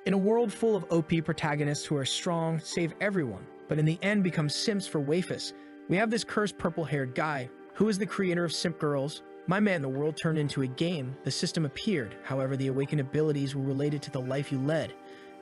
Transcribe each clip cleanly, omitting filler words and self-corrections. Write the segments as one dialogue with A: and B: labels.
A: In a world full of OP protagonists who are strong, save everyone, but in the end become simps for waifus, we have this cursed purple-haired guy, who is the creator of Simp Girls. My man, the world turned into a game, the system appeared, however the awakened abilities were related to the life you led.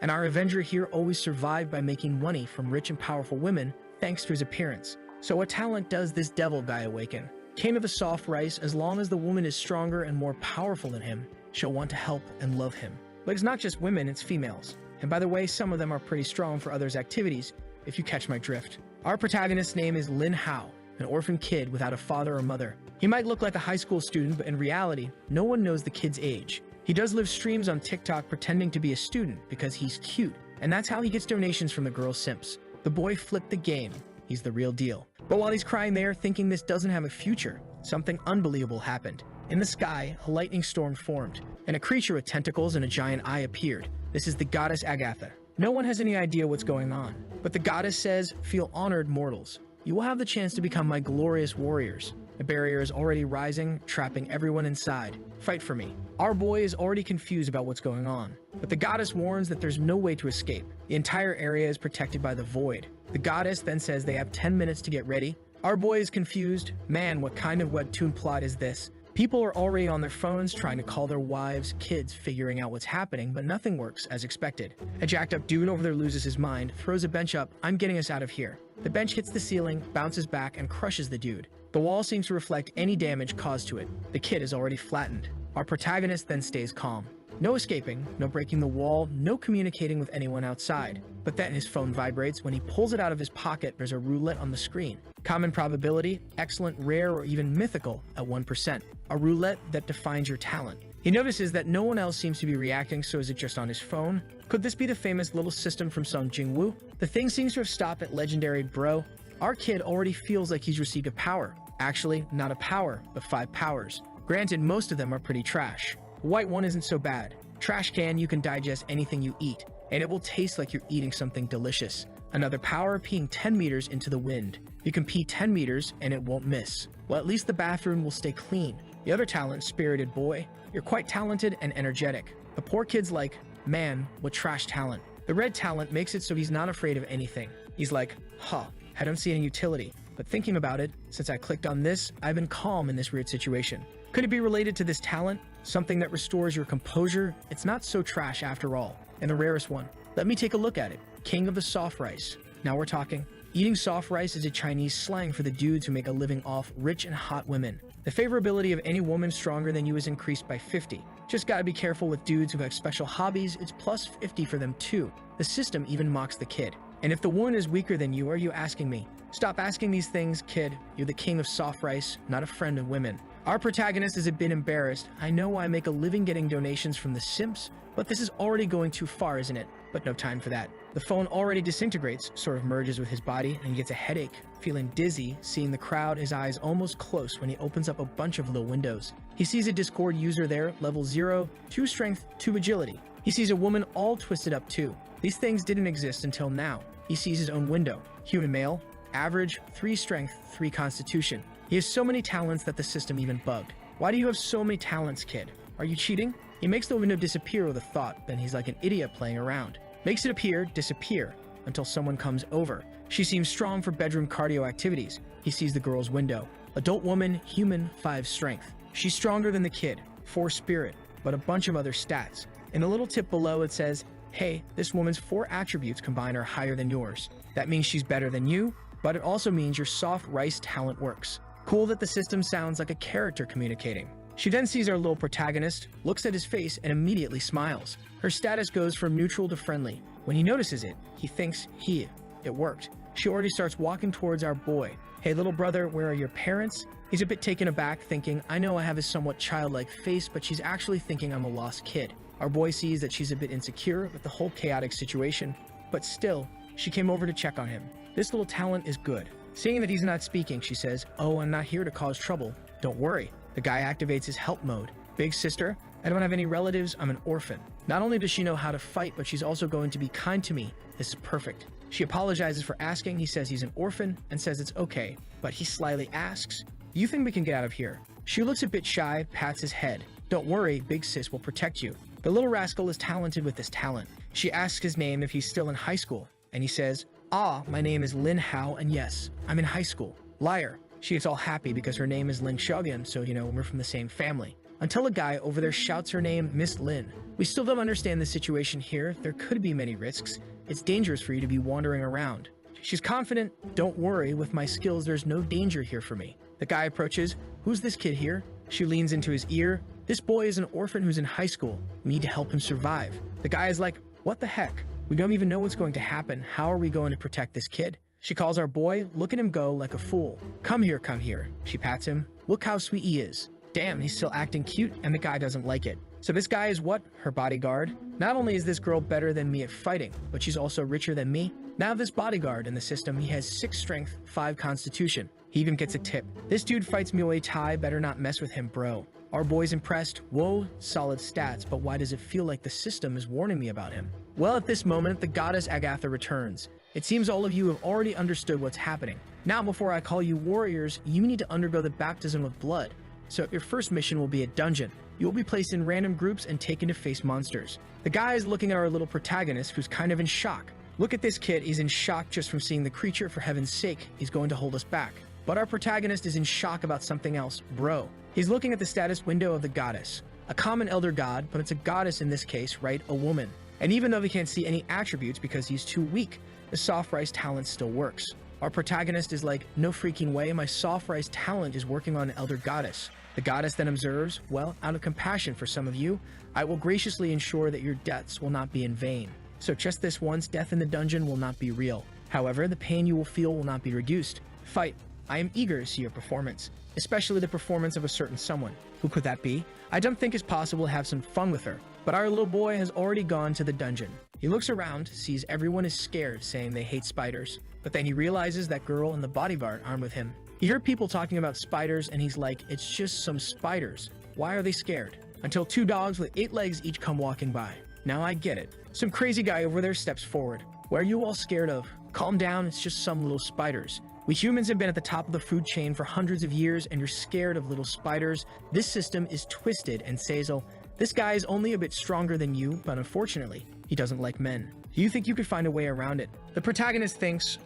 A: And our Avenger here always survived by making money from rich and powerful women, thanks to his appearance. So what talent does this devil guy awaken? King of the soft rice, as long as the woman is stronger and more powerful than him, she'll want to help and love him. But it's not just women, it's females. And by the way, some of them are pretty strong for others' activities, if you catch my drift. Our protagonist's name is Lin Hao, an orphan kid without a father or mother. He might look like a high school student, but in reality, no one knows the kid's age. He does live streams on TikTok pretending to be a student because he's cute, and that's how he gets donations from the girl simps. The boy flipped the game. He's the real deal. But while he's crying there, thinking this doesn't have a future, something unbelievable happened. In the sky, a lightning storm formed, and a creature with tentacles and a giant eye appeared. This is the goddess Agatha. No one has any idea what's going on, but the goddess says, "Feel honored, mortals. You will have the chance to become my glorious warriors." A barrier is already rising, trapping everyone inside. Fight for me. Our boy is already confused about what's going on, but the goddess warns that there's no way to escape. The entire area is protected by the void. The goddess then says they have 10 minutes to get ready. Our boy is confused. Man, what kind of webtoon plot is this? People are already on their phones trying to call their wives, kids, figuring out what's happening, but nothing works as expected. A jacked up dude over there loses his mind, throws a bench up. "I'm getting us out of here." The bench hits the ceiling, bounces back, and crushes the dude. The wall seems to reflect any damage caused to it. The kid is already flattened. Our protagonist then stays calm. No escaping, no breaking the wall, no communicating with anyone outside. But then his phone vibrates. When he pulls it out of his pocket, there's a roulette on the screen. Common probability, excellent, rare, or even mythical at 1%. A roulette that defines your talent. He notices that no one else seems to be reacting, so is it just on his phone? Could this be the famous little system from Song Jingwoo? The thing seems to have stopped at legendary bro. Our kid already feels like he's received a power. Actually, not a power, but 5 powers. Granted, most of them are pretty trash. The white one isn't so bad. Trash can, you can digest anything you eat, and it will taste like you're eating something delicious. Another power, peeing 10 meters into the wind. You can pee 10 meters and it won't miss. Well, at least the bathroom will stay clean. The other talent, spirited boy. You're quite talented and energetic. The poor kid's like, man, what trash talent. The red talent makes it so he's not afraid of anything. He's like, I don't see any utility. But thinking about it, since I clicked on this, I've been calm in this weird situation. Could it be related to this talent? Something that restores your composure? It's not so trash after all. And the rarest one. Let me take a look at it. King of the soft rice. Now we're talking. Eating soft rice is a Chinese slang for the dudes who make a living off rich and hot women. The favorability of any woman stronger than you is increased by 50. Just gotta be careful with dudes who have special hobbies, it's plus 50 for them too. The system even mocks the kid. And if the woman is weaker than you, are you asking me? Stop asking these things, kid. You're the king of soft rice, not a friend of women. Our protagonist is a bit embarrassed. I know I make a living getting donations from the simps, but this is already going too far, isn't it? But no time for that. The phone already disintegrates, sort of merges with his body, and he gets a headache. Feeling dizzy, seeing the crowd, his eyes almost close when he opens up a bunch of little windows. He sees a Discord user there, level 0, 2 strength, 2 agility. He sees a woman all twisted up too. These things didn't exist until now. He sees his own window. Human male, average, 3 strength, 3 constitution. He has so many talents that the system even bugged. Why do you have so many talents, kid? Are you cheating? He makes the window disappear with a thought, then he's like an idiot playing around. Makes it appear, disappear, until someone comes over. She seems strong for bedroom cardio activities. He sees the girl's window. Adult woman, human, 5 strength. She's stronger than the kid, 4 spirit, but a bunch of other stats. In a little tip below it says, hey, this woman's 4 attributes combined are higher than yours. That means she's better than you, but it also means your soft rice talent works. Cool that the system sounds like a character communicating. She then sees our little protagonist, looks at his face, and immediately smiles. Her status goes from neutral to friendly. When he notices it, he thinks it worked. She already starts walking towards our boy. Hey little brother, where are your parents? He's a bit taken aback, thinking, I know I have a somewhat childlike face, but she's actually thinking I'm a lost kid. Our boy sees that she's a bit insecure with the whole chaotic situation, but still, she came over to check on him. This little talent is good. Seeing that he's not speaking, she says, oh, I'm not here to cause trouble. Don't worry. The guy activates his help mode. Big sister, I don't have any relatives, I'm an orphan. Not only does she know how to fight, but she's also going to be kind to me. This is perfect. She apologizes for asking, he says he's an orphan, and says it's okay. But he slyly asks, do you think we can get out of here? She looks a bit shy, pats his head. Don't worry, big sis will protect you. The little rascal is talented with this talent. She asks his name if he's still in high school, and he says, "Ah, my name is Lin Hao, and yes, I'm in high school." Liar. She gets all happy because her name is Lin Shogun, so we're from the same family. Until a guy over there shouts her name, Miss Lin. We still don't understand the situation here. There could be many risks. It's dangerous for you to be wandering around. She's confident. Don't worry, with my skills, there's no danger here for me. The guy approaches. Who's this kid here? She leans into his ear. This boy is an orphan who's in high school. We need to help him survive. The guy is like, what the heck? We don't even know what's going to happen. How are we going to protect this kid? She calls our boy. Look at him go like a fool. Come here, come here. She pats him. Look how sweet he is. Damn, he's still acting cute, and the guy doesn't like it. So this guy is what? Her bodyguard? Not only is this girl better than me at fighting, but she's also richer than me. Now this bodyguard in the system, he has 6 strength, 5 constitution. He even gets a tip. This dude fights Muay Thai, better not mess with him, bro. Our boy's impressed. Whoa, solid stats, but why does it feel like the system is warning me about him? Well, at this moment, the goddess Agatha returns. It seems all of you have already understood what's happening. Now, before I call you warriors, you need to undergo the baptism of blood. So your first mission will be a dungeon. You will be placed in random groups and taken to face monsters. The guy is looking at our little protagonist, who's kind of in shock. Look at this kid, he's in shock just from seeing the creature. For heaven's sake, he's going to hold us back. But our protagonist is in shock about something else, bro. He's looking at the status window of the goddess. A common elder god, but it's a goddess in this case, right? A woman. And even though he can't see any attributes because he's too weak, the soft rice talent still works. Our protagonist is like, no freaking way, my soft rice talent is working on an elder goddess. The goddess then observes, well, out of compassion for some of you, I will graciously ensure that your deaths will not be in vain. So just this once, death in the dungeon will not be real. However, the pain you will feel will not be reduced. Fight. I am eager to see your performance, especially the performance of a certain someone. Who could that be? I don't think it's possible to have some fun with her, but our little boy has already gone to the dungeon. He looks around, sees everyone is scared, saying they hate spiders, but then he realizes that girl and the bodyguard aren't with him. He heard people talking about spiders, and he's like, it's just some spiders. Why are they scared? Until 2 dogs with 8 legs each come walking by. Now I get it. Some crazy guy over there steps forward. What are you all scared of? Calm down, it's just some little spiders. We humans have been at the top of the food chain for hundreds of years, and you're scared of little spiders. This system is twisted, and Sazel, this guy is only a bit stronger than you, but unfortunately, he doesn't like men. Do you think you could find a way around it? The protagonist thinks,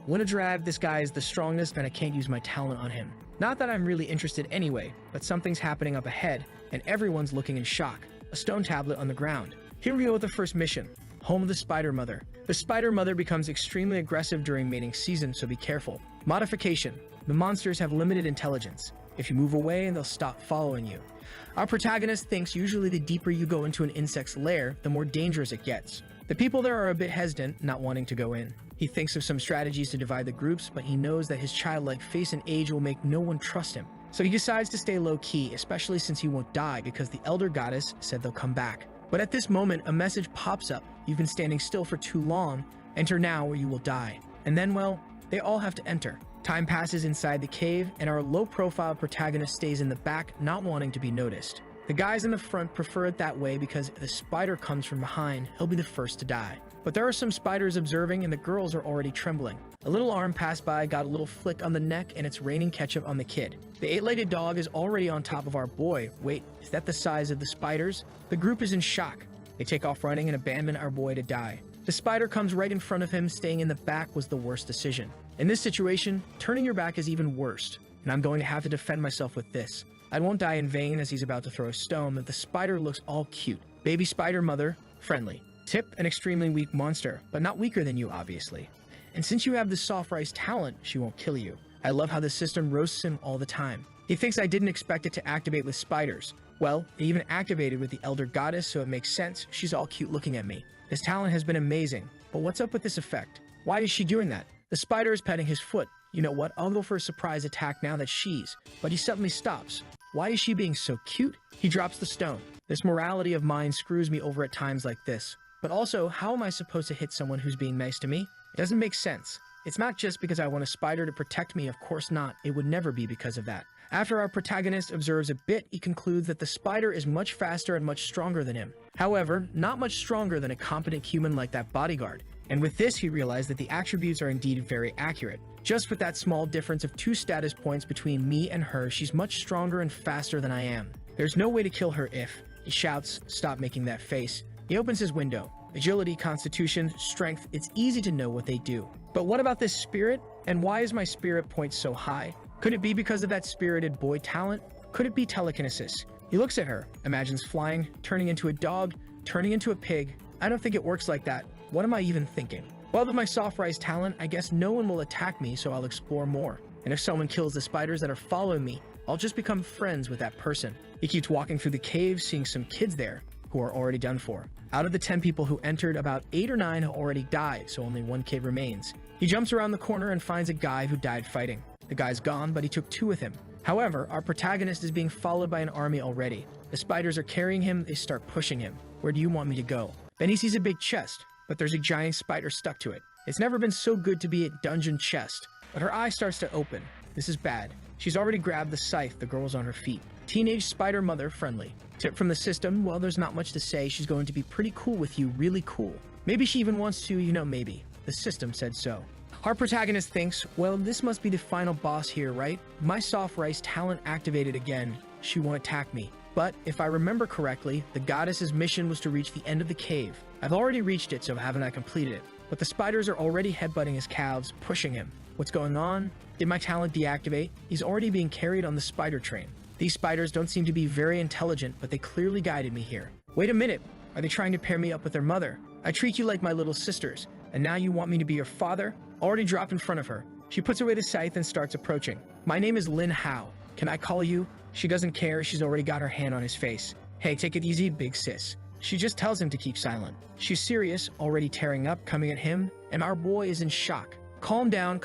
A: what a drag, this guy is the strongest and I can't use my talent on him. Not that I'm really interested anyway, but something's happening up ahead, and everyone's looking in shock. A stone tablet on the ground. Here we go with the first mission. Home of the Spider Mother. The Spider Mother becomes extremely aggressive during mating season, so be careful. Modification. The monsters have limited intelligence. If you move away, they'll stop following you. Our protagonist thinks usually the deeper you go into an insect's lair, the more dangerous it gets. The people there are a bit hesitant, not wanting to go in. He thinks of some strategies to divide the groups, but he knows that his childlike face and age will make no one trust him. So he decides to stay low-key, especially since he won't die because the Elder Goddess said they'll come back. But at this moment, a message pops up. You've been standing still for too long. Enter now or you will die. And then, well, they all have to enter. Time passes inside the cave, and our low-profile protagonist stays in the back, not wanting to be noticed. The guys in the front prefer it that way because if the spider comes from behind, he'll be the first to die. But there are some spiders observing, and the girls are already trembling. A little arm passed by, got a little flick on the neck, and it's raining ketchup on the kid. The 8-legged dog is already on top of our boy. Wait, is that the size of the spiders? The group is in shock. They take off running and abandon our boy to die. The spider comes right in front of him. Staying in the back was the worst decision. In this situation, turning your back is even worse, and I'm going to have to defend myself with this. I won't die in vain as he's about to throw a stone, but the spider looks all cute. Baby spider mother, friendly. Tip, an extremely weak monster, but not weaker than you, obviously. And since you have the soft rice talent, she won't kill you. I love how the system roasts him all the time. He thinks I didn't expect it to activate with spiders. Well, it even activated with the Elder Goddess, so it makes sense. She's all cute looking at me. This talent has been amazing, but what's up with this effect? Why is she doing that? The spider is petting his foot. You know what? I'll go for a surprise attack now that she's. But he suddenly stops. Why is she being so cute? He drops the stone. This morality of mine screws me over at times like this. But also, how am I supposed to hit someone who's being nice to me? It doesn't make sense. It's not just because I want a spider to protect me, of course not. It would never be because of that. After our protagonist observes a bit, he concludes that the spider is much faster and much stronger than him. However, not much stronger than a competent human like that bodyguard. And with this, he realized that the attributes are indeed very accurate. Just with that small difference of 2 status points between me and her, she's much stronger and faster than I am. There's no way to kill her if... He shouts, stop making that face. He opens his window. Agility, constitution, strength, it's easy to know what they do. But what about this spirit? And why is my spirit point so high? Could it be because of that spirited boy talent? Could it be telekinesis? He looks at her, imagines flying, turning into a dog, turning into a pig. I don't think it works like that. What am I even thinking? Well, with my soft rise talent, I guess no one will attack me, so I'll explore more. And if someone kills the spiders that are following me, I'll just become friends with that person. He keeps walking through the cave, seeing some kids there who are already done for. Out of the 10 people who entered, about 8 or 9 have already died, so only 1 kid remains. He jumps around the corner and finds a guy who died fighting. The guy's gone, but he took 2 with him. However, our protagonist is being followed by an army already. The spiders are carrying him, they start pushing him. Where do you want me to go? Then he sees a big chest, but there's a giant spider stuck to it. It's never been so good to be at dungeon chest, but her eye starts to open. This is bad. She's already grabbed the scythe, the girl's on her feet. Teenage spider mother friendly. Tip from the system, well, there's not much to say. She's going to be pretty cool with you, really cool. Maybe she even wants to, maybe. The system said so. Our protagonist thinks, well, this must be the final boss here, right? My soft rice talent activated again. She won't attack me. But if I remember correctly, the goddess's mission was to reach the end of the cave. I've already reached it, so haven't I completed it? But the spiders are already headbutting his calves, pushing him. What's going on? Did my talent deactivate? He's already being carried on the spider train. These spiders don't seem to be very intelligent, but they clearly guided me here. Wait a minute. Are they trying to pair me up with their mother? I treat you like my little sisters, and now you want me to be your father? Already drop in front of her. She puts away the scythe and starts approaching. My name is Lin Hao. Can I call you? She doesn't care. She's already got her hand on his face. Hey, take it easy, big sis. She just tells him to keep silent. She's serious, already tearing up, coming at him, and our boy is in shock. Calm down,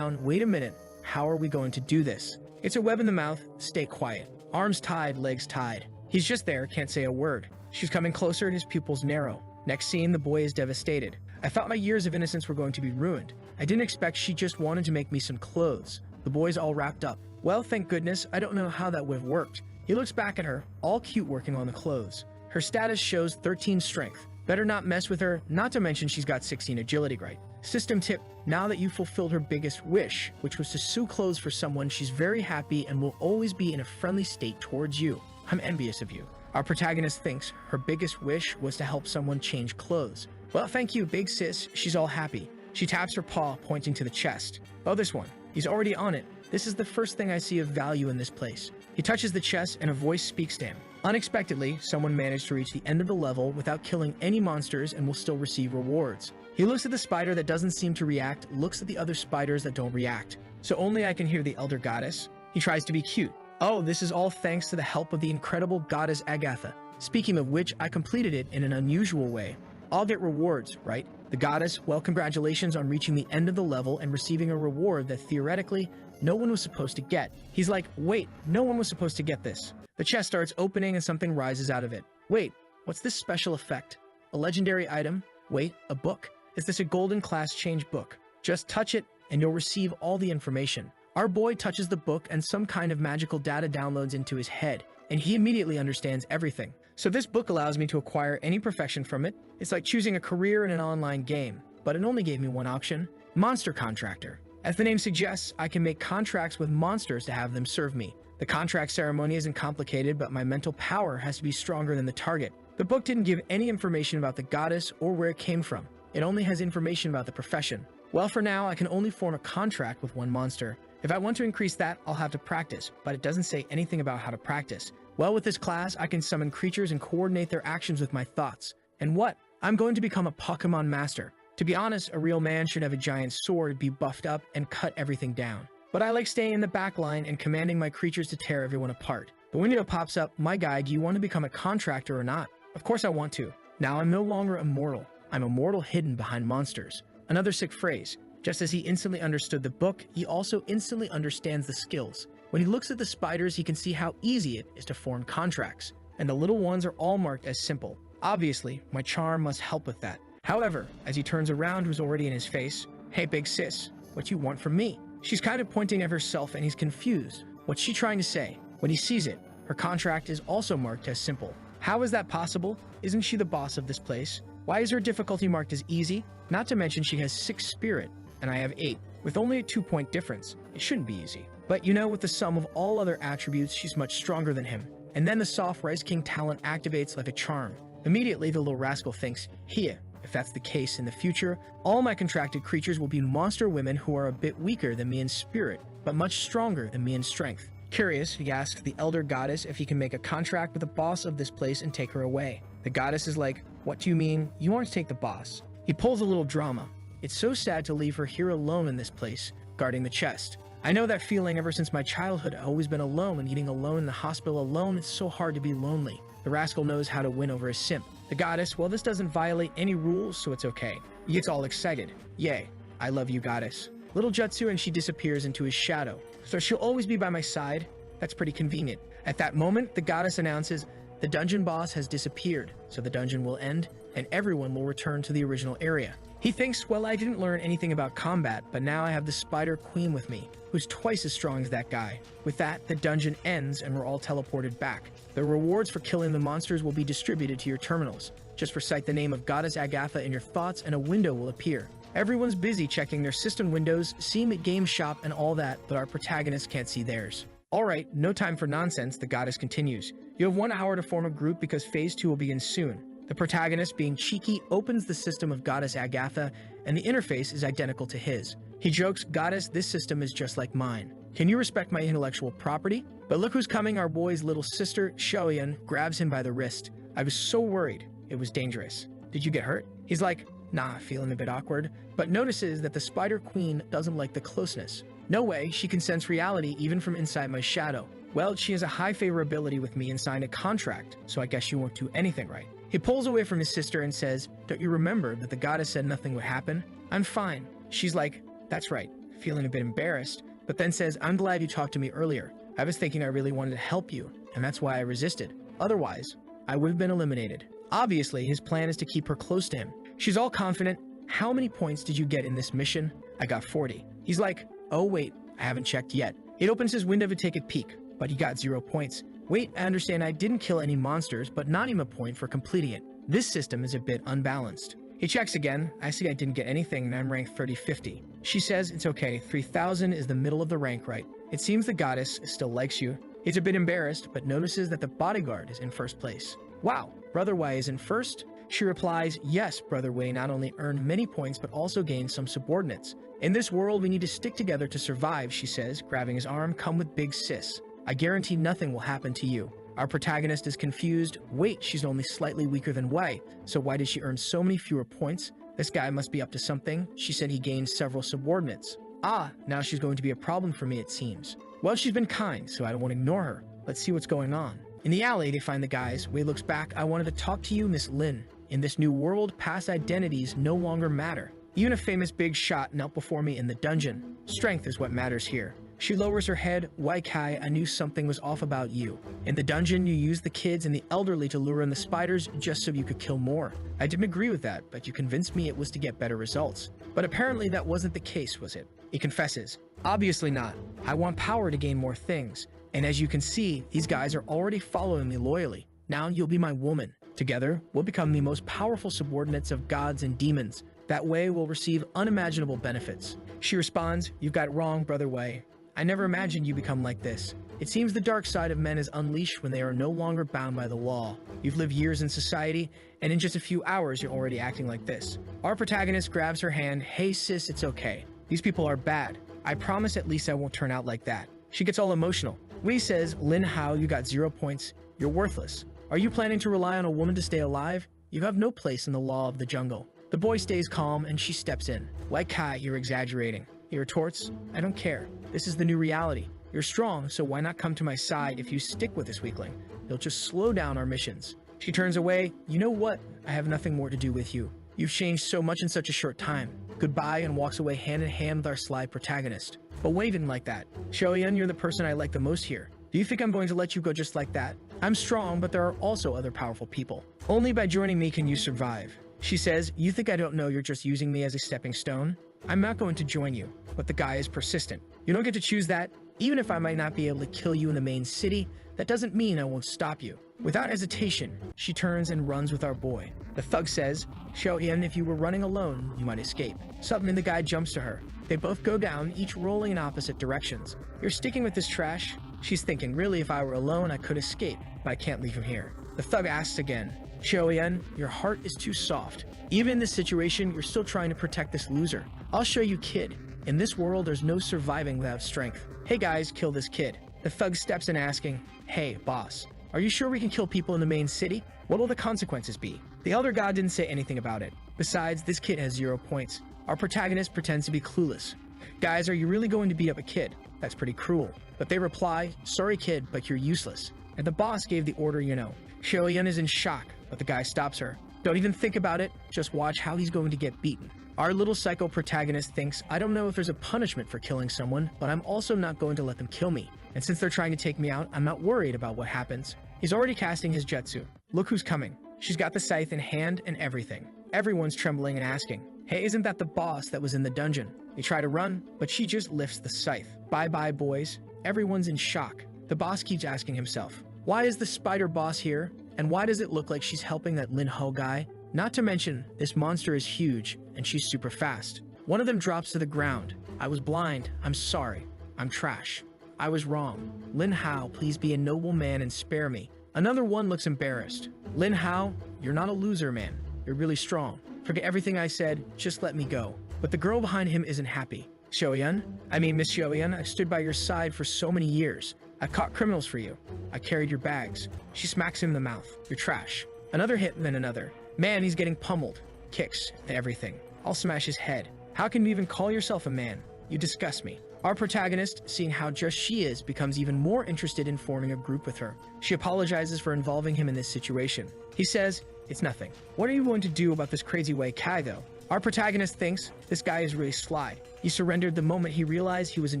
A: wait a minute. How are we going to do this? It's a web in the mouth, stay quiet. Arms tied, legs tied. He's just there, can't say a word. She's coming closer, his pupils narrow. Next scene, the boy is devastated. I thought my years of innocence were going to be ruined. I didn't expect she just wanted to make me some clothes. The boy's all wrapped up. Well, thank goodness, I don't know how that would have worked. He looks back at her, all cute working on the clothes. Her status shows 13 strength. Better not mess with her, not to mention she's got 16 agility, right? System tip, now that you've fulfilled her biggest wish, which was to sew clothes for someone, she's very happy and will always be in a friendly state towards you. I'm envious of you. Our protagonist thinks her biggest wish was to help someone change clothes. Well, thank you, big sis. She's all happy. She taps her paw, pointing to the chest. Oh, this one. He's already on it. This is the first thing I see of value in this place. He touches the chest and a voice speaks to him. Unexpectedly, someone managed to reach the end of the level without killing any monsters and will still receive rewards. He looks at the spider that doesn't seem to react, looks at the other spiders that don't react. So only I can hear the elder goddess. He tries to be cute. Oh, this is all thanks to the help of the incredible goddess Agatha. Speaking of which, I completed it in an unusual way. I'll get rewards, right? The goddess, well, congratulations on reaching the end of the level and receiving a reward that theoretically no one was supposed to get. He's like, wait, no one was supposed to get this. The chest starts opening and something rises out of it. Wait, what's this special effect? A legendary item? Wait, a book? Is this a golden class change book? Just touch it and you'll receive all the information. Our boy touches the book and some kind of magical data downloads into his head, and he immediately understands everything. So this book allows me to acquire any profession from it. It's like choosing a career in an online game, but it only gave me one option: monster contractor. As the name suggests, I can make contracts with monsters to have them serve me. The contract ceremony isn't complicated, but my mental power has to be stronger than the target. The book didn't give any information about the goddess or where it came from. It only has information about the profession. Well, for now, I can only form a contract with one monster. If I want to increase that, I'll have to practice, but it doesn't say anything about how to practice. Well, with this class, I can summon creatures and coordinate their actions with my thoughts. And what? I'm going to become a Pokemon master. To be honest, a real man should have a giant sword, be buffed up, and cut everything down. But I like staying in the back line and commanding my creatures to tear everyone apart. The window pops up. My guy, do you want to become a contractor or not? Of course I want to. Now I'm no longer immortal. I'm immortal hidden behind monsters. Another sick phrase. Just as he instantly understood the book, he also instantly understands the skills. When he looks at the spiders, he can see how easy it is to form contracts. And the little ones are all marked as simple. Obviously, my charm must help with that. However, as he turns around, who's already in his face, "Hey, big sis, what you want from me?" She's kind of pointing at herself and he's confused. What's she trying to say? When he sees it, her contract is also marked as simple. How is that possible? Isn't she the boss of this place? Why is her difficulty marked as easy? Not to mention she has 6 spirit, and I have 8. With only a 2-point difference, it shouldn't be easy. But with the sum of all other attributes, she's much stronger than him. And then the soft Rice King talent activates like a charm. Immediately, the little rascal thinks, here, If that's the case in the future, all my contracted creatures will be monster women who are a bit weaker than me in spirit, but much stronger than me in strength. Curious, he asks the elder goddess if he can make a contract with the boss of this place and take her away. The goddess is like, "What do you mean? You want to take the boss?" He pulls a little drama. It's so sad to leave her here alone in this place, guarding the chest. I know that feeling ever since my childhood. I've always been alone, and eating alone in the hospital alone, it's so hard to be lonely. The rascal knows how to win over a simp. The goddess, well, this doesn't violate any rules, so it's okay. He gets all excited. Yay, I love you, goddess. Little jutsu and she disappears into his shadow. So she'll always be by my side? That's pretty convenient. At that moment, the goddess announces, the dungeon boss has disappeared, so the dungeon will end, and everyone will return to the original area. He thinks, well, I didn't learn anything about combat, but now I have the Spider Queen with me, who's twice as strong as that guy. With that, the dungeon ends and we're all teleported back. The rewards for killing the monsters will be distributed to your terminals. Just recite the name of Goddess Agatha in your thoughts and a window will appear. Everyone's busy checking their system windows, seeing at Game Shop and all that, but our protagonists can't see theirs. Alright, no time for nonsense, the goddess continues. You have 1 hour to form a group because Phase 2 will begin soon. The protagonist, being cheeky, opens the system of Goddess Agatha, and the interface is identical to his. He jokes, "Goddess, this system is just like mine. Can you respect my intellectual property?" But look who's coming, our boy's little sister, Shoyan, grabs him by the wrist. I was so worried. It was dangerous. Did you get hurt? He's like, nah, feeling a bit awkward, but notices that the Spider Queen doesn't like the closeness. No way, she can sense reality even from inside my shadow. Well, she has a high favorability with me and signed a contract, so I guess she won't do anything right. He pulls away from his sister and says, "Don't you remember that the goddess said nothing would happen?" "I'm fine." She's like, "That's right," feeling a bit embarrassed, but then says, "I'm glad you talked to me earlier. I was thinking I really wanted to help you, and that's why I resisted. Otherwise, I would have been eliminated." Obviously, his plan is to keep her close to him. She's all confident. "How many points did you get in this mission?" "I got 40. He's like, "Oh wait, I haven't checked yet." It opens his window to take a peek, but he got 0 points. "Wait, I understand I didn't kill any monsters, but not even a point for completing it. This system is a bit unbalanced." He checks again. I see I didn't get anything and I'm ranked 3050. She says it's okay, 3000 is the middle of the rank, right? It seems the goddess still likes you. He's a bit embarrassed, but notices that the bodyguard is in first place. "Wow, Brother Wei is in first?" She replies, "Yes, Brother Wei not only earned many points, but also gained some subordinates. In this world, we need to stick together to survive," she says, grabbing his arm. "Come with big sis. I guarantee nothing will happen to you." Our protagonist is confused. Wait, she's only slightly weaker than Wei, so why did she earn so many fewer points? This guy must be up to something. She said he gained several subordinates. Ah, now she's going to be a problem for me, it seems. Well, she's been kind, so I won't ignore her. Let's see what's going on. In the alley, they find the guys. Wei looks back. "I wanted to talk to you, Miss Lin. In this new world, past identities no longer matter. Even a famous big shot knelt before me in the dungeon. Strength is what matters here." She lowers her head. "Wai Kai, I knew something was off about you. In the dungeon, you used the kids and the elderly to lure in the spiders just so you could kill more. I didn't agree with that, but you convinced me it was to get better results. But apparently that wasn't the case, was it?" He confesses, "Obviously not. I want power to gain more things. And as you can see, these guys are already following me loyally. Now you'll be my woman. Together, we'll become the most powerful subordinates of gods and demons. That way, we'll receive unimaginable benefits." She responds, "You've got it wrong, Brother Wei. I never imagined you become like this. It seems the dark side of men is unleashed when they are no longer bound by the law. You've lived years in society, and in just a few hours you're already acting like this." Our protagonist grabs her hand. "Hey sis, it's okay. These people are bad. I promise at least I won't turn out like that." She gets all emotional. Wei says, "Lin Hao, you got 0 points. You're worthless. Are you planning to rely on a woman to stay alive? You have no place in the law of the jungle." The boy stays calm and she steps in. "Wai Kai, you're exaggerating." He retorts, "I don't care. This is the new reality. You're strong, so why not come to my side? If you stick with this weakling, you'll just slow down our missions." She turns away. "You know what? I have nothing more to do with you. You've changed so much in such a short time. Goodbye," and walks away hand in hand with our sly protagonist. But Wei didn't like that. "Shoyan, you're the person I like the most here. Do you think I'm going to let you go just like that? I'm strong, but there are also other powerful people. Only by joining me can you survive." She says, "You think I don't know you're just using me as a stepping stone? I'm not going to join you." But the guy is persistent. "You don't get to choose that. Even if I might not be able to kill you in the main city, that doesn't mean I won't stop you." Without hesitation, she turns and runs with our boy. The thug says, "Shoyan, if you were running alone, you might escape." Suddenly the guy jumps to her. They both go down, each rolling in opposite directions. "You're sticking with this trash?" She's thinking, really, if I were alone, I could escape, but I can't leave him here. The thug asks again, Xiaoyan, your heart is too soft. Even in this situation, you're still trying to protect this loser. I'll show you, kid. In this world, there's no surviving without strength. Hey guys, kill this kid. The thug steps in asking, hey, boss, are you sure we can kill people in the main city? What will the consequences be? The elder god didn't say anything about it. Besides, this kid has 0 points. Our protagonist pretends to be clueless. Guys, are you really going to beat up a kid? That's pretty cruel. But they reply, sorry kid, but you're useless. And the boss gave the order, you know. Xiaoyan is in shock, but the guy stops her. Don't even think about it, just watch how he's going to get beaten. Our little psycho protagonist thinks, I don't know if there's a punishment for killing someone, but I'm also not going to let them kill me. And since they're trying to take me out, I'm not worried about what happens. He's already casting his jutsu. Look who's coming. She's got the scythe in hand and everything. Everyone's trembling and asking, hey, isn't that the boss that was in the dungeon? They try to run, but she just lifts the scythe. Bye-bye, boys. Everyone's in shock. The boss keeps asking himself, why is the spider boss here? And why does it look like she's helping that Lin Ho guy? Not to mention, this monster is huge, and she's super fast. One of them drops to the ground. I was blind. I'm sorry. I'm trash. I was wrong. Lin Hao, please be a noble man and spare me. Another one looks embarrassed. Lin Hao, you're not a loser, man. You're really strong. Forget everything I said, just let me go. But the girl behind him isn't happy. Miss Xiaoyan, I stood by your side for so many years. I caught criminals for you. I carried your bags. She smacks him in the mouth. You're trash. Another hit, then another. Man, he's getting pummeled. Kicks and everything. I'll smash his head. How can you even call yourself a man? You disgust me. Our protagonist, seeing how just she is, becomes even more interested in forming a group with her. She apologizes for involving him in this situation. He says, it's nothing. What are you going to do about this crazy Wei Kai, though? Our protagonist thinks this guy is really sly. He surrendered the moment he realized he was in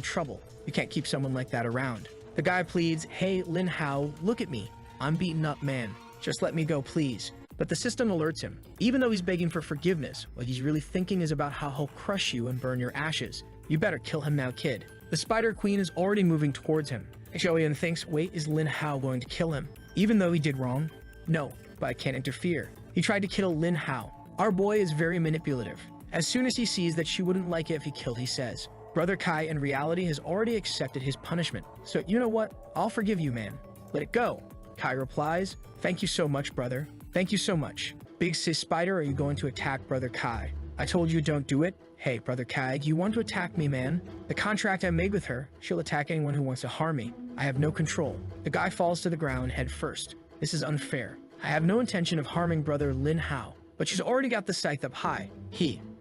A: trouble. You can't keep someone like that around. The guy pleads, hey, Lin Hao, look at me. I'm beaten up, man. Just let me go, please. But the system alerts him. Even though he's begging for forgiveness, what he's really thinking is about how he'll crush you and burn your ashes. You better kill him now, kid. The Spider Queen is already moving towards him. Xiaoyan thinks, wait, is Lin Hao going to kill him? Even though he did wrong? No, but I can't interfere. He tried to kill Lin Hao. Our boy is very manipulative. As soon as he sees that she wouldn't like it if he killed, he says, Brother Kai in reality has already accepted his punishment. So you know what? I'll forgive you, man. Let it go. Kai replies, thank you so much, brother. Thank you so much. Big sis Spider, are you going to attack Brother Kai? I told you don't do it. Hey, Brother Kai, you want to attack me, man? The contract I made with her, she'll attack anyone who wants to harm me. I have no control. The guy falls to the ground head first. This is unfair. I have no intention of harming Brother Lin Hao, but she's already got the scythe up high.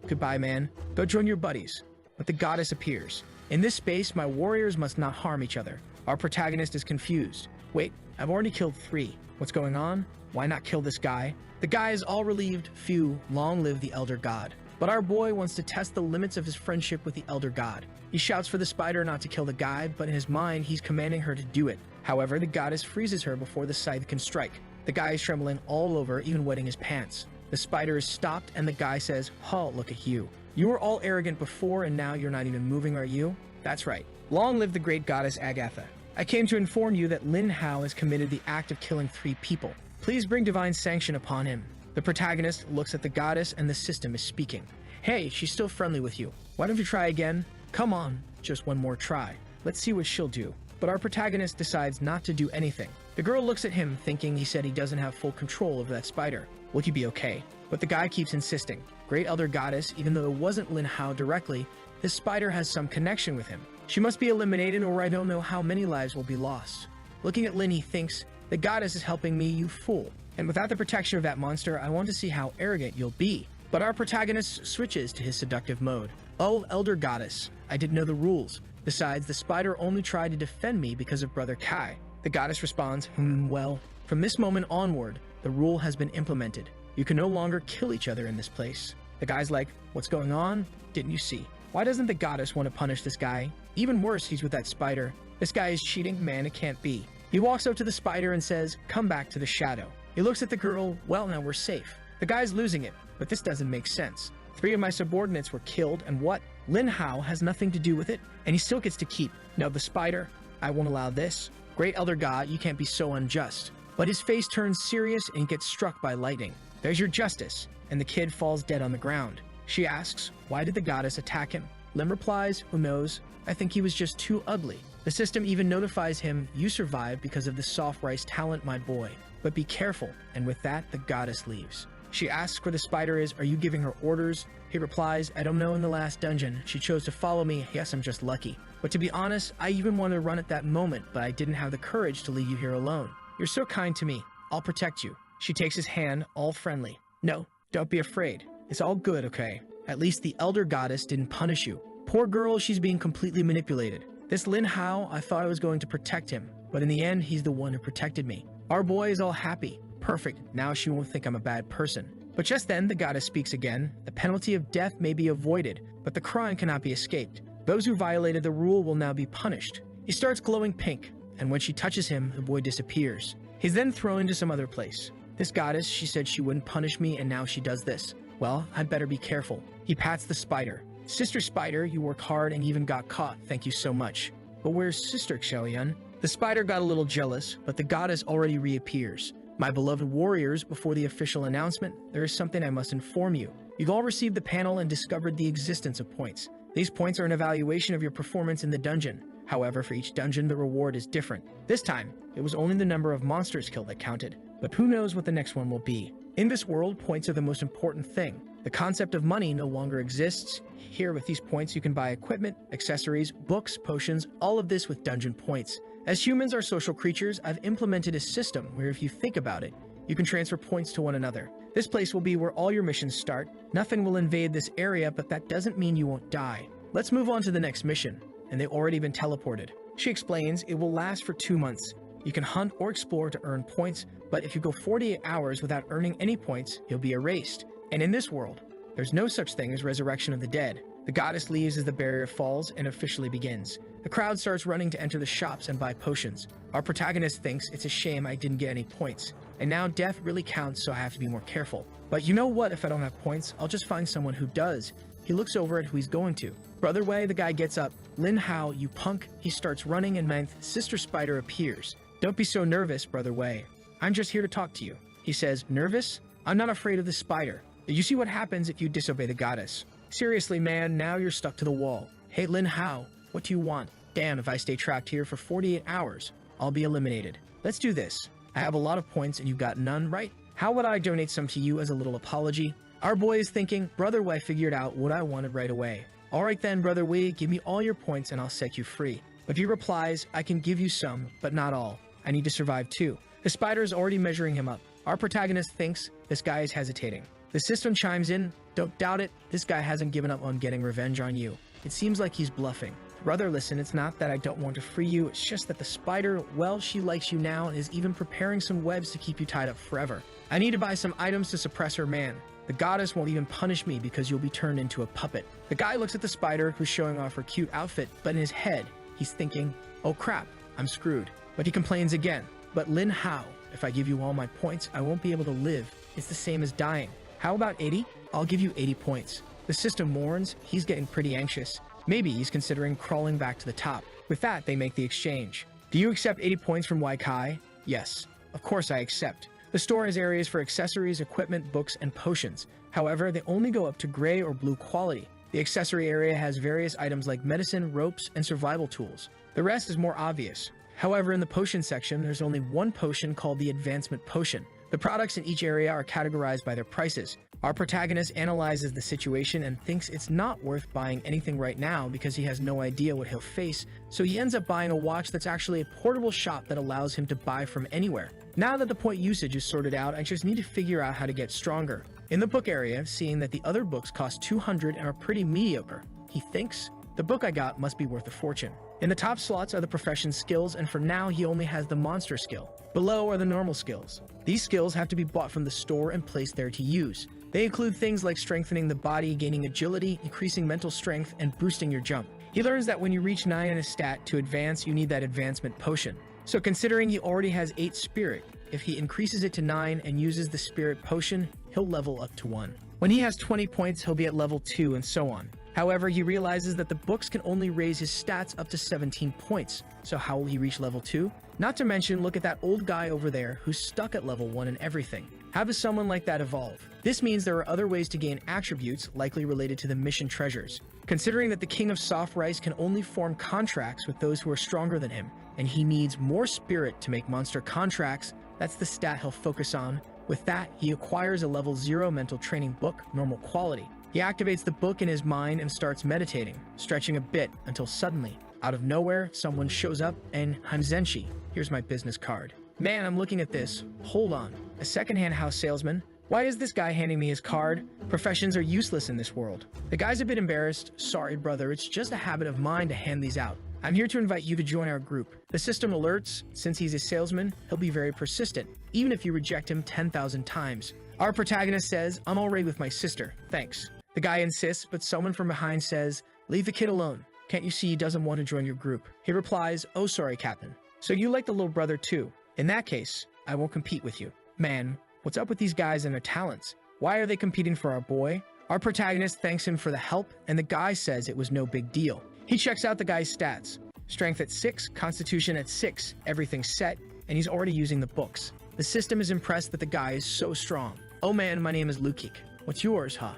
A: Goodbye, man. Go join your buddies. But the goddess appears. In this space, my warriors must not harm each other. Our protagonist is confused. Wait, I've already killed 3. What's going on? Why not kill this guy? The guy is all relieved. Phew, long live the elder god. But our boy wants to test the limits of his friendship with the elder god. He shouts for the spider not to kill the guy, but in his mind, he's commanding her to do it. However, the goddess freezes her before the scythe can strike. The guy is trembling all over, even wetting his pants. The spider is stopped, and the guy says, oh, look at you. You were all arrogant before, and now you're not even moving, are you? That's right. Long live the great goddess Agatha. I came to inform you that Lin Hao has committed the act of killing 3 people. Please bring divine sanction upon him. The protagonist looks at the goddess, and the system is speaking. Hey, she's still friendly with you. Why don't you try again? Come on, just one more try. Let's see what she'll do. But our protagonist decides not to do anything. The girl looks at him, thinking he said he doesn't have full control over that spider. Will he be okay? But the guy keeps insisting. Great elder goddess, even though it wasn't Lin Hao directly, this spider has some connection with him. She must be eliminated, or I don't know how many lives will be lost. Looking at Lin, he thinks, the goddess is helping me, you fool. And without the protection of that monster, I want to see how arrogant you'll be. But our protagonist switches to his seductive mode. Oh, elder goddess, I didn't know the rules. Besides, the spider only tried to defend me because of Brother Kai. The goddess responds, well, from this moment onward, the rule has been implemented. You can no longer kill each other in this place. The guy's like, what's going on? Didn't you see? Why doesn't the goddess want to punish this guy? Even worse, he's with that spider. This guy is cheating, man, it can't be. He walks up to the spider and says, come back to the shadow. He looks at the girl, well, now we're safe. The guy's losing it, but this doesn't make sense. 3 of my subordinates were killed, and what? Lin Hao has nothing to do with it, and he still gets to keep. Now the spider, I won't allow this. Great elder god, you can't be so unjust. But his face turns serious and gets struck by lightning. There's your justice, and the kid falls dead on the ground. She asks, why did the goddess attack him? Lim replies, who knows? I think he was just too ugly. The system even notifies him, you survived because of the soft rice talent, my boy. but be careful. And with that, the goddess leaves. She asks where the spider is. Are you giving her orders? He replies, I don't know. In the last dungeon, she chose to follow me. Yes, I'm just lucky. But to be honest, I even wanted to run at that moment, but I didn't have the courage to leave you here alone. You're so kind to me. I'll protect you. She takes his hand, all friendly. No, don't be afraid. It's all good, okay? At least the elder goddess didn't punish you. Poor girl, she's being completely manipulated. This Lin Hao, I thought I was going to protect him, but in the end, he's the one who protected me. Our boy is all happy. Perfect. Now she won't think I'm a bad person. But just then, the goddess speaks again. The penalty of death may be avoided, but the crime cannot be escaped. Those who violated the rule will now be punished. He starts glowing pink, and when she touches him, the boy disappears. He's then thrown into some other place. This goddess, she said she wouldn't punish me, and now she does this. Well, I'd better be careful. He pats the spider. Sister Spider, you work hard and even got caught. Thank you so much. But where's Sister Xiaoyan? The spider got a little jealous, but the goddess already reappears. My beloved warriors, before the official announcement, there is something I must inform you. You've all received the panel and discovered the existence of points. These points are an evaluation of your performance in the dungeon. However, for each dungeon, the reward is different. This time, it was only the number of monsters killed that counted, but who knows what the next one will be. In this world, points are the most important thing. The concept of money no longer exists. Here, with these points, you can buy equipment, accessories, books, potions, all of this with dungeon points. As humans are social creatures, I've implemented a system where if you think about it, you can transfer points to one another. This place will be where all your missions start. Nothing will invade this area, but that doesn't mean you won't die. Let's move on to the next mission. And they've already been teleported. She explains it will last for 2 months. You can hunt or explore to earn points, but if you go 48 hours without earning any points, you'll be erased. And in this world, there's no such thing as resurrection of the dead. The goddess leaves as the barrier falls and officially begins. The crowd starts running to enter the shops and buy potions. Our protagonist thinks it's a shame I didn't get any points. And now death really counts, so I have to be more careful. But you know what? If I don't have points, I'll just find someone who does. He looks over at who he's going to. Brother Wei, the guy gets up. Lin Hao, you punk. He starts running and Sister Spider appears. Don't be so nervous, Brother Wei. I'm just here to talk to you. He says, nervous? I'm not afraid of the spider. You see what happens if you disobey the goddess. Seriously, man, now you're stuck to the wall. Hey, Lin Hao, what do you want? Damn, if I stay trapped here for 48 hours, I'll be eliminated. Let's do this. I have a lot of points and you've got none, right? How would I donate some to you as a little apology? Our boy is thinking, Brother Wei figured out what I wanted right away. All right then, Brother Wei, give me all your points and I'll set you free. But he replies, I can give you some, but not all. I need to survive too. The spider is already measuring him up. Our protagonist thinks this guy is hesitating. The system chimes in, don't doubt it, this guy hasn't given up on getting revenge on you. It seems like he's bluffing. Brother, listen, it's not that I don't want to free you, it's just that the spider, well, she likes you now and is even preparing some webs to keep you tied up forever. I need to buy some items to suppress her man. The goddess won't even punish me because you'll be turned into a puppet. The guy looks at the spider, who's showing off her cute outfit, but in his head, he's thinking, oh crap, I'm screwed. But he complains again. But Lin Hao, if I give you all my points, I won't be able to live. It's the same as dying. How about 80? I'll give you 80 points. The system warns, he's getting pretty anxious. Maybe he's considering crawling back to the top. With that, they make the exchange. Do you accept 80 points from Wai Kai? Yes. Of course I accept. The store has areas for accessories, equipment, books, and potions. However, they only go up to gray or blue quality. The accessory area has various items like medicine, ropes, and survival tools. The rest is more obvious. However, in the potion section, there's only one potion called the Advancement Potion. The products in each area are categorized by their prices. Our protagonist analyzes the situation and thinks it's not worth buying anything right now because he has no idea what he'll face, so he ends up buying a watch that's actually a portable shop that allows him to buy from anywhere. Now that the point usage is sorted out, I just need to figure out how to get stronger. In the book area, seeing that the other books cost 200 and are pretty mediocre, he thinks, the book I got must be worth a fortune. In the top slots are the profession skills, and for now he only has the monster skill. Below are the normal skills. These skills have to be bought from the store and placed there to use. They include things like strengthening the body, gaining agility, increasing mental strength, and boosting your jump. He learns that when you reach 9 in a stat, to advance you need that advancement potion. So considering he already has 8 spirit, if he increases it to 9 and uses the spirit potion, he'll level up to 1. When he has 20 points, he'll be at level 2 and so on. However, he realizes that the books can only raise his stats up to 17 points. So how will he reach level 2? Not to mention, look at that old guy over there who's stuck at level 1 in everything. How does someone like that evolve? This means there are other ways to gain attributes likely related to the mission treasures. Considering that the King of Soft Rice can only form contracts with those who are stronger than him, and he needs more spirit to make monster contracts, That's the stat he'll focus on. With that, he acquires a level 0 mental training book, normal quality. He activates the book in his mind and starts meditating, stretching a bit until suddenly, out of nowhere, someone shows up and Zenshi, here's my business card. Man, I'm looking at this. Hold on. A secondhand house salesman? Why is this guy handing me his card? Professions are useless in this world. The guy's a bit embarrassed. Sorry, brother, it's just a habit of mine to hand these out. I'm here to invite you to join our group. The system alerts, since he's a salesman, he'll be very persistent, even if you reject him 10,000 times. Our protagonist says, I'm already with my sister, thanks. The guy insists, but someone from behind says, leave the kid alone. Can't you see he doesn't want to join your group? He replies, oh sorry, Captain. So you like the little brother too. In that case, I won't compete with you. Man, what's up with these guys and their talents? Why are they competing for our boy? Our protagonist thanks him for the help, and the guy says it was no big deal. He checks out the guy's stats. Strength at 6, Constitution at 6, everything's set, and he's already using the books. The system is impressed that the guy is so strong. Oh man, my name is Lukik. What's yours, huh?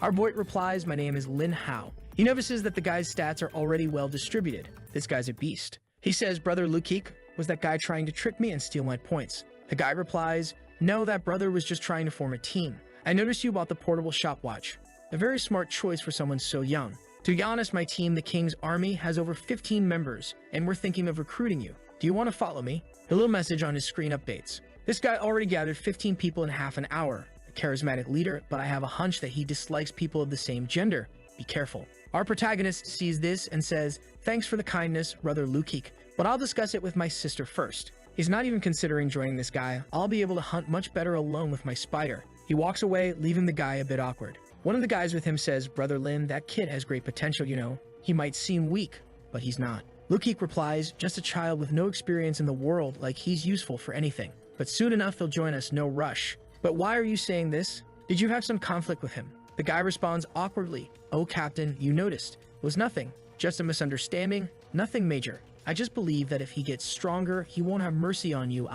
A: Our boy replies, my name is Lin Hao. He notices that the guy's stats are already well distributed. This guy's a beast. He says, brother Lukik, was that guy trying to trick me and steal my points? The guy replies, no, that brother was just trying to form a team. I noticed you bought the portable stopwatch. A very smart choice for someone so young. To be honest, my team, the King's Army, has over 15 members, and we're thinking of recruiting you. Do you want to follow me? A little message on his screen updates. This guy already gathered 15 people in half an hour. A charismatic leader, but I have a hunch that he dislikes people of the same gender. Be careful. Our protagonist sees this and says, thanks for the kindness, brother Lukik, but I'll discuss it with my sister first. He's not even considering joining this guy. I'll be able to hunt much better alone with my spider. He walks away, leaving the guy a bit awkward. One of the guys with him says, brother Lin, that kid has great potential, you know. He might seem weak, but he's not. Lukik replies, just a child with no experience in the world, like he's useful for anything. But soon enough he'll join us, no rush. But why are you saying this? Did you have some conflict with him? The guy responds awkwardly, oh captain, you noticed. It was nothing, just a misunderstanding, nothing major. I just believe that if he gets stronger, he won't have mercy on you,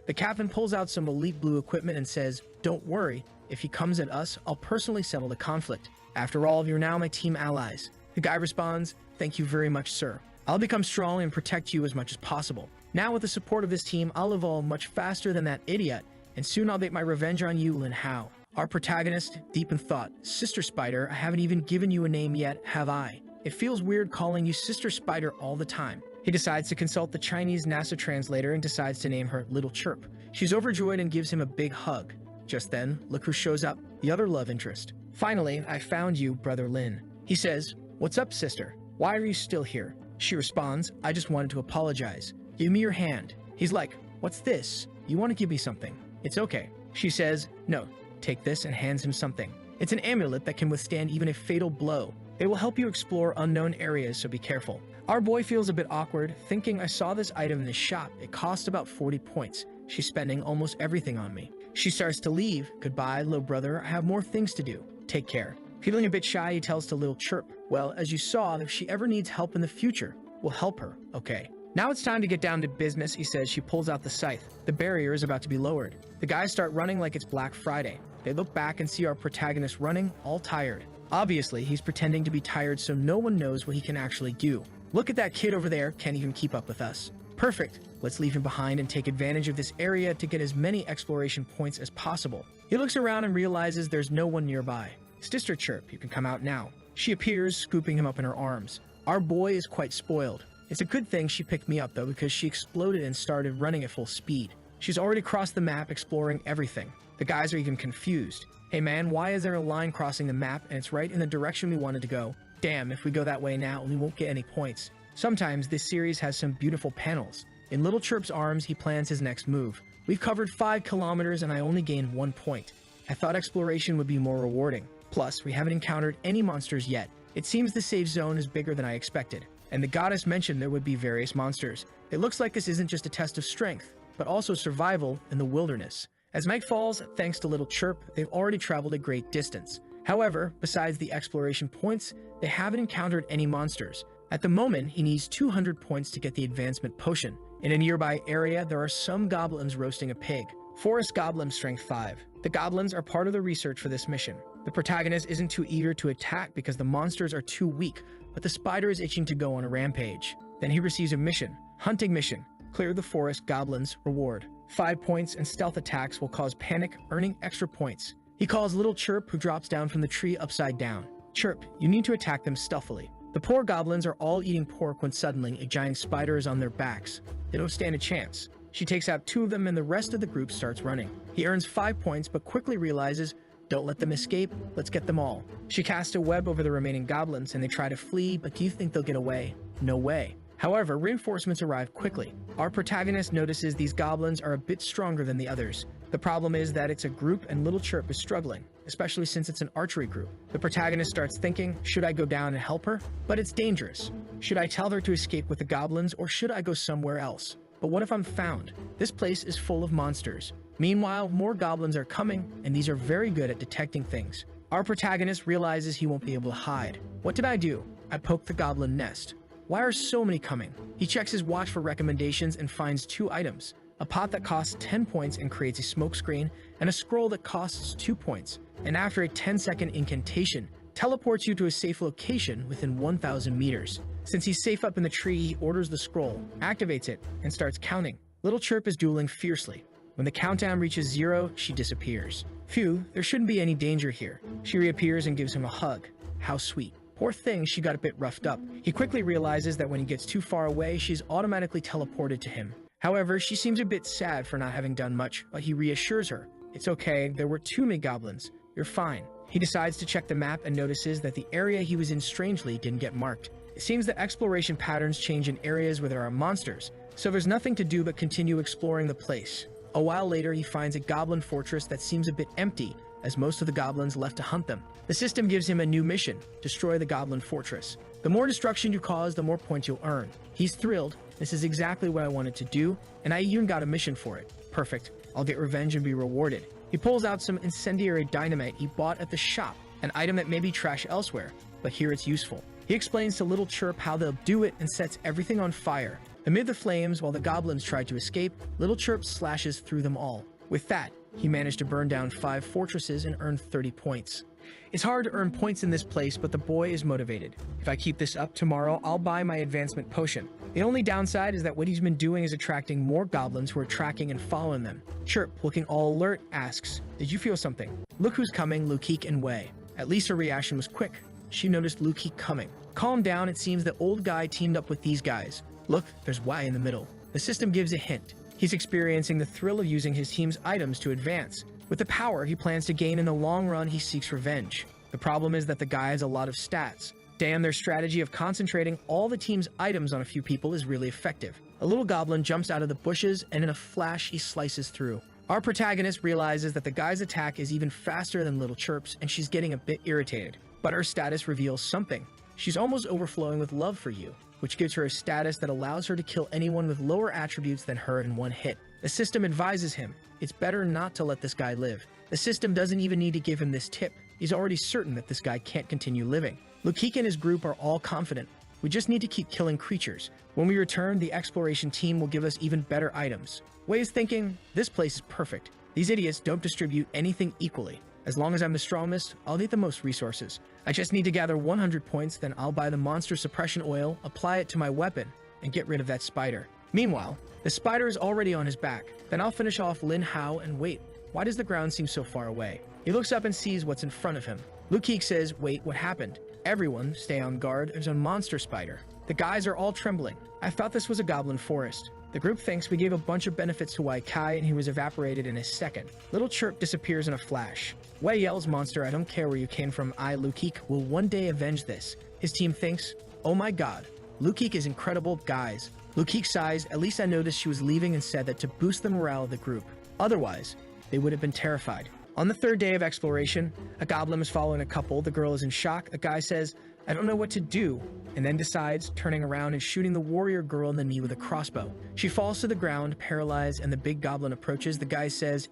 A: The captain pulls out some elite blue equipment and says, don't worry, if he comes at us, I'll personally settle the conflict. After all, you're now my team allies. The guy responds, thank you very much, sir. I'll become strong and protect you as much as possible. Now with the support of this team, I'll evolve much faster than that idiot, and soon I'll make my revenge on you, Lin Hao. Our protagonist, deep in thought, Sister Spider, I haven't even given you a name yet, have I? It feels weird calling you Sister Spider all the time. He decides to consult the Chinese NASA translator and decides to name her Little Chirp. She's overjoyed and gives him a big hug. Just then, look who shows up, the other love interest. Finally, I found you, brother Lin. He says, what's up, sister? Why are you still here? She responds, I just wanted to apologize. Give me your hand. He's like, what's this? You want to give me something? It's okay. She says, no, take this, and hands him something. It's an amulet that can withstand even a fatal blow. It will help you explore unknown areas, so be careful. Our boy feels a bit awkward, thinking I saw this item in the shop. It cost about 40 points. She's spending almost everything on me. She starts to leave. Goodbye, little brother. I have more things to do. Take care. Feeling a bit shy, he tells to Little Chirp, well, as you saw, if she ever needs help in the future, we'll help her, okay? Now it's time to get down to business, he says. She pulls out the scythe. The barrier is about to be lowered. The guys start running like it's Black Friday. They look back and see our protagonist running, all tired. Obviously, he's pretending to be tired so no one knows what he can actually do. Look at that kid over there, can't even keep up with us. Perfect. Let's leave him behind and take advantage of this area to get as many exploration points as possible. He looks around and realizes there's no one nearby. Sister Chirp, you can come out now. She appears, scooping him up in her arms. Our boy is quite spoiled. It's a good thing she picked me up though, because she exploded and started running at full speed. She's already crossed the map, exploring everything. The guys are even confused. Hey man, why is there a line crossing the map and it's right in the direction we wanted to go? Damn, if we go that way now, we won't get any points. Sometimes this series has some beautiful panels. In Little Chirp's arms, he plans his next move. We've covered 5 kilometers and I only gained 1 point. I thought exploration would be more rewarding. Plus, we haven't encountered any monsters yet. It seems the safe zone is bigger than I expected. And the goddess mentioned there would be various monsters. It looks like this isn't just a test of strength, but also survival in the wilderness. As night falls, thanks to Little Chirp, they've already traveled a great distance. However, besides the exploration points, they haven't encountered any monsters. At the moment, he needs 200 points to get the advancement potion. In a nearby area, there are some goblins roasting a pig. Forest Goblin Strength 5. The goblins are part of the research for this mission. The protagonist isn't too eager to attack because the monsters are too weak, but the spider is itching to go on a rampage. Then he receives a mission. Hunting mission. Clear the forest goblins. Reward. 5 points, and stealth attacks will cause panic, earning extra points. He calls Little Chirp, who drops down from the tree upside down. Chirp, you need to attack them stealthily. The poor goblins are all eating pork when suddenly a giant spider is on their backs. They don't stand a chance. She takes out 2 of them and the rest of the group starts running. He earns 5 points but quickly realizes, don't let them escape, let's get them all. She casts a web over the remaining goblins and they try to flee, but do you think they'll get away? No way. However, reinforcements arrive quickly. Our protagonist notices these goblins are a bit stronger than the others. The problem is that it's a group and Little Chirp is struggling, especially since it's an archery group. The protagonist starts thinking, should I go down and help her? But it's dangerous. Should I tell her to escape with the goblins or should I go somewhere else? But what if I'm found? This place is full of monsters. Meanwhile, more goblins are coming, and these are very good at detecting things. Our protagonist realizes he won't be able to hide. What did I do? I poked the goblin nest. Why are so many coming? He checks his watch for recommendations and finds 2 items. A pot that costs 10 points and creates a smoke screen, and a scroll that costs 2 points. And after a 10-second incantation, teleports you to a safe location within 1,000 meters. Since he's safe up in the tree, he orders the scroll, activates it, and starts counting. Little Chirp is dueling fiercely. When the countdown reaches 0, she disappears. Phew, there shouldn't be any danger here. She reappears and gives him a hug. How sweet. Poor thing, she got a bit roughed up. He quickly realizes that when he gets too far away, she's automatically teleported to him. However, she seems a bit sad for not having done much, but he reassures her. It's okay, there were too many goblins. You're fine. He decides to check the map and notices that the area he was in strangely didn't get marked. It seems that exploration patterns change in areas where there are monsters, so there's nothing to do but continue exploring the place. A while later, he finds a goblin fortress that seems a bit empty, as most of the goblins left to hunt them. The system gives him a new mission, destroy the goblin fortress. The more destruction you cause, the more points you'll earn. He's thrilled. This is exactly what I wanted to do, and I even got a mission for it. Perfect. I'll get revenge and be rewarded. He pulls out some incendiary dynamite he bought at the shop, an item that may be trash elsewhere, but here it's useful. He explains to Little Chirp how they'll do it and sets everything on fire. Amid the flames, while the goblins try to escape, Little Chirp slashes through them all. With that, he managed to burn down 5 fortresses and earn 30 points. It's hard to earn points in this place, but the boy is motivated. If I keep this up tomorrow, I'll buy my advancement potion. The only downside is that what he's been doing is attracting more goblins who are tracking and following them. Chirp, looking all alert, asks, did you feel something? Look who's coming, Lukik and Wei. At least her reaction was quick. She noticed Lukik coming. Calm down, it seems the old guy teamed up with these guys. Look, there's Y in the middle. The system gives a hint. He's experiencing the thrill of using his team's items to advance. With the power he plans to gain in the long run, he seeks revenge. The problem is that the guy has a lot of stats. Damn, their strategy of concentrating all the team's items on a few people is really effective. A little goblin jumps out of the bushes, and in a flash, he slices through. Our protagonist realizes that the guy's attack is even faster than Little Chirp's, and she's getting a bit irritated. But her status reveals something. She's almost overflowing with love for you, which gives her a status that allows her to kill anyone with lower attributes than her in one hit. The system advises him, it's better not to let this guy live. The system doesn't even need to give him this tip. He's already certain that this guy can't continue living. Lukik and his group are all confident. We just need to keep killing creatures. When we return, the exploration team will give us even better items. Wei is thinking, this place is perfect. These idiots don't distribute anything equally. As long as I'm the strongest, I'll need the most resources. I just need to gather 100 points, then I'll buy the monster suppression oil, apply it to my weapon, and get rid of that spider. Meanwhile, the spider is already on his back. Then I'll finish off Lin Hao and wait. Why does the ground seem so far away? He looks up and sees what's in front of him. Lukik says, wait, what happened? Everyone, stay on guard, there's a monster spider. The guys are all trembling. I thought this was a goblin forest. The group thinks we gave a bunch of benefits to Wai Kai and he was evaporated in a second. Little Chirp disappears in a flash. Wei yells, monster, I don't care where you came from, I, Lukik, will one day avenge this. His team thinks, oh my god, Lukik is incredible, guys. Lukik sighs, at least I noticed she was leaving and said that to boost the morale of the group. Otherwise, they would have been terrified. On the 3rd day of exploration, a goblin is following a couple, the girl is in shock, a guy says, I don't know what to do, and then decides, turning around and shooting the warrior girl in the knee with a crossbow. She falls to the ground, paralyzed, and the big goblin approaches. The guy says,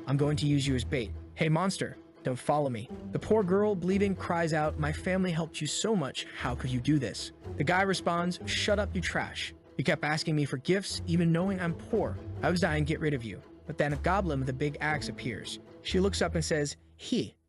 A: I'm going to use you as bait. Hey monster, don't follow me. The poor girl, bleeding, cries out, my family helped you so much, how could you do this? The guy responds, shut up, you trash. You kept asking me for gifts, even knowing I'm poor. I was dying to get rid of you. But then a goblin with a big axe appears. She looks up and says,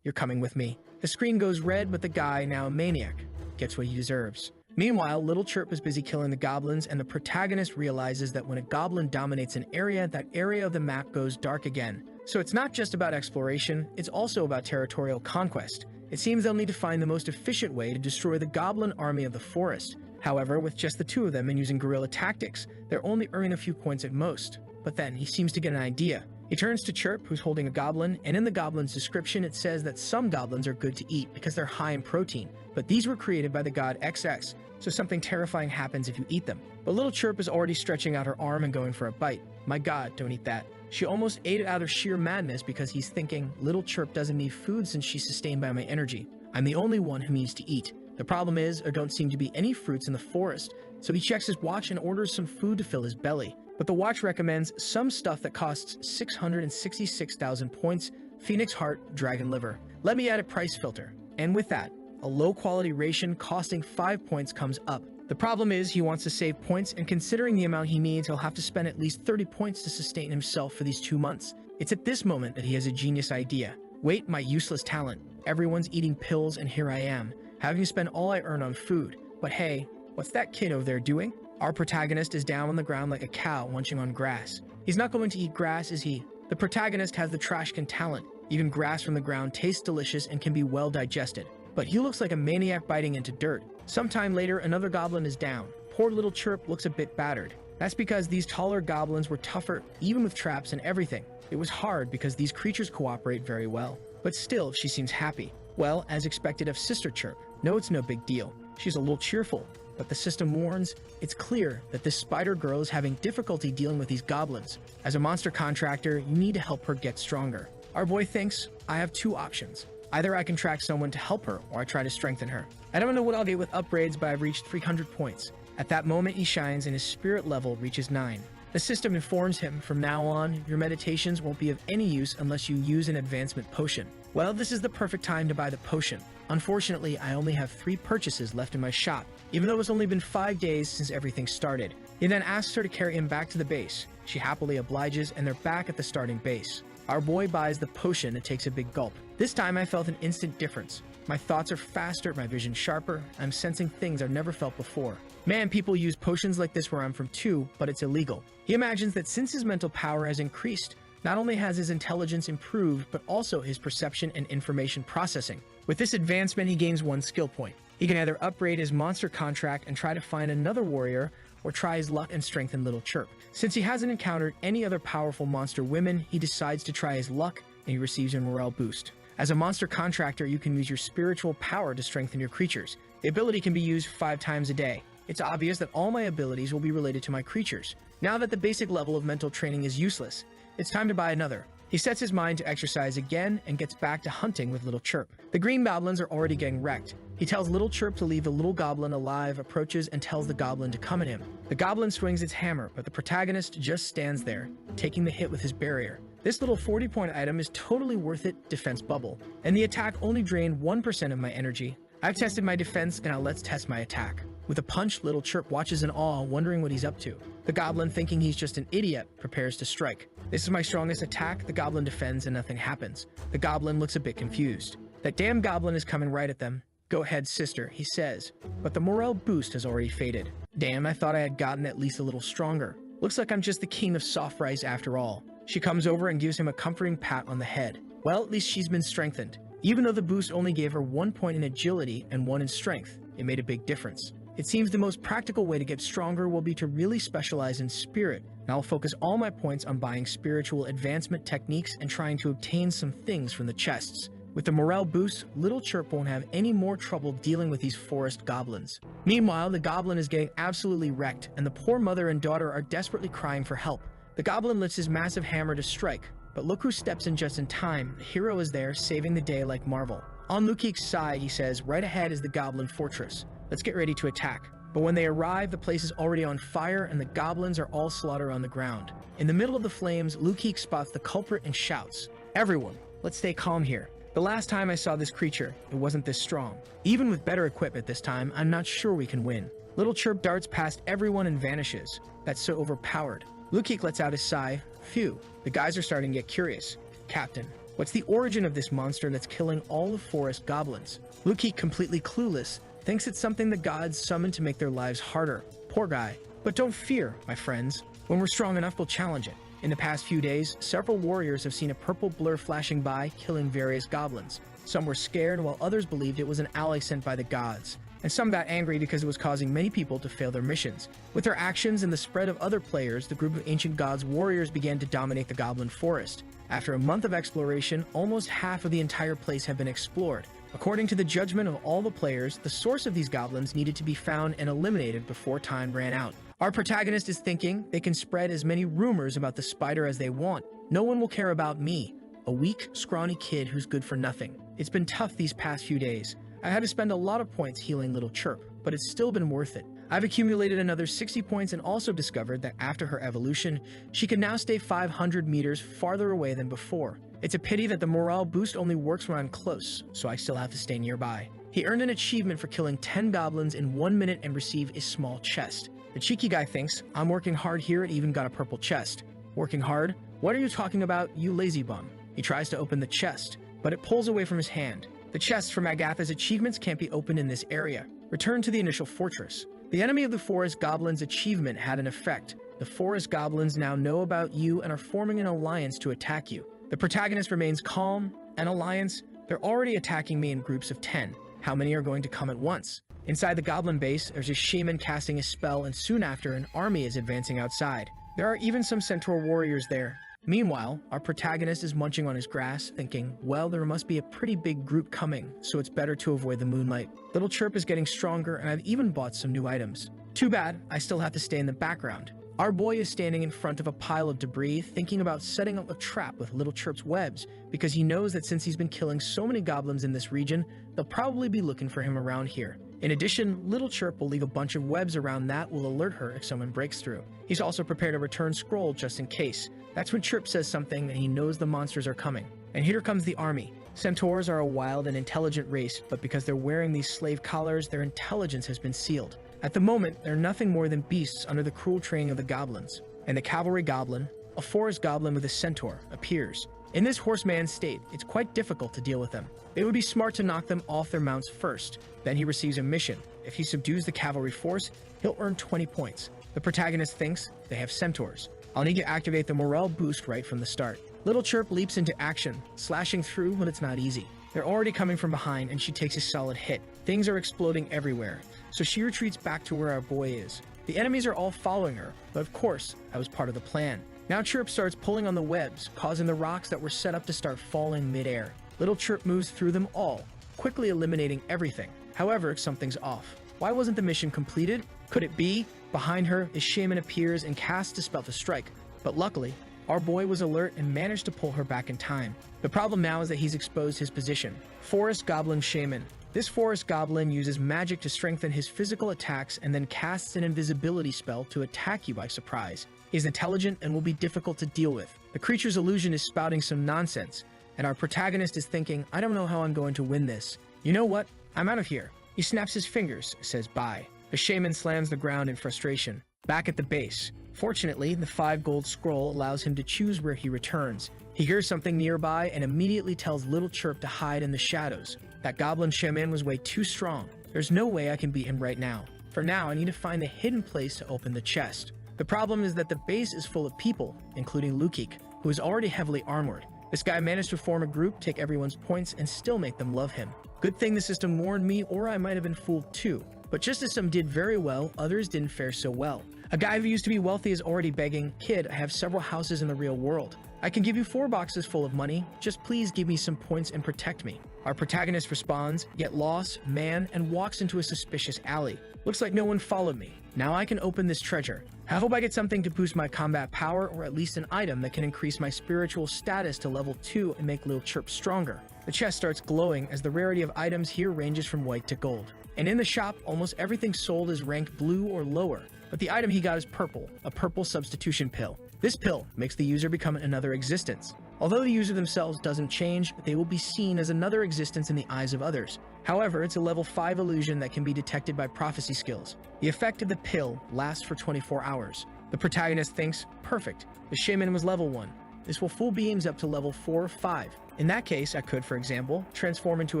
A: you're coming with me. The screen goes red, but the guy, now a maniac, gets what he deserves. Meanwhile, Little Chirp is busy killing the goblins, and the protagonist realizes that when a goblin dominates an area, that area of the map goes dark again. So it's not just about exploration, it's also about territorial conquest. It seems they'll need to find the most efficient way to destroy the goblin army of the forest. However, with just the two of them and using guerrilla tactics, they're only earning a few points at most. But then, he seems to get an idea. He turns to Chirp, who's holding a goblin, and in the goblin's description it says that some goblins are good to eat because they're high in protein, but these were created by the god XX, so something terrifying happens if you eat them. But Little Chirp is already stretching out her arm and going for a bite. My god, don't eat that. She almost ate it out of sheer madness because he's thinking, Little Chirp doesn't need food since she's sustained by my energy. I'm the only one who needs to eat. The problem is, there don't seem to be any fruits in the forest, so he checks his watch and orders some food to fill his belly. But the watch recommends some stuff that costs 666,000 points, Phoenix Heart, Dragon Liver. Let me add a price filter. And with that, a low-quality ration costing 5 points comes up. The problem is he wants to save points, and considering the amount he needs, he'll have to spend at least 30 points to sustain himself for these 2 months. It's at this moment that he has a genius idea. Wait, my useless talent. Everyone's eating pills, and here I am, having to spend all I earn on food. But hey, what's that kid over there doing? Our protagonist is down on the ground like a cow munching on grass. He's not going to eat grass, is he? The protagonist has the trashcan talent. Even grass from the ground tastes delicious and can be well digested. But he looks like a maniac biting into dirt. Sometime later, another goblin is down. Poor Little Chirp looks a bit battered. That's because these taller goblins were tougher, even with traps and everything. It was hard because these creatures cooperate very well. But still, she seems happy. Well, as expected of Sister Chirp. No, it's no big deal. She's a little cheerful. But the system warns, it's clear that this spider girl is having difficulty dealing with these goblins. As a monster contractor, you need to help her get stronger. Our boy thinks, I have 2 options. Either I can track someone to help her, or I try to strengthen her. I don't know what I'll get with upgrades, but I've reached 300 points. At that moment, he shines and his spirit level reaches 9. The system informs him, from now on, your meditations won't be of any use unless you use an advancement potion. Well, this is the perfect time to buy the potion. Unfortunately, I only have 3 purchases left in my shop, even though it's only been 5 days since everything started. He then asks her to carry him back to the base. She happily obliges, and they're back at the starting base. Our boy buys the potion and takes a big gulp. This time I felt an instant difference. My thoughts are faster, my vision sharper, I'm sensing things I've never felt before. Man, people use potions like this where I'm from too, but it's illegal. He imagines that since his mental power has increased, not only has his intelligence improved, but also his perception and information processing. With this advancement, he gains 1 skill point. He can either upgrade his monster contract and try to find another warrior, or try his luck and strengthen Little Chirp. Since he hasn't encountered any other powerful monster women, he decides to try his luck, and he receives a morale boost. As a monster contractor, you can use your spiritual power to strengthen your creatures. The ability can be used 5 times a day. It's obvious that all my abilities will be related to my creatures. Now that the basic level of mental training is useless, it's time to buy another. He sets his mind to exercise again and gets back to hunting with Little Chirp. The green goblins are already getting wrecked. He tells Little Chirp to leave the little goblin alive, approaches, and tells the goblin to come at him. The goblin swings its hammer, but the protagonist just stands there, taking the hit with his barrier. This little 40-point item is totally worth it, defense bubble. And the attack only drained 1% of my energy. I've tested my defense, and now let's test my attack. With a punch, Little Chirp watches in awe, wondering what he's up to. The goblin, thinking he's just an idiot, prepares to strike. This is my strongest attack. The goblin defends and nothing happens. The goblin looks a bit confused. That damn goblin is coming right at them. Go ahead, sister, he says. But the morale boost has already faded. Damn, I thought I had gotten at least a little stronger. Looks like I'm just the king of soft rice after all. She comes over and gives him a comforting pat on the head. Well, at least she's been strengthened. Even though the boost only gave her 1 point in agility and 1 in strength, it made a big difference. It seems the most practical way to get stronger will be to really specialize in spirit, and I'll focus all my points on buying spiritual advancement techniques and trying to obtain some things from the chests. With the morale boost, Little Chirp won't have any more trouble dealing with these forest goblins. Meanwhile, the goblin is getting absolutely wrecked, and the poor mother and daughter are desperately crying for help. The goblin lifts his massive hammer to strike, but look who steps in just in time. The hero is there, saving the day like Marvel. On Lukik's side, he says, right ahead is the goblin fortress. Let's get ready to attack. But when they arrive, the place is already on fire and the goblins are all slaughtered on the ground. In the middle of the flames, Lukik spots the culprit and shouts, "Everyone, let's stay calm here. The last time I saw this creature, it wasn't this strong. Even with better equipment this time, I'm not sure we can win." Little Chirp darts past everyone and vanishes. That's so overpowered. Lukik lets out his sigh. Phew, the guys are starting to get curious. "Captain, what's the origin of this monster that's killing all the forest goblins?" Lukik, completely clueless, thinks it's something the gods summoned to make their lives harder. Poor guy. But don't fear, my friends. When we're strong enough, we'll challenge it. In the past few days, several warriors have seen a purple blur flashing by, killing various goblins. Some were scared, while others believed it was an ally sent by the gods. And some got angry because it was causing many people to fail their missions. With their actions and the spread of other players, the group of ancient gods' warriors began to dominate the goblin forest. After a month of exploration, almost half of the entire place had been explored. According to the judgment of all the players, the source of these goblins needed to be found and eliminated before time ran out. Our protagonist is thinking they can spread as many rumors about the spider as they want. No one will care about me, a weak, scrawny kid who's good for nothing. It's been tough these past few days. I had to spend a lot of points healing Little Chirp, but it's still been worth it. I've accumulated another 60 points and also discovered that after her evolution, she can now stay 500 meters farther away than before. It's a pity that the morale boost only works when I'm close, so I still have to stay nearby. He earned an achievement for killing 10 goblins in 1 minute and received a small chest. The cheeky guy thinks, I'm working hard here and even got a purple chest. Working hard? What are you talking about, you lazy bum? He tries to open the chest, but it pulls away from his hand. The chests from Agatha's achievements can't be opened in this area. Return to the initial fortress. The enemy of the forest goblins achievement had an effect. The forest goblins now know about you and are forming an alliance to attack you. The protagonist remains calm. An alliance? They're already attacking me in groups of 10. How many are going to come at once? Inside the goblin base, there's a shaman casting a spell, and soon after, an army is advancing outside. There are even some centaur warriors there. Meanwhile, our protagonist is munching on his grass, thinking, well, there must be a pretty big group coming, so it's better to avoid the moonlight. Little Chirp is getting stronger, and I've even bought some new items. Too bad, I still have to stay in the background. Our boy is standing in front of a pile of debris, thinking about setting up a trap with Little Chirp's webs, because he knows that since he's been killing so many goblins in this region, they'll probably be looking for him around here. In addition, Little Chirp will leave a bunch of webs around that will alert her if someone breaks through. He's also prepared a return scroll just in case. That's when Chirp says something and he knows the monsters are coming. And here comes the army. Centaurs are a wild and intelligent race, but because they're wearing these slave collars, their intelligence has been sealed. At the moment, they're nothing more than beasts under the cruel training of the goblins. And the cavalry goblin, a forest goblin with a centaur, appears. In this horseman state, it's quite difficult to deal with them. It would be smart to knock them off their mounts first. Then he receives a mission. If he subdues the cavalry force, he'll earn 20 points. The protagonist thinks they have centaurs. I'll need to activate the morale boost right from the start. Little Chirp leaps into action, slashing through when it's not easy. They're already coming from behind and she takes a solid hit. Things are exploding everywhere, so she retreats back to where our boy is. The enemies are all following her, but of course, that was part of the plan. Now Chirp starts pulling on the webs, causing the rocks that were set up to start falling mid-air. Little Chirp moves through them all, quickly eliminating everything. However, something's off. Why wasn't the mission completed? Could it be? Behind her, a shaman appears and casts a spell to strike. But luckily, our boy was alert and managed to pull her back in time. The problem now is that he's exposed his position. Forest Goblin Shaman. This forest goblin uses magic to strengthen his physical attacks and then casts an invisibility spell to attack you by surprise. He's intelligent and will be difficult to deal with. The creature's illusion is spouting some nonsense, and our protagonist is thinking, I don't know how I'm going to win this. You know what? I'm out of here. He snaps his fingers, says bye. The shaman slams the ground in frustration. Back at the base. Fortunately, the 5 gold scroll allows him to choose where he returns. He hears something nearby and immediately tells Little Chirp to hide in the shadows. That goblin shaman was way too strong. There's no way I can beat him right now. For now, I need to find a hidden place to open the chest. The problem is that the base is full of people, including Lukik, who is already heavily armored. This guy managed to form a group, take everyone's points, and still make them love him. Good thing the system warned me, or I might have been fooled too. But just as some did very well, others didn't fare so well. A guy who used to be wealthy is already begging, Kid, I have several houses in the real world. I can give you 4 boxes full of money, just please give me some points and protect me. Our protagonist responds, get lost, man, and walks into a suspicious alley. Looks like no one followed me. Now I can open this treasure. I hope I get something to boost my combat power, or at least an item that can increase my spiritual status to level 2 and make Little Chirp stronger. The chest starts glowing as the rarity of items here ranges from white to gold. And in the shop, almost everything sold is ranked blue or lower. But the item he got is purple, a purple substitution pill. This pill makes the user become another existence. Although the user themselves doesn't change, they will be seen as another existence in the eyes of others. However, it's a level 5 illusion that can be detected by prophecy skills. The effect of the pill lasts for 24 hours. The protagonist thinks, perfect, the shaman was level 1. This will full beams up to level 4 or 5. In that case, I could, for example, transform into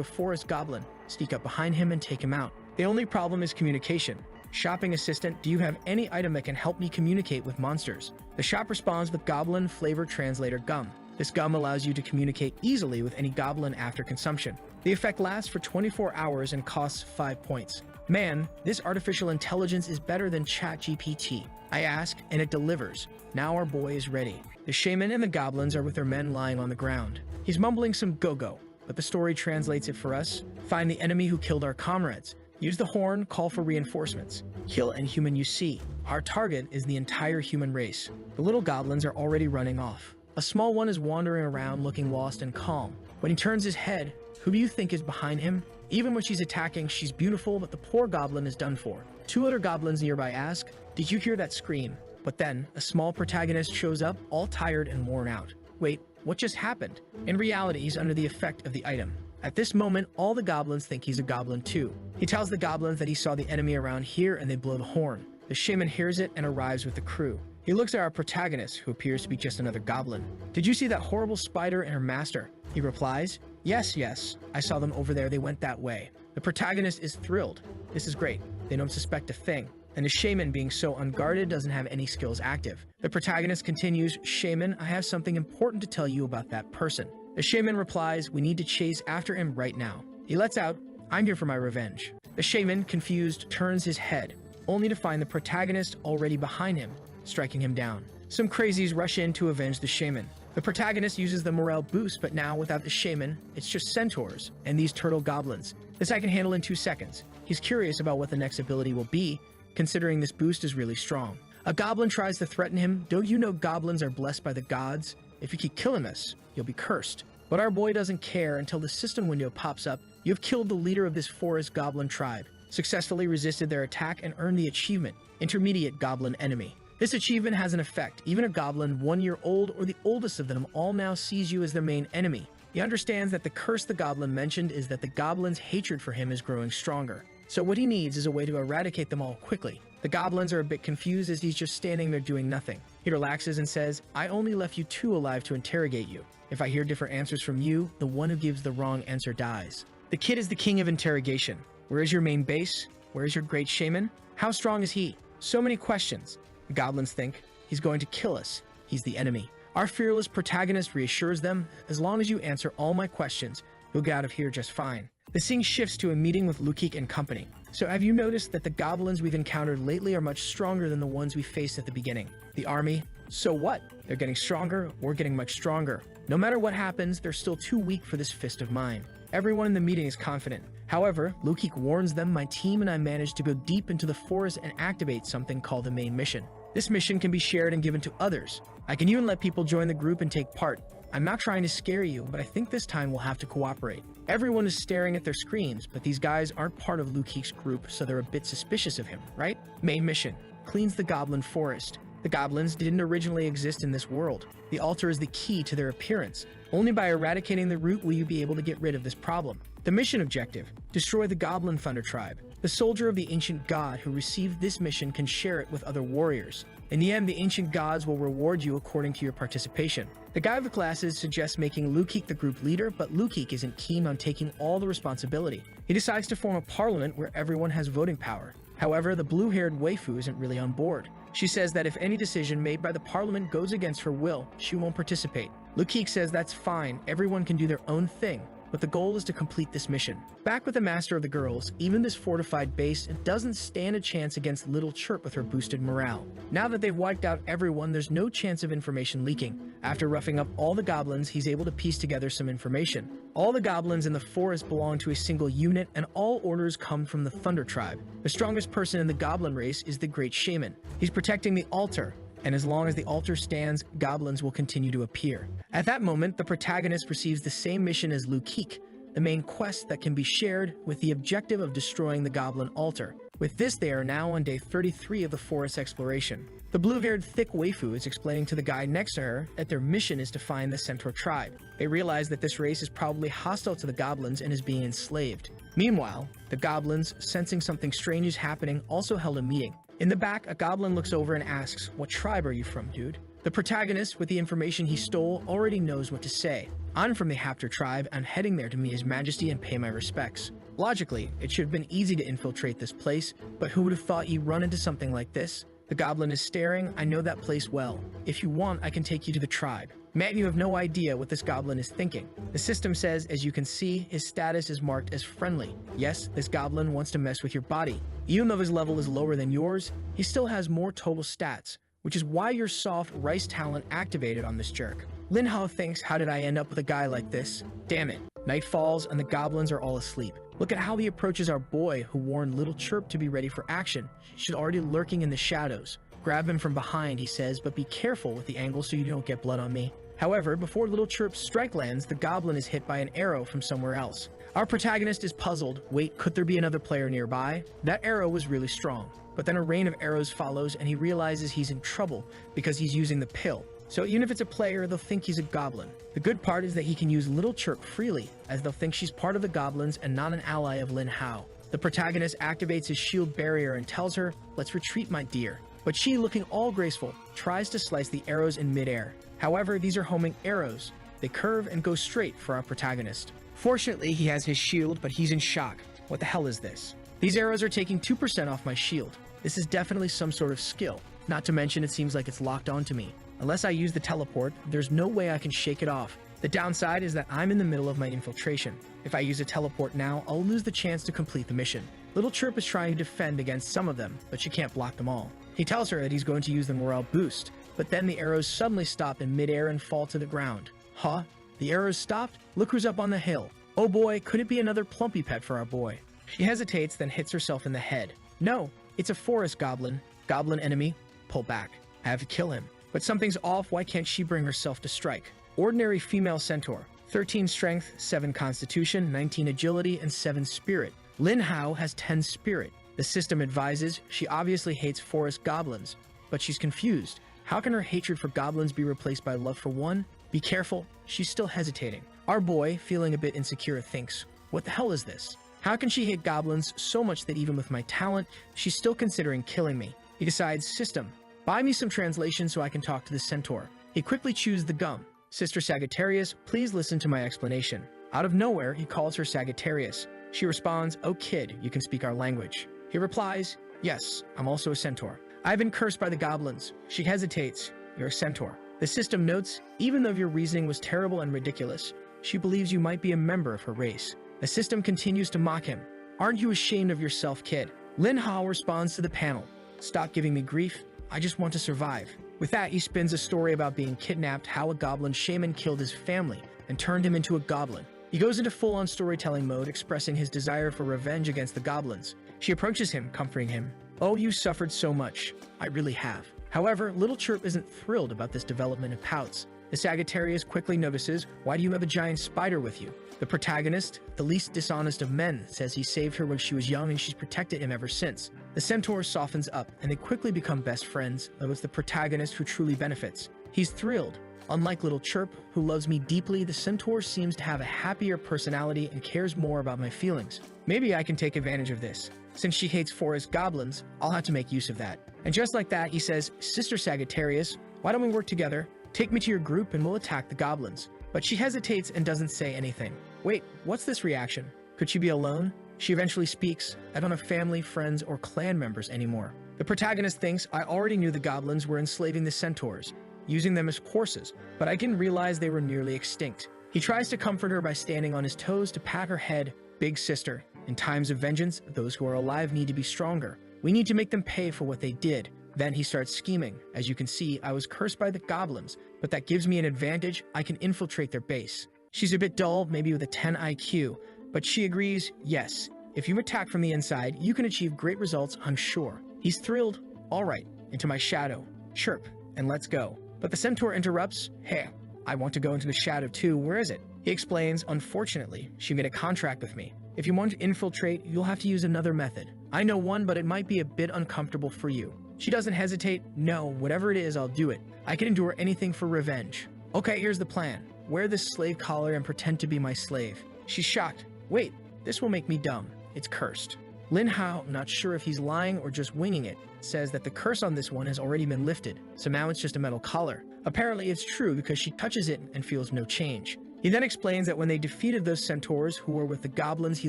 A: a forest goblin, sneak up behind him and take him out. The only problem is communication. Shopping assistant, do you have any item that can help me communicate with monsters? The shop responds with Goblin Flavor Translator Gum. This gum allows you to communicate easily with any goblin after consumption. The effect lasts for 24 hours and costs 5 points. Man, this artificial intelligence is better than ChatGPT. I ask, and it delivers. Now our boy is ready. The shaman and the goblins are with their men lying on the ground. He's mumbling some go-go, but the story translates it for us. Find the enemy who killed our comrades. Use the horn, call for reinforcements. Kill any human you see. Our target is the entire human race. The little goblins are already running off. A small one is wandering around looking lost and calm. When he turns his head, who do you think is behind him? Even when she's attacking, she's beautiful, but the poor goblin is done for. 2 other goblins nearby ask, "Did you hear that scream?" But then, a small protagonist shows up, all tired and worn out. Wait, what just happened? In reality, he's under the effect of the item. At this moment, all the goblins think he's a goblin too. He tells the goblins that he saw the enemy around here and they blow the horn. The shaman hears it and arrives with the crew. He looks at our protagonist, who appears to be just another goblin. "Did you see that horrible spider and her master?" He replies, Yes, I saw them over there, they went that way." The protagonist is thrilled. This is great. They don't suspect a thing. And the shaman, being so unguarded, doesn't have any skills active. The protagonist continues, "Shaman, I have something important to tell you about that person." The shaman replies, "We need to chase after him right now." He lets out, "I'm here for my revenge." The shaman, confused, turns his head, only to find the protagonist already behind him, striking him down. Some crazies rush in to avenge the shaman. The protagonist uses the morale boost, but now without the shaman, it's just centaurs and these turtle goblins. This I can handle in 2 seconds. He's curious about what the next ability will be, considering this boost is really strong. A goblin tries to threaten him. "Don't you know goblins are blessed by the gods? If you keep killing us, you'll be cursed." But our boy doesn't care until the system window pops up. You have killed the leader of this forest goblin tribe, successfully resisted their attack, and earned the achievement, Intermediate Goblin Enemy. This achievement has an effect. Even a goblin 1 year old or the oldest of them all now sees you as their main enemy. He understands that the curse the goblin mentioned is that the goblin's hatred for him is growing stronger. So what he needs is a way to eradicate them all quickly. The goblins are a bit confused as he's just standing there doing nothing. He relaxes and says, "I only left you 2 alive to interrogate you. If I hear different answers from you, the one who gives the wrong answer dies." The kid is the king of interrogation. Where is your main base? Where is your great shaman? How strong is he? So many questions. The goblins think, he's going to kill us. He's the enemy. Our fearless protagonist reassures them, "As long as you answer all my questions, you'll get out of here just fine." The scene shifts to a meeting with Lukik and company. "So have you noticed that the goblins we've encountered lately are much stronger than the ones we faced at the beginning? The army? So what? They're getting stronger, we're getting much stronger. No matter what happens, they're still too weak for this fist of mine." Everyone in the meeting is confident. However, Lukik warns them, "My team and I managed to go deep into the forest and activate something called the main mission. This mission can be shared and given to others. I can even let people join the group and take part. I'm not trying to scare you, but I think this time we'll have to cooperate." Everyone is staring at their screens, but these guys aren't part of Lukik's group, so they're a bit suspicious of him, right? Main mission: cleans the goblin forest. The goblins didn't originally exist in this world. The altar is the key to their appearance. Only by eradicating the root will you be able to get rid of this problem. The mission objective: destroy the Goblin Thunder Tribe. The soldier of the ancient god who received this mission can share it with other warriors. In the end, the ancient gods will reward you according to your participation. The guy with glasses suggests making Lukik the group leader, but Lukik isn't keen on taking all the responsibility. He decides to form a parliament where everyone has voting power. However, the blue-haired waifu isn't really on board. She says that if any decision made by the parliament goes against her will, she won't participate. Lukik says that's fine, everyone can do their own thing, but the goal is to complete this mission. Back with the master of the girls, even this fortified base doesn't stand a chance against Little Chirp with her boosted morale. Now that they've wiped out everyone, there's no chance of information leaking. After roughing up all the goblins, he's able to piece together some information. All the goblins in the forest belong to a single unit, and all orders come from the Thunder Tribe. The strongest person in the goblin race is the Great Shaman. He's protecting the altar, and as long as the altar stands, goblins will continue to appear. At that moment, the protagonist receives the same mission as Lukik, the main quest that can be shared with the objective of destroying the goblin altar. With this, they are now on day 33 of the forest exploration. The blue-haired thick waifu is explaining to the guy next to her that their mission is to find the Centaur tribe. They realize that this race is probably hostile to the goblins and is being enslaved. Meanwhile, the goblins, sensing something strange is happening, also held a meeting. In the back, a goblin looks over and asks, "What tribe are you from, dude?" The protagonist, with the information he stole, already knows what to say. "I'm from the Haptor tribe. I'm heading there to meet His Majesty and pay my respects." Logically, it should have been easy to infiltrate this place, but who would have thought you'd run into something like this? The goblin is staring. I know that place well. If you want, I can take you to the tribe. Man, you have no idea what this goblin is thinking. The system says, as you can see, his status is marked as friendly. Yes, this goblin wants to mess with your body. Even though his level is lower than yours, he still has more total stats, which is why your soft rice talent activated on this jerk. Lin Hao thinks, how did I end up with a guy like this? Damn it. Night falls and the goblins are all asleep. Look at how he approaches our boy, who warned Little Chirp to be ready for action. She's already lurking in the shadows. Grab him from behind, he says, but be careful with the angle so you don't get blood on me. However, before Little Chirp's strike lands, the goblin is hit by an arrow from somewhere else. Our protagonist is puzzled. Wait, could there be another player nearby? That arrow was really strong. But then a rain of arrows follows and he realizes he's in trouble because he's using the pill. So even if it's a player, they'll think he's a goblin. The good part is that he can use Little Chirp freely, as they'll think she's part of the goblins and not an ally of Lin Hao. The protagonist activates his shield barrier and tells her, let's retreat, my dear. But she, looking all graceful, tries to slice the arrows in midair. However, these are homing arrows. They curve and go straight for our protagonist. Fortunately, he has his shield, but he's in shock. What the hell is this? These arrows are taking 2% off my shield. This is definitely some sort of skill. Not to mention, it seems like it's locked onto me. Unless I use the teleport, there's no way I can shake it off. The downside is that I'm in the middle of my infiltration. If I use a teleport now, I'll lose the chance to complete the mission. Little Chirp is trying to defend against some of them, but she can't block them all. He tells her that he's going to use the morale boost, but then the arrows suddenly stop in midair and fall to the ground. Huh? The arrows stopped? Look who's up on the hill. Oh boy, could it be another plumpy pet for our boy? She hesitates, then hits herself in the head. No, it's a forest goblin. Goblin enemy. Pull back. I have to kill him. But something's off. Why can't she bring herself to strike? Ordinary female centaur. 13 strength, 7 constitution, 19 agility, and 7 spirit. Lin Hao has 10 spirit. The system advises she obviously hates forest goblins, but she's confused. How can her hatred for goblins be replaced by love for one? Be careful, she's still hesitating. Our boy, feeling a bit insecure, thinks, what the hell is this? How can she hate goblins so much that even with my talent, she's still considering killing me? He decides, system, buy me some translation so I can talk to the centaur. He quickly chews the gum. Sister Sagittarius, please listen to my explanation. Out of nowhere, he calls her Sagittarius. She responds, oh kid, you can speak our language. He replies, yes, I'm also a centaur. I've been cursed by the goblins. She hesitates, you're a centaur. The system notes, even though your reasoning was terrible and ridiculous, she believes you might be a member of her race. The system continues to mock him. Aren't you ashamed of yourself, kid? Lin Hao responds to the panel. Stop giving me grief. I just want to survive. With that, he spins a story about being kidnapped, how a goblin shaman killed his family and turned him into a goblin. He goes into full-on storytelling mode, expressing his desire for revenge against the goblins. She approaches him, comforting him. Oh, you suffered so much. I really have. However, Little Chirp isn't thrilled about this development and pouts. The Sagittarius quickly notices, why do you have a giant spider with you? The protagonist, the least dishonest of men, says he saved her when she was young and she's protected him ever since. The centaur softens up, and they quickly become best friends, though it's the protagonist who truly benefits. He's thrilled. Unlike Little Chirp, who loves me deeply, the centaur seems to have a happier personality and cares more about my feelings. Maybe I can take advantage of this. Since she hates forest goblins, I'll have to make use of that. And just like that, he says, Sister Sagittarius, why don't we work together? Take me to your group and we'll attack the goblins. But she hesitates and doesn't say anything. Wait, what's this reaction? Could she be alone? She eventually speaks, I don't have family, friends, or clan members anymore. The protagonist thinks, I already knew the goblins were enslaving the centaurs, using them as horses, but I didn't realize they were nearly extinct. He tries to comfort her by standing on his toes to pat her head. Big sister, in times of vengeance, those who are alive need to be stronger. We need to make them pay for what they did. Then he starts scheming. As you can see, I was cursed by the goblins, but that gives me an advantage. I can infiltrate their base. She's a bit dull, maybe with a 10 IQ, but she agrees, yes. If you attack from the inside, you can achieve great results, I'm sure. He's thrilled. All right, into my shadow. Chirp, and let's go. But the centaur interrupts, hey, I want to go into the shadow too, where is it? He explains, unfortunately, she made a contract with me. If you want to infiltrate, you'll have to use another method. I know one, but it might be a bit uncomfortable for you. She doesn't hesitate. No, whatever it is, I'll do it. I can endure anything for revenge. Okay, here's the plan. Wear this slave collar and pretend to be my slave. She's shocked. Wait, this will make me dumb. It's cursed. Lin Hao, not sure if he's lying or just winging it, says that the curse on this one has already been lifted, so now it's just a metal collar. Apparently it's true because she touches it and feels no change. He He then explains that when they defeated those centaurs who were with the goblins, he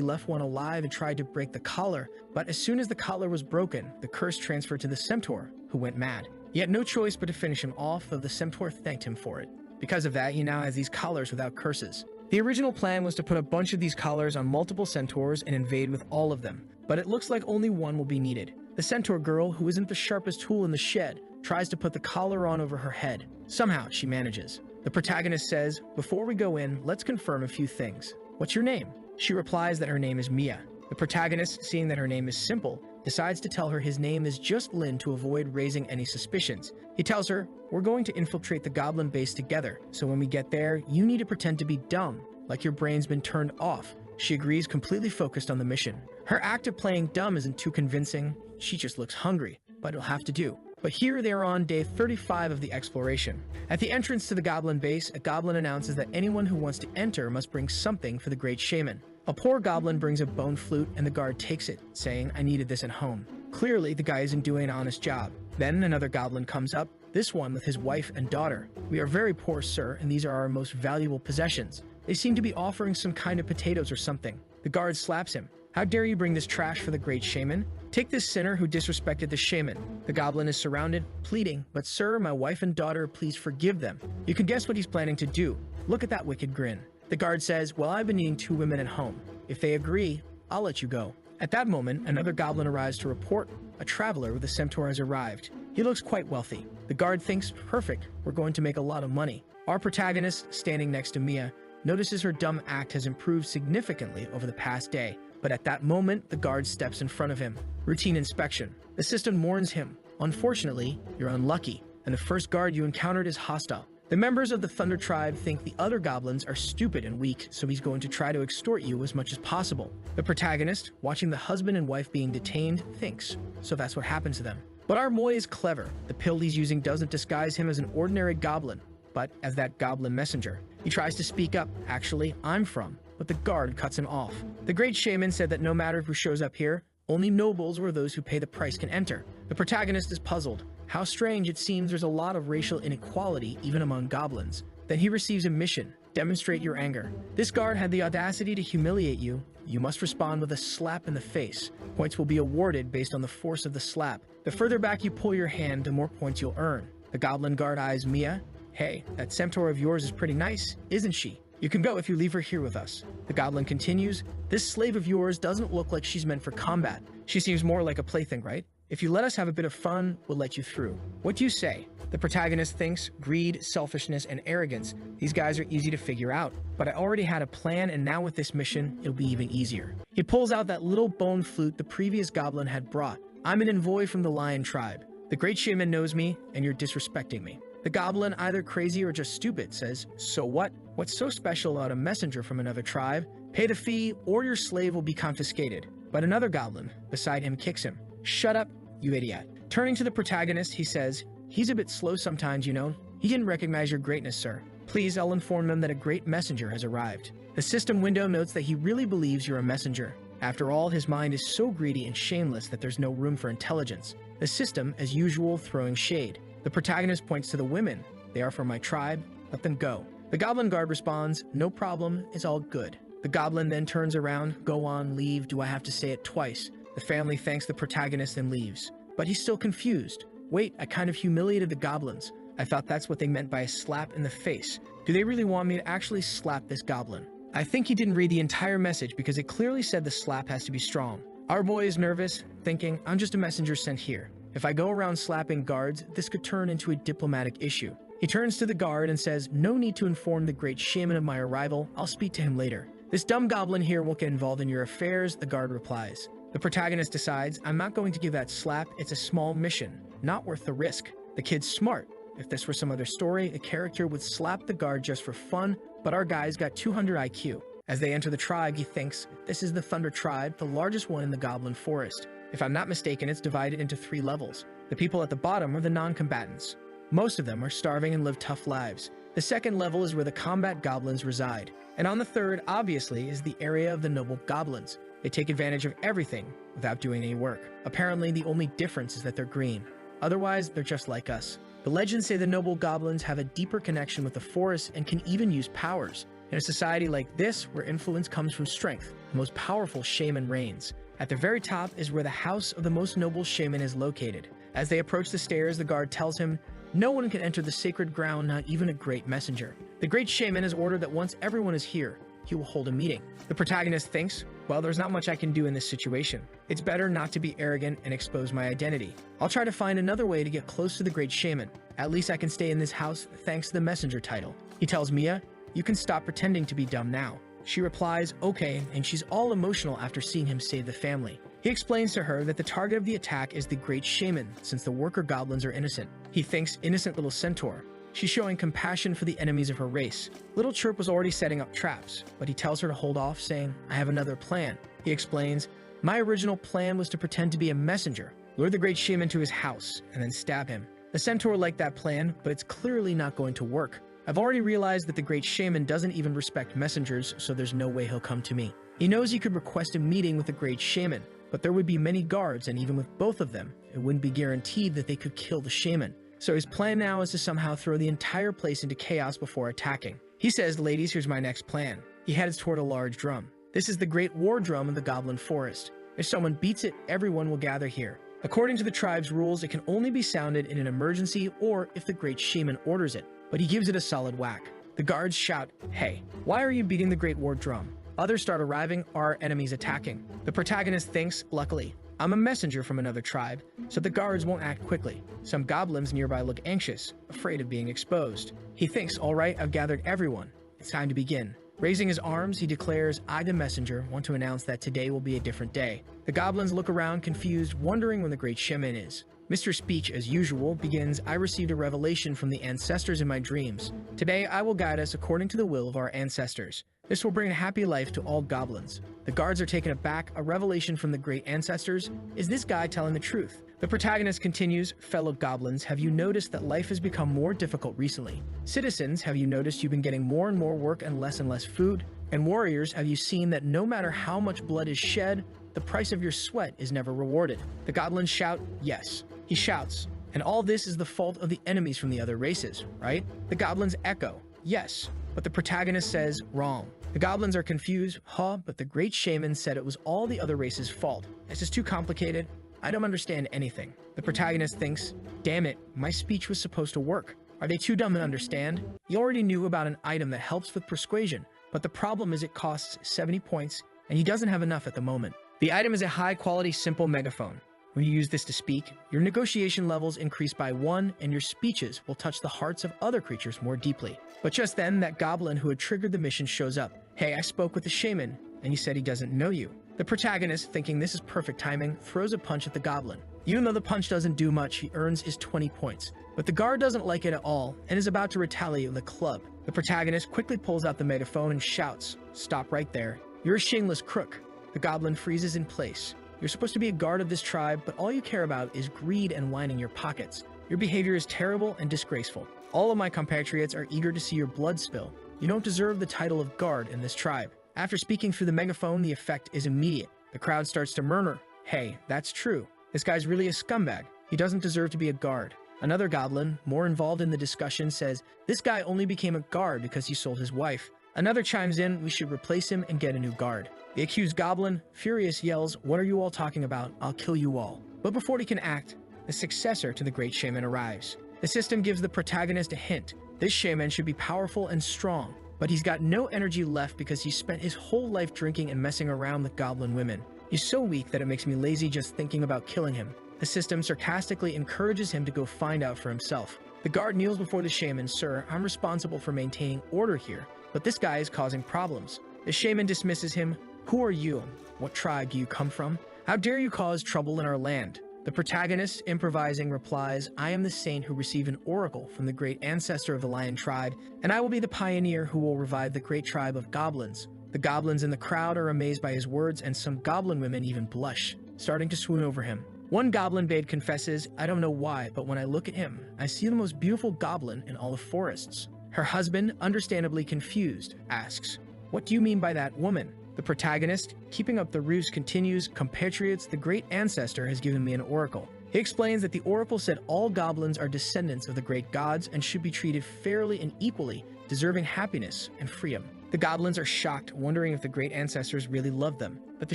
A: left one alive and tried to break the collar, but as soon as the collar was broken, the curse transferred to the centaur, who went mad. He had no choice but to finish him off, though the centaur thanked him for it. Because of that, he now has these collars without curses. The original plan was to put a bunch of these collars on multiple centaurs and invade with all of them, but it looks like only one will be needed. The centaur girl, who isn't the sharpest tool in the shed, tries to put the collar on over her head. Somehow, she manages. The protagonist says, "Before we go in, let's confirm a few things. What's your name?" She replies that her name is Mia. The protagonist, seeing that her name is simple, decides to tell her his name is just Lin to avoid raising any suspicions. He tells her, "We're going to infiltrate the goblin base together, so when we get there, you need to pretend to be dumb, like your brain's been turned off." She agrees, completely focused on the mission. Her act of playing dumb isn't too convincing. She just looks hungry, but it'll have to do. But here they are on day 35 of the exploration. At the entrance to the goblin base, a goblin announces that anyone who wants to enter must bring something for the great shaman. A poor goblin brings a bone flute and the guard takes it, saying, "I needed this at home." Clearly, the guy isn't doing an honest job. Then another goblin comes up, this one with his wife and daughter. "We are very poor, sir, and these are our most valuable possessions." They seem to be offering some kind of potatoes or something. The guard slaps him. "How dare you bring this trash for the great shaman? Take this sinner who disrespected the shaman." The goblin is surrounded, pleading, "But sir, my wife and daughter, please forgive them." You can guess what he's planning to do. Look at that wicked grin. The guard says, "Well, I've been needing 2 women at home. If they agree, I'll let you go." At that moment, another goblin arrives to report a traveler with a centaur has arrived. He looks quite wealthy. The guard thinks, "Perfect, we're going to make a lot of money." Our protagonist, standing next to Mia, notices her dumb act has improved significantly over the past day. But at that moment, the guard steps in front of him. Routine inspection. The system warns him, "Unfortunately, you're unlucky, and the first guard you encountered is hostile." The members of the Thunder Tribe think the other goblins are stupid and weak, so he's going to try to extort you as much as possible. The protagonist, watching the husband and wife being detained, thinks, so that's what happened to them. But our Moy is clever. The pill he's using doesn't disguise him as an ordinary goblin, but as that goblin messenger. He tries to speak up, "Actually, I'm from," but the guard cuts him off. The great shaman said that no matter who shows up here, only nobles or those who pay the price can enter. The protagonist is puzzled. How strange, it seems there's a lot of racial inequality even among goblins. Then he receives a mission. Demonstrate your anger. This guard had the audacity to humiliate you. You must respond with a slap in the face. Points will be awarded based on the force of the slap. The further back you pull your hand, the more points you'll earn. The goblin guard eyes Mia. "Hey, that centaur of yours is pretty nice, isn't she? You can go if you leave her here with us." The goblin continues, "This slave of yours doesn't look like she's meant for combat. She seems more like a plaything, right? If you let us have a bit of fun, we'll let you through. What do you say?" The protagonist thinks, greed, selfishness, and arrogance. These guys are easy to figure out. But I already had a plan, and now with this mission, it'll be even easier. He pulls out that little bone flute the previous goblin had brought. "I'm an envoy from the Lion Tribe. The great shaman knows me, and you're disrespecting me." The goblin, either crazy or just stupid, says, "So what? What's so special about a messenger from another tribe? Pay the fee, or your slave will be confiscated." But another goblin beside him kicks him. "Shut up, you idiot." Turning to the protagonist, he says, "He's a bit slow sometimes, you know. He didn't recognize your greatness, sir. Please, I'll inform them that a great messenger has arrived." The system window notes that he really believes you're a messenger. After all, his mind is so greedy and shameless that there's no room for intelligence. The system, as usual, throwing shade. The protagonist points to the women. "They are from my tribe. Let them go." The goblin guard responds, "No problem. It's all good." The goblin then turns around. "Go on, leave. Do I have to say it twice?" The family thanks the protagonist and leaves. But he's still confused. "Wait, I kind of humiliated the goblins. I thought that's what they meant by a slap in the face. Do they really want me to actually slap this goblin?" I think he didn't read the entire message because it clearly said the slap has to be strong. Our boy is nervous, thinking, "I'm just a messenger sent here. If I go around slapping guards, this could turn into a diplomatic issue." He turns to the guard and says, "No need to inform the great shaman of my arrival. I'll speak to him later." "This dumb goblin here won't get involved in your affairs," the guard replies. The protagonist decides, "I'm not going to give that slap. It's a small mission. Not worth the risk." The kid's smart. If this were some other story, a character would slap the guard just for fun, but our guy's got 200 IQ. As they enter the tribe, he thinks, "This is the Thunder Tribe, the largest one in the Goblin Forest. If I'm not mistaken, it's divided into 3 levels. The people at the bottom are the non-combatants. Most of them are starving and live tough lives. The second level is where the combat goblins reside. And on the third, obviously, is the area of the noble goblins. They take advantage of everything without doing any work. Apparently, the only difference is that they're green. Otherwise, they're just like us. The legends say the noble goblins have a deeper connection with the forest and can even use powers. In a society like this, where influence comes from strength, the most powerful shaman reigns. At the very top is where the house of the most noble shaman is located. As they approach the stairs, the guard tells him, no one can enter the sacred ground, not even a great messenger. The great shaman has ordered that once everyone is here, he will hold a meeting. The protagonist thinks, well, there's not much I can do in this situation. It's better not to be arrogant and expose my identity. I'll try to find another way to get close to the great shaman. At least I can stay in this house thanks to the messenger title. He tells Mia, you can stop pretending to be dumb now. She replies, okay, and she's all emotional after seeing him save the family. He explains to her that the target of the attack is the great shaman, since the worker goblins are innocent. He thinks innocent little centaur. She's showing compassion for the enemies of her race. Little Chirp was already setting up traps, but he tells her to hold off, saying, I have another plan. He explains, my original plan was to pretend to be a messenger, lure the great shaman to his house, and then stab him. The centaur liked that plan, but it's clearly not going to work. I've already realized that the great shaman doesn't even respect messengers, so there's no way he'll come to me. He knows he could request a meeting with the great shaman, but there would be many guards, and even with both of them, it wouldn't be guaranteed that they could kill the shaman. So his plan now is to somehow throw the entire place into chaos before attacking. He says, ladies, here's my next plan. He heads toward a large drum. This is the great war drum of the goblin forest. If someone beats it, everyone will gather here. According to the tribe's rules, it can only be sounded in an emergency or if the great shaman orders it. But he gives it a solid whack. The guards shout, hey, why are you beating the great war drum? Others start arriving, our enemies attacking. The protagonist thinks, luckily, I'm a messenger from another tribe, so the guards won't act quickly. Some goblins nearby look anxious, afraid of being exposed. He thinks, all right, I've gathered everyone. It's time to begin. Raising his arms, he declares, I, the messenger, want to announce that today will be a different day. The goblins look around confused, wondering when the great shaman is. Mr. Speech, as usual, begins, I received a revelation from the ancestors in my dreams. Today, I will guide us according to the will of our ancestors. This will bring a happy life to all goblins. The guards are taken aback. A revelation from the great ancestors? Is this guy telling the truth? The protagonist continues, fellow goblins, have you noticed that life has become more difficult recently? Citizens, have you noticed you've been getting more and more work and less food? And warriors, have you seen that no matter how much blood is shed, the price of your sweat is never rewarded? The goblins shout, yes. He shouts, and all this is the fault of the enemies from the other races, right? The goblins echo, yes, but the protagonist says, wrong. The goblins are confused, but the great shaman said it was all the other races' fault. This is too complicated. I don't understand anything. The protagonist thinks, damn it, my speech was supposed to work. Are they too dumb to understand? He already knew about an item that helps with persuasion, but the problem is it costs 70 points, and he doesn't have enough at the moment. The item is a high-quality, simple megaphone. When you use this to speak, your negotiation levels increase by 1, and your speeches will touch the hearts of other creatures more deeply. But just then, that goblin who had triggered the mission shows up. Hey, I spoke with the shaman, and he said he doesn't know you. The protagonist, thinking this is perfect timing, throws a punch at the goblin. Even though the punch doesn't do much, he earns his 20 points. But the guard doesn't like it at all, and is about to retaliate with a club. The protagonist quickly pulls out the megaphone and shouts, stop right there. You're a shameless crook. The goblin freezes in place. You're supposed to be a guard of this tribe, but all you care about is greed and lining your pockets. Your behavior is terrible and disgraceful. All of my compatriots are eager to see your blood spill. You don't deserve the title of guard in this tribe. After speaking through the megaphone, the effect is immediate. The crowd starts to murmur, hey, that's true. This guy's really a scumbag. He doesn't deserve to be a guard. Another goblin, more involved in the discussion, says, this guy only became a guard because he sold his wife. Another chimes in, we should replace him and get a new guard. The accused goblin, furious, yells, what are you all talking about? I'll kill you all. But before he can act, the successor to the great shaman arrives. The system gives the protagonist a hint. This shaman should be powerful and strong, but he's got no energy left because he spent his whole life drinking and messing around with goblin women. He's so weak that it makes me lazy just thinking about killing him. The system sarcastically encourages him to go find out for himself. The guard kneels before the shaman, sir, I'm responsible for maintaining order here, but this guy is causing problems. The shaman dismisses him. Who are you? What tribe do you come from? How dare you cause trouble in our land? The protagonist, improvising, replies, I am the saint who received an oracle from the great ancestor of the lion tribe, and I will be the pioneer who will revive the great tribe of goblins. The goblins in the crowd are amazed by his words, and some goblin women even blush, starting to swoon over him. One goblin babe confesses, I don't know why, but when I look at him, I see the most beautiful goblin in all the forests. Her husband, understandably confused, asks, what do you mean by that woman? The protagonist, keeping up the ruse, continues, compatriots, the great ancestor has given me an oracle. He explains that the oracle said all goblins are descendants of the great gods and should be treated fairly and equally, deserving happiness and freedom. The goblins are shocked, wondering if the great ancestors really love them. But the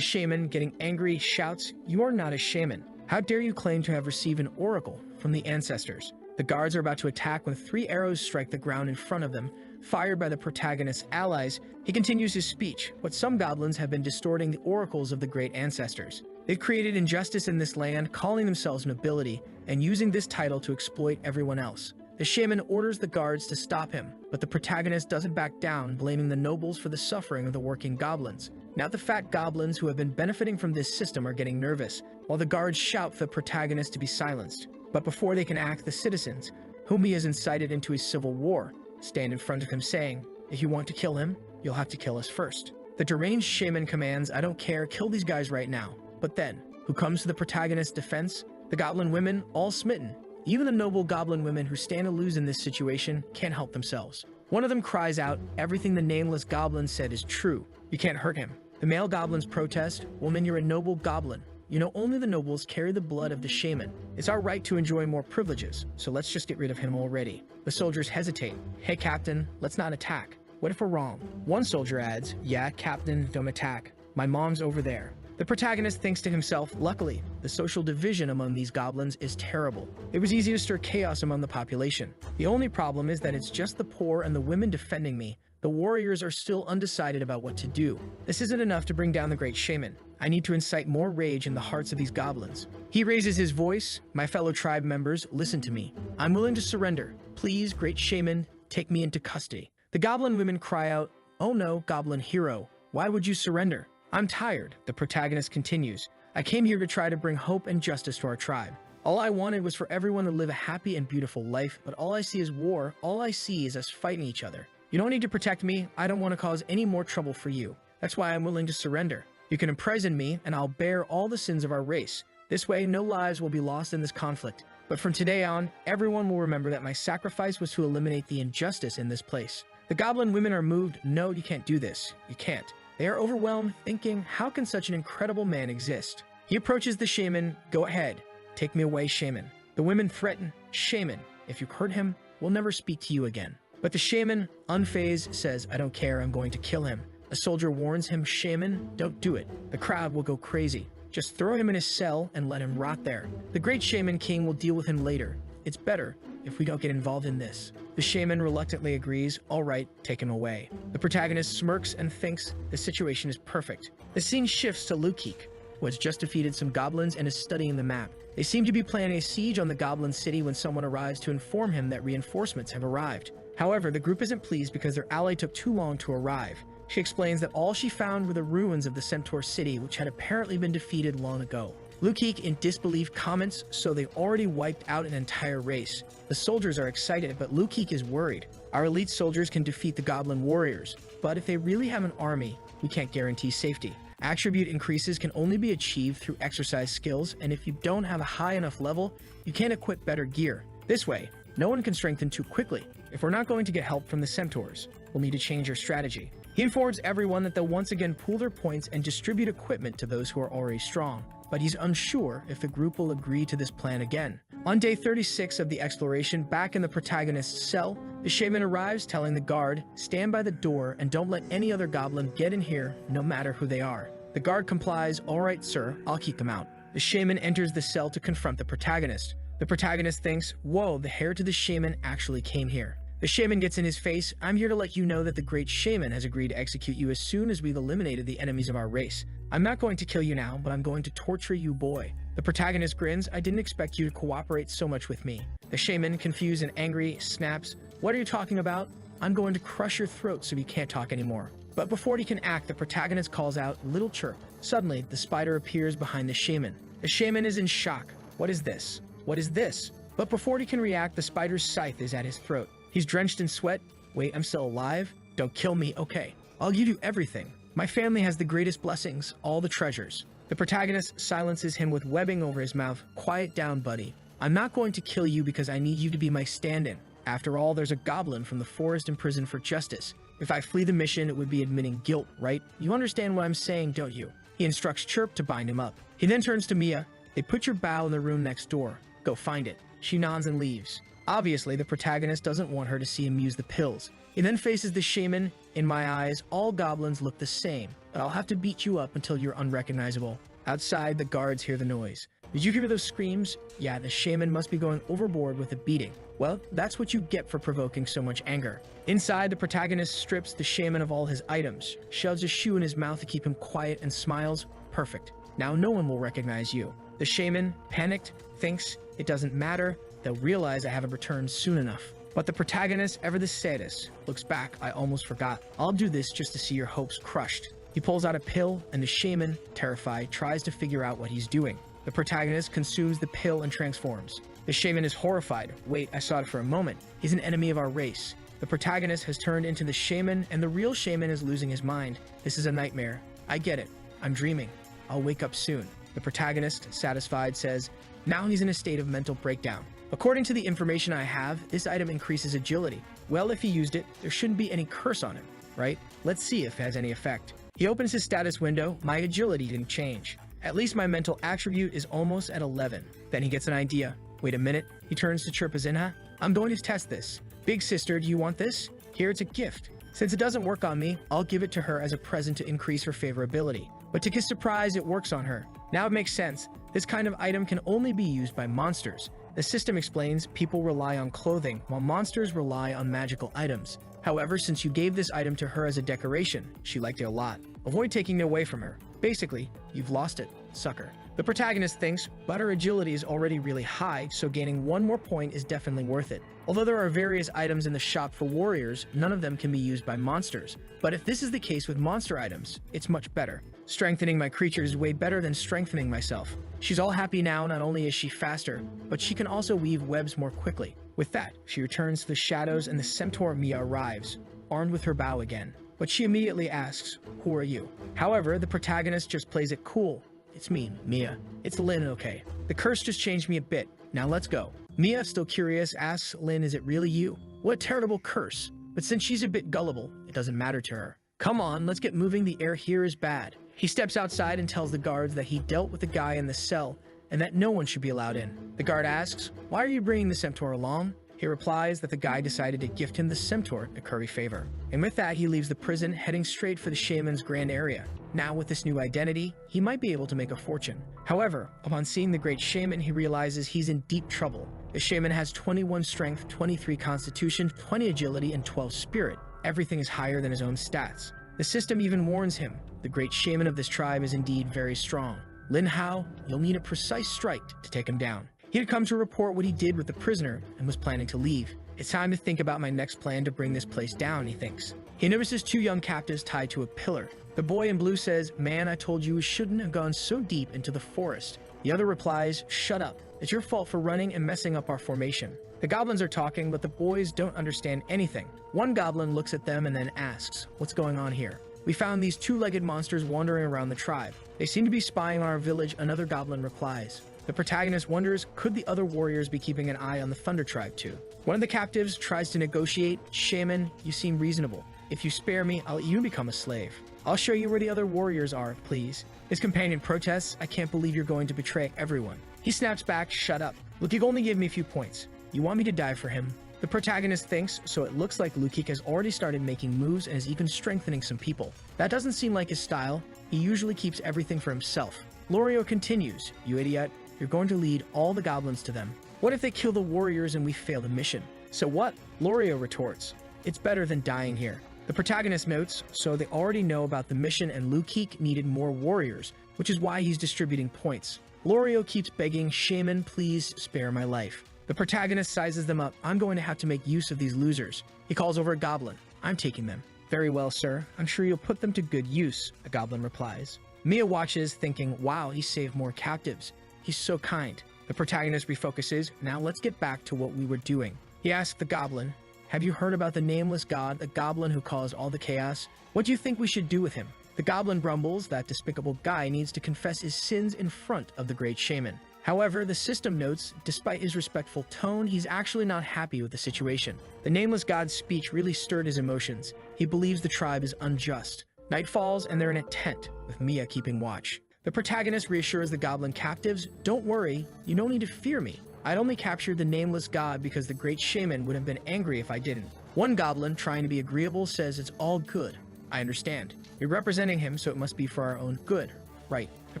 A: shaman, getting angry, shouts, "You are not a shaman. How dare you claim to have received an oracle from the ancestors?" The guards are about to attack when 3 arrows strike the ground in front of them, fired by the protagonist's allies. He continues his speech, but some goblins have been distorting the oracles of the great ancestors. They've created injustice in this land, calling themselves nobility, and using this title to exploit everyone else. The shaman orders the guards to stop him, but the protagonist doesn't back down, blaming the nobles for the suffering of the working goblins. Now the fat goblins who have been benefiting from this system are getting nervous, while the guards shout for the protagonist to be silenced. But before they can act, the citizens, whom he has incited into a civil war, stand in front of him saying, "If you want to kill him, you'll have to kill us first." The deranged shaman commands, "I don't care, kill these guys right now." But then, who comes to the protagonist's defense? The goblin women, all smitten. Even the noble goblin women who stand to lose in this situation can't help themselves. One of them cries out, "Everything the nameless goblin said is true. You can't hurt him." The male goblins protest, "Woman, you're a noble goblin. You know, only the nobles carry the blood of the shaman. It's our right to enjoy more privileges, so let's just get rid of him already." The soldiers hesitate. "Hey, Captain, let's not attack. What if we're wrong?" One soldier adds, "Yeah, Captain, don't attack. My mom's over there." The protagonist thinks to himself, luckily, the social division among these goblins is terrible. It was easy to stir chaos among the population. The only problem is that it's just the poor and the women defending me. The warriors are still undecided about what to do. This isn't enough to bring down the great shaman. I need to incite more rage in the hearts of these goblins. He raises his voice, "My fellow tribe members, listen to me. I'm willing to surrender. Please, great shaman, take me into custody." The goblin women cry out, "Oh no, goblin hero. Why would you surrender?" "I'm tired," the protagonist continues. "I came here to try to bring hope and justice to our tribe. All I wanted was for everyone to live a happy and beautiful life, but all I see is war. All I see is us fighting each other. You don't need to protect me. I don't want to cause any more trouble for you. That's why I'm willing to surrender. You can imprison me, and I'll bear all the sins of our race. This way, no lives will be lost in this conflict. But from today on, everyone will remember that my sacrifice was to eliminate the injustice in this place." The goblin women are moved. "No, you can't do this. You can't." They are overwhelmed, thinking, how can such an incredible man exist? He approaches the shaman. "Go ahead. Take me away, shaman." The women threaten, "Shaman, if you hurt him, we'll never speak to you again." But the shaman, unfazed, says, "I don't care, I'm going to kill him." A soldier warns him, "Shaman, don't do it. The crowd will go crazy. Just throw him in his cell and let him rot there. The great shaman king will deal with him later. It's better if we don't get involved in this." The shaman reluctantly agrees. "All right, take him away." The protagonist smirks and thinks the situation is perfect. The scene shifts to Lukik, who has just defeated some goblins and is studying the map. They seem to be planning a siege on the goblin city when someone arrives to inform him that reinforcements have arrived. However, the group isn't pleased because their ally took too long to arrive. She explains that all she found were the ruins of the Centaur city, which had apparently been defeated long ago. Lukik, in disbelief, comments, "So they already wiped out an entire race." The soldiers are excited, but Lukik is worried. "Our elite soldiers can defeat the goblin warriors, but if they really have an army, we can't guarantee safety. Attribute increases can only be achieved through exercise skills, and if you don't have a high enough level, you can't equip better gear. This way, no one can strengthen too quickly. If we're not going to get help from the centaurs, we'll need to change our strategy." He informs everyone that they'll once again pool their points and distribute equipment to those who are already strong, but he's unsure if the group will agree to this plan again. On day 36 of the exploration, back in the protagonist's cell, the shaman arrives telling the guard, "Stand by the door and don't let any other goblin get in here, no matter who they are." The guard complies. "All right, sir, I'll keep them out." The shaman enters the cell to confront the protagonist. The protagonist thinks, "Whoa, the heir to the shaman actually came here." The shaman gets in his face. "I'm here to let you know that the great shaman has agreed to execute you as soon as we've eliminated the enemies of our race. I'm not going to kill you now, but I'm going to torture you, boy." The protagonist grins. "I didn't expect you to cooperate so much with me." The shaman, confused and angry, snaps, "What are you talking about? I'm going to crush your throat so you can't talk anymore." But before he can act, the protagonist calls out, "Little chirp." Suddenly, the spider appears behind the shaman. The shaman is in shock. What is this? What is this? But before he can react, the spider's scythe is at his throat. He's drenched in sweat. "Wait, I'm still alive? Don't kill me. Okay, I'll give you everything. My family has the greatest blessings, all the treasures." The protagonist silences him with webbing over his mouth. "Quiet down, buddy. I'm not going to kill you because I need you to be my stand-in. After all, there's a goblin from the forest in prison for justice. If I flee the mission, it would be admitting guilt, right? You understand what I'm saying, don't you?" He instructs Chirp to bind him up. He then turns to Mia. "They put your bow in the room next door. Go find it." She nods and leaves. Obviously, the protagonist doesn't want her to see him use the pills. He then faces the shaman. In my eyes, all goblins look the same, but I'll have to beat you up until you're unrecognizable. Outside, the guards hear the noise. Did you hear those screams? Yeah, the shaman must be going overboard with the beating. Well, that's what you get for provoking so much anger. Inside, the protagonist strips the shaman of all his items, shoves a shoe in his mouth to keep him quiet, and smiles. Perfect. Now no one will recognize you. The shaman, panicked, thinks it doesn't matter. They'll realize I haven't returned soon enough. But the protagonist, ever the saddest, looks back. I almost forgot. I'll do this just to see your hopes crushed. He pulls out a pill, and the shaman, terrified, tries to figure out what he's doing. The protagonist consumes the pill and transforms. The shaman is horrified. Wait, I saw it for a moment. He's an enemy of our race. The protagonist has turned into the shaman, and the real shaman is losing his mind. This is a nightmare. I get it. I'm dreaming. I'll wake up soon. The protagonist, satisfied, says, now he's in a state of mental breakdown. According to the information I have, this item increases agility. Well, if he used it, there shouldn't be any curse on him, right? Let's see if it has any effect. He opens his status window. My agility didn't change. At least my mental attribute is almost at 11. Then he gets an idea. Wait a minute. He turns to chirp Zinha. I'm going to test this. Big sister, do you want this? Here, it's a gift. Since it doesn't work on me, I'll give it to her as a present to increase her favorability. But to his surprise, it works on her. Now it makes sense. This kind of item can only be used by monsters. The system explains people rely on clothing, while monsters rely on magical items. However, since you gave this item to her as a decoration, she liked it a lot. Avoid taking it away from her. Basically, you've lost it, sucker. The protagonist thinks, but her agility is already really high, so gaining one more point is definitely worth it. Although there are various items in the shop for warriors, none of them can be used by monsters. But if this is the case with monster items, it's much better. Strengthening my creatures is way better than strengthening myself. She's all happy now. Not only is she faster, but she can also weave webs more quickly. With that, she returns to the shadows and the centaur Mia arrives, armed with her bow again. But she immediately asks, who are you? However, the protagonist just plays it cool. It's me, Mia. It's Lin, okay? The curse just changed me a bit. Now let's go. Mia, still curious, asks Lin, is it really you? What a terrible curse. But since she's a bit gullible, it doesn't matter to her. Come on, let's get moving. The air here is bad. He steps outside and tells the guards that he dealt with the guy in the cell and that no one should be allowed in. The guard asks, why are you bringing the centaur along? He replies that the guy decided to gift him the centaur a curry favor. And with that, he leaves the prison, heading straight for the shaman's grand area. Now, with this new identity, he might be able to make a fortune. However, upon seeing the great shaman, he realizes he's in deep trouble. The shaman has 21 strength, 23 constitution, 20 agility, and 12 spirit. Everything is higher than his own stats. The system even warns him. The great shaman of this tribe is indeed very strong. Lin Hao, you'll need a precise strike to take him down. He had come to report what he did with the prisoner and was planning to leave. It's time to think about my next plan to bring this place down, he thinks. He notices two young captives tied to a pillar. The boy in blue says, man, I told you we shouldn't have gone so deep into the forest. The other replies, shut up. It's your fault for running and messing up our formation. The goblins are talking, but the boys don't understand anything. One goblin looks at them and then asks, what's going on here? We found these two-legged monsters wandering around the tribe. They seem to be spying on our village, another goblin replies. The protagonist wonders, could the other warriors be keeping an eye on the Thunder Tribe too? One of the captives tries to negotiate. Shaman, you seem reasonable. If you spare me, I'll let you become a slave. I'll show you where the other warriors are, please. His companion protests, I can't believe you're going to betray everyone. He snaps back, shut up. Lukik only gave me a few points. You want me to die for him? The protagonist thinks, so it looks like Lukik has already started making moves and is even strengthening some people. That doesn't seem like his style. He usually keeps everything for himself. Lorio continues, you idiot. You're going to lead all the goblins to them. What if they kill the warriors and we fail the mission? So what? Lorio retorts. It's better than dying here. The protagonist notes, so they already know about the mission and Lukik needed more warriors, which is why he's distributing points. Lorio keeps begging, Shaman, please spare my life. The protagonist sizes them up. I'm going to have to make use of these losers. He calls over a goblin. I'm taking them. Very well, sir. I'm sure you'll put them to good use, a goblin replies. Mia watches, thinking, wow, he saved more captives. He's so kind. The protagonist refocuses. Now let's get back to what we were doing. He asks the goblin, have you heard about the nameless god, the goblin who caused all the chaos? What do you think we should do with him? The goblin grumbles that despicable guy needs to confess his sins in front of the great shaman. However, the system notes, despite his respectful tone, he's actually not happy with the situation. The nameless god's speech really stirred his emotions. He believes the tribe is unjust. Night falls and they're in a tent, with Mia keeping watch. The protagonist reassures the goblin captives, don't worry, you don't need to fear me. I'd only captured the nameless god because the great shaman would have been angry if I didn't. One goblin, trying to be agreeable, says it's all good. I understand. You're representing him, so it must be for our own good. Right. The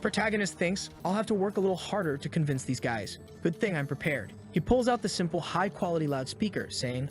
A: protagonist thinks, I'll have to work a little harder to convince these guys. Good thing I'm prepared. He pulls out the simple, high-quality loudspeaker, saying,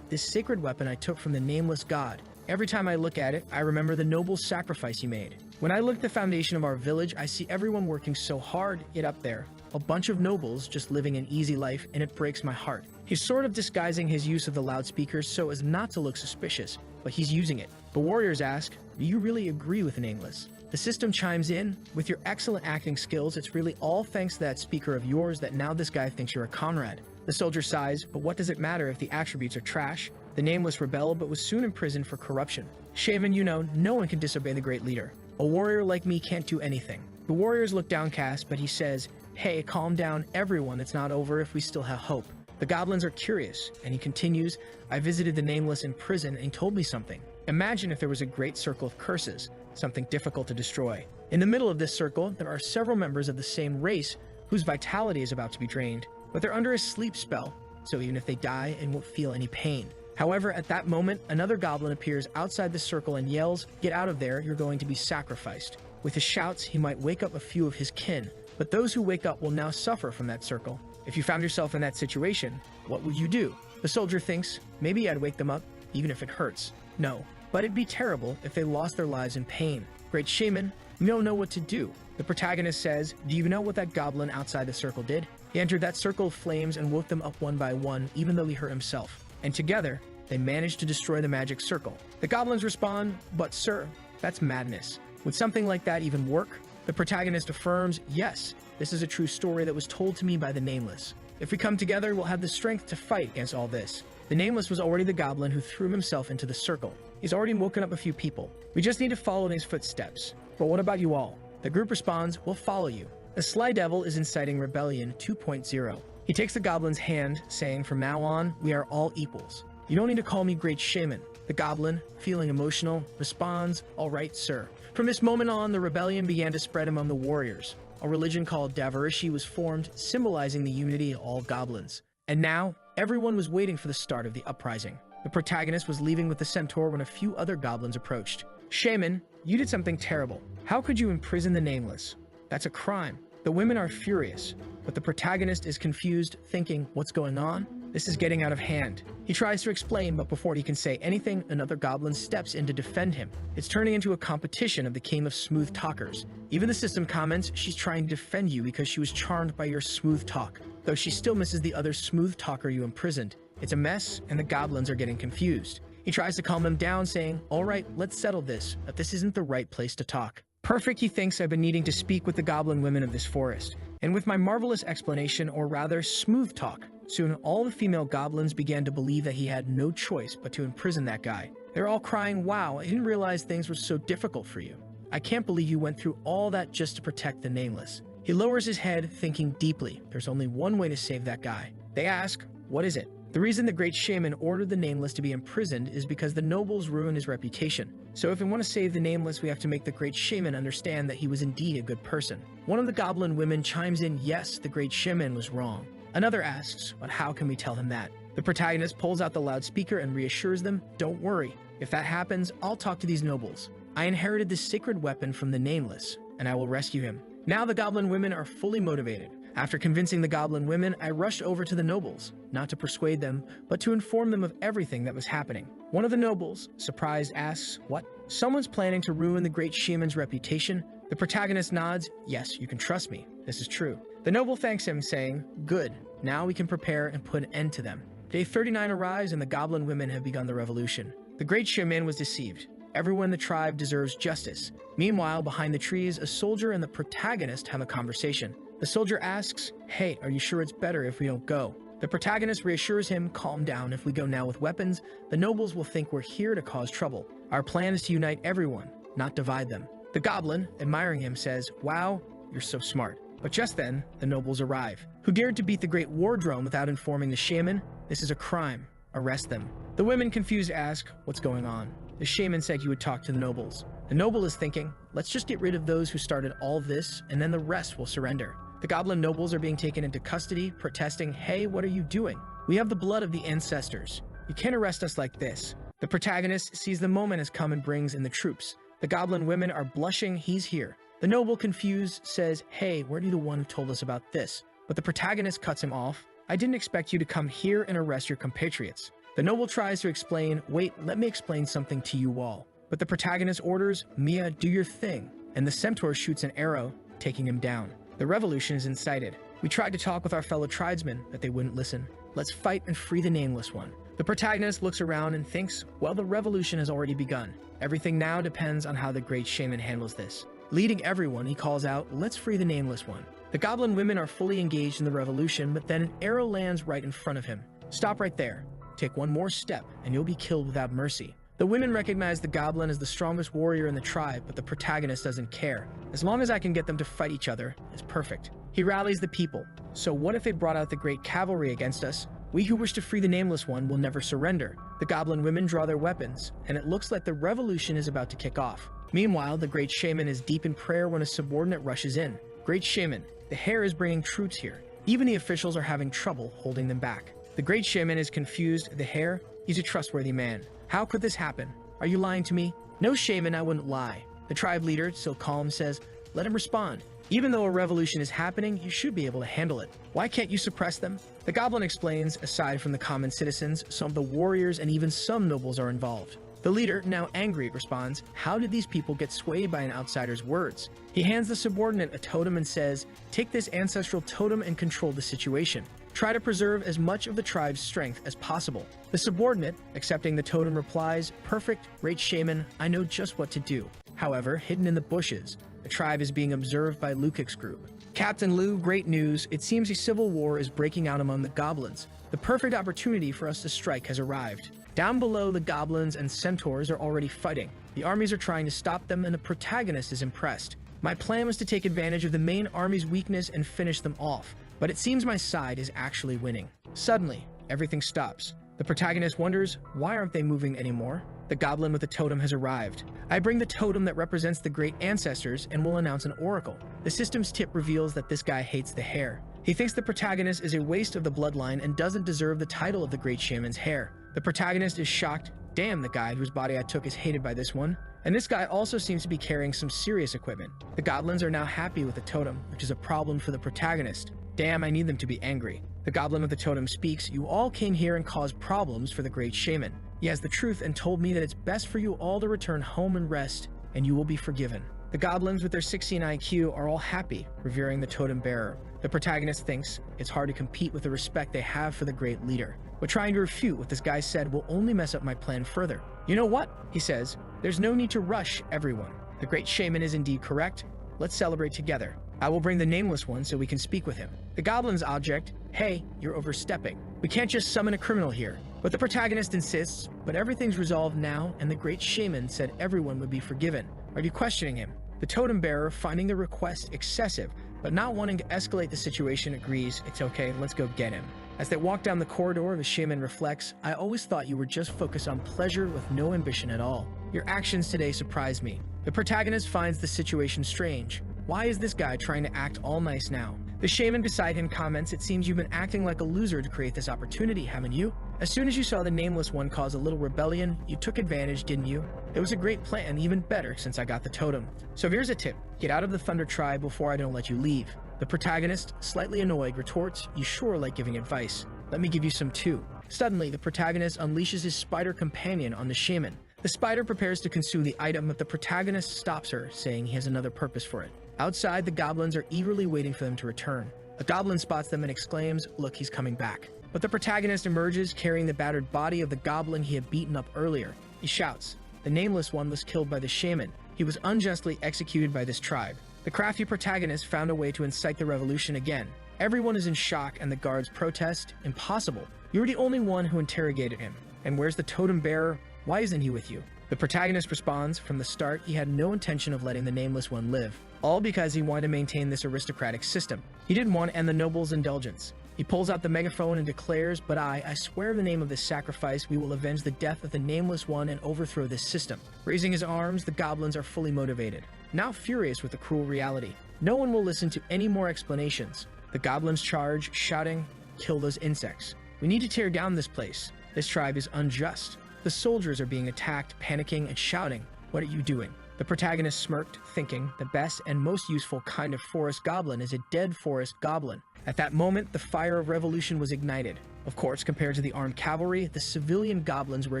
A: this sacred weapon I took from the nameless god. Every time I look at it, I remember the noble sacrifice he made. When I look at the foundation of our village, I see everyone working so hard, yet up there, a bunch of nobles just living an easy life, and it breaks my heart. He's sort of disguising his use of the loudspeakers so as not to look suspicious, but he's using it. The warriors ask, do you really agree with Nameless? The system chimes in, with your excellent acting skills, it's really all thanks to that speaker of yours that now this guy thinks you're a comrade. The soldier sighs, but what does it matter if the attributes are trash? The Nameless rebelled but was soon imprisoned for corruption. Shaven, no one can disobey the great leader. A warrior like me can't do anything. The warriors look downcast, but he says, hey, calm down everyone, it's not over if we still have hope. The goblins are curious, and he continues, I visited the Nameless in prison and he told me something. Imagine if there was a great circle of curses, something difficult to destroy. In the middle of this circle, there are several members of the same race whose vitality is about to be drained, but they're under a sleep spell, so even if they die, it won't feel any pain. However, at that moment, another goblin appears outside the circle and yells, get out of there, you're going to be sacrificed. With his shouts, he might wake up a few of his kin, but those who wake up will now suffer from that circle. If you found yourself in that situation, what would you do? The soldier thinks, maybe I'd wake them up, even if it hurts. No, but it'd be terrible if they lost their lives in pain. Great shaman, you don't know what to do. The protagonist says, do you know what that goblin outside the circle did? He entered that circle of flames and woke them up one by one, even though he hurt himself. And together, they managed to destroy the magic circle. The goblins respond, but sir, that's madness. Would something like that even work? The protagonist affirms, yes, this is a true story that was told to me by the Nameless. If we come together, we'll have the strength to fight against all this. The Nameless was already the goblin who threw himself into the circle. He's already woken up a few people. We just need to follow in his footsteps. But what about you all? The group responds, we'll follow you. The Sly Devil is inciting Rebellion 2.0. He takes the goblin's hand, saying, from now on, we are all equals. You don't need to call me Great Shaman. The goblin, feeling emotional, responds, all right, sir. From this moment on, the rebellion began to spread among the warriors. A religion called Davarishi was formed, symbolizing the unity of all goblins. And now, everyone was waiting for the start of the uprising. The protagonist was leaving with the centaur when a few other goblins approached. Shaman, you did something terrible. How could you imprison the Nameless? That's a crime. The women are furious, but the protagonist is confused, thinking, what's going on? This is getting out of hand. He tries to explain, but before he can say anything, another goblin steps in to defend him. It's turning into a competition of the game of smooth talkers. Even the system comments, she's trying to defend you because she was charmed by your smooth talk, though she still misses the other smooth talker you imprisoned. It's a mess, and the goblins are getting confused. He tries to calm them down, saying, all right, let's settle this, but this isn't the right place to talk. Perfect, he thinks. I've been needing to speak with the goblin women of this forest. And with my marvelous explanation, or rather, smooth talk, soon all the female goblins began to believe that he had no choice but to imprison that guy. They're all crying, wow, I didn't realize things were so difficult for you. I can't believe you went through all that just to protect the Nameless. He lowers his head, thinking deeply. There's only one way to save that guy. They ask, what is it? The reason the Great Shaman ordered the Nameless to be imprisoned is because the nobles ruined his reputation. So if we want to save the Nameless, we have to make the Great Shaman understand that he was indeed a good person. One of the goblin women chimes in, yes, the Great Shaman was wrong. Another asks, but how can we tell him that? The protagonist pulls out the loudspeaker and reassures them, don't worry. If that happens, I'll talk to these nobles. I inherited this sacred weapon from the Nameless, and I will rescue him. Now the goblin women are fully motivated. After convincing the goblin women, I rushed over to the nobles, not to persuade them, but to inform them of everything that was happening. One of the nobles, surprised, asks, what? Someone's planning to ruin the Great Shaman's reputation? The protagonist nods, yes, you can trust me. This is true. The noble thanks him, saying, good, now we can prepare and put an end to them. Day 39 arrives and the goblin women have begun the revolution. The Great Shaman was deceived. Everyone in the tribe deserves justice. Meanwhile, behind the trees, a soldier and the protagonist have a conversation. The soldier asks, hey, are you sure it's better if we don't go? The protagonist reassures him, calm down, if we go now with weapons, the nobles will think we're here to cause trouble. Our plan is to unite everyone, not divide them. The goblin, admiring him, says, wow, you're so smart. But just then, the nobles arrive. Who dared to beat the great war drum without informing the shaman? This is a crime. Arrest them. The women, confused, ask, what's going on? The shaman said you would talk to the nobles. The noble is thinking, let's just get rid of those who started all this, and then the rest will surrender. The goblin nobles are being taken into custody, protesting, "Hey, what are you doing? We have the blood of the ancestors. You can't arrest us like this." The protagonist sees the moment has come and brings in the troops. The goblin women are blushing, he's here. The noble, confused, says, "Hey, weren't you the one who told us about this?" But the protagonist cuts him off. "I didn't expect you to come here and arrest your compatriots." The noble tries to explain, "Wait, let me explain something to you all." But the protagonist orders, "Mia, do your thing." And the centaur shoots an arrow, taking him down. The revolution is incited. We tried to talk with our fellow tribesmen, but they wouldn't listen. Let's fight and free the Nameless One. The protagonist looks around and thinks, well, the revolution has already begun. Everything now depends on how the great shaman handles this. Leading everyone, he calls out, "Let's free the Nameless One." The goblin women are fully engaged in the revolution, but then an arrow lands right in front of him. "Stop right there. Take one more step, and you'll be killed without mercy." The women recognize the goblin as the strongest warrior in the tribe, but the protagonist doesn't care. "As long as I can get them to fight each other, it's perfect." He rallies the people. "So what if they brought out the great cavalry against us? We who wish to free the Nameless One will never surrender." The goblin women draw their weapons, and it looks like the revolution is about to kick off. Meanwhile, the great shaman is deep in prayer when a subordinate rushes in. "Great shaman, the hair is bringing troops here. Even the officials are having trouble holding them back." The great shaman is confused. The hair? He's a trustworthy man. "How could this happen? Are you lying to me?" "No, shaman, I wouldn't lie." The tribe leader, still calm, says, "Let him respond. Even though a revolution is happening, you should be able to handle it. Why can't you suppress them?" The goblin explains, aside from the common citizens, some of the warriors and even some nobles are involved. The leader, now angry, responds, "How did these people get swayed by an outsider's words?" He hands the subordinate a totem and says, "Take this ancestral totem and control the situation. Try to preserve as much of the tribe's strength as possible." The subordinate, accepting the totem, replies, "Perfect, great shaman, I know just what to do." However, hidden in the bushes, the tribe is being observed by Lukic's group. "Captain Lu, great news. It seems a civil war is breaking out among the goblins. The perfect opportunity for us to strike has arrived." Down below, the goblins and centaurs are already fighting. The armies are trying to stop them, and the protagonist is impressed. "My plan was to take advantage of the main army's weakness and finish them off, but it seems my side is actually winning." Suddenly, everything stops. The protagonist wonders, why aren't they moving anymore? The goblin with the totem has arrived. "I bring the totem that represents the great ancestors and will announce an oracle." The system's tip reveals that this guy hates the hair. He thinks the protagonist is a waste of the bloodline and doesn't deserve the title of the great shaman's hair. The protagonist is shocked. "Damn, the guy whose body I took is hated by this one." And this guy also seems to be carrying some serious equipment. The goblins are now happy with the totem, which is a problem for the protagonist. "Damn, I need them to be angry." The goblin with the totem speaks, "You all came here and caused problems for the great shaman. He has the truth and told me that it's best for you all to return home and rest, and you will be forgiven." The goblins with their 16 IQ are all happy, revering the totem bearer. The protagonist thinks it's hard to compete with the respect they have for the great leader. But trying to refute what this guy said will only mess up my plan further. "You know what?" he says. "There's no need to rush everyone. The great shaman is indeed correct. Let's celebrate together. I will bring the Nameless One so we can speak with him." The goblin's object, "Hey, you're overstepping. We can't just summon a criminal here." But the protagonist insists, "But everything's resolved now, and the great shaman said everyone would be forgiven. Are you questioning him?" The totem bearer, finding the request excessive, but not wanting to escalate the situation, agrees, "It's okay, let's go get him." As they walk down the corridor, the shaman reflects, "I always thought you were just focused on pleasure with no ambition at all. Your actions today surprised me." The protagonist finds the situation strange. Why is this guy trying to act all nice now? The shaman beside him comments, "It seems you've been acting like a loser to create this opportunity, haven't you? As soon as you saw the Nameless One cause a little rebellion, you took advantage, didn't you? It was a great plan, even better since I got the totem. So here's a tip. Get out of the Thunder Tribe before I don't let you leave." The protagonist, slightly annoyed, retorts, "You sure like giving advice. Let me give you some too." Suddenly, the protagonist unleashes his spider companion on the shaman. The spider prepares to consume the item, but the protagonist stops her, saying he has another purpose for it. Outside, the goblins are eagerly waiting for them to return. A goblin spots them and exclaims, "Look, he's coming back." But the protagonist emerges carrying the battered body of the goblin he had beaten up earlier. He shouts, "The Nameless One was killed by the shaman. He was unjustly executed by this tribe." The crafty protagonist found a way to incite the revolution again. Everyone is in shock and the guards protest, "Impossible. You were the only one who interrogated him. And where's the totem bearer? Why isn't he with you?" The protagonist responds, "From the start, he had no intention of letting the Nameless One live. All because he wanted to maintain this aristocratic system. He didn't want to end the nobles' indulgence." He pulls out the megaphone and declares, "But I swear in the name of this sacrifice, we will avenge the death of the Nameless One and overthrow this system." Raising his arms, the goblins are fully motivated. Now furious with the cruel reality, No one will listen to any more explanations. The goblins charge, shouting, "Kill those insects. We need to tear down this place. This tribe is unjust." The soldiers are being attacked, panicking and shouting, "What are you doing?" The protagonist smirked, thinking the best and most useful kind of forest goblin is a dead forest goblin. At that moment, the fire of revolution was ignited. Of course, compared to the armed cavalry, the civilian goblins were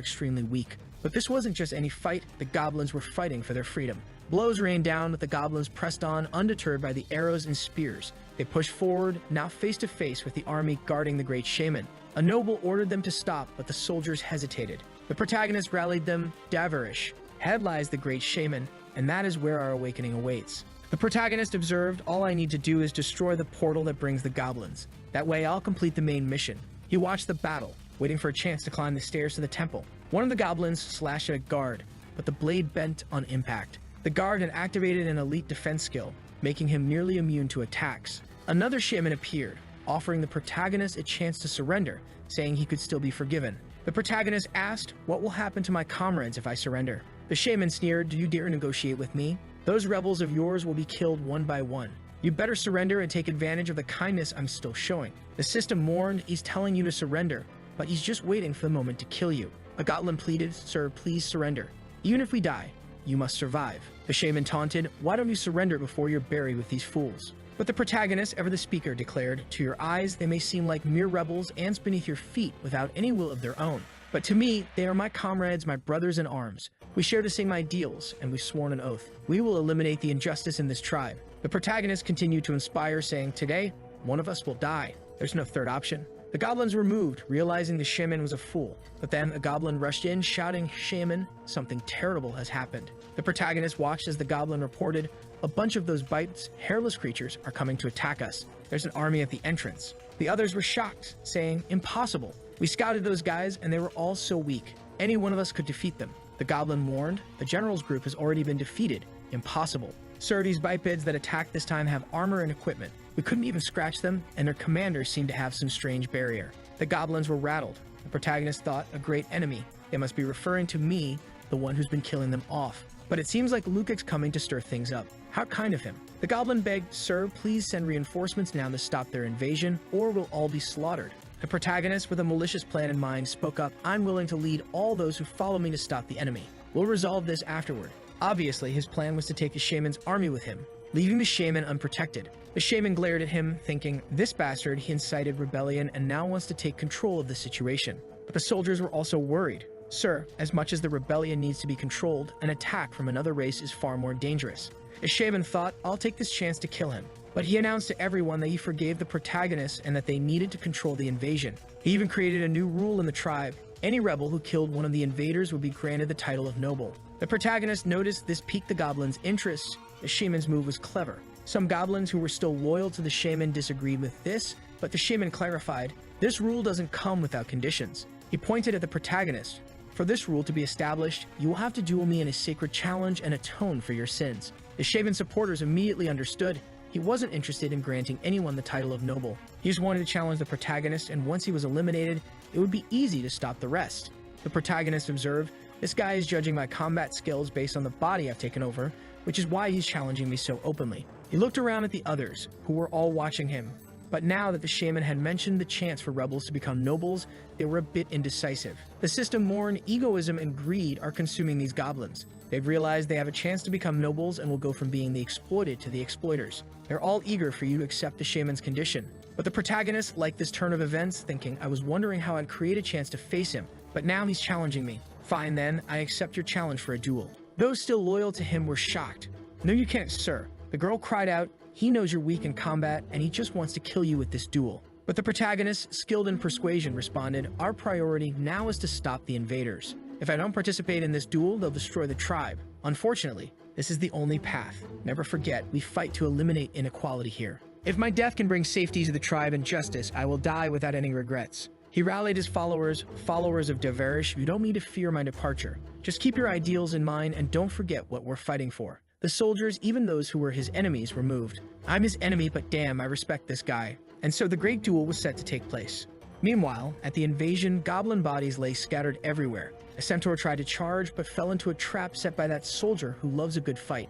A: extremely weak. But this wasn't just any fight, the goblins were fighting for their freedom. Blows rained down, but the goblins pressed on, undeterred by the arrows and spears. They pushed forward, now face to face with the army guarding the great shaman. A noble ordered them to stop, but the soldiers hesitated. The protagonist rallied them. "Davarish, ahead lies the great shaman, and that is where our awakening awaits." The protagonist observed, "All I need to do is destroy the portal that brings the goblins. That way I'll complete the main mission." He watched the battle, waiting for a chance to climb the stairs to the temple. One of the goblins slashed at a guard, but the blade bent on impact. The guard had activated an elite defense skill, making him nearly immune to attacks. Another shaman appeared, offering the protagonist a chance to surrender, saying he could still be forgiven. The protagonist asked, "What will happen to my comrades if I surrender?" The shaman sneered, "Do you dare negotiate with me? Those rebels of yours will be killed one by one. You better surrender and take advantage of the kindness I'm still showing." The system mourned, "He's telling you to surrender, but he's just waiting for the moment to kill you." A goblin pleaded, "Sir, please surrender. Even if we die, you must survive." The shaman taunted, "Why don't you surrender before you're buried with these fools?" But the protagonist, ever the speaker, declared, "To your eyes, they may seem like mere rebels, ants beneath your feet without any will of their own. But to me, they are my comrades, my brothers in arms. We share the same ideals, and we've sworn an oath. We will eliminate the injustice in this tribe." The protagonist continued to inspire, saying, "Today, one of us will die. There's no third option." The goblins were moved, realizing the shaman was a fool. But then a goblin rushed in, shouting, "Shaman, something terrible has happened." The protagonist watched as the goblin reported, "A bunch of those bites, hairless creatures are coming to attack us. There's an army at the entrance." The others were shocked, saying, "Impossible. We scouted those guys and they were all so weak. Any one of us could defeat them." The goblin warned, "The general's group has already been defeated. Impossible. Sir, these bipeds that attacked this time have armor and equipment. We couldn't even scratch them, and their commanders seemed to have some strange barrier." The goblins were rattled. The protagonist thought, "A great enemy. They must be referring to me, the one who's been killing them off. But it seems like Lukek's coming to stir things up. How kind of him." The goblin begged, "Sir, please send reinforcements now to stop their invasion, or we'll all be slaughtered." The protagonist, with a malicious plan in mind, spoke up, "I'm willing to lead all those who follow me to stop the enemy. We'll resolve this afterward." Obviously, his plan was to take the shaman's army with him, leaving the shaman unprotected. The shaman glared at him, thinking, "This bastard, he incited rebellion and now wants to take control of the situation." But the soldiers were also worried. "Sir, as much as the rebellion needs to be controlled, an attack from another race is far more dangerous." The shaman thought, "I'll take this chance to kill him." But he announced to everyone that he forgave the protagonist and that they needed to control the invasion. He even created a new rule in the tribe. Any rebel who killed one of the invaders would be granted the title of noble. The protagonist noticed this piqued the goblins' interest. The shaman's move was clever. Some goblins who were still loyal to the shaman disagreed with this, but the shaman clarified, "This rule doesn't come without conditions." He pointed at the protagonist. "For this rule to be established, you will have to duel me in a sacred challenge and atone for your sins." The shaman's supporters immediately understood. He wasn't interested in granting anyone the title of noble. He just wanted to challenge the protagonist, and once he was eliminated, it would be easy to stop the rest. The protagonist observed, "This guy is judging my combat skills based on the body I've taken over, which is why he's challenging me so openly." He looked around at the others, who were all watching him. But now that the shaman had mentioned the chance for rebels to become nobles, they were a bit indecisive. The system mourned, egoism and greed are consuming these goblins. They've realized they have a chance to become nobles and will go from being the exploited to the exploiters. They're all eager for you to accept the shaman's condition. But the protagonist liked this turn of events, thinking, "I was wondering how I'd create a chance to face him, but now he's challenging me. Fine then, I accept your challenge for a duel." Those still loyal to him were shocked. "No, you can't, sir." The girl cried out, "He knows you're weak in combat, and he just wants to kill you with this duel." But the protagonist, skilled in persuasion, responded, "Our priority now is to stop the invaders. If I don't participate in this duel, they'll destroy the tribe. Unfortunately, this is the only path. Never forget, we fight to eliminate inequality here. If my death can bring safety to the tribe and justice, I will die without any regrets." He rallied his followers of Davarish, "You don't need to fear my departure. Just keep your ideals in mind and don't forget what we're fighting for." The soldiers, even those who were his enemies, were moved. "I'm his enemy, but damn, I respect this guy." And so the great duel was set to take place. Meanwhile, at the invasion, goblin bodies lay scattered everywhere. A centaur tried to charge, but fell into a trap set by that soldier who loves a good fight.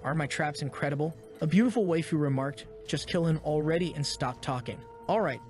A: "Aren't my traps incredible? A beautiful waifu remarked, "Just kill him already and stop talking." Alright.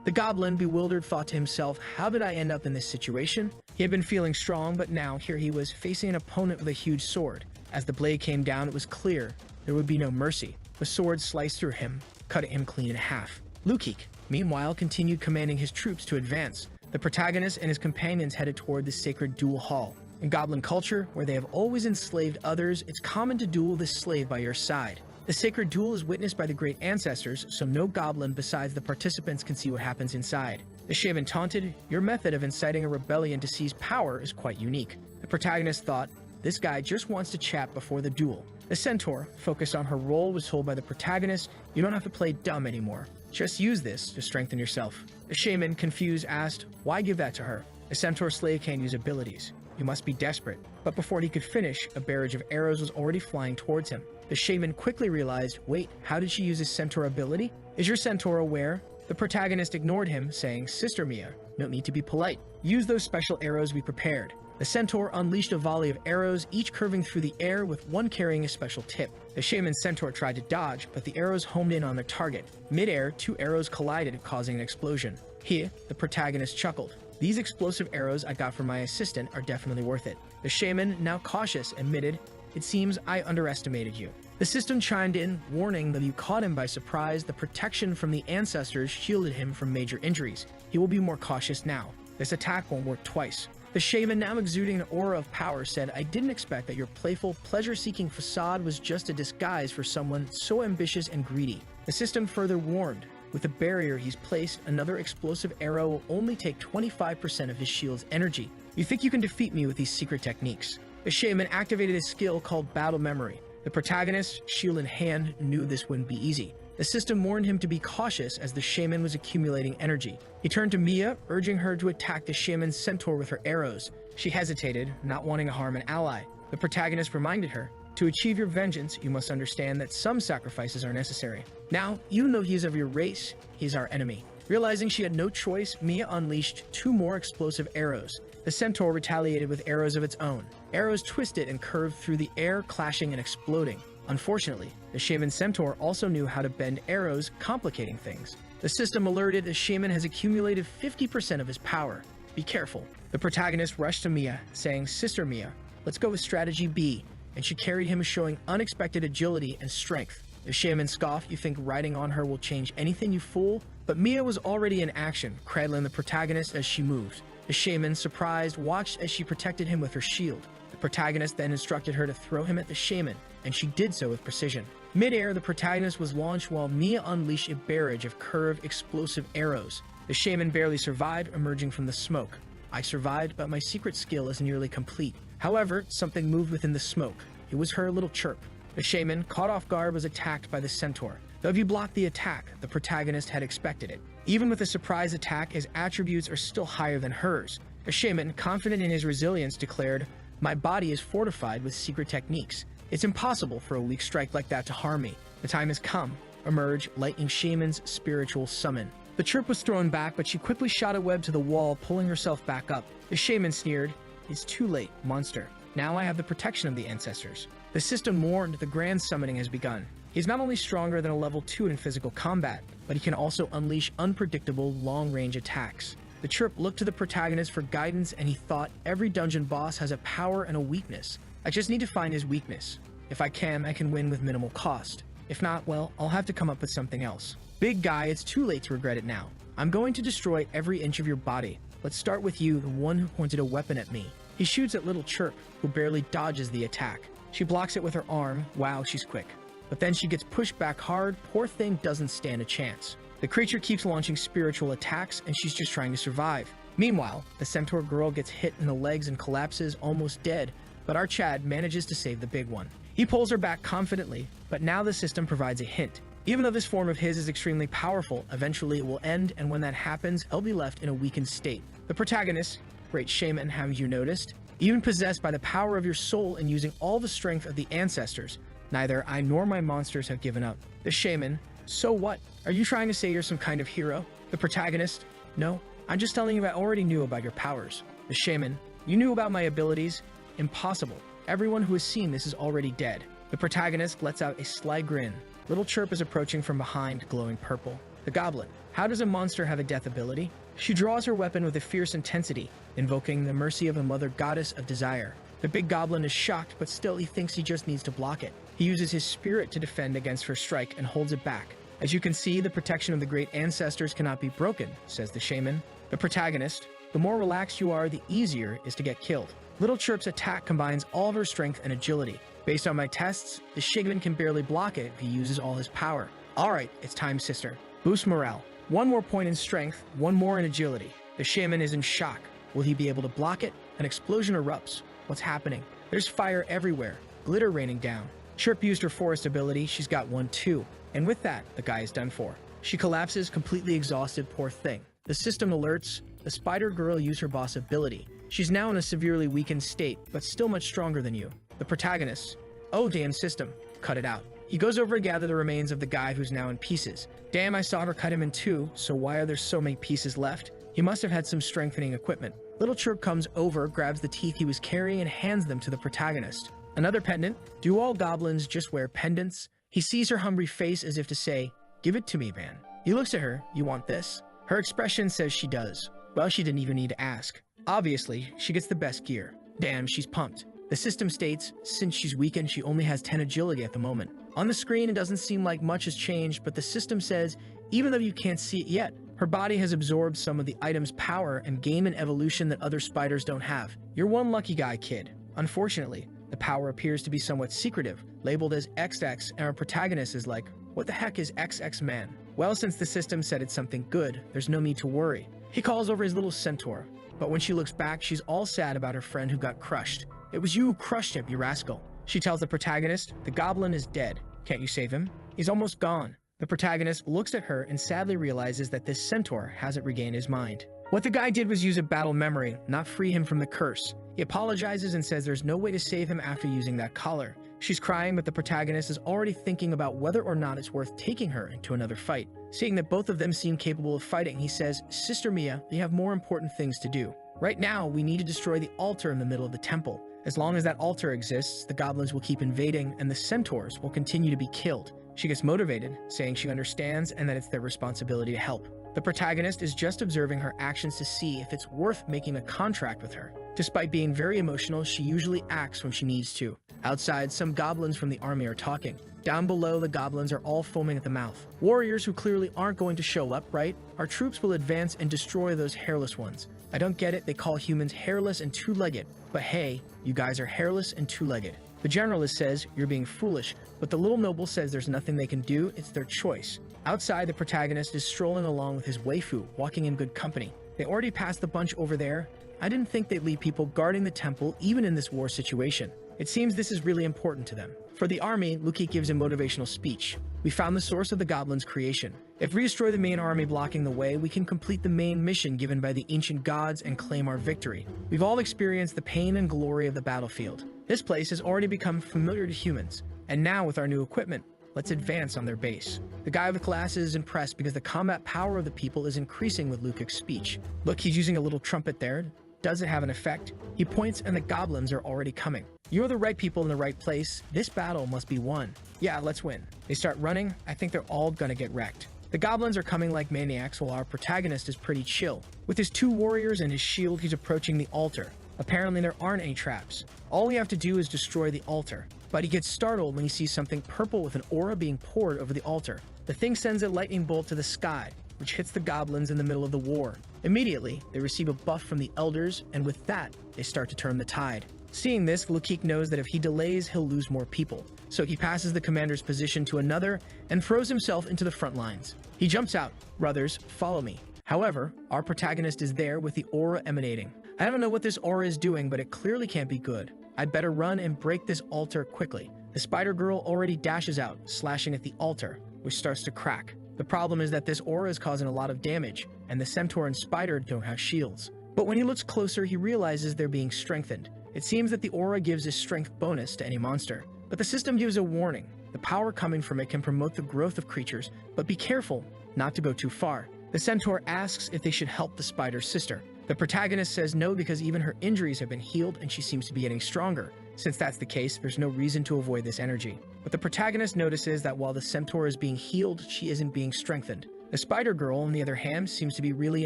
A: The goblin, bewildered, thought to himself, how did I end up in this situation? He had been feeling strong, but now here he was facing an opponent with a huge sword. As the blade came down, it was clear there would be no mercy. The sword sliced through him, cutting him clean in half. Lukik, meanwhile, continued commanding his troops to advance. The protagonist and his companions headed toward the sacred duel hall. In goblin culture, where they have always enslaved others, it's common to duel the slave by your side. The sacred duel is witnessed by the great ancestors, so no goblin besides the participants can see what happens inside. The shaman taunted, "Your method of inciting a rebellion to seize power is quite unique." The protagonist thought, "This guy just wants to chat before the duel." The centaur, focused on her role, was told by the protagonist, "You don't have to play dumb anymore. Just use this to strengthen yourself." The shaman, confused, asked, "Why give that to her? A centaur slave can't use abilities. You must be desperate." But before he could finish, a barrage of arrows was already flying towards him. The shaman quickly realized, wait, how did she use his centaur ability? Is your centaur aware? The protagonist ignored him, saying, "Sister Mia, no need to be polite. Use those special arrows we prepared." The centaur unleashed a volley of arrows, each curving through the air with one carrying a special tip. The shaman's centaur tried to dodge, but the arrows homed in on their target. Mid-air, two arrows collided, causing an explosion. Here, the protagonist chuckled. "These explosive arrows I got from my assistant are definitely worth it." The shaman, now cautious, admitted, "It seems I underestimated you." The system chimed in, warning that you caught him by surprise. The protection from the ancestors shielded him from major injuries. He will be more cautious now. This attack won't work twice. The shaman, now exuding an aura of power, said, "I didn't expect that your playful, pleasure-seeking facade was just a disguise for someone so ambitious and greedy." The system further warned, with the barrier he's placed, another explosive arrow will only take 25% of his shield's energy. You think you can defeat me with these secret techniques? The shaman activated a skill called Battle Memory. The protagonist, shield in hand, knew this wouldn't be easy. The system warned him to be cautious as the shaman was accumulating energy. He turned to Mia, urging her to attack the shaman's centaur with her arrows. She hesitated, not wanting to harm an ally. The protagonist reminded her, "To achieve your vengeance, you must understand that some sacrifices are necessary. Now, even though he is of your race, he is our enemy." Realizing she had no choice, Mia unleashed two more explosive arrows. The centaur retaliated with arrows of its own. Arrows twisted and curved through the air, clashing and exploding. Unfortunately, the shaman's centaur also knew how to bend arrows, complicating things. The system alerted the shaman has accumulated 50% of his power. Be careful. The protagonist rushed to Mia, saying, "Sister Mia, let's go with strategy B," and she carried him, showing unexpected agility and strength. The shaman scoffed, "You think riding on her will change anything, you fool?" But Mia was already in action, cradling the protagonist as she moved. The shaman, surprised, watched as she protected him with her shield. The protagonist then instructed her to throw him at the shaman, and she did so with precision. Mid-air, the protagonist was launched while Mia unleashed a barrage of curved, explosive arrows. The shaman barely survived, emerging from the smoke. "I survived, but my secret skill is nearly complete." However, something moved within the smoke. It was her little chirp. The shaman, caught off guard, was attacked by the centaur. Though if you blocked the attack, the protagonist had expected it. Even with a surprise attack, his attributes are still higher than hers. The shaman, confident in his resilience, declared, "My body is fortified with secret techniques. It's impossible for a weak strike like that to harm me. The time has come." Emerge, lightning shaman's spiritual summon. The chirp was thrown back, but she quickly shot a web to the wall, pulling herself back up. The shaman sneered, "It's too late, monster. Now I have the protection of the ancestors." The system warned the grand summoning has begun. He's not only stronger than a level 2 in physical combat, but he can also unleash unpredictable long-range attacks. The chirp looked to the protagonist for guidance, and he thought, every dungeon boss has a power and a weakness. I just need to find his weakness. If I can win with minimal cost. If not, well, I'll have to come up with something else. Big guy, it's too late to regret it now. I'm going to destroy every inch of your body. Let's start with you, the one who pointed a weapon at me. He shoots at little Chirp, who barely dodges the attack. She blocks it with her arm. Wow, she's quick. But then she gets pushed back hard. Poor thing doesn't stand a chance. The creature keeps launching spiritual attacks, and she's just trying to survive. Meanwhile, the centaur girl gets hit in the legs and collapses, almost dead, but our Chad manages to save the big one. He pulls her back confidently, but now the system provides a hint. Even though this form of his is extremely powerful, eventually it will end, and when that happens, he'll be left in a weakened state. The protagonist, great shaman, have you noticed? Even possessed by the power of your soul and using all the strength of the ancestors, neither I nor my monsters have given up. The shaman, so what? Are you trying to say you're some kind of hero? The protagonist, no, I'm just telling you I already knew about your powers. The shaman, you knew about my abilities? Impossible. Everyone who has seen this is already dead. The protagonist lets out a sly grin. Little Chirp is approaching from behind, glowing purple. The goblin. How does a monster have a death ability? She draws her weapon with a fierce intensity, invoking the mercy of a mother goddess of desire. The big goblin is shocked, but still he thinks he just needs to block it. He uses his spirit to defend against her strike and holds it back. As you can see, the protection of the great ancestors cannot be broken, says the shaman. The protagonist. The more relaxed you are, the easier it is to get killed. Little Chirp's attack combines all of her strength and agility. Based on my tests, the shaman can barely block it if he uses all his power. Alright, it's time, sister. Boost morale. One more point in strength, one more in agility. The shaman is in shock. Will he be able to block it? An explosion erupts. What's happening? There's fire everywhere, glitter raining down. Chirp used her forest ability, she's got one too. And with that, the guy is done for. She collapses, completely exhausted, poor thing. The system alerts, the spider girl used her boss ability. She's now in a severely weakened state, but still much stronger than you. The protagonist. Oh damn system, cut it out. He goes over to gather the remains of the guy who's now in pieces. Damn, I saw her cut him in two, so why are there so many pieces left? He must have had some strengthening equipment. Little Chirp comes over, grabs the teeth he was carrying, and hands them to the protagonist. Another pendant? Do all goblins just wear pendants? He sees her hungry face as if to say, give it to me, man. He looks at her, you want this? Her expression says she does. Well, she didn't even need to ask. Obviously, she gets the best gear. Damn, she's pumped. The system states, since she's weakened, she only has 10 agility at the moment. On the screen, it doesn't seem like much has changed, but the system says, even though you can't see it yet, her body has absorbed some of the item's power and gained an evolution that other spiders don't have. You're one lucky guy, kid. Unfortunately, the power appears to be somewhat secretive, labeled as XX, and our protagonist is like, what the heck is XX man? Well, since the system said it's something good, there's no need to worry. He calls over his little centaur, but when she looks back, she's all sad about her friend who got crushed. It was you who crushed him, you rascal. She tells the protagonist, the goblin is dead. Can't you save him? He's almost gone. The protagonist looks at her and sadly realizes that this centaur hasn't regained his mind. What the guy did was use a battle memory, not free him from the curse. He apologizes and says there's no way to save him after using that collar. She's crying, but the protagonist is already thinking about whether or not it's worth taking her into another fight. Seeing that both of them seem capable of fighting, he says, Sister Mia, we have more important things to do. Right now, we need to destroy the altar in the middle of the temple. As long as that altar exists, the goblins will keep invading and the centaurs will continue to be killed. She gets motivated, saying she understands and that it's their responsibility to help. The protagonist is just observing her actions to see if it's worth making a contract with her. Despite being very emotional, she usually acts when she needs to. Outside, some goblins from the army are talking. Down below, the goblins are all foaming at the mouth. Warriors who clearly aren't going to show up, right? Our troops will advance and destroy those hairless ones. I don't get it, they call humans hairless and two-legged. But hey, you guys are hairless and two-legged. The generalist says, you're being foolish, but the little noble says there's nothing they can do, it's their choice. Outside, the protagonist is strolling along with his waifu, walking in good company. They already passed the bunch over there. I didn't think they'd leave people guarding the temple even in this war situation. It seems this is really important to them. For the army, Luki gives a motivational speech. We found the source of the goblins' creation. If we destroy the main army blocking the way, we can complete the main mission given by the ancient gods and claim our victory. We've all experienced the pain and glory of the battlefield. This place has already become familiar to humans, and now with our new equipment, let's advance on their base. The guy with glasses is impressed because the combat power of the people is increasing with Lukic's speech. Look, he's using a little trumpet there. Does it have an effect? He points and the goblins are already coming. You're the right people in the right place. This battle must be won. Yeah, let's win. They start running. I think they're all gonna get wrecked. The goblins are coming like maniacs while our protagonist is pretty chill. With his two warriors and his shield, he's approaching the altar. Apparently there aren't any traps. All we have to do is destroy the altar. But he gets startled when he sees something purple with an aura being poured over the altar. The thing sends a lightning bolt to the sky, which hits the goblins in the middle of the war. Immediately, they receive a buff from the elders, and with that, they start to turn the tide. Seeing this, Lukik knows that if he delays, he'll lose more people. So he passes the commander's position to another and throws himself into the front lines. He jumps out. Brothers, follow me. However, our protagonist is there with the aura emanating. I don't know what this aura is doing, but it clearly can't be good. I'd better run and break this altar quickly. The spider girl already dashes out, slashing at the altar, which starts to crack. The problem is that this aura is causing a lot of damage, and the centaur and spider don't have shields. But when he looks closer, he realizes they're being strengthened. It seems that the aura gives a strength bonus to any monster. But the system gives a warning. The power coming from it can promote the growth of creatures, but be careful not to go too far. The centaur asks if they should help the spider's sister. The protagonist says no because even her injuries have been healed and she seems to be getting stronger. Since that's the case, there's no reason to avoid this energy. But the protagonist notices that while the centaur is being healed, she isn't being strengthened. The spider girl, on the other hand, seems to be really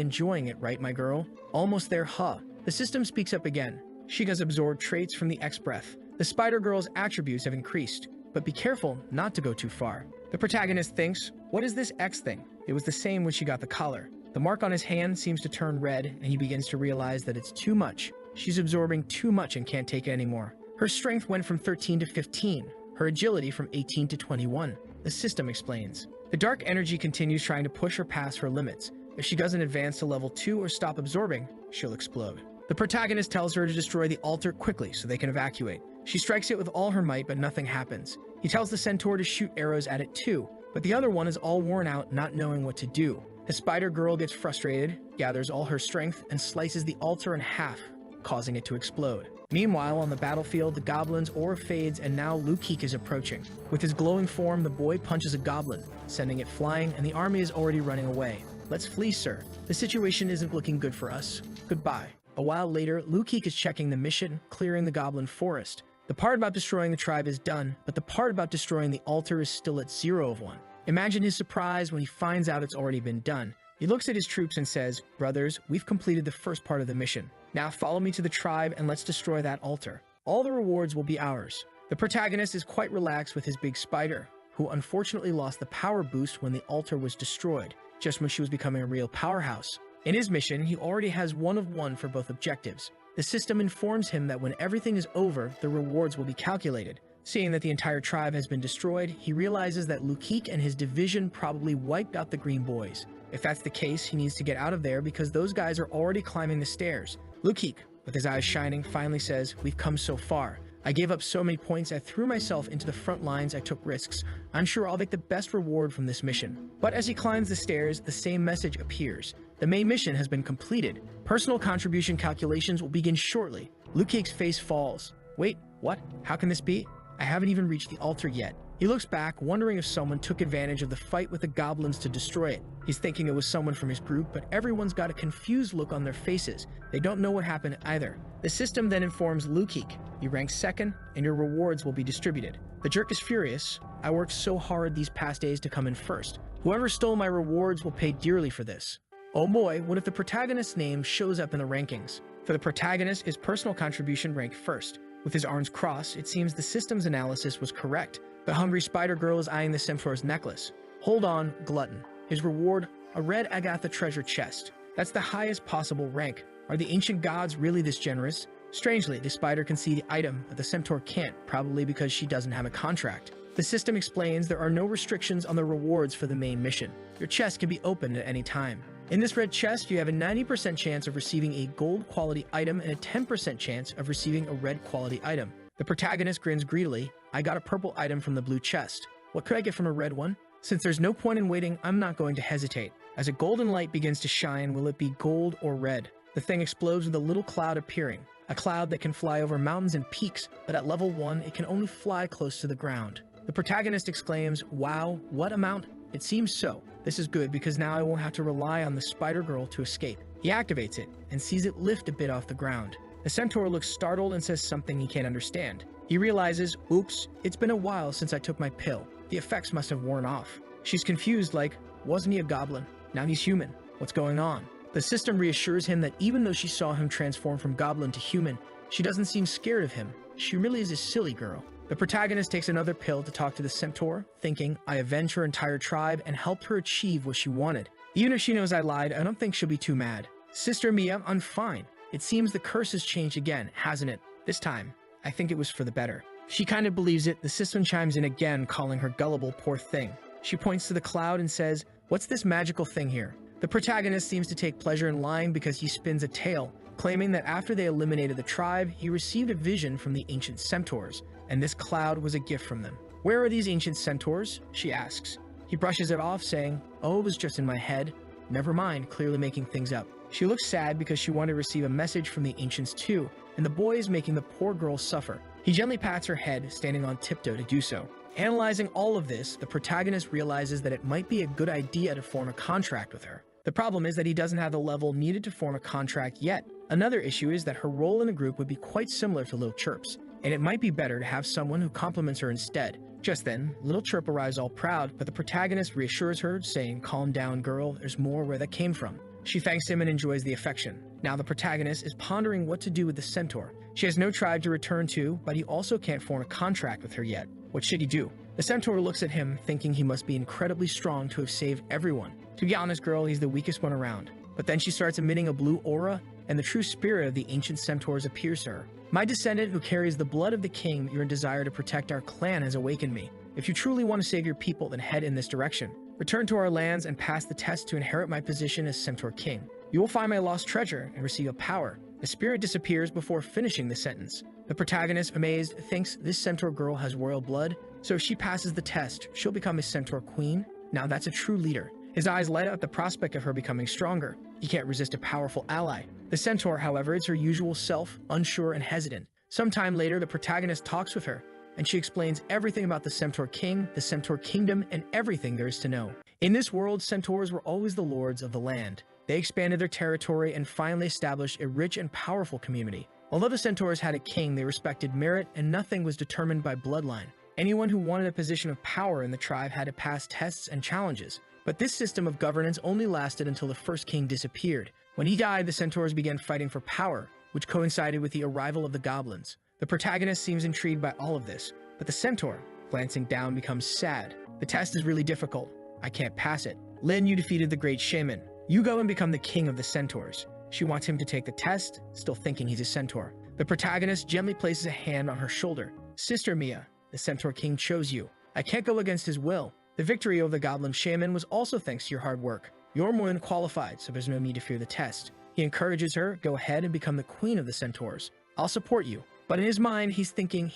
A: enjoying it, right, my girl? Almost there, huh? The system speaks up again. She has absorbed traits from the X-breath. The spider girl's attributes have increased, but be careful not to go too far. The protagonist thinks, what is this X thing? It was the same when she got the collar. The mark on his hand seems to turn red, and he begins to realize that it's too much. She's absorbing too much and can't take it anymore. Her strength went from 13 to 15, her agility from 18 to 21. The system explains. The dark energy continues trying to push her past her limits. If she doesn't advance to level 2 or stop absorbing, she'll explode. The protagonist tells her to destroy the altar quickly so they can evacuate. She strikes it with all her might, but nothing happens. He tells the centaur to shoot arrows at it too, but the other one is all worn out, not knowing what to do. The spider girl gets frustrated, gathers all her strength, and slices the altar in half, causing it to explode. Meanwhile, on the battlefield, the goblin's aura fades and now Lukeek is approaching. With his glowing form, the boy punches a goblin, sending it flying, and the army is already running away. Let's flee, sir. The situation isn't looking good for us. Goodbye. A while later, Lukeek is checking the mission, clearing the goblin forest. The part about destroying the tribe is done, but the part about destroying the altar is still at 0 of 1. Imagine his surprise when he finds out it's already been done. He looks at his troops and says, brothers, we've completed the first part of the mission. Now follow me to the tribe and let's destroy that altar. All the rewards will be ours. The protagonist is quite relaxed with his big spider, who unfortunately lost the power boost when the altar was destroyed, just when she was becoming a real powerhouse. In his mission, he already has 1 of 1 for both objectives. The system informs him that when everything is over, the rewards will be calculated. Seeing that the entire tribe has been destroyed, he realizes that Lukeek and his division probably wiped out the Green Boys. If that's the case, he needs to get out of there because those guys are already climbing the stairs. Lukeek, with his eyes shining, finally says, we've come so far. I gave up so many points, I threw myself into the front lines, I took risks. I'm sure I'll make the best reward from this mission. But as he climbs the stairs, the same message appears. The main mission has been completed. Personal contribution calculations will begin shortly. Lukeek's face falls. Wait, what? How can this be? I haven't even reached the altar yet. He looks back, wondering if someone took advantage of the fight with the goblins to destroy it. He's thinking it was someone from his group, but everyone's got a confused look on their faces. They don't know what happened either. The system then informs Lukeek, you rank 2nd, and your rewards will be distributed. The jerk is furious. I worked so hard these past days to come in first. Whoever stole my rewards will pay dearly for this. Oh boy, what if the protagonist's name shows up in the rankings? For the protagonist, his personal contribution ranked 1st. With his arms crossed, it seems the system's analysis was correct. The hungry spider girl is eyeing the centaur's necklace. Hold on, glutton. His reward, a red Agatha treasure chest. That's the highest possible rank. Are the ancient gods really this generous? Strangely, the spider can see the item, but the centaur can't, probably because she doesn't have a contract. The system explains there are no restrictions on the rewards for the main mission. Your chest can be opened at any time. In this red chest, you have a 90% chance of receiving a gold quality item and a 10% chance of receiving a red quality item. The protagonist grins greedily. I got a purple item from the blue chest. What could I get from a red one? Since there's no point in waiting, I'm not going to hesitate. As a golden light begins to shine, will it be gold or red? The thing explodes with a little cloud appearing. A cloud that can fly over mountains and peaks, but at level 1, it can only fly close to the ground. The protagonist exclaims, wow, what amount? It seems so. This is good because now I won't have to rely on the spider girl to escape. He activates it and sees it lift a bit off the ground. The centaur looks startled and says something he can't understand. He realizes, oops, it's been a while since I took my pill. The effects must have worn off. She's confused like, wasn't he a goblin? Now he's human. What's going on? The system reassures him that even though she saw him transform from goblin to human, she doesn't seem scared of him. She really is a silly girl. The protagonist takes another pill to talk to the centaur, thinking, I avenged her entire tribe and helped her achieve what she wanted. Even if she knows I lied, I don't think she'll be too mad. Sister Mia, I'm fine. It seems the curse has changed again, hasn't it? This time, I think it was for the better. She kind of believes it. The system chimes in again, calling her gullible, poor thing. She points to the cloud and says, what's this magical thing here? The protagonist seems to take pleasure in lying because he spins a tale, claiming that after they eliminated the tribe, he received a vision from the ancient centaurs, and this cloud was a gift from them. Where are these ancient centaurs? She asks. He brushes it off, saying, oh, it was just in my head. Never mind, clearly making things up. She looks sad because she wanted to receive a message from the ancients too, and the boy is making the poor girl suffer. He gently pats her head, standing on tiptoe to do so. Analyzing all of this, the protagonist realizes that it might be a good idea to form a contract with her. The problem is that he doesn't have the level needed to form a contract yet. Another issue is that her role in the group would be quite similar to Lil Chirp's. and it might be better to have someone who compliments her instead. Just then, little Chirp arrives all proud, but the protagonist reassures her, saying, "Calm down, girl, there's more where that came from." She thanks him and enjoys the affection. Now the protagonist is pondering what to do with the centaur. She has no tribe to return to, but he also can't form a contract with her yet. What should he do? The centaur looks at him, thinking he must be incredibly strong to have saved everyone. To be honest, girl, he's the weakest one around. But then she starts emitting a blue aura, and the true spirit of the ancient centaurs appears to her. "My descendant who carries the blood of the king, your desire to protect our clan has awakened me. If you truly want to save your people, then head in this direction. Return to our lands and pass the test to inherit my position as Centaur King. You will find my lost treasure and receive a power." The spirit disappears before finishing the sentence. The protagonist, amazed, thinks this centaur girl has royal blood, so if she passes the test, she'll become a centaur queen. Now that's a true leader. His eyes light up at the prospect of her becoming stronger. He can't resist a powerful ally. The centaur, however, is her usual self, unsure and hesitant. Sometime later, the protagonist talks with her, and she explains everything about the Centaur King, the Centaur Kingdom, and everything there is to know. In this world, centaurs were always the lords of the land. They expanded their territory and finally established a rich and powerful community. Although the centaurs had a king, they respected merit, and nothing was determined by bloodline. Anyone who wanted a position of power in the tribe had to pass tests and challenges. But this system of governance only lasted until the first king disappeared. When he died, the centaurs began fighting for power, which coincided with the arrival of the goblins. The protagonist seems intrigued by all of this, but the centaur, glancing down, becomes sad. "The test is really difficult. I can't pass it. Lin, you defeated the great shaman. You go and become the king of the centaurs." She wants him to take the test, still thinking he's a centaur. The protagonist gently places a hand on her shoulder. "Sister Mia, the Centaur King chose you. I can't go against his will. The victory over the goblin shaman was also thanks to your hard work. You're more than qualified, so there's no need to fear the test." He encourages her, "Go ahead and become the queen of the centaurs. I'll support you." But in his mind, he's thinking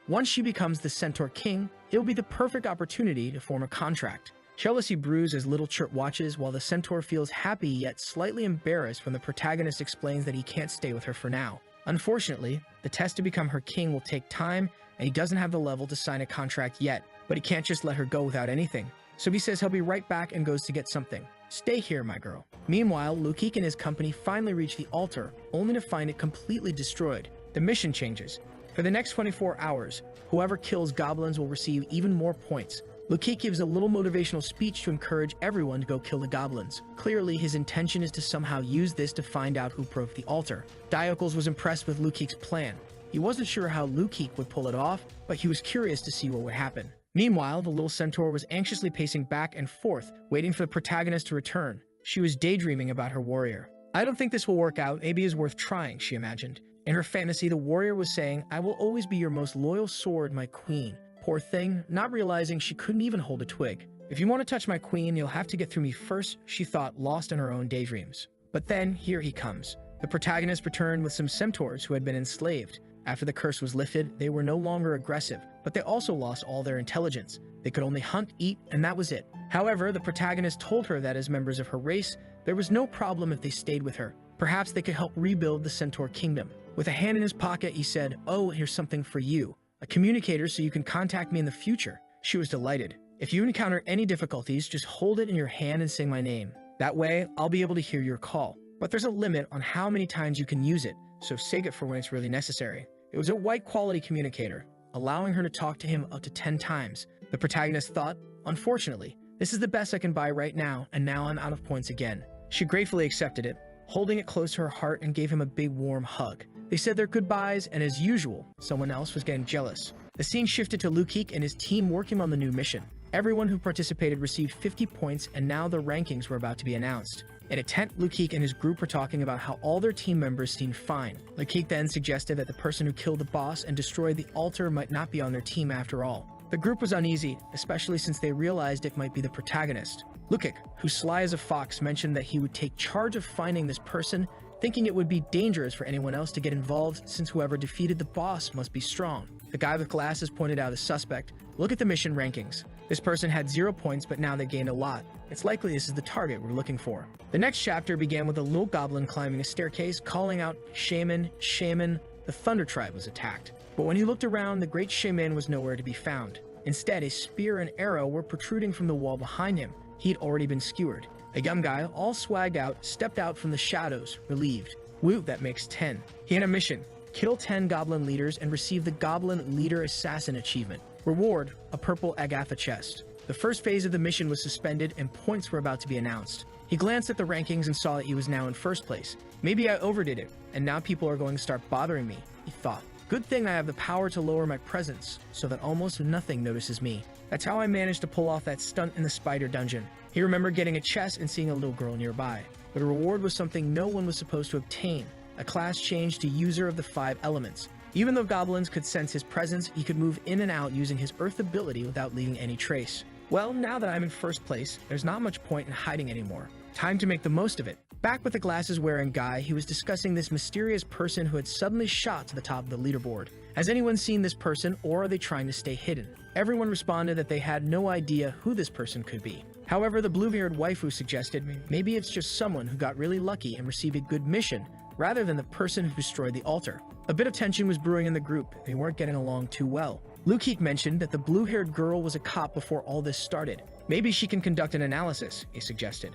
A: once she becomes the Centaur King, it'll be the perfect opportunity to form a contract. Jealousy brews as little Chirp watches, while the centaur feels happy yet slightly embarrassed when the protagonist explains that he can't stay with her for now. Unfortunately, the test to become her king will take time, and he doesn't have the level to sign a contract yet, but he can't just let her go without anything. So he says he'll be right back and goes to get something. "Stay here, my girl." Meanwhile, Lukik and his company finally reach the altar, only to find it completely destroyed. The mission changes. For the next 24 hours, whoever kills goblins will receive even more points. Lukik gives a little motivational speech to encourage everyone to go kill the goblins. Clearly, his intention is to somehow use this to find out who broke the altar. Diocles was impressed with Lukik's plan. He wasn't sure how Lukik would pull it off, but he was curious to see what would happen. Meanwhile, the little centaur was anxiously pacing back and forth, waiting for the protagonist to return. She was daydreaming about her warrior. "I don't think this will work out, maybe it's worth trying," she imagined. In her fantasy, the warrior was saying, "I will always be your most loyal sword, my queen." Poor thing, not realizing she couldn't even hold a twig. "If you want to touch my queen, you'll have to get through me first," she thought, lost in her own daydreams. But then, here he comes. The protagonist returned with some centaurs who had been enslaved. After the curse was lifted, they were no longer aggressive, but they also lost all their intelligence. They could only hunt, eat, and that was it. However, the protagonist told her that as members of her race, there was no problem if they stayed with her. Perhaps they could help rebuild the Centaur Kingdom. With a hand in his pocket, he said, "Oh, here's something for you. A communicator so you can contact me in the future." She was delighted. "If you encounter any difficulties, just hold it in your hand and say my name. That way, I'll be able to hear your call. But there's a limit on how many times you can use it, so save it for when it's really necessary." It was a white-quality communicator, allowing her to talk to him up to 10 times. The protagonist thought, "Unfortunately, this is the best I can buy right now, and now I'm out of points again." She gratefully accepted it, holding it close to her heart, and gave him a big warm hug. They said their goodbyes, and as usual, someone else was getting jealous. The scene shifted to Lukik and his team working on the new mission. Everyone who participated received 50 points, and now the rankings were about to be announced. In a tent, Lukik and his group were talking about how all their team members seemed fine. Lukik then suggested that the person who killed the boss and destroyed the altar might not be on their team after all. The group was uneasy, especially since they realized it might be the protagonist. Lukik, who sly as a fox, mentioned that he would take charge of finding this person, thinking it would be dangerous for anyone else to get involved since whoever defeated the boss must be strong. The guy with glasses pointed out a suspect. "Look at the mission rankings. This person had 0 points, but now they gained a lot. It's likely this is the target we're looking for." The next chapter began with a little goblin climbing a staircase, calling out, "Shaman, shaman." The Thunder Tribe was attacked. But when he looked around, the great shaman was nowhere to be found. Instead, a spear and arrow were protruding from the wall behind him. He'd already been skewered. A young guy, all swagged out, stepped out from the shadows, relieved. Woo, that makes 10. He had a mission. Kill 10 goblin leaders and receive the Goblin Leader Assassin achievement. Reward, a purple Agatha chest. The first phase of the mission was suspended and points were about to be announced. He glanced at the rankings and saw that he was now in first place. Maybe I overdid it, and now people are going to start bothering me, he thought. Good thing I have the power to lower my presence, so that almost nothing notices me. That's how I managed to pull off that stunt in the spider dungeon. He remembered getting a chest and seeing a little girl nearby. But the reward was something no one was supposed to obtain, a class change to User of the 5 Elements. Even though goblins could sense his presence, he could move in and out using his earth ability without leaving any trace. Well, now that I'm in first place, there's not much point in hiding anymore. Time to make the most of it. Back with the glasses-wearing guy, he was discussing this mysterious person who had suddenly shot to the top of the leaderboard. Has anyone seen this person, or are they trying to stay hidden? Everyone responded that they had no idea who this person could be. However, the blue-haired waifu suggested maybe it's just someone who got really lucky and received a good mission, rather than the person who destroyed the altar. A bit of tension was brewing in the group. They weren't getting along too well. Lukeek mentioned that the blue-haired girl was a cop before all this started. Maybe she can conduct an analysis, he suggested.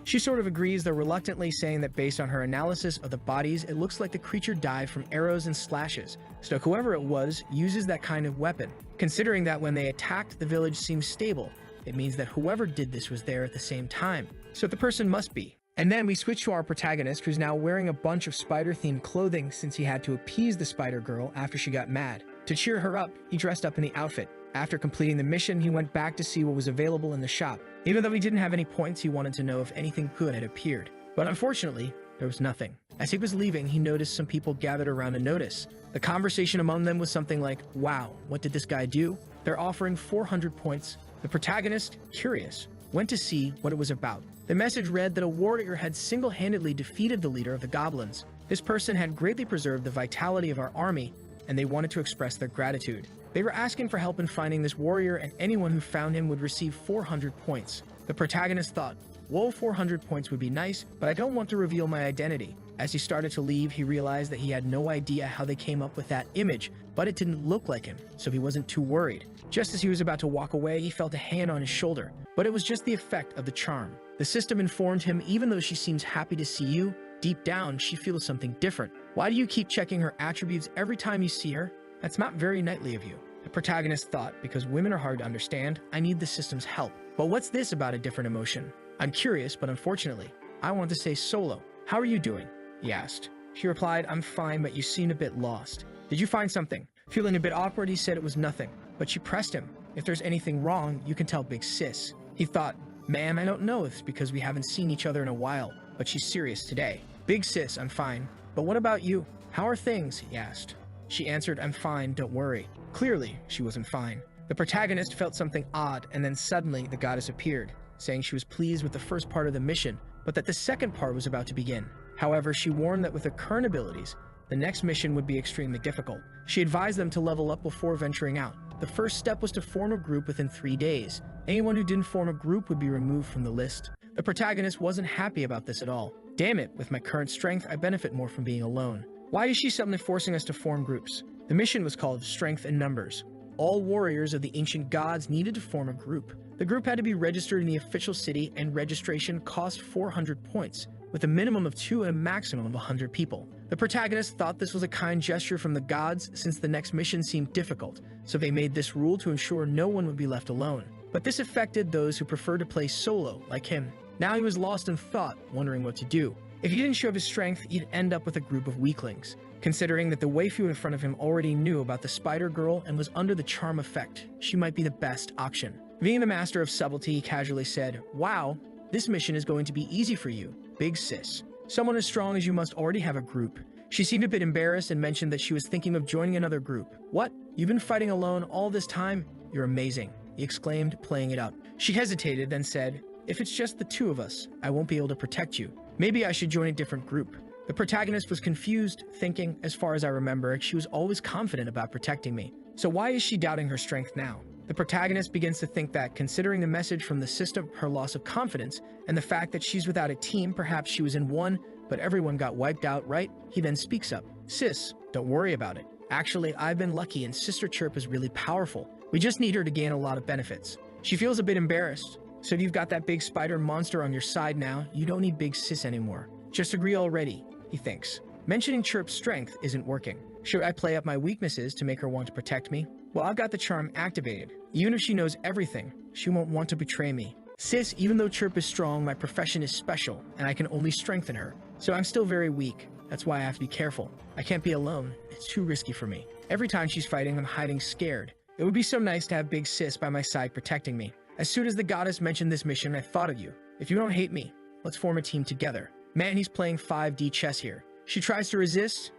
A: She sort of agrees, though reluctantly, saying that based on her analysis of the bodies, it looks like the creature died from arrows and slashes, so whoever it was uses that kind of weapon. Considering that when they attacked, the village seems stable, it means that whoever did this was there at the same time, so the person must be. And then we switch to our protagonist, who's now wearing a bunch of spider-themed clothing since he had to appease the spider girl after she got mad. To cheer her up, he dressed up in the outfit. After completing the mission, he went back to see what was available in the shop. Even though he didn't have any points, he wanted to know if anything good had appeared. But unfortunately, there was nothing. As he was leaving, he noticed some people gathered around a notice. The conversation among them was something like, "Wow, what did this guy do?" They're offering 400 points. The protagonist, curious, went to see what it was about. The message read that a warrior had single-handedly defeated the leader of the goblins. This person had greatly preserved the vitality of our army, and they wanted to express their gratitude. They were asking for help in finding this warrior, and anyone who found him would receive 400 points. The protagonist thought, whoa, 400 points would be nice, but I don't want to reveal my identity. As he started to leave, he realized that he had no idea how they came up with that image, but it didn't look like him, so he wasn't too worried. Just as he was about to walk away, he felt a hand on his shoulder, but it was just the effect of the charm. The system informed him, even though she seems happy to see you, deep down she feels something different. Why do you keep checking her attributes every time you see her? That's not very knightly of you. The protagonist thought, because women are hard to understand, I need the system's help. But what's this about a different emotion? I'm curious, but unfortunately, I want to say solo. How are you doing? He asked. She replied, I'm fine, but you seem a bit lost. Did you find something? Feeling a bit awkward, he said it was nothing. But she pressed him. If there's anything wrong, you can tell Big Sis. He thought, ma'am, I don't know if it's because we haven't seen each other in a while, but she's serious today. Big Sis, I'm fine. But what about you? How are things? He asked. She answered, I'm fine, don't worry. Clearly, she wasn't fine. The protagonist felt something odd, and then suddenly the goddess appeared, saying she was pleased with the first part of the mission, but that the second part was about to begin. However, she warned that with her current abilities, the next mission would be extremely difficult. She advised them to level up before venturing out. The first step was to form a group within 3 days. Anyone who didn't form a group would be removed from the list. The protagonist wasn't happy about this at all. Damn it, with my current strength, I benefit more from being alone. Why is she suddenly forcing us to form groups? The mission was called Strength in Numbers. All warriors of the ancient gods needed to form a group. The group had to be registered in the official city, and registration cost 400 points, with a minimum of 2 and a maximum of 100 people. The protagonist thought this was a kind gesture from the gods since the next mission seemed difficult, so they made this rule to ensure no one would be left alone. But this affected those who preferred to play solo, like him. Now he was lost in thought, wondering what to do. If he didn't show his strength, he'd end up with a group of weaklings. Considering that the waifu in front of him already knew about the spider girl and was under the charm effect, she might be the best option. Being the master of subtlety, he casually said, wow, this mission is going to be easy for you, Big Sis. Someone as strong as you must already have a group. She seemed a bit embarrassed and mentioned that she was thinking of joining another group. What? You've been fighting alone all this time? You're amazing, he exclaimed, playing it up. She hesitated, then said, if it's just the 2 of us, I won't be able to protect you. Maybe I should join a different group. The protagonist was confused, thinking, as far as I remember, she was always confident about protecting me. So why is she doubting her strength now? The protagonist begins to think that, considering the message from the system, her loss of confidence, and the fact that she's without a team, perhaps she was in one, but everyone got wiped out, right? He then speaks up. Sis, don't worry about it. Actually, I've been lucky and Sister Chirp is really powerful. We just need her to gain a lot of benefits. She feels a bit embarrassed. So if you've got that big spider monster on your side now, you don't need Big Sis anymore. Just agree already, he thinks. Mentioning Chirp's strength isn't working. Should I play up my weaknesses to make her want to protect me? Well, I've got the charm activated. Even if she knows everything, she won't want to betray me. Sis, even though Chirp is strong, my profession is special, and I can only strengthen her. So I'm still very weak. That's why I have to be careful. I can't be alone. It's too risky for me. Every time she's fighting, I'm hiding scared. It would be so nice to have Big Sis by my side protecting me. As soon as the goddess mentioned this mission, I thought of you. If you don't hate me, let's form a team together. Man, he's playing 5D chess here. She tries to resist?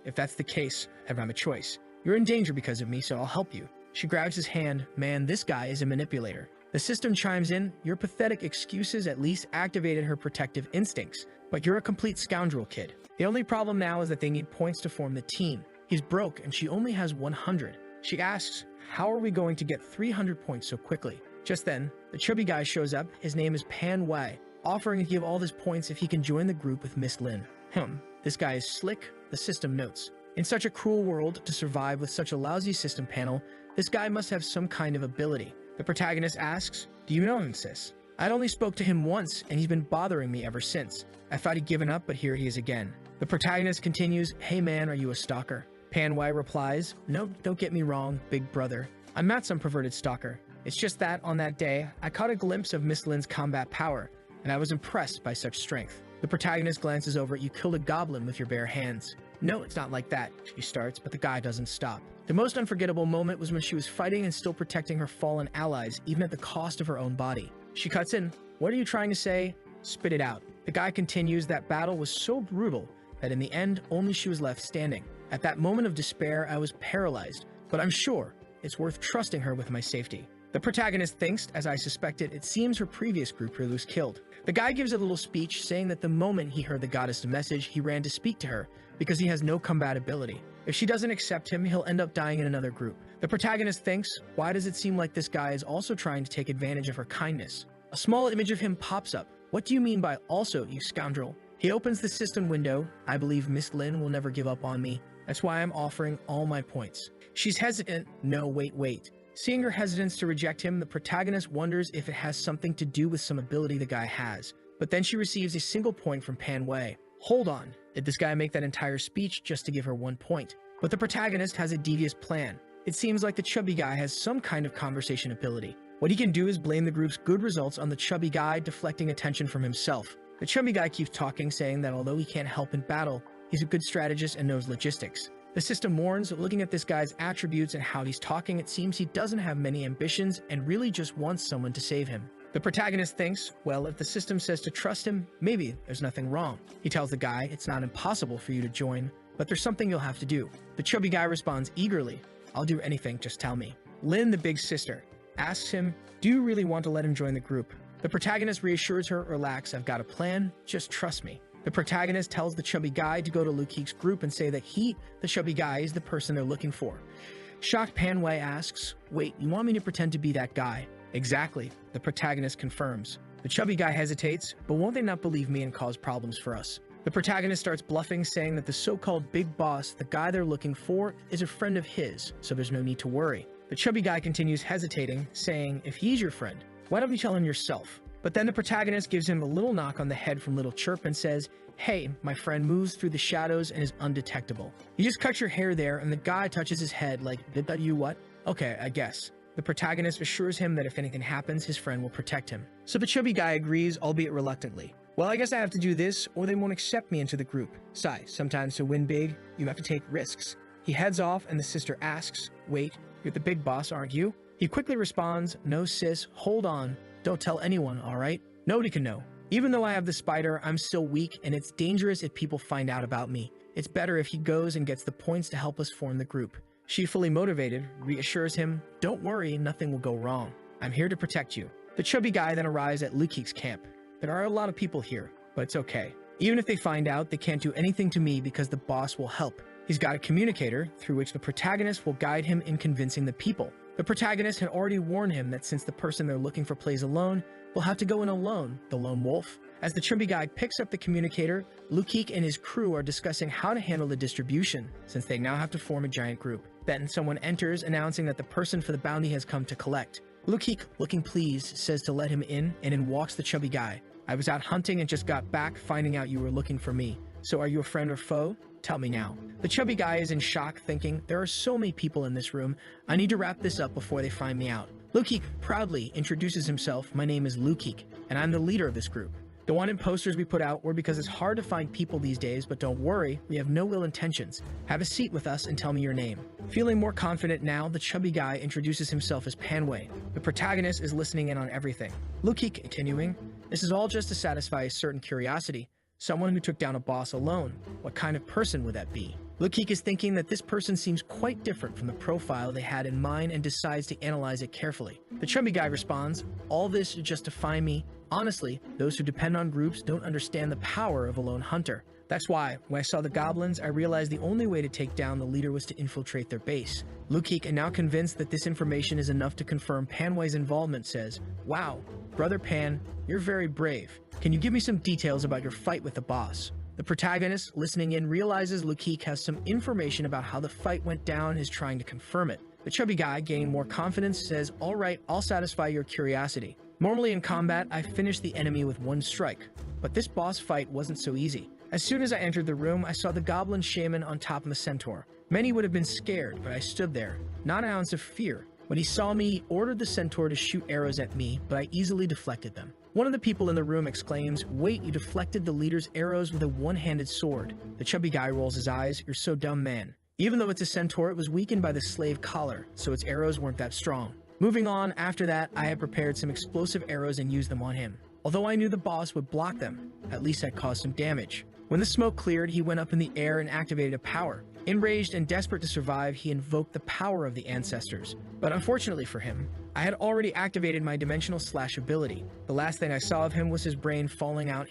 A: If that's the case, I don't have a choice. You're in danger because of me, so I'll help you. She grabs his hand. Man, this guy is a manipulator. The system chimes in. Your pathetic excuses at least activated her protective instincts. But you're a complete scoundrel, kid. The only problem now is that they need points to form the team. He's broke, and she only has 100. She asks, how are we going to get 300 points so quickly? Just then, the chubby guy shows up. His name is Manhwa, offering to give all his points if he can join the group with Miss Lin. This guy is slick, the system notes. In such a cruel world, to survive with such a lousy system panel, this guy must have some kind of ability. The protagonist asks, do you know him, sis? I'd only spoke to him once, and he's been bothering me ever since. I thought he'd given up, but here he is again. The protagonist continues, hey man, are you a stalker? Manhwa replies, no, don't get me wrong, big brother. I'm not some perverted stalker. It's just that, on that day, I caught a glimpse of Miss Lin's combat power, and I was impressed by such strength. The protagonist glances over at you killed a goblin with your bare hands. No, it's not like that, she starts, but the guy doesn't stop. The most unforgettable moment was when she was fighting and still protecting her fallen allies, even at the cost of her own body. She cuts in, what are you trying to say? Spit it out. The guy continues, that battle was so brutal that in the end, only she was left standing. At that moment of despair, I was paralyzed, but I'm sure it's worth trusting her with my safety. The protagonist thinks, as I suspected, it seems her previous group leader was killed. The guy gives a little speech saying that the moment he heard the goddess' message, he ran to speak to her because he has no combat ability. If she doesn't accept him, he'll end up dying in another group. The protagonist thinks, why does it seem like this guy is also trying to take advantage of her kindness? A small image of him pops up. What do you mean by also, you scoundrel? He opens the system window. I believe Miss Lin will never give up on me. That's why I'm offering all my points. She's hesitant. No, wait. Seeing her hesitance to reject him, the protagonist wonders if it has something to do with some ability the guy has. But then she receives a single point from Manhwa. Hold on, did this guy make that entire speech just to give her 1 point? But the protagonist has a devious plan. It seems like the chubby guy has some kind of conversation ability. What he can do is blame the group's good results on the chubby guy, deflecting attention from himself. The chubby guy keeps talking, saying that although he can't help in battle, he's a good strategist and knows logistics. The system warns, looking at this guy's attributes and how he's talking, it seems he doesn't have many ambitions and really just wants someone to save him. The protagonist thinks, well, if the system says to trust him, maybe there's nothing wrong. He tells the guy it's not impossible for you to join, but there's something you'll have to do. The chubby guy responds eagerly, I'll do anything, just tell me. Lin, the big sister, asks him, do you really want to let him join the group? The protagonist reassures her, relax, I've got a plan, just trust me. The protagonist tells the chubby guy to go to Lukeek's group and say that he, the chubby guy, is the person they're looking for. Shocked, Manhwa asks, wait, you want me to pretend to be that guy? Exactly, the protagonist confirms. The chubby guy hesitates, but won't they not believe me and cause problems for us? The protagonist starts bluffing, saying that the so-called big boss, the guy they're looking for, is a friend of his, so there's no need to worry. The chubby guy continues hesitating, saying, if he's your friend, why don't you tell him yourself? But then the protagonist gives him a little knock on the head from Little Chirp and says, hey, my friend moves through the shadows and is undetectable. You just cut your hair there, and the guy touches his head like, did that you what? Okay, I guess. The protagonist assures him that if anything happens, his friend will protect him. So the chubby guy agrees, albeit reluctantly. Well, I guess I have to do this, or they won't accept me into the group. Sai, sometimes to win big, you have to take risks. He heads off, and the sister asks, wait, you're the big boss, aren't you? He quickly responds, no sis, hold on. Don't tell anyone, alright? Nobody can know. Even though I have the spider, I'm still weak, and it's dangerous if people find out about me. It's better if he goes and gets the points to help us form the group. She, fully motivated, reassures him, don't worry, nothing will go wrong. I'm here to protect you. The chubby guy then arrives at Lukeek's camp. There are a lot of people here, but it's okay. Even if they find out, they can't do anything to me because the boss will help. He's got a communicator through which the protagonist will guide him in convincing the people. The protagonist had already warned him that since the person they're looking for plays alone, will have to go in alone, the lone wolf. As the chubby guy picks up the communicator, Lukeek and his crew are discussing how to handle the distribution, since they now have to form a giant group. Then someone enters, announcing that the person for the bounty has come to collect. Lukeek, looking pleased, says to let him in, and in walks the chubby guy. I was out hunting and just got back, finding out you were looking for me. So are you a friend or foe? Tell me now. The chubby guy is in shock, thinking, there are so many people in this room, I need to wrap this up before they find me out. Lukeek proudly introduces himself, my name is Lukeek, and I'm the leader of this group. The wanted posters we put out were because it's hard to find people these days, but don't worry, we have no ill intentions. Have a seat with us and tell me your name. Feeling more confident now, the chubby guy introduces himself as Panway. The protagonist is listening in on everything. Lukeek continuing, this is all just to satisfy a certain curiosity. Someone who took down a boss alone. What kind of person would that be? Lukeek is thinking that this person seems quite different from the profile they had in mind and decides to analyze it carefully. The chubby guy responds, all this is just to find me. Honestly, those who depend on groups don't understand the power of a lone hunter. That's why, when I saw the goblins, I realized the only way to take down the leader was to infiltrate their base. Lukeek, now convinced that this information is enough to confirm Panway's involvement, says, wow, Brother Pan, you're very brave. Can you give me some details about your fight with the boss? The protagonist, listening in, realizes Lukeek has some information about how the fight went down and is trying to confirm it. The chubby guy, gaining more confidence, says, all right, I'll satisfy your curiosity. Normally in combat, I finish the enemy with one strike, but this boss fight wasn't so easy. As soon as I entered the room, I saw the goblin shaman on top of a centaur. Many would have been scared, but I stood there, not an ounce of fear. When he saw me, he ordered the centaur to shoot arrows at me, but I easily deflected them. One of the people in the room exclaims, wait, you deflected the leader's arrows with a one-handed sword. The chubby guy rolls his eyes, you're so dumb, man. Even though it's a centaur, it was weakened by the slave collar, so its arrows weren't that strong. Moving on, after that, I had prepared some explosive arrows and used them on him. Although I knew the boss would block them, at least I caused some damage. When the smoke cleared, he went up in the air and activated a power. Enraged and desperate to survive, he invoked the power of the ancestors. But unfortunately for him, I had already activated my dimensional slash ability. The last thing I saw of him was his brain falling out.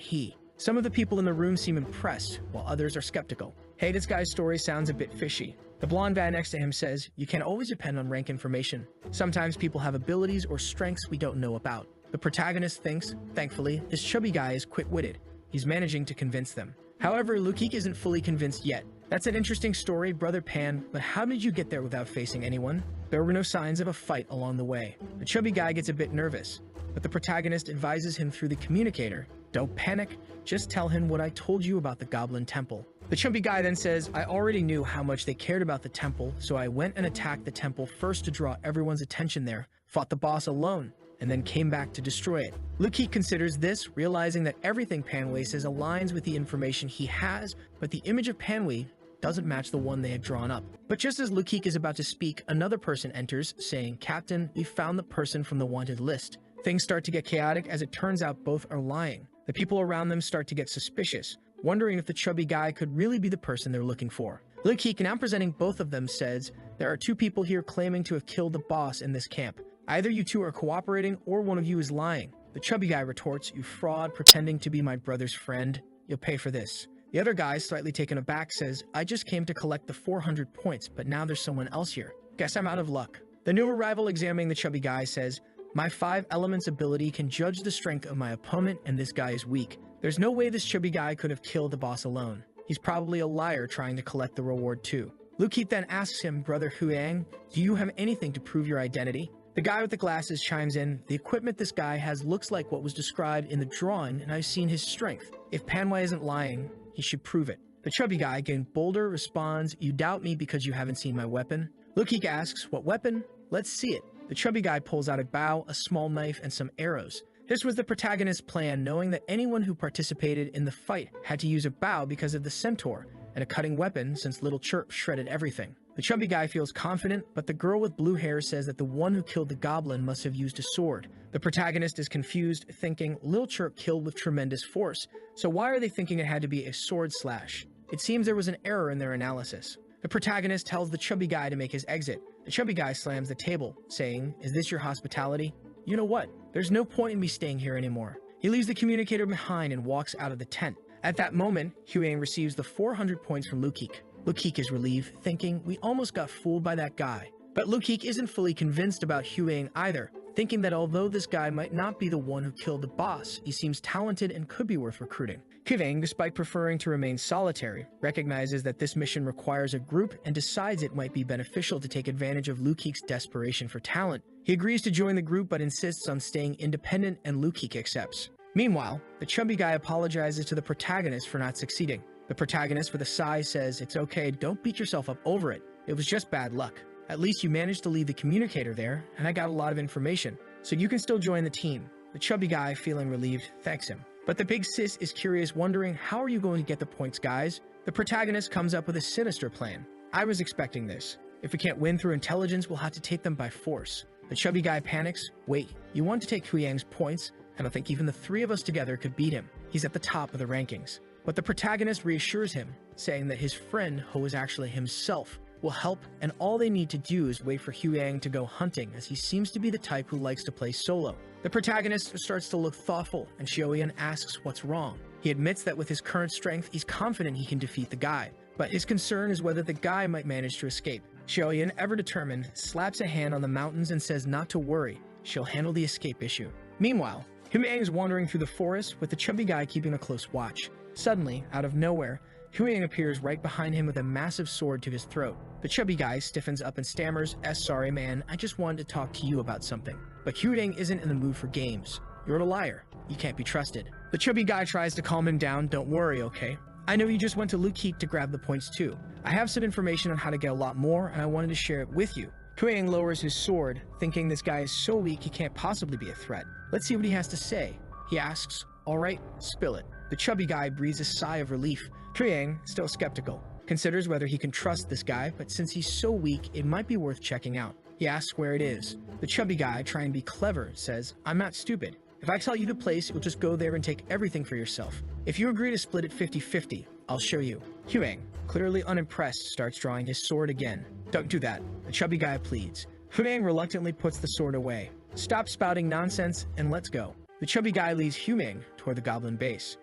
A: Some of the people in the room seem impressed, while others are skeptical. Hey, this guy's story sounds a bit fishy. The blonde guy next to him says, you can't always depend on rank information. Sometimes people have abilities or strengths we don't know about. The protagonist thinks, thankfully, this chubby guy is quick-witted. He's managing to convince them. However, Lukeek isn't fully convinced yet. That's an interesting story, Brother Pan, but how did you get there without facing anyone? There were no signs of a fight along the way. The chubby guy gets a bit nervous, but the protagonist advises him through the communicator. Don't panic, just tell him what I told you about the Goblin Temple. The chubby guy then says, I already knew how much they cared about the temple, so I went and attacked the temple first to draw everyone's attention there, fought the boss alone, and then came back to destroy it. Lukeek considers this, realizing that everything Panway says aligns with the information he has, but the image of Panway doesn't match the one they had drawn up. But just as Lukeek is about to speak, another person enters, saying, Captain, we found the person from the wanted list. Things start to get chaotic as it turns out both are lying. The people around them start to get suspicious, wondering if the chubby guy could really be the person they're looking for. Lukeek, now presenting both of them, says, there are two people here claiming to have killed the boss in this camp. Either you two are cooperating or one of you is lying. The chubby guy retorts, you fraud, pretending to be my brother's friend. You'll pay for this. The other guy, slightly taken aback, says, I just came to collect the 400 points, but now there's someone else here. Guess I'm out of luck. The new arrival, examining the chubby guy, says, my 5 elements ability can judge the strength of my opponent, and this guy is weak. There's no way this chubby guy could have killed the boss alone. He's probably a liar trying to collect the reward too. Lukeek then asks him, Brother Huang, do you have anything to prove your identity? The guy with the glasses chimes in, the equipment this guy has looks like what was described in the drawing, and I've seen his strength. If Panway isn't lying, he should prove it. The chubby guy, getting bolder, responds, you doubt me because you haven't seen my weapon? Lukeek asks, what weapon? Let's see it. The chubby guy pulls out a bow, a small knife, and some arrows. This was the protagonist's plan, knowing that anyone who participated in the fight had to use a bow because of the centaur, and a cutting weapon since Little Chirp shredded everything. The chubby guy feels confident, but the girl with blue hair says that the one who killed the goblin must have used a sword. The protagonist is confused, thinking Little Chirp killed with tremendous force, so why are they thinking it had to be a sword slash? It seems there was an error in their analysis. The protagonist tells the chubby guy to make his exit. The chubby guy slams the table, saying, is this your hospitality? You know what? There's no point in me staying here anymore. He leaves the communicator behind and walks out of the tent. At that moment, Huang receives the 400 points from Lukeek. Lukeek is relieved, thinking, we almost got fooled by that guy. But Lukeek isn't fully convinced about Huang either, thinking that although this guy might not be the one who killed the boss, he seems talented and could be worth recruiting. Huang, despite preferring to remain solitary, recognizes that this mission requires a group and decides it might be beneficial to take advantage of Lukeek's desperation for talent. He agrees to join the group but insists on staying independent, and Lukeek accepts. Meanwhile, the chubby guy apologizes to the protagonist for not succeeding. The protagonist, with a sigh, says, "It's okay, don't beat yourself up over it. It was just bad luck. At least you managed to leave the communicator there, and I got a lot of information, so you can still join the team." The chubby guy, feeling relieved, thanks him. But the big sis is curious, wondering, how are you going to get the points, guys? The protagonist comes up with a sinister plan. I was expecting this. If we can't win through intelligence, we'll have to take them by force. The chubby guy panics. Wait, you want to take Huyang's points? I don't think even the three of us together could beat him. He's at the top of the rankings. But the protagonist reassures him, saying that his friend, who is actually himself, will help, and all they need to do is wait for Huyang to go hunting, as he seems to be the type who likes to play solo. The protagonist starts to look thoughtful, and Xiaoyan asks what's wrong. He admits that with his current strength, he's confident he can defeat the guy, but his concern is whether the guy might manage to escape. Xiaoyan, ever determined, slaps a hand on the mountains and says not to worry, she'll handle the escape issue. Meanwhile, Huyang is wandering through the forest with the chubby guy keeping a close watch. Suddenly, out of nowhere, Huyang appears right behind him with a massive sword to his throat. The chubby guy stiffens up and stammers, "Sorry man, I just wanted to talk to you about something." But Huyang isn't in the mood for games. "You're a liar. You can't be trusted." The chubby guy tries to calm him down. "Don't worry, okay? I know you just went to Lukeek to grab the points too. I have some information on how to get a lot more, and I wanted to share it with you." Huyang lowers his sword, thinking this guy is so weak he can't possibly be a threat. Let's see what he has to say. He asks, "Alright, spill it." The chubby guy breathes a sigh of relief. Huyang, still skeptical, considers whether he can trust this guy, but since he's so weak, it might be worth checking out. He asks where it is. The chubby guy, trying to be clever, says, "I'm not stupid. If I tell you the place, you'll just go there and take everything for yourself. If you agree to split it 50-50, I'll show you." Huyang, clearly unimpressed, starts drawing his sword again. "Don't do that," the chubby guy pleads. Huyang reluctantly puts the sword away. "Stop spouting nonsense and let's go." The chubby guy leads Huyang toward the goblin base.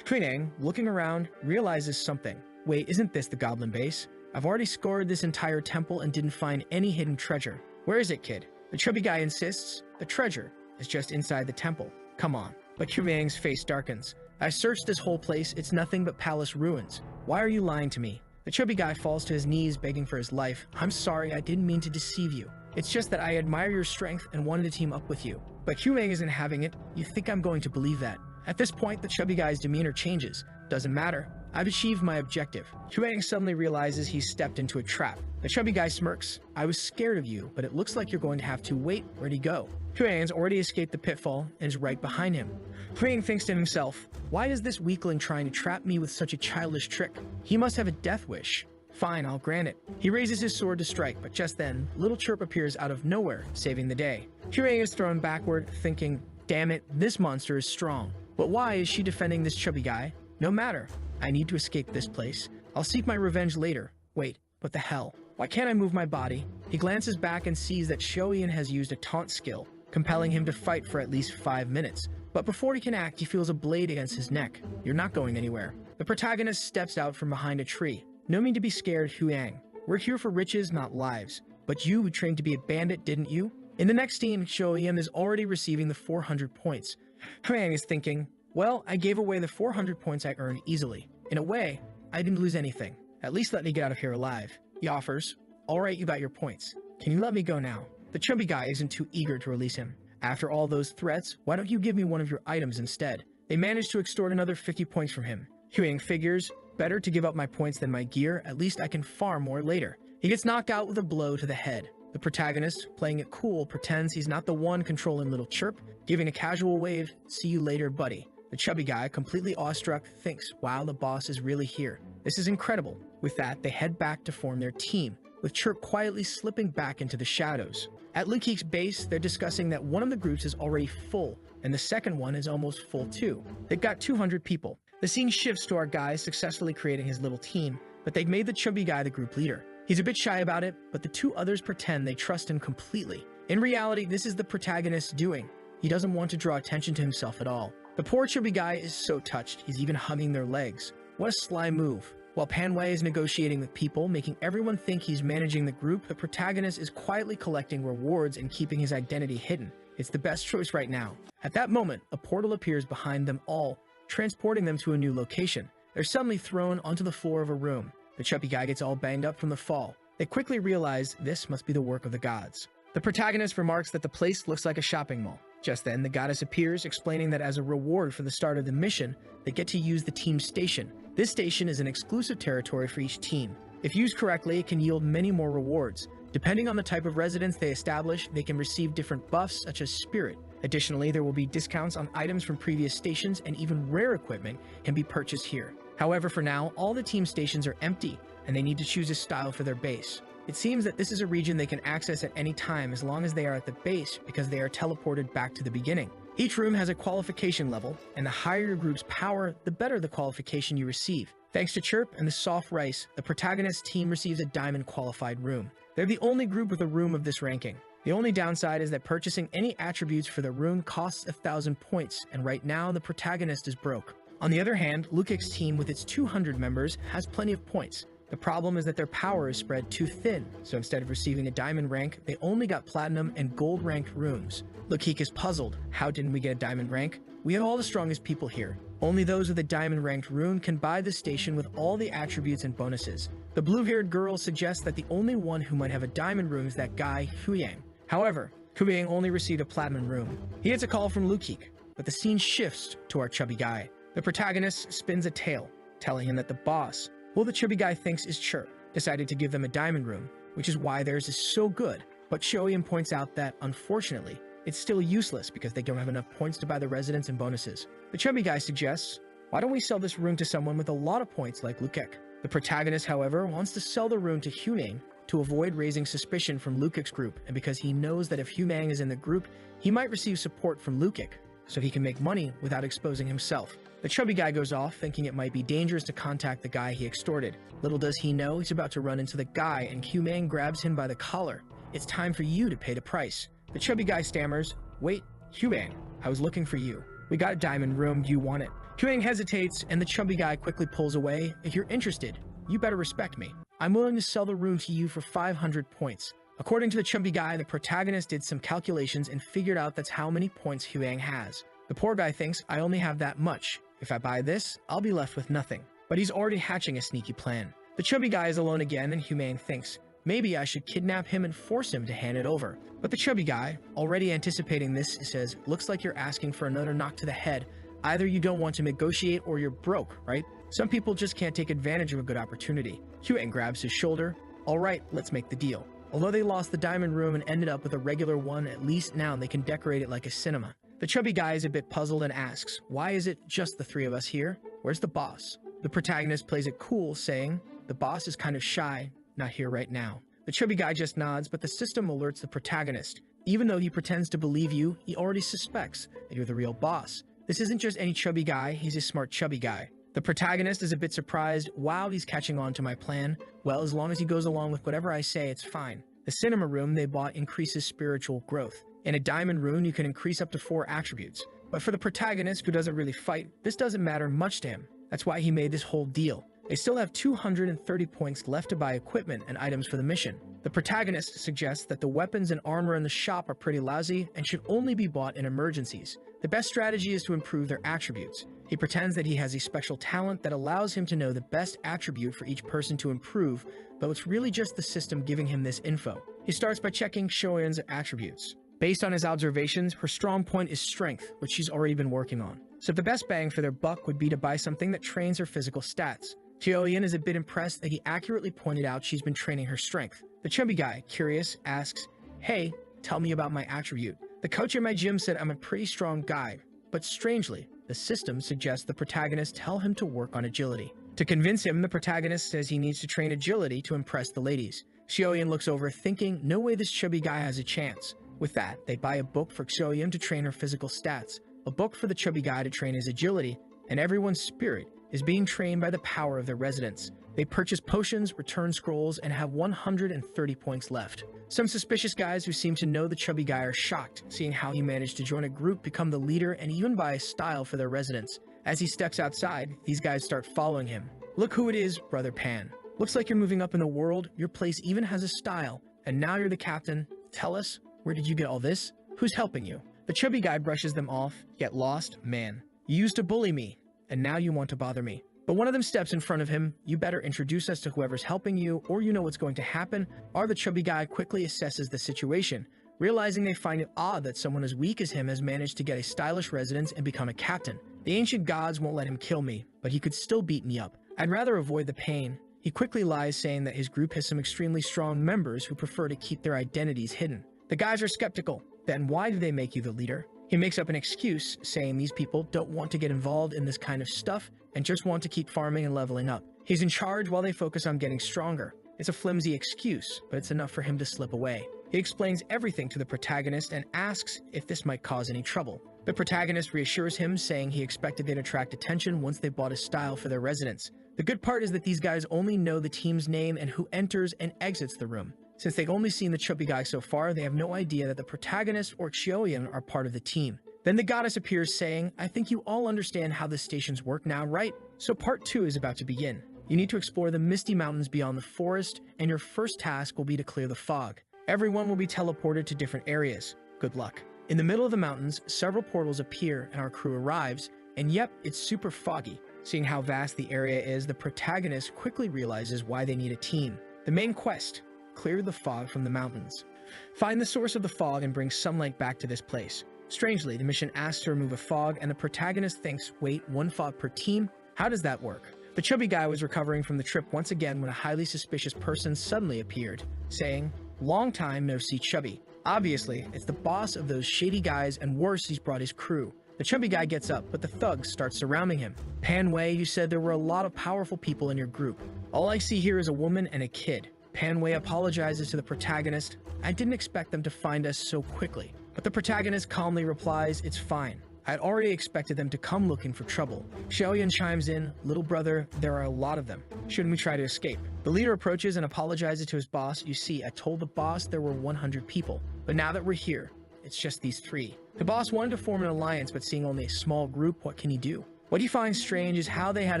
A: Huyang, looking around, realizes something. Wait, isn't this the goblin base? I've already scoured this entire temple and didn't find any hidden treasure. Where is it, kid? The chubby guy insists. The treasure is just inside the temple. Come on. But Huyang's face darkens. "I searched this whole place. It's nothing but palace ruins. Why are you lying to me?" The chubby guy falls to his knees, begging for his life. "I'm sorry, I didn't mean to deceive you. It's just that I admire your strength and wanted to team up with you." But Huyang isn't having it. "You think I'm going to believe that?" At this point, the chubby guy's demeanor changes. "Doesn't matter. I've achieved my objective." Huyang suddenly realizes he's stepped into a trap. The chubby guy smirks. "I was scared of you, but it looks like you're going to have to wait. Where'd he go?" Huyang's already escaped the pitfall and is right behind him. Huyang thinks to himself, "Why is this weakling trying to trap me with such a childish trick? He must have a death wish. Fine, I'll grant it." He raises his sword to strike, but just then, Little Chirp appears out of nowhere, saving the day. Huyang is thrown backward, thinking, "Damn it, this monster is strong. But why is she defending this chubby guy? No matter. I need to escape this place. I'll seek my revenge later. Wait, what the hell? Why can't I move my body?" He glances back and sees that Xiaoyan has used a taunt skill, compelling him to fight for at least 5 minutes. But before he can act, he feels a blade against his neck. "You're not going anywhere." The protagonist steps out from behind a tree. "No need to be scared, Huyang. We're here for riches, not lives. But you trained to be a bandit, didn't you?" In the next scene, Xiaoyan is already receiving the 400 points. Huyang is thinking, "Well, I gave away the 400 points I earned easily. In a way, I didn't lose anything. At least let me get out of here alive." He offers, "Alright, you got your points. Can you let me go now?" The chubby guy isn't too eager to release him. "After all those threats, why don't you give me one of your items instead?" They manage to extort another 50 points from him. Huyang figures, "Better to give up my points than my gear, at least I can farm more later." He gets knocked out with a blow to the head. The protagonist, playing it cool, pretends he's not the one controlling Little Chirp, giving a casual wave, "See you later, buddy." The chubby guy, completely awestruck, thinks, "Wow, the boss is really here. This is incredible." With that, they head back to form their team, with Chirp quietly slipping back into the shadows. At Lukeek's base, they're discussing that one of the groups is already full, and the second one is almost full too. They've got 200 people. The scene shifts to our guy successfully creating his little team, but they've made the chubby guy the group leader. He's a bit shy about it, but the two others pretend they trust him completely. In reality, this is the protagonist's doing. He doesn't want to draw attention to himself at all. The poor chubby guy is so touched, he's even hugging their legs. What a sly move. While Manhwa is negotiating with people, making everyone think he's managing the group, the protagonist is quietly collecting rewards and keeping his identity hidden. It's the best choice right now. At that moment, a portal appears behind them all, transporting them to a new location. They're suddenly thrown onto the floor of a room. The chubby guy gets all banged up from the fall. They quickly realize this must be the work of the gods. The protagonist remarks that the place looks like a shopping mall. Just then, the goddess appears, explaining that as a reward for the start of the mission, they get to use the team station, This station is an exclusive territory for each team. If used correctly, it can yield many more rewards. Depending on the type of residence they establish, they can receive different buffs such as spirit. Additionally, there will be discounts on items from previous stations, and even rare equipment can be purchased here. However, for now, all the team stations are empty, and they need to choose a style for their base. It seems that this is a region they can access at any time as long as they are at the base, because they are teleported back to the beginning. Each room has a qualification level, and the higher your group's power, the better the qualification you receive. Thanks to Chirp and the soft rice, the protagonist team receives a diamond qualified room. They're the only group with a room of this ranking. The only downside is that purchasing any attributes for the room costs 1,000 points, and right now the protagonist is broke. On the other hand, Lukic's team with its 200 members has plenty of points. The problem is that their power is spread too thin, so instead of receiving a diamond rank, they only got platinum and gold ranked rooms. Lukic is puzzled. How didn't we get a diamond rank? We have all the strongest people here. Only those with a diamond ranked rune can buy the station with all the attributes and bonuses. The blue-haired girl suggests that the only one who might have a diamond rune is that guy, Huyang. However, Huyang only received a platinum rune. He gets a call from Lukic, but the scene shifts to our chubby guy. The protagonist spins a tale, telling him that the boss, who the chubby guy thinks is Chirp, decided to give them a diamond room, which is why theirs is so good. But Shoyun points out that, unfortunately, it's still useless because they don't have enough points to buy the residence and bonuses. The chubby guy suggests, why don't we sell this room to someone with a lot of points like Lukic? The protagonist, however, wants to sell the room to Huyang to avoid raising suspicion from Lukic's group, and because he knows that if Huyang is in the group, he might receive support from Lukic, so he can make money without exposing himself. The chubby guy goes off, thinking it might be dangerous to contact the guy he extorted. Little does he know he's about to run into the guy, and Huyang grabs him by the collar. It's time for you to pay the price. The chubby guy stammers, wait, Huyang, I was looking for you. We got a diamond room, you want it. Huyang hesitates, and the chubby guy quickly pulls away. If you're interested, you better respect me. I'm willing to sell the room to you for 500 points. According to the chubby guy, the protagonist did some calculations and figured out that's how many points Huyang has. The poor guy thinks, I only have that much. If I buy this, I'll be left with nothing. But he's already hatching a sneaky plan. The chubby guy is alone again, and Huyang thinks, maybe I should kidnap him and force him to hand it over. But the chubby guy, already anticipating this, says, looks like you're asking for another knock to the head. Either you don't want to negotiate or you're broke, right? Some people just can't take advantage of a good opportunity. Huyang grabs his shoulder. All right, let's make the deal. Although they lost the diamond room and ended up with a regular one, at least now they can decorate it like a cinema. The chubby guy is a bit puzzled and asks, why is it just the three of us here? Where's the boss? The protagonist plays it cool, saying, the boss is kind of shy, not here right now. The chubby guy just nods, but the system alerts the protagonist. Even though he pretends to believe you, he already suspects that you're the real boss. This isn't just any chubby guy, he's a smart chubby guy. The protagonist is a bit surprised. Wow, he's catching on to my plan. Well, as long as he goes along with whatever I say, it's fine. The cinema room they bought increases spiritual growth. In a diamond rune, you can increase up to 4 attributes. But for the protagonist, who doesn't really fight, this doesn't matter much to him. That's why he made this whole deal. They still have 230 points left to buy equipment and items for the mission. The protagonist suggests that the weapons and armor in the shop are pretty lousy and should only be bought in emergencies. The best strategy is to improve their attributes. He pretends that he has a special talent that allows him to know the best attribute for each person to improve, though it's really just the system giving him this info. He starts by checking Shoyun's attributes. Based on his observations, her strong point is strength, which she's already been working on. So the best bang for their buck would be to buy something that trains her physical stats. Shoyun is a bit impressed that he accurately pointed out she's been training her strength. The chubby guy, curious, asks, hey, tell me about my attribute. The coach at my gym said I'm a pretty strong guy, but strangely, the system suggests the protagonist tell him to work on agility. To convince him, the protagonist says he needs to train agility to impress the ladies. Shoyun looks over, thinking, no way this chubby guy has a chance. With that, they buy a book for Shoyun to train her physical stats, a book for the chubby guy to train his agility, and everyone's spirit is being trained by the power of their residence. They purchase potions, return scrolls, and have 130 points left. Some suspicious guys who seem to know the chubby guy are shocked, seeing how he managed to join a group, become the leader, and even buy a style for their residence. As he steps outside, these guys start following him. Look who it is, Brother Pan. Looks like you're moving up in the world, your place even has a style, and now you're the captain. Tell us, where did you get all this? Who's helping you? The chubby guy brushes them off. Get lost, man. You used to bully me, and now you want to bother me. But one of them steps in front of him. You better introduce us to whoever's helping you, or you know what's going to happen. Or the chubby guy quickly assesses the situation, realizing they find it odd that someone as weak as him has managed to get a stylish residence and become a captain. The ancient gods won't let him kill me, but he could still beat me up. I'd rather avoid the pain. He quickly lies, saying that his group has some extremely strong members who prefer to keep their identities hidden. The guys are skeptical. Then why do they make you the leader? He makes up an excuse, saying these people don't want to get involved in this kind of stuff and just want to keep farming and leveling up. He's in charge while they focus on getting stronger. It's a flimsy excuse, but it's enough for him to slip away. He explains everything to the protagonist and asks if this might cause any trouble. The protagonist reassures him, saying he expected they'd attract attention once they bought his style for their residence. The good part is that these guys only know the team's name and who enters and exits the room. Since they've only seen the chubby guy so far, they have no idea that the protagonist or Xiaoyan are part of the team. Then the goddess appears, saying, I think you all understand how the stations work now, right? So part 2 is about to begin. You need to explore the misty mountains beyond the forest, and your first task will be to clear the fog. Everyone will be teleported to different areas. Good luck. In the middle of the mountains, several portals appear and our crew arrives, and yep, it's super foggy. Seeing how vast the area is, the protagonist quickly realizes why they need a team. The main quest: clear the fog from the mountains. Find the source of the fog and bring sunlight back to this place. Strangely, the mission asks to remove a fog, and the protagonist thinks, wait, 1 fog per team? How does that work? The chubby guy was recovering from the trip once again when a highly suspicious person suddenly appeared, saying, long time no see chubby. Obviously, it's the boss of those shady guys, and worse, he's brought his crew. The chubby guy gets up, but the thugs start surrounding him. Pan Wei, you said there were a lot of powerful people in your group. All I see here is a woman and a kid. Pan Wei apologizes to the protagonist. I didn't expect them to find us so quickly. But the protagonist calmly replies, it's fine. I had already expected them to come looking for trouble. Xiaoyan chimes in, little brother, there are a lot of them. Shouldn't we try to escape? The leader approaches and apologizes to his boss. You see, I told the boss there were 100 people. But now that we're here, it's just these 3. The boss wanted to form an alliance, but seeing only a small group, what can he do? What he finds strange is how they had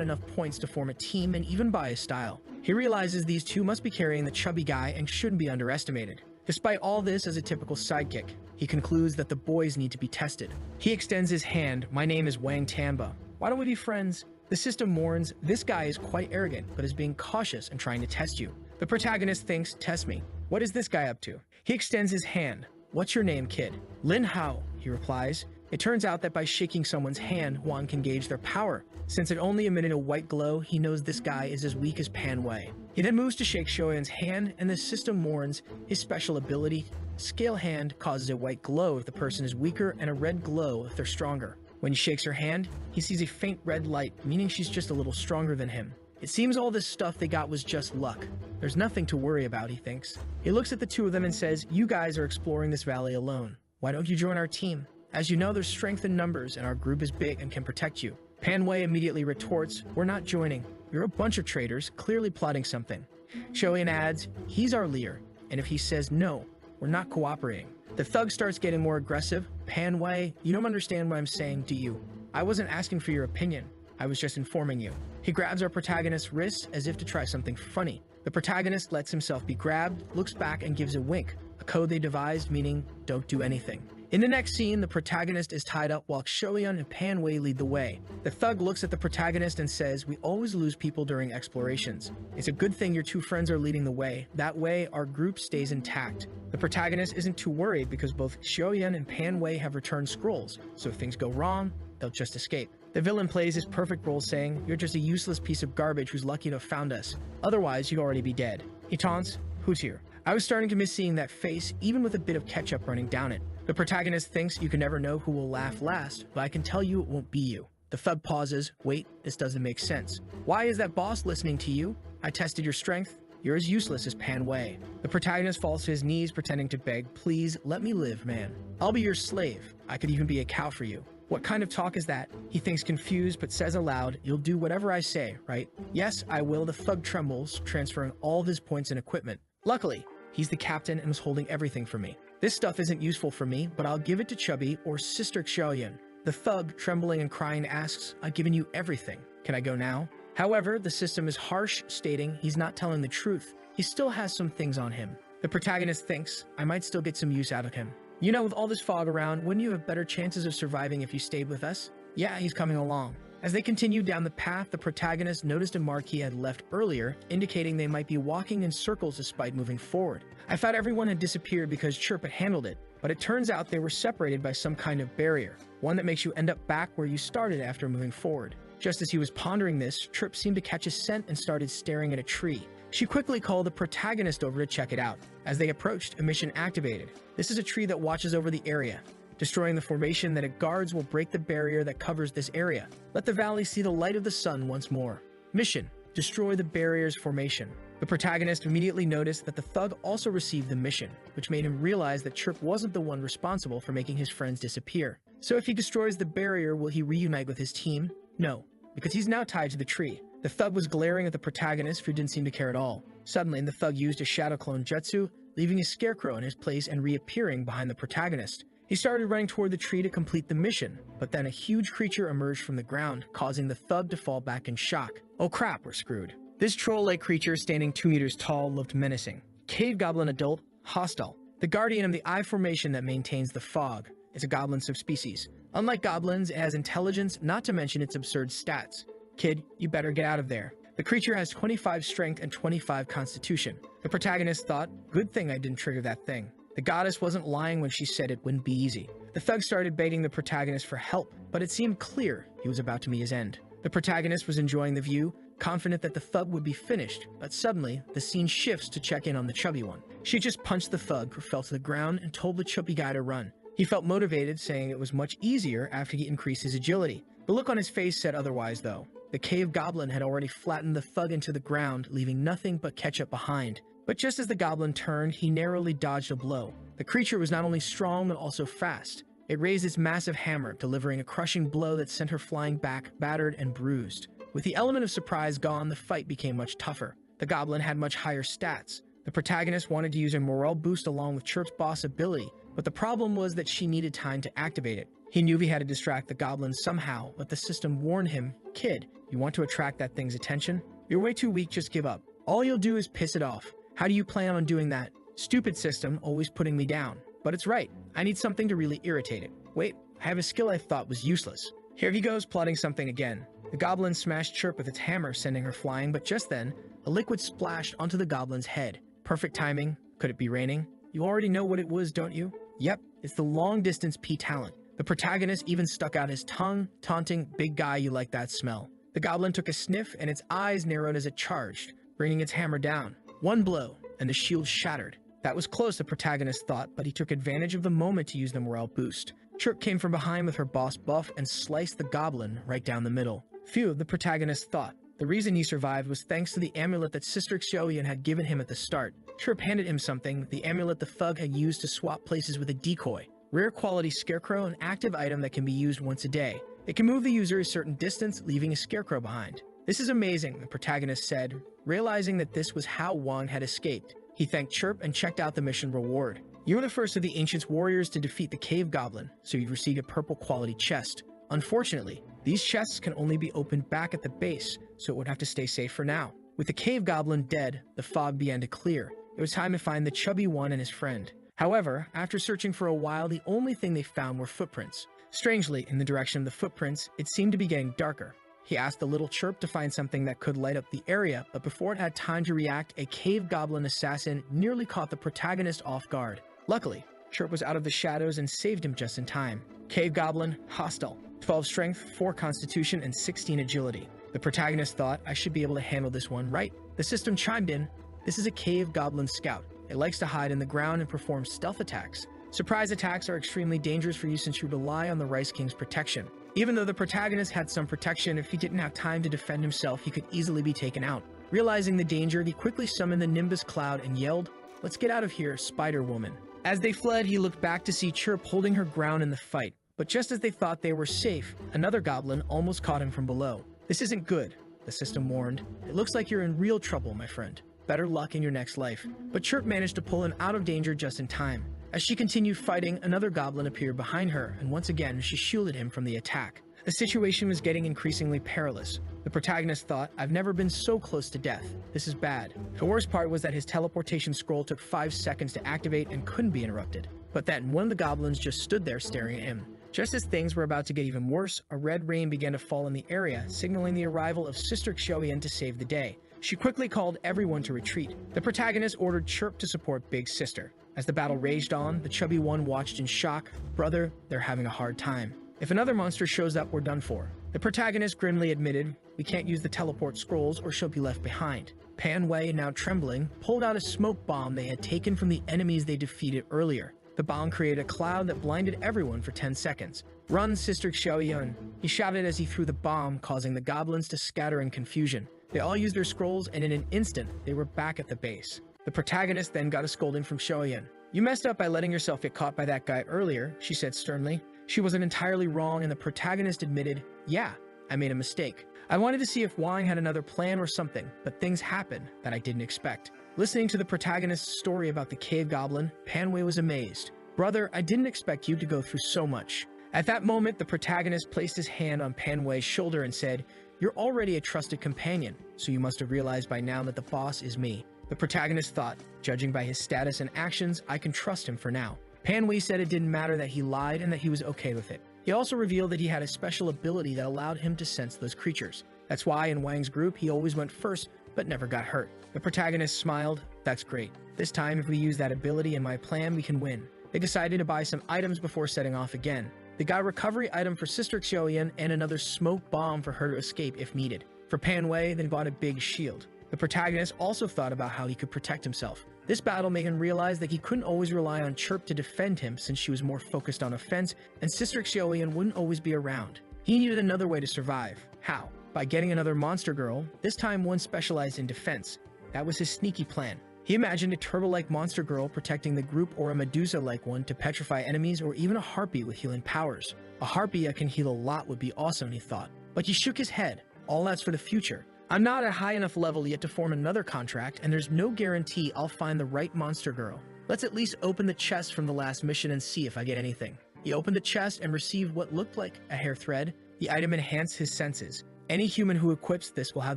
A: enough points to form a team and even buy his style. He realizes these 2 must be carrying the chubby guy and shouldn't be underestimated. Despite all this as a typical sidekick, he concludes that the boys need to be tested. He extends his hand. My name is Wang Tanba. Why don't we be friends? The system warns, this guy is quite arrogant, but is being cautious and trying to test you. The protagonist thinks, test me. What is this guy up to? He extends his hand. What's your name, kid? Lin Hao, he replies. It turns out that by shaking someone's hand, one can gauge their power. Since it only emitted a white glow, he knows this guy is as weak as Pan Wei. He then moves to shake Xiaoyan's hand, and the system warns his special ability. Scale hand causes a white glow if the person is weaker and a red glow if they're stronger. When he shakes her hand, he sees a faint red light, meaning she's just a little stronger than him. It seems all this stuff they got was just luck. There's nothing to worry about, he thinks. He looks at the 2 of them and says, you guys are exploring this valley alone. Why don't you join our team? As you know, there's strength in numbers, and our group is big and can protect you. Pan Wei immediately retorts, we're not joining. You're a bunch of traitors, clearly plotting something. Xiaoyan adds, he's our leader, and if he says no, we're not cooperating. The thug starts getting more aggressive. Pan Wei, you don't understand what I'm saying, do you? I wasn't asking for your opinion. I was just informing you. He grabs our protagonist's wrists as if to try something funny. The protagonist lets himself be grabbed, looks back, and gives a wink, a code they devised meaning don't do anything. In the next scene, the protagonist is tied up while Xiaoyan and Pan Wei lead the way. The thug looks at the protagonist and says, we always lose people during explorations. It's a good thing your 2 friends are leading the way. That way, our group stays intact. The protagonist isn't too worried because both Xiaoyan and Pan Wei have returned scrolls, so if things go wrong, they'll just escape. The villain plays his perfect role, saying, you're just a useless piece of garbage who's lucky to have found us. Otherwise, you'd already be dead. He taunts, who's here? I was starting to miss seeing that face, even with a bit of ketchup running down it. The protagonist thinks you can never know who will laugh last, but I can tell you it won't be you. The thug pauses. Wait, this doesn't make sense. Why is that boss listening to you? I tested your strength. You're as useless as Pan Wei. The protagonist falls to his knees, pretending to beg, please, let me live, man. I'll be your slave. I could even be a cow for you. What kind of talk is that? He thinks confused, but says aloud, you'll do whatever I say, right? Yes, I will. The thug trembles, transferring all of his points and equipment. Luckily, he's the captain and was holding everything for me. This stuff isn't useful for me, but I'll give it to Chubby or Sister Xiaoyan. The thug, trembling and crying, asks, I've given you everything. Can I go now? However, the system is harsh, stating he's not telling the truth. He still has some things on him. The protagonist thinks, I might still get some use out of him. You know, with all this fog around, wouldn't you have better chances of surviving if you stayed with us? Yeah, he's coming along. As they continued down the path, the protagonist noticed a marquee had left earlier, indicating they might be walking in circles despite moving forward. I thought everyone had disappeared because Chirp had handled it, but it turns out they were separated by some kind of barrier, one that makes you end up back where you started after moving forward. Just as he was pondering this, Chirp seemed to catch a scent and started staring at a tree. She quickly called the protagonist over to check it out. As they approached, a mission activated. This is a tree that watches over the area. Destroying the formation that it guards will break the barrier that covers this area. Let the valley see the light of the sun once more. Mission: destroy the barrier's formation. The protagonist immediately noticed that the thug also received the mission, which made him realize that Chirp wasn't the one responsible for making his friends disappear. So if he destroys the barrier, will he reunite with his team? No, because he's now tied to the tree. The thug was glaring at the protagonist, who didn't seem to care at all. Suddenly, the thug used a shadow clone jutsu, leaving a scarecrow in his place and reappearing behind the protagonist. He started running toward the tree to complete the mission, but then a huge creature emerged from the ground, causing the thug to fall back in shock. Oh crap, we're screwed. This troll-like creature, standing 2 meters tall, looked menacing. Cave goblin adult, hostile. The guardian of the eye formation that maintains the fog. It's a goblin subspecies. Unlike goblins, it has intelligence, not to mention its absurd stats. Kid, you better get out of there. The creature has 25 strength and 25 constitution. The protagonist thought, good thing I didn't trigger that thing. The goddess wasn't lying when she said it wouldn't be easy. The thug started begging the protagonist for help, but it seemed clear he was about to meet his end. The protagonist was enjoying the view, confident that the thug would be finished, but suddenly, the scene shifts to check in on the chubby one. She just punched the thug, who fell to the ground, and told the chubby guy to run. He felt motivated, saying it was much easier after he increased his agility. The look on his face said otherwise, though. The cave goblin had already flattened the thug into the ground, leaving nothing but ketchup behind. But just as the goblin turned, he narrowly dodged a blow. The creature was not only strong, but also fast. It raised its massive hammer, delivering a crushing blow that sent her flying back, battered and bruised. With the element of surprise gone, the fight became much tougher. The goblin had much higher stats. The protagonist wanted to use a morale boost along with Chirp's boss ability, but the problem was that she needed time to activate it. He knew he had to distract the goblin somehow, but the system warned him, kid, you want to attract that thing's attention? You're way too weak, just give up. All you'll do is piss it off. How do you plan on doing that? Stupid system, always putting me down. But it's right, I need something to really irritate it. Wait, I have a skill I thought was useless. Here he goes, plotting something again. The goblin smashed Chirp with its hammer, sending her flying, but just then, a liquid splashed onto the goblin's head. Perfect timing. Could it be raining? You already know what it was, don't you? Yep, it's the long-distance P-talent. The protagonist even stuck out his tongue, taunting, big guy, you like that smell. The goblin took a sniff, and its eyes narrowed as it charged, bringing its hammer down. One blow, and the shield shattered. That was close, the protagonist thought, but he took advantage of the moment to use the morale boost. Chirp came from behind with her boss buff and sliced the goblin right down the middle. Phew, the protagonist thought. The reason he survived was thanks to the amulet that Sister Xiaoyan had given him at the start. Chirp handed him something, the amulet the thug had used to swap places with a decoy. Rare quality scarecrow, an active item that can be used once a day. It can move the user a certain distance, leaving a scarecrow behind. This is amazing, the protagonist said, realizing that this was how Wang had escaped. He thanked Chirp and checked out the mission reward. You were the first of the Ancient's warriors to defeat the cave goblin, so you'd receive a purple quality chest. Unfortunately, these chests can only be opened back at the base, so it would have to stay safe for now. With the cave goblin dead, the fog began to clear. It was time to find the chubby one and his friend. However, after searching for a while, the only thing they found were footprints. Strangely, in the direction of the footprints, it seemed to be getting darker. He asked the little Chirp to find something that could light up the area, but before it had time to react, a cave goblin assassin nearly caught the protagonist off guard. Luckily, Chirp was out of the shadows and saved him just in time. Cave goblin, hostile. 12 strength, 4 constitution, and 16 agility. The protagonist thought, I should be able to handle this one, right? The system chimed in, this is a cave goblin scout. It likes to hide in the ground and perform stealth attacks. Surprise attacks are extremely dangerous for you since you rely on the Rice King's protection. Even though the protagonist had some protection, if he didn't have time to defend himself, he could easily be taken out. Realizing the danger, he quickly summoned the Nimbus Cloud and yelled, let's get out of here, Spider-Woman. As they fled, he looked back to see Chirp holding her ground in the fight. But just as they thought they were safe, another goblin almost caught him from below. This isn't good, the system warned. It looks like you're in real trouble, my friend. Better luck in your next life. But Chirp managed to pull him out of danger just in time. As she continued fighting, another goblin appeared behind her, and once again, she shielded him from the attack. The situation was getting increasingly perilous. The protagonist thought, I've never been so close to death. This is bad. The worst part was that his teleportation scroll took 5 seconds to activate and couldn't be interrupted. But then, one of the goblins just stood there staring at him. Just as things were about to get even worse, a red rain began to fall in the area, signaling the arrival of Sister Xiaoyan to save the day. She quickly called everyone to retreat. The protagonist ordered Chirp to support Big Sister. As the battle raged on, the chubby one watched in shock. Brother, they're having a hard time. If another monster shows up, we're done for. The protagonist grimly admitted, we can't use the teleport scrolls or she'll be left behind. Pan Wei, now trembling, pulled out a smoke bomb they had taken from the enemies they defeated earlier. The bomb created a cloud that blinded everyone for 10 seconds. Run, Sister Xiaoyun, he shouted as he threw the bomb, causing the goblins to scatter in confusion. They all used their scrolls, and in an instant, they were back at the base. The protagonist then got a scolding from Xiaoyun. You messed up by letting yourself get caught by that guy earlier, she said sternly. She wasn't entirely wrong, and the protagonist admitted, yeah, I made a mistake. I wanted to see if Wang had another plan or something, but things happened that I didn't expect. Listening to the protagonist's story about the cave goblin, Pan Wei was amazed. Brother, I didn't expect you to go through so much. At that moment, the protagonist placed his hand on Pan Wei's shoulder and said, you're already a trusted companion, so you must have realized by now that the boss is me. The protagonist thought, judging by his status and actions, I can trust him for now. Pan Wei said it didn't matter that he lied and that he was okay with it. He also revealed that he had a special ability that allowed him to sense those creatures. That's why in Wang's group, he always went first, but never got hurt. The protagonist smiled, that's great. This time, if we use that ability in my plan, we can win. They decided to buy some items before setting off again. They got a recovery item for Sister Xiaoyan and another smoke bomb for her to escape if needed. For Pan Wei, they bought a big shield. The protagonist also thought about how he could protect himself. This battle made him realize that he couldn't always rely on Chirp to defend him since she was more focused on offense and Sister Xiaoyan wouldn't always be around. He needed another way to survive. How? By getting another monster girl, this time one specialized in defense. That was his sneaky plan. He imagined a turtle-like monster girl protecting the group or a Medusa-like one to petrify enemies or even a harpy with healing powers. A harpy that can heal a lot would be awesome, he thought. But he shook his head. All that's for the future. I'm not at high enough level yet to form another contract, and there's no guarantee I'll find the right monster girl. Let's at least open the chest from the last mission and see if I get anything. He opened the chest and received what looked like a hair thread. The item enhanced his senses. Any human who equips this will have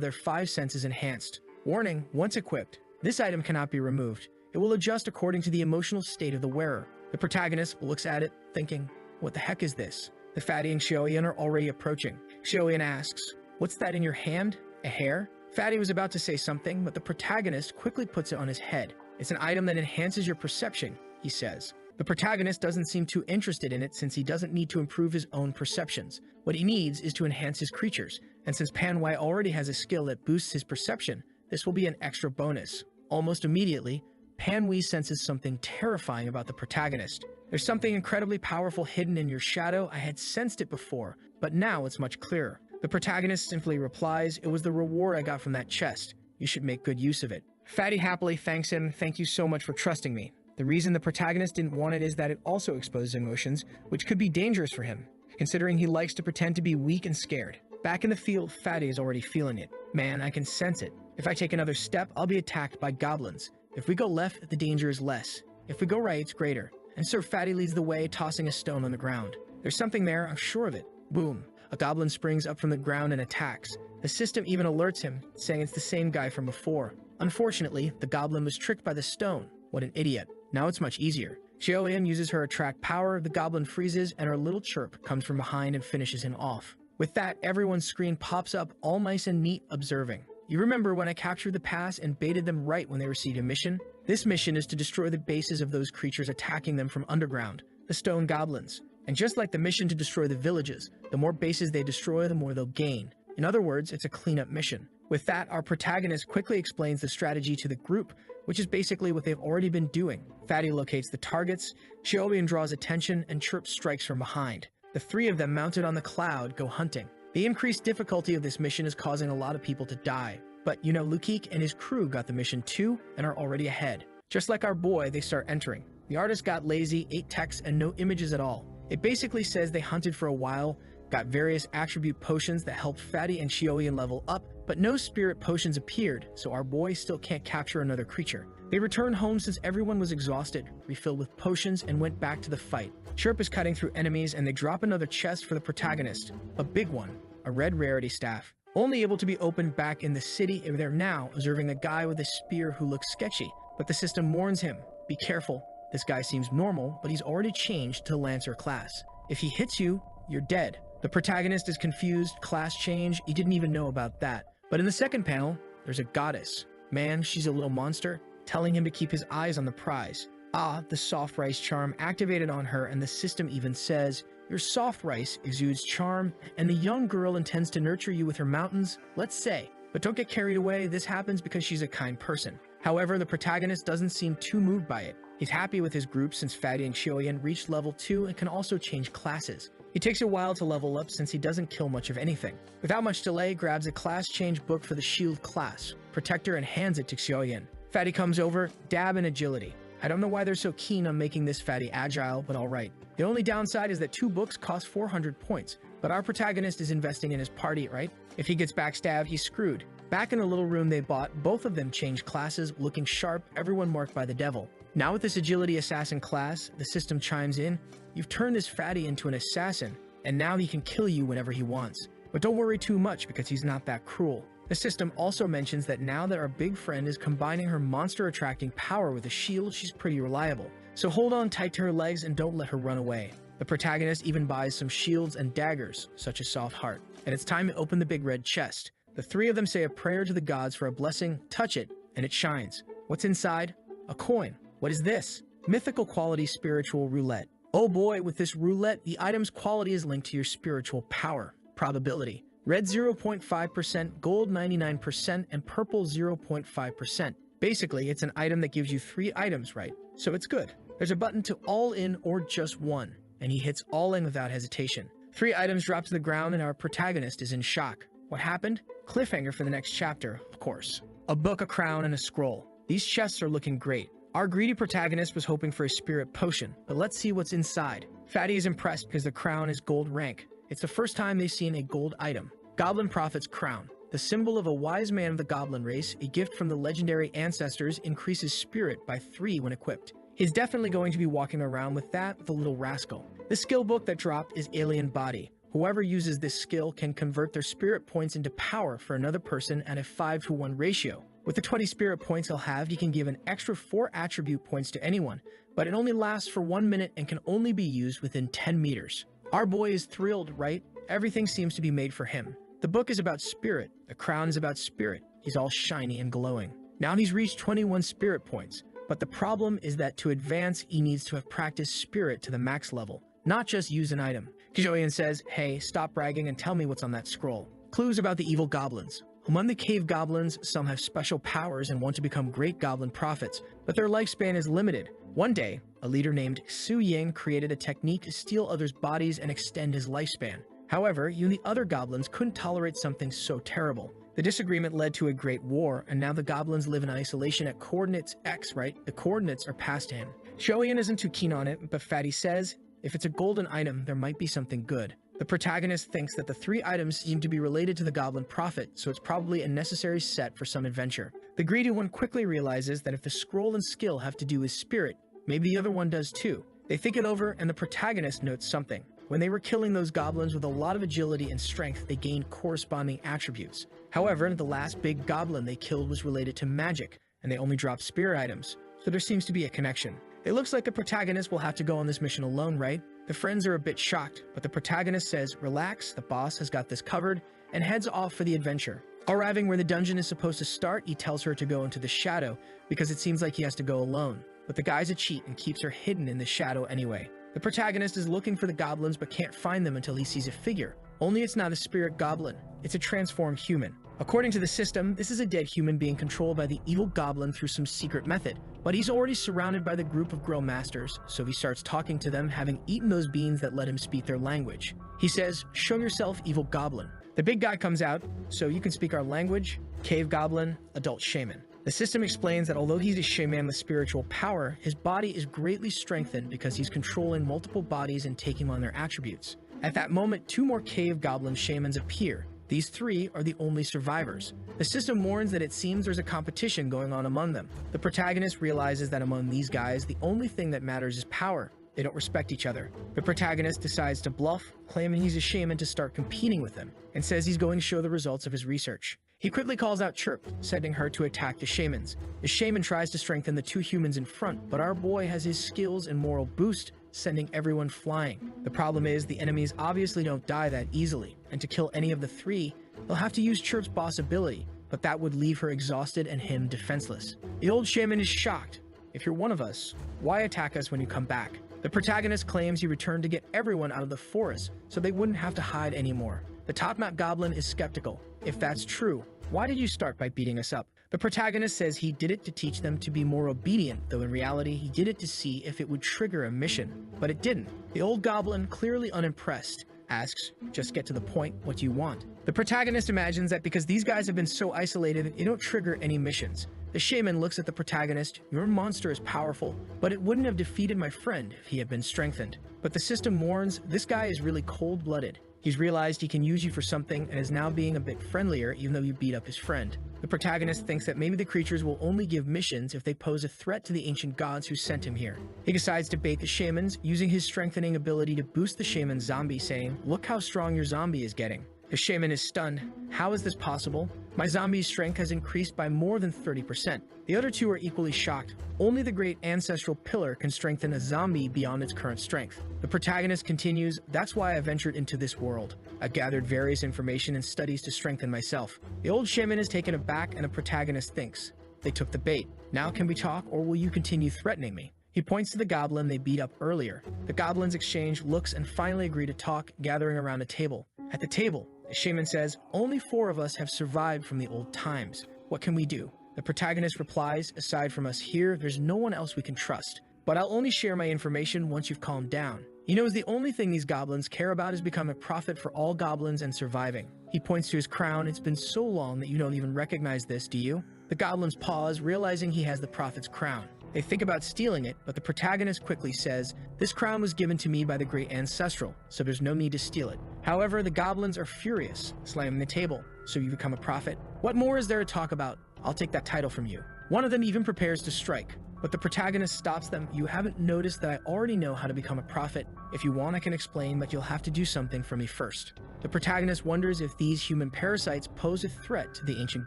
A: their 5 senses enhanced. Warning, once equipped, this item cannot be removed. It will adjust according to the emotional state of the wearer. The protagonist looks at it, thinking, what the heck is this? The Fatty and Xiaoyan are already approaching. Xiaoyan asks, what's that in your hand? A hair? Fatty was about to say something, but the protagonist quickly puts it on his head. It's an item that enhances your perception, he says. The protagonist doesn't seem too interested in it since he doesn't need to improve his own perceptions. What he needs is to enhance his creatures, and since Pan Wei already has a skill that boosts his perception, this will be an extra bonus. Almost immediately, Pan Wei senses something terrifying about the protagonist. There's something incredibly powerful hidden in your shadow. I had sensed it before, but now it's much clearer. The protagonist simply replies, it was the reward I got from that chest. You should make good use of it. Fatty happily thanks him, thank you so much for trusting me. The reason the protagonist didn't want it is that it also exposes emotions, which could be dangerous for him, considering he likes to pretend to be weak and scared. Back in the field, Fatty is already feeling it. Man, I can sense it. If I take another step, I'll be attacked by goblins. If we go left, the danger is less. If we go right, it's greater. And Sir Fatty leads the way, tossing a stone on the ground. There's something there, I'm sure of it. Boom. A goblin springs up from the ground and attacks. The system even alerts him, saying it's the same guy from before. Unfortunately, the goblin was tricked by the stone. What an idiot. Now it's much easier. Xiaoyan uses her attract power, the goblin freezes, and her little chirp comes from behind and finishes him off. With that, everyone's screen pops up, all nice and neat, observing. You remember when I captured the pass and baited them right when they received a mission? This mission is to destroy the bases of those creatures attacking them from underground, the stone goblins. And just like the mission to destroy the villages, the more bases they destroy, the more they'll gain. In other words, it's a cleanup mission. With that, our protagonist quickly explains the strategy to the group, which is basically what they've already been doing. Fatty locates the targets, Xiaoyan draws attention, and Chirp strikes from behind. The 3 of them mounted on the cloud go hunting. The increased difficulty of this mission is causing a lot of people to die. But you know, Lukik and his crew got the mission too and are already ahead. Just like our boy, they start entering. The artist got lazy, 8 texts, and no images at all. It basically says they hunted for a while, got various attribute potions that helped Fatty and Xiaoyan level up, but no spirit potions appeared, so our boy still can't capture another creature. They returned home since everyone was exhausted, refilled with potions, and went back to the fight. Chirp is cutting through enemies, and they drop another chest for the protagonist. A big one, a red rarity staff. Only able to be opened back in the city if they're now observing a guy with a spear who looks sketchy, but the system warns him, be careful. This guy seems normal, but he's already changed to Lancer class. If he hits you, you're dead. The protagonist is confused, class change, he didn't even know about that. But in the second panel, there's a goddess. Man, she's a little monster, telling him to keep his eyes on the prize. Ah, the soft rice charm activated on her, and the system even says, Your soft rice exudes charm, and the young girl intends to nurture you with her mountains, let's say. But don't get carried away, this happens because she's a kind person. However, the protagonist doesn't seem too moved by it. He's happy with his group since Fatty and Xiaoyan reached level 2 and can also change classes. He takes a while to level up since he doesn't kill much of anything. Without much delay, grabs a class change book for the shield class, protector, and hands it to Xiaoyan. Fatty comes over, dab and agility. I don't know why they're so keen on making this Fatty agile, but alright. The only downside is that 2 books cost 400 points, but our protagonist is investing in his party, right? If he gets backstabbed, he's screwed. Back in the little room they bought, both of them changed classes, looking sharp, everyone marked by the devil. Now with this agility assassin class, the system chimes in, you've turned this Fatty into an assassin, and now he can kill you whenever he wants. But don't worry too much because he's not that cruel. The system also mentions that now that our big friend is combining her monster-attracting power with a shield, she's pretty reliable. So hold on tight to her legs and don't let her run away. The protagonist even buys some shields and daggers, such as Soft Heart. And it's time to open the big red chest. The 3 of them say a prayer to the gods for a blessing, touch it, and it shines. What's inside? A coin. What is this? Mythical quality spiritual roulette. Oh boy, with this roulette, the item's quality is linked to your spiritual power. Probability. Red 0.5%, gold 99%, and purple 0.5%. Basically, it's an item that gives you 3 items right, so it's good. There's a button to all in or just one, and he hits all in without hesitation. 3 items drop to the ground and our protagonist is in shock. What happened? Cliffhanger for the next chapter, of course. A book, a crown, and a scroll. These chests are looking great. Our greedy protagonist was hoping for a spirit potion, but let's see what's inside. Fatty is impressed because the crown is gold rank. It's the first time they've seen a gold item. Goblin Prophet's Crown. The symbol of a wise man of the goblin race, a gift from the legendary ancestors, increases spirit by 3 when equipped. He's definitely going to be walking around with that, the little rascal. The skill book that dropped is Alien Body. Whoever uses this skill can convert their spirit points into power for another person at a 5-to-1 ratio. With the 20 spirit points he'll have, he can give an extra 4 attribute points to anyone, but it only lasts for 1 minute and can only be used within 10 meters. Our boy is thrilled, right? Everything seems to be made for him. The book is about spirit, the crown is about spirit. He's all shiny and glowing. Now he's reached 21 spirit points, but the problem is that to advance, he needs to have practiced spirit to the max level, not just use an item. Kijoyan says, hey, stop bragging and tell me what's on that scroll. Clues about the evil goblins. Among the cave goblins, some have special powers and want to become great goblin prophets, but their lifespan is limited. One day, a leader named Su Ying created a technique to steal others' bodies and extend his lifespan. However, you and the other goblins couldn't tolerate something so terrible. The disagreement led to a great war, and now the goblins live in isolation at coordinates X, right? The coordinates are passed to him. Xiaoyan isn't too keen on it, but Fatty says, if it's a golden item, there might be something good. The protagonist thinks that the 3 items seem to be related to the Goblin Prophet, so it's probably a necessary set for some adventure. The greedy one quickly realizes that if the scroll and skill have to do with spirit, maybe the other one does too. They think it over, and the protagonist notes something. When they were killing those goblins with a lot of agility and strength, they gained corresponding attributes. However, the last big goblin they killed was related to magic, and they only dropped spirit items, so there seems to be a connection. It looks like the protagonist will have to go on this mission alone, right? The friends are a bit shocked, but the protagonist says, relax, the boss has got this covered, and heads off for the adventure. Arriving where the dungeon is supposed to start, he tells her to go into the shadow, because it seems like he has to go alone. But the guy's a cheat and keeps her hidden in the shadow anyway. The protagonist is looking for the goblins but can't find them until he sees a figure. Only it's not a spirit goblin, it's a transformed human. According to the system, this is a dead human being controlled by the evil goblin through some secret method. But he's already surrounded by the group of grill masters, so he starts talking to them, having eaten those beans that let him speak their language. He says, show yourself, evil goblin. The big guy comes out, so you can speak our language, cave goblin, adult shaman. The system explains that although he's a shaman with spiritual power, his body is greatly strengthened because he's controlling multiple bodies and taking on their attributes. At that moment, 2 more cave goblin shamans appear. These 3 are the only survivors. The system warns that it seems there's a competition going on among them. The protagonist realizes that among these guys, the only thing that matters is power. They don't respect each other. The protagonist decides to bluff, claiming he's a shaman to start competing with them, and says he's going to show the results of his research. He quickly calls out Chirp, sending her to attack the shamans. The shaman tries to strengthen the 2 humans in front, but our boy has his skills and moral boost, sending everyone flying. The problem is the enemies obviously don't die that easily, and to kill any of the 3, they'll have to use Chirp's boss ability, but that would leave her exhausted and him defenseless. The old shaman is shocked. If you're one of us, why attack us when you come back? The protagonist claims he returned to get everyone out of the forest so they wouldn't have to hide anymore. The top-map goblin is skeptical. If that's true, why did you start by beating us up? The protagonist says he did it to teach them to be more obedient, though in reality he did it to see if it would trigger a mission. But it didn't. The old goblin, clearly unimpressed, asks, "Just get to the point, what do you want?" The protagonist imagines that because these guys have been so isolated, it don't trigger any missions. The shaman looks at the protagonist. "Your monster is powerful, but it wouldn't have defeated my friend if he had been strengthened." But the system warns, this guy is really cold-blooded. He's realized he can use you for something and is now being a bit friendlier even though you beat up his friend. The protagonist thinks that maybe the creatures will only give missions if they pose a threat to the ancient gods who sent him here. He decides to bait the shamans, using his strengthening ability to boost the shaman's zombie, saying, "Look how strong your zombie is getting." The shaman is stunned. "How is this possible? My zombie's strength has increased by more than 30%. The other two are equally shocked. Only the great ancestral pillar can strengthen a zombie beyond its current strength. The protagonist continues, "That's why I ventured into this world. I've gathered various information and studies to strengthen myself." The old shaman is taken aback and the protagonist thinks, "They took the bait. Now can we talk or will you continue threatening me?" He points to the goblin they beat up earlier. The goblins exchange looks and finally agree to talk, gathering around a table. At the table, the shaman says, "Only 4 of us have survived from the old times. What can we do?" The protagonist replies, "Aside from us here, there's no one else we can trust. But I'll only share my information once you've calmed down." He knows the only thing these goblins care about is becoming a prophet for all goblins and surviving. He points to his crown. "It's been so long that you don't even recognize this, do you?" The goblins pause, realizing he has the prophet's crown. They think about stealing it, but the protagonist quickly says, "This crown was given to me by the great ancestral, so there's no need to steal it." However, the goblins are furious, slamming the table. "So you become a prophet? What more is there to talk about? I'll take that title from you." One of them even prepares to strike, but the protagonist stops them. "You haven't noticed that I already know how to become a prophet. If you want, I can explain, but you'll have to do something for me first." The protagonist wonders if these human parasites pose a threat to the ancient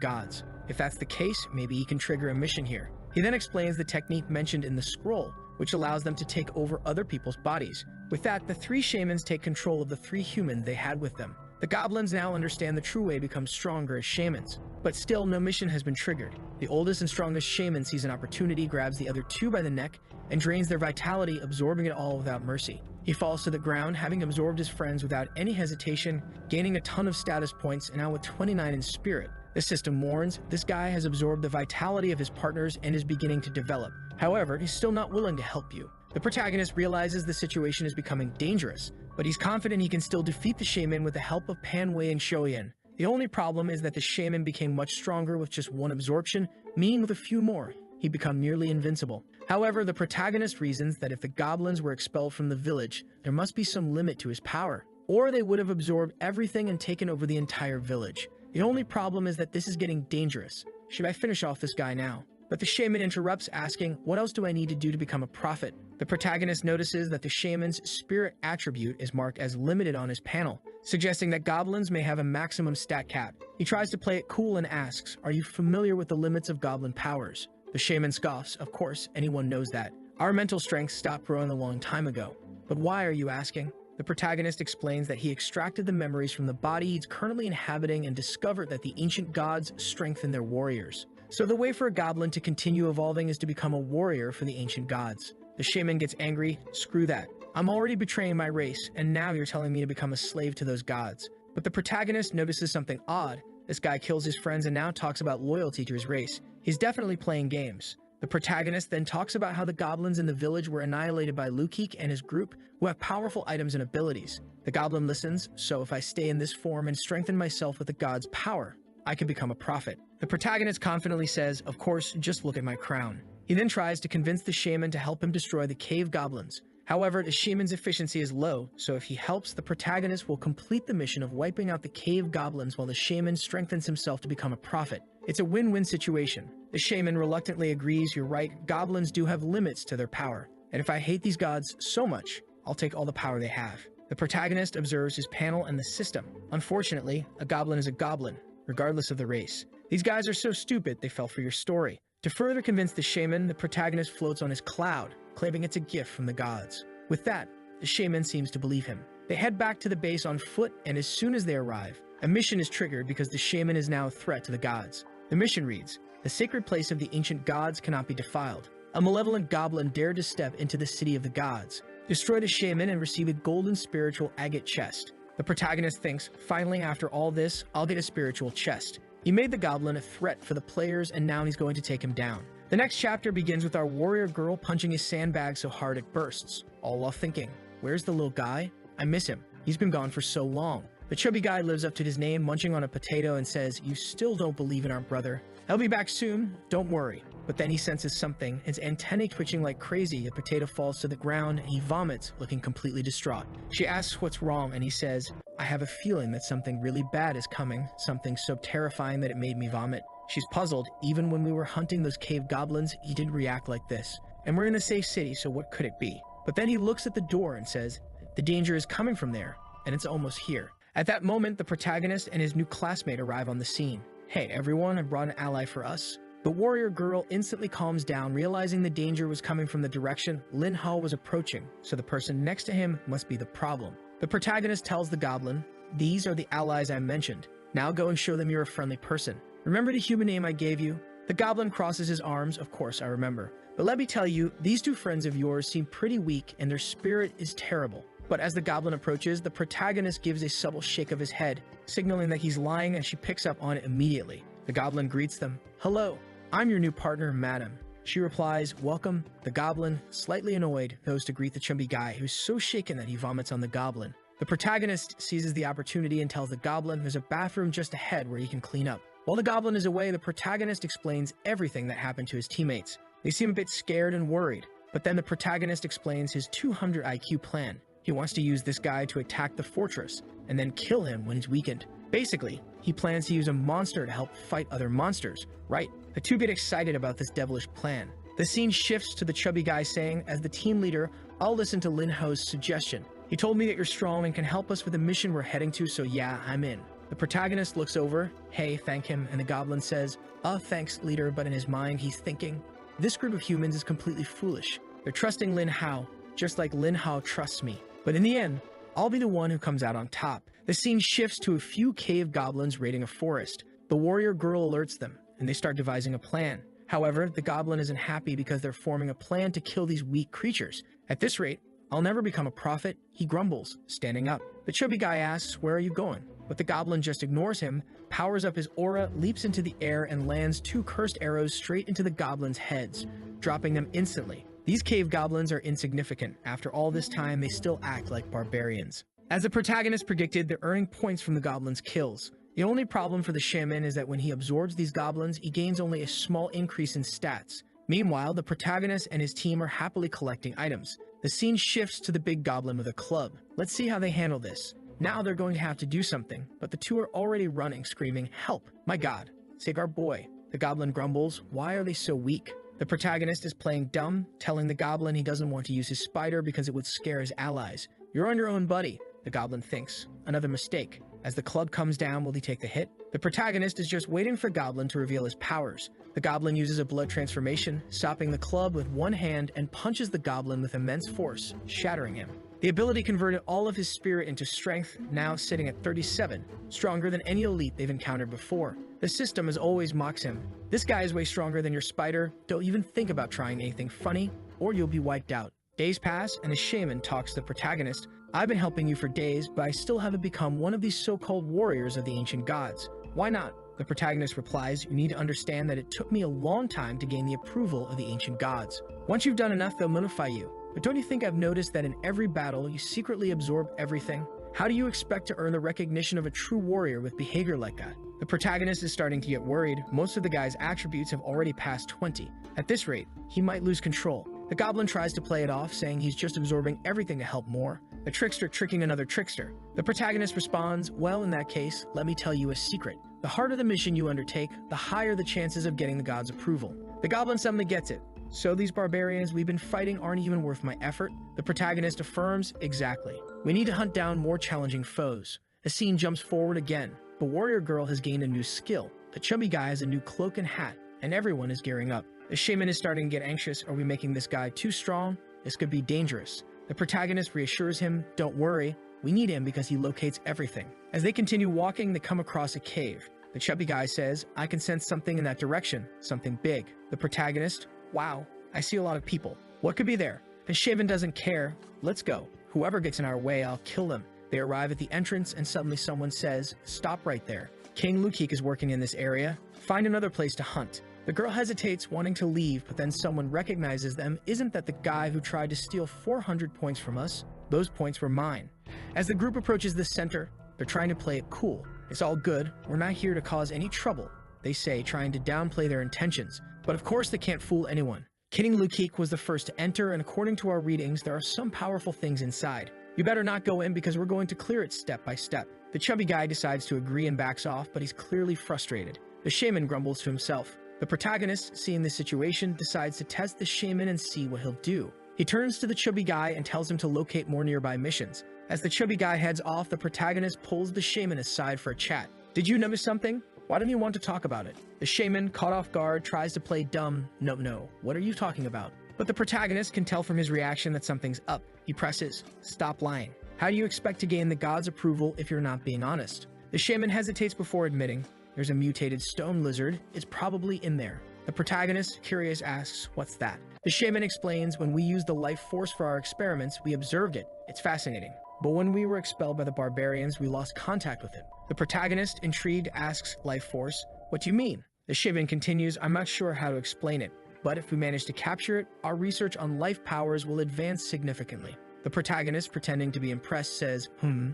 A: gods. If that's the case, maybe he can trigger a mission here. He then explains the technique mentioned in the scroll, which allows them to take over other people's bodies. With that, the 3 shamans take control of the 3 humans they had with them. The goblins now understand the true way to become stronger as shamans. But still, no mission has been triggered. The oldest and strongest shaman sees an opportunity, grabs the other 2 by the neck, and drains their vitality, absorbing it all without mercy. He falls to the ground, having absorbed his friends without any hesitation, gaining a ton of status points, and now with 29 in spirit. The system warns, this guy has absorbed the vitality of his partners and is beginning to develop. However, he's still not willing to help you. The protagonist realizes the situation is becoming dangerous, but he's confident he can still defeat the shaman with the help of Panwei and Shoyin. The only problem is that the shaman became much stronger with just 1 absorption, meaning with a few more, he'd become nearly invincible. However, the protagonist reasons that if the goblins were expelled from the village, there must be some limit to his power, or they would have absorbed everything and taken over the entire village. The only problem is that this is getting dangerous. Should I finish off this guy now? But the shaman interrupts, asking, "What else do I need to do to become a prophet?" The protagonist notices that the shaman's spirit attribute is marked as limited on his panel, suggesting that goblins may have a maximum stat cap. He tries to play it cool and asks, "Are you familiar with the limits of goblin powers?" The shaman scoffs, "Of course, anyone knows that. Our mental strength stopped growing a long time ago." "But why are you asking?" The protagonist explains that he extracted the memories from the body he's currently inhabiting and discovered that the ancient gods strengthen their warriors. So the way for a goblin to continue evolving is to become a warrior for the ancient gods. The shaman gets angry. "Screw that. I'm already betraying my race, and now you're telling me to become a slave to those gods." But the protagonist notices something odd. This guy kills his friends and now talks about loyalty to his race. He's definitely playing games. The protagonist then talks about how the goblins in the village were annihilated by Lukik and his group, who have powerful items and abilities. The goblin listens, "So if I stay in this form and strengthen myself with the god's power, I can become a prophet." The protagonist confidently says, "Of course, just look at my crown." He then tries to convince the shaman to help him destroy the cave goblins. However, the shaman's efficiency is low, so if he helps, the protagonist will complete the mission of wiping out the cave goblins while the shaman strengthens himself to become a prophet. It's a win-win situation. The shaman reluctantly agrees, "You're right, goblins do have limits to their power, and if I hate these gods so much, I'll take all the power they have." The protagonist observes his panel and the system. Unfortunately, a goblin is a goblin, regardless of the race. These guys are so stupid they fell for your story. To further convince the shaman, the protagonist floats on his cloud, claiming it's a gift from the gods. With that, the shaman seems to believe him. They head back to the base on foot, and as soon as they arrive, a mission is triggered because the shaman is now a threat to the gods. The mission reads, "The sacred place of the ancient gods cannot be defiled. A malevolent goblin dared to step into the city of the gods. Destroy the shaman and receive a golden spiritual agate chest. The protagonist thinks, finally after all this, I'll get a spiritual chest. He made the goblin a threat for the players and now he's going to take him down. The next chapter begins with our warrior girl punching his sandbag so hard it bursts, all while thinking, where's the little guy? I miss him. He's been gone for so long. The chubby guy lives up to his name, munching on a potato and says, you still don't believe in our brother. He'll be back soon, don't worry. But then he senses something, his antennae twitching like crazy, a potato falls to the ground and he vomits, looking completely distraught. She asks what's wrong and he says, I have a feeling that something really bad is coming, something so terrifying that it made me vomit. She's puzzled, even when we were hunting those cave goblins, he didn't react like this. And we're in a safe city, so what could it be? But then he looks at the door and says, the danger is coming from there, and it's almost here. At that moment, the protagonist and his new classmate arrive on the scene. Hey everyone, I brought an ally for us. The warrior girl instantly calms down, realizing the danger was coming from the direction Lin Hao was approaching, so the person next to him must be the problem. The protagonist tells the goblin, these are the allies I mentioned. Now go and show them you're a friendly person. Remember the human name I gave you? The goblin crosses his arms, of course I remember. But let me tell you, these two friends of yours seem pretty weak and their spirit is terrible. But as the goblin approaches, the protagonist gives a subtle shake of his head, signaling that he's lying, and she picks up on it immediately. The goblin greets them. Hello, I'm your new partner, madam. She replies, welcome. The goblin, slightly annoyed, goes to greet the chubby guy, who's so shaken that he vomits on the goblin. The protagonist seizes the opportunity and tells the goblin there's a bathroom just ahead where he can clean up. While the goblin is away, the protagonist explains everything that happened to his teammates. They seem a bit scared and worried, but then the protagonist explains his 200 IQ plan. He wants to use this guy to attack the fortress, and then kill him when he's weakened. Basically, he plans to use a monster to help fight other monsters. Right, the two get excited about this devilish plan. The scene shifts to the chubby guy saying, as the team leader, I'll listen to Lin Hao's suggestion. He told me that you're strong and can help us with the mission we're heading to, so yeah, I'm in. The protagonist looks over, hey, thank him, and the goblin says, thanks, leader, but in his mind, he's thinking, this group of humans is completely foolish. They're trusting Lin Hao, just like Lin Hao trusts me. But in the end, I'll be the one who comes out on top. The scene shifts to a few cave goblins raiding a forest. The warrior girl alerts them, and they start devising a plan. However, the goblin isn't happy because they're forming a plan to kill these weak creatures. At this rate, I'll never become a prophet, he grumbles, standing up. The chubby guy asks, where are you going? But the goblin just ignores him, powers up his aura, leaps into the air, and lands 2 cursed arrows straight into the goblins' heads, dropping them instantly. These cave goblins are insignificant. After all this time, they still act like barbarians. As the protagonist predicted, they're earning points from the goblins' kills. The only problem for the shaman is that when he absorbs these goblins, he gains only a small increase in stats. Meanwhile, the protagonist and his team are happily collecting items. The scene shifts to the big goblin with a club. Let's see how they handle this. Now they're going to have to do something, but the two are already running, screaming, help, my god, save our boy. The goblin grumbles, why are they so weak? The protagonist is playing dumb, telling the goblin he doesn't want to use his spider because it would scare his allies. You're on your own, buddy, the goblin thinks. Another mistake. As the club comes down, will he take the hit? The protagonist is just waiting for Goblin to reveal his powers. The goblin uses a blood transformation, stopping the club with one hand and punches the goblin with immense force, shattering him. The ability converted all of his spirit into strength, now sitting at 37, stronger than any elite they've encountered before. The system as always mocks him. This guy is way stronger than your spider, don't even think about trying anything funny, or you'll be wiped out. Days pass, and the shaman talks to the protagonist. I've been helping you for days, but I still haven't become one of these so-called warriors of the ancient gods. Why not? The protagonist replies, you need to understand that it took me a long time to gain the approval of the ancient gods. Once you've done enough, they'll notify you. But don't you think I've noticed that in every battle, you secretly absorb everything? How do you expect to earn the recognition of a true warrior with behavior like that? The protagonist is starting to get worried. Most of the guy's attributes have already passed 20. At this rate, he might lose control. The goblin tries to play it off, saying he's just absorbing everything to help more. The trickster tricking another trickster. The protagonist responds, well, in that case, let me tell you a secret. The harder the mission you undertake, the higher the chances of getting the god's approval. The goblin suddenly gets it. So these barbarians we've been fighting aren't even worth my effort? The protagonist affirms, exactly. We need to hunt down more challenging foes. The scene jumps forward again. The warrior girl has gained a new skill. The chubby guy has a new cloak and hat, and everyone is gearing up. The shaman is starting to get anxious. Are we making this guy too strong? This could be dangerous. The protagonist reassures him, don't worry, we need him because he locates everything. As they continue walking, they come across a cave. The chubby guy says, I can sense something in that direction, something big. The protagonist, wow, I see a lot of people. What could be there? The shaman doesn't care. Let's go. Whoever gets in our way, I'll kill them. They arrive at the entrance and suddenly someone says, "Stop right there. King Lukik is working in this area. Find another place to hunt." The girl hesitates, wanting to leave, but then someone recognizes them. Isn't that the guy who tried to steal 400 points from us? Those points were mine. As the group approaches the center, they're trying to play it cool. It's all good. We're not here to cause any trouble, they say, trying to downplay their intentions. But of course they can't fool anyone. King Lukik was the first to enter, and according to our readings, there are some powerful things inside. You better not go in because we're going to clear it step by step. The chubby guy decides to agree and backs off, but he's clearly frustrated. The shaman grumbles to himself. The protagonist, seeing the situation, decides to test the shaman and see what he'll do. He turns to the chubby guy and tells him to locate more nearby missions. As the chubby guy heads off, the protagonist pulls the shaman aside for a chat. "Did you notice something? Why don't you want to talk about it?" The shaman, caught off guard, tries to play dumb. No, what are you talking about? But the protagonist can tell from his reaction that something's up. He presses, "Stop lying. How do you expect to gain the god's approval if you're not being honest?" The shaman hesitates before admitting, "There's a mutated stone lizard. It's probably in there." The protagonist, curious, asks, "What's that?" The shaman explains, "When we used the life force for our experiments, we observed it. It's fascinating. But when we were expelled by the barbarians, we lost contact with it." The protagonist, intrigued, asks, "Life force? What do you mean?" The shaman continues, "I'm not sure how to explain it, but if we manage to capture it, our research on life powers will advance significantly." The protagonist, pretending to be impressed, says,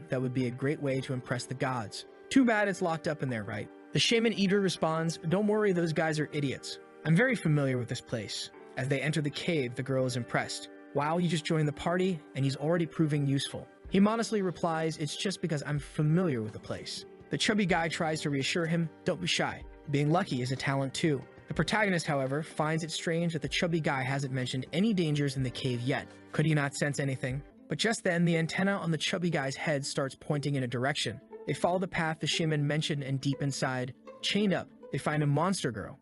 A: That would be a great way to impress the gods. Too bad it's locked up in there, right?" The shaman eater responds, "Don't worry, those guys are idiots. I'm very familiar with this place." As they enter the cave, the girl is impressed. "Wow, you just joined the party, and he's already proving useful." He modestly replies, "It's just because I'm familiar with the place." The chubby guy tries to reassure him, "Don't be shy. Being lucky is a talent too." The protagonist, however, finds it strange that the chubby guy hasn't mentioned any dangers in the cave yet. Could he not sense anything? But just then, the antenna on the chubby guy's head starts pointing in a direction. They follow the path the shaman mentioned, and deep inside, chained up, they find a monster girl.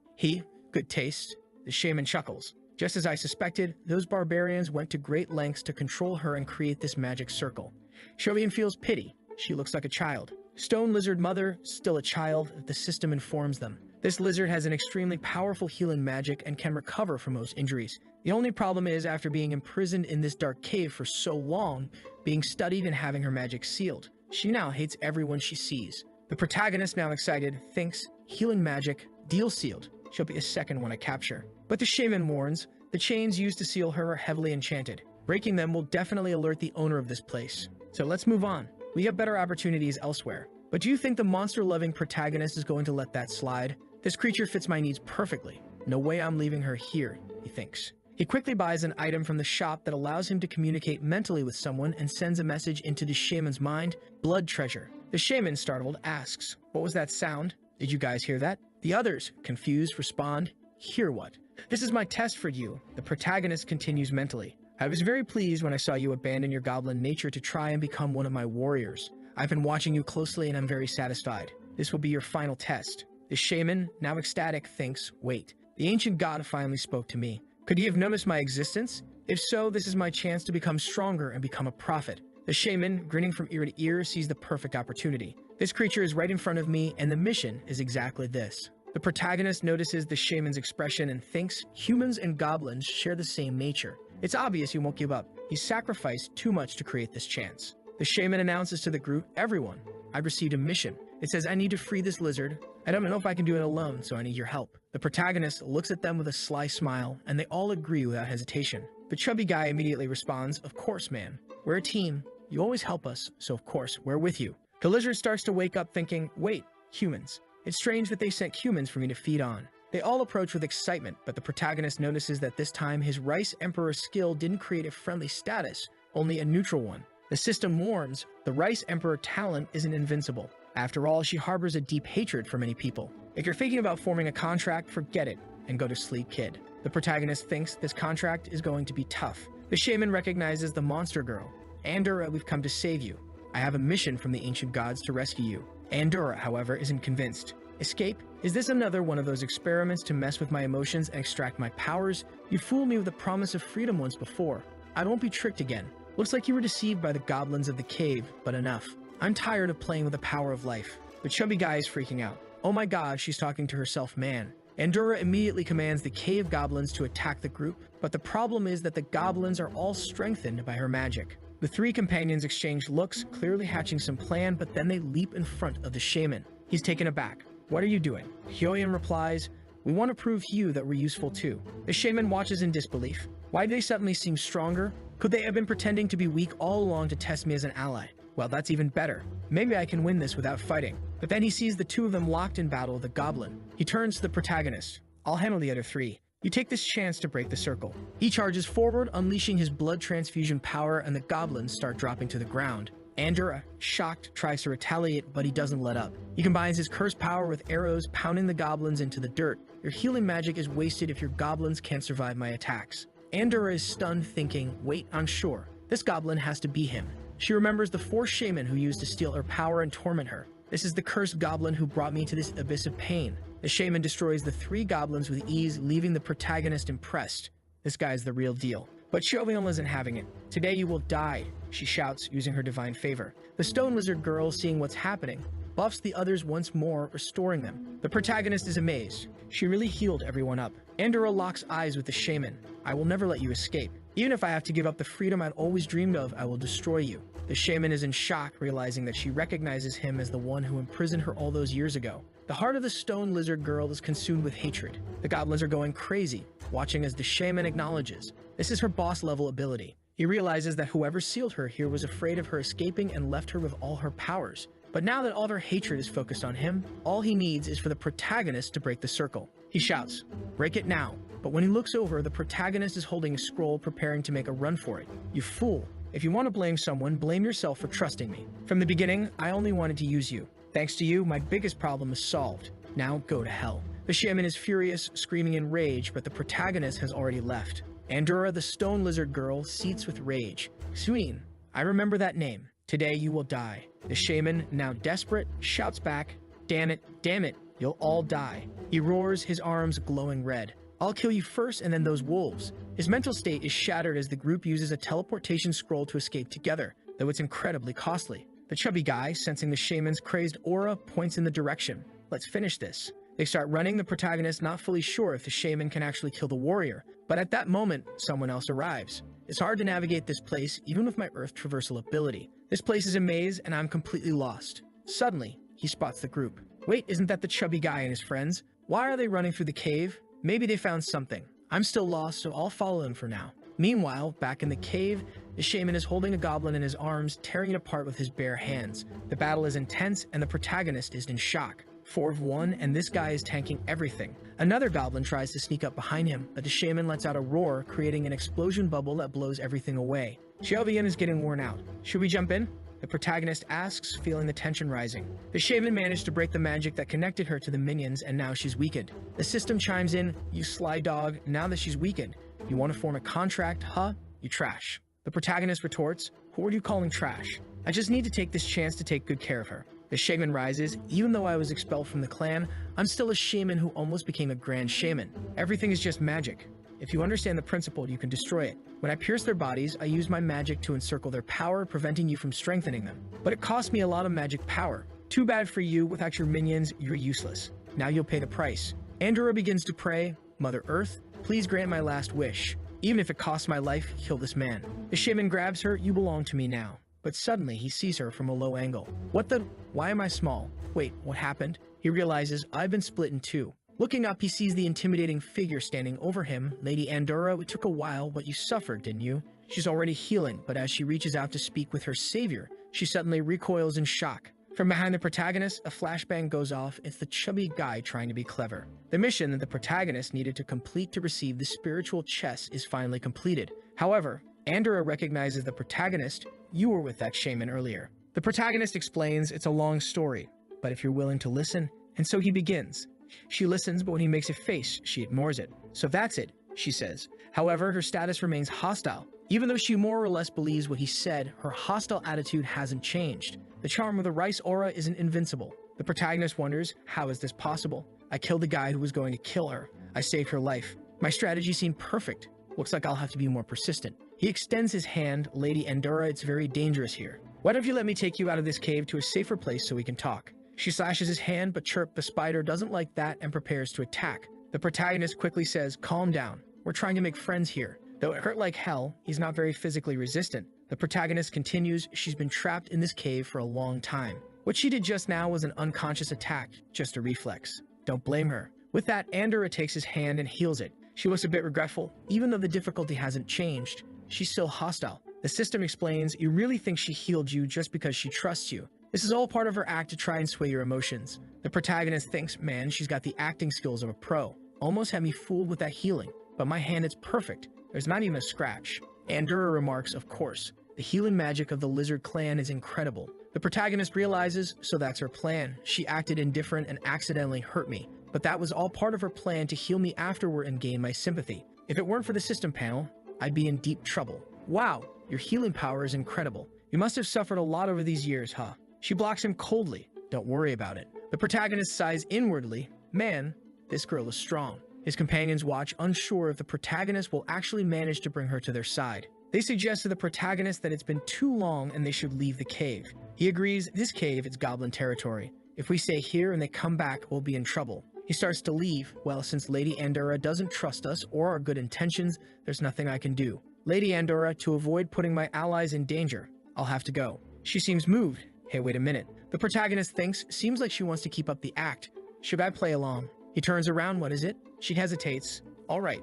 A: Good taste. The shaman chuckles. "Just as I suspected, those barbarians went to great lengths to control her and create this magic circle." Shobian feels pity. She looks like a child. Stone lizard mother, still a child, the system informs them. This lizard has an extremely powerful healing magic and can recover from most injuries. The only problem is, after being imprisoned in this dark cave for so long, being studied and having her magic sealed. She now hates everyone she sees. The protagonist, now excited, thinks, healing magic, deal sealed. She'll be a second one to capture. But the shaman warns, the chains used to seal her are heavily enchanted. Breaking them will definitely alert the owner of this place. So let's move on. We have better opportunities elsewhere. But do you think the monster-loving protagonist is going to let that slide? This creature fits my needs perfectly. No way I'm leaving her here, he thinks. He quickly buys an item from the shop that allows him to communicate mentally with someone and sends a message into the shaman's mind, blood treasure. The shaman, startled, asks, "What was that sound? Did you guys hear that?" The others, confused, respond, "Hear what?" "This is my test for you," the protagonist continues mentally. "I was very pleased when I saw you abandon your goblin nature to try and become one of my warriors. I've been watching you closely and I'm very satisfied. This will be your final test." The shaman, now ecstatic, thinks, "Wait, the ancient god finally spoke to me. Could he have noticed my existence? If so, this is my chance to become stronger and become a prophet." The shaman, grinning from ear to ear, sees the perfect opportunity. This creature is right in front of me, and the mission is exactly this. The protagonist notices the shaman's expression and thinks humans and goblins share the same nature. It's obvious he won't give up. He's sacrificed too much to create this chance. The shaman announces to the group, "Everyone, I've received a mission. It says I need to free this lizard. I don't know if I can do it alone, so I need your help." The protagonist looks at them with a sly smile, and they all agree without hesitation. The chubby guy immediately responds, "Of course, man. We're a team. You always help us, so of course, we're with you." The lizard starts to wake up thinking, "Wait, humans. It's strange that they sent humans for me to feed on." They all approach with excitement, but the protagonist notices that this time his Rice Emperor skill didn't create a friendly status, only a neutral one. The system warns, the Rice Emperor talent isn't invincible. After all, she harbors a deep hatred for many people. If you're thinking about forming a contract, forget it, and go to sleep, kid. The protagonist thinks this contract is going to be tough. The shaman recognizes the monster girl. "Andorra, we've come to save you. I have a mission from the ancient gods to rescue you." Andorra, however, isn't convinced. "Escape? Is this another one of those experiments to mess with my emotions and extract my powers? You fooled me with the promise of freedom once before. I won't be tricked again. Looks like you were deceived by the goblins of the cave, but enough. I'm tired of playing with the power of life." The chubby guy is freaking out. "Oh my god, she's talking to herself, man. Andorra immediately commands the cave goblins to attack the group, but the problem is that the goblins are all strengthened by her magic. The three companions exchange looks, clearly hatching some plan, but then they leap in front of the shaman. He's taken aback. "What are you doing?" Hyoyeon replies, "We want to prove to you that we're useful too." The shaman watches in disbelief. Why do they suddenly seem stronger? Could they have been pretending to be weak all along to test me as an ally? Well, that's even better. Maybe I can win this without fighting. But then he sees the two of them locked in battle with the goblin. He turns to the protagonist. "I'll handle the other three. You take this chance to break the circle." He charges forward, unleashing his blood transfusion power, and the goblins start dropping to the ground. Andorra, shocked, tries to retaliate, but he doesn't let up. He combines his curse power with arrows, pounding the goblins into the dirt. "Your healing magic is wasted if your goblins can't survive my attacks." Andorra is stunned, thinking, "Wait, I'm sure. This goblin has to be him." She remembers the 4 shaman who used to steal her power and torment her. "This is the cursed goblin who brought me to this abyss of pain." The shaman destroys the 3 goblins with ease, leaving the protagonist impressed. This guy's the real deal. But Hyoyeon isn't having it. "Today you will die," she shouts, using her divine favor. The stone lizard girl, seeing what's happening, buffs the others once more, restoring them. The protagonist is amazed. She really healed everyone up. Andorra locks eyes with the shaman. "I will never let you escape. Even if I have to give up the freedom I'd always dreamed of, I will destroy you." The shaman is in shock, realizing that she recognizes him as the one who imprisoned her all those years ago. The heart of the stone lizard girl is consumed with hatred. The goblins are going crazy, watching as the shaman acknowledges. This is her boss-level ability. He realizes that whoever sealed her here was afraid of her escaping and left her with all her powers. But now that all of her hatred is focused on him, all he needs is for the protagonist to break the circle. He shouts, "Break it now." But when he looks over, the protagonist is holding a scroll, preparing to make a run for it. "You fool. If you want to blame someone, blame yourself for trusting me. From the beginning, I only wanted to use you. Thanks to you, my biggest problem is solved. Now go to hell." The shaman is furious, screaming in rage, but the protagonist has already left. Andorra, the stone lizard girl, seethes with rage. "Suin, I remember that name. Today you will die." The shaman, now desperate, shouts back, damn it, you'll all die." He roars, his arms glowing red. "I'll kill you first and then those wolves." His mental state is shattered as the group uses a teleportation scroll to escape together, though it's incredibly costly. The chubby guy, sensing the shaman's crazed aura, points in the direction. "Let's finish this." They start running, the protagonist not fully sure if the shaman can actually kill the warrior, but at that moment, someone else arrives. It's hard to navigate this place, even with my earth traversal ability. This place is a maze, and I'm completely lost. Suddenly, he spots the group. "Wait, isn't that the chubby guy and his friends? Why are they running through the cave? Maybe they found something. I'm still lost, so I'll follow them for now." Meanwhile, back in the cave, the shaman is holding a goblin in his arms, tearing it apart with his bare hands. The battle is intense, and the protagonist is in shock. 4 of 1, and this guy is tanking everything. Another goblin tries to sneak up behind him, but the shaman lets out a roar, creating an explosion bubble that blows everything away. Hyoyeon is getting worn out. "Should we jump in?" The protagonist asks, feeling the tension rising. The shaman managed to break the magic that connected her to the minions, and now she's weakened. The system chimes in, "You sly dog, now that she's weakened, you want to form a contract, huh? You trash." The protagonist retorts, "Who are you calling trash? I just need to take this chance to take good care of her." The shaman rises, "Even though I was expelled from the clan, I'm still a shaman who almost became a grand shaman. Everything is just magic. If you understand the principle, you can destroy it. When I pierce their bodies, I use my magic to encircle their power, preventing you from strengthening them. But it cost me a lot of magic power. Too bad for you, without your minions, you're useless. Now you'll pay the price." Andorra begins to pray, "Mother Earth, please grant my last wish. Even if it costs my life, kill this man." The shaman grabs her, "You belong to me now." But suddenly, he sees her from a low angle. "What the? Why am I small? Wait, what happened?" He realizes, "I've been split in 2. Looking up, he sees the intimidating figure standing over him. "Lady Andorra, it took a while, but you suffered, didn't you?" She's already healing, but as she reaches out to speak with her savior, she suddenly recoils in shock. From behind the protagonist, a flashbang goes off. It's the chubby guy trying to be clever. The mission that the protagonist needed to complete to receive the spiritual chess is finally completed. However, Andorra recognizes the protagonist. "You were with that shaman earlier." The protagonist explains it's a long story, but if you're willing to listen, and so he begins. She listens, but when he makes a face, she ignores it. "So that's it," she says. However, her status remains hostile. Even though she more or less believes what he said, her hostile attitude hasn't changed. The charm of the rice aura isn't invincible. The protagonist wonders, how is this possible? "I killed the guy who was going to kill her. I saved her life. My strategy seemed perfect. Looks like I'll have to be more persistent." He extends his hand. "Lady Andorra, it's very dangerous here. Why don't you let me take you out of this cave to a safer place so we can talk?" She slashes his hand, but Chirp the spider doesn't like that and prepares to attack. The The protagonist quickly says, "Calm down. We're trying to make friends here." Though it hurt like hell, he's not very physically resistant. The protagonist continues, she's been trapped in this cave for a long time. What she did just now was an unconscious attack, just a reflex. Don't blame her. With that, Andorra takes his hand and heals it. She looks a bit regretful. Even though the difficulty hasn't changed, she's still hostile. The system explains, you really think she healed you just because she trusts you. This is all part of her act to try and sway your emotions. The protagonist thinks, man, she's got the acting skills of a pro. Almost had me fooled with that healing. But my hand is perfect. There's not even a scratch. Andorra remarks, of course. The healing magic of the lizard clan is incredible. The protagonist realizes, so that's her plan. She acted indifferent and accidentally hurt me. But that was all part of her plan to heal me afterward and gain my sympathy. If it weren't for the system panel, I'd be in deep trouble. Wow, your healing power is incredible. You must have suffered a lot over these years, huh? She blocks him coldly. Don't worry about it. The protagonist sighs inwardly. Man, this girl is strong. His companions watch, unsure if the protagonist will actually manage to bring her to their side. They suggest to the protagonist that it's been too long and they should leave the cave. He agrees, this cave is goblin territory. If we stay here and they come back, we'll be in trouble. He starts to leave. Well, since Lady Andorra doesn't trust us or our good intentions, there's nothing I can do. Lady Andorra, to avoid putting my allies in danger, I'll have to go. She seems moved. Hey, wait a minute. The protagonist thinks, seems like she wants to keep up the act. Should I play along? He turns around, what is it? She hesitates. All right,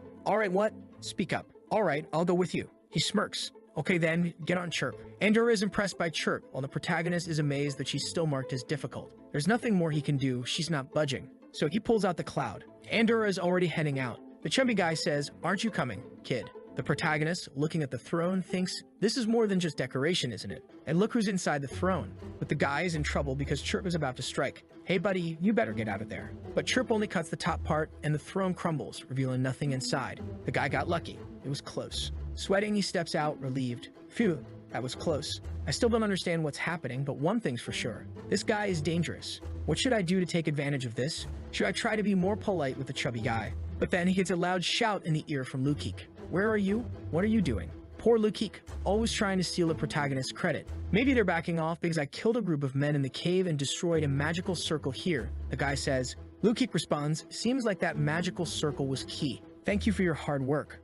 A: what? Speak up. All right, I'll go with you. He smirks. Okay then, get on Chirp. Andorra is impressed by Chirp, while the protagonist is amazed that she's still marked as difficult. There's nothing more he can do, she's not budging. So he pulls out the cloud. Andorra is already heading out. The chubby guy says, aren't you coming, kid? The protagonist, looking at the throne, thinks, this is more than just decoration, isn't it? And look who's inside the throne. But the guy is in trouble because Chirp is about to strike. Hey buddy, you better get out of there. But Chirp only cuts the top part and the throne crumbles, revealing nothing inside. The guy got lucky. It was close. Sweating, he steps out, relieved. Phew, that was close. I still don't understand what's happening, but one thing's for sure. This guy is dangerous. What should I do to take advantage of this? Should I try to be more polite with the chubby guy? But then he gets a loud shout in the ear from Lukik. Where are you? What are you doing? Poor Lukik, always trying to steal the protagonist's credit. Maybe they're backing off because I killed a group of men in the cave and destroyed a magical circle here. The guy says. Lukik responds, seems like that magical circle was key. Thank you for your hard work.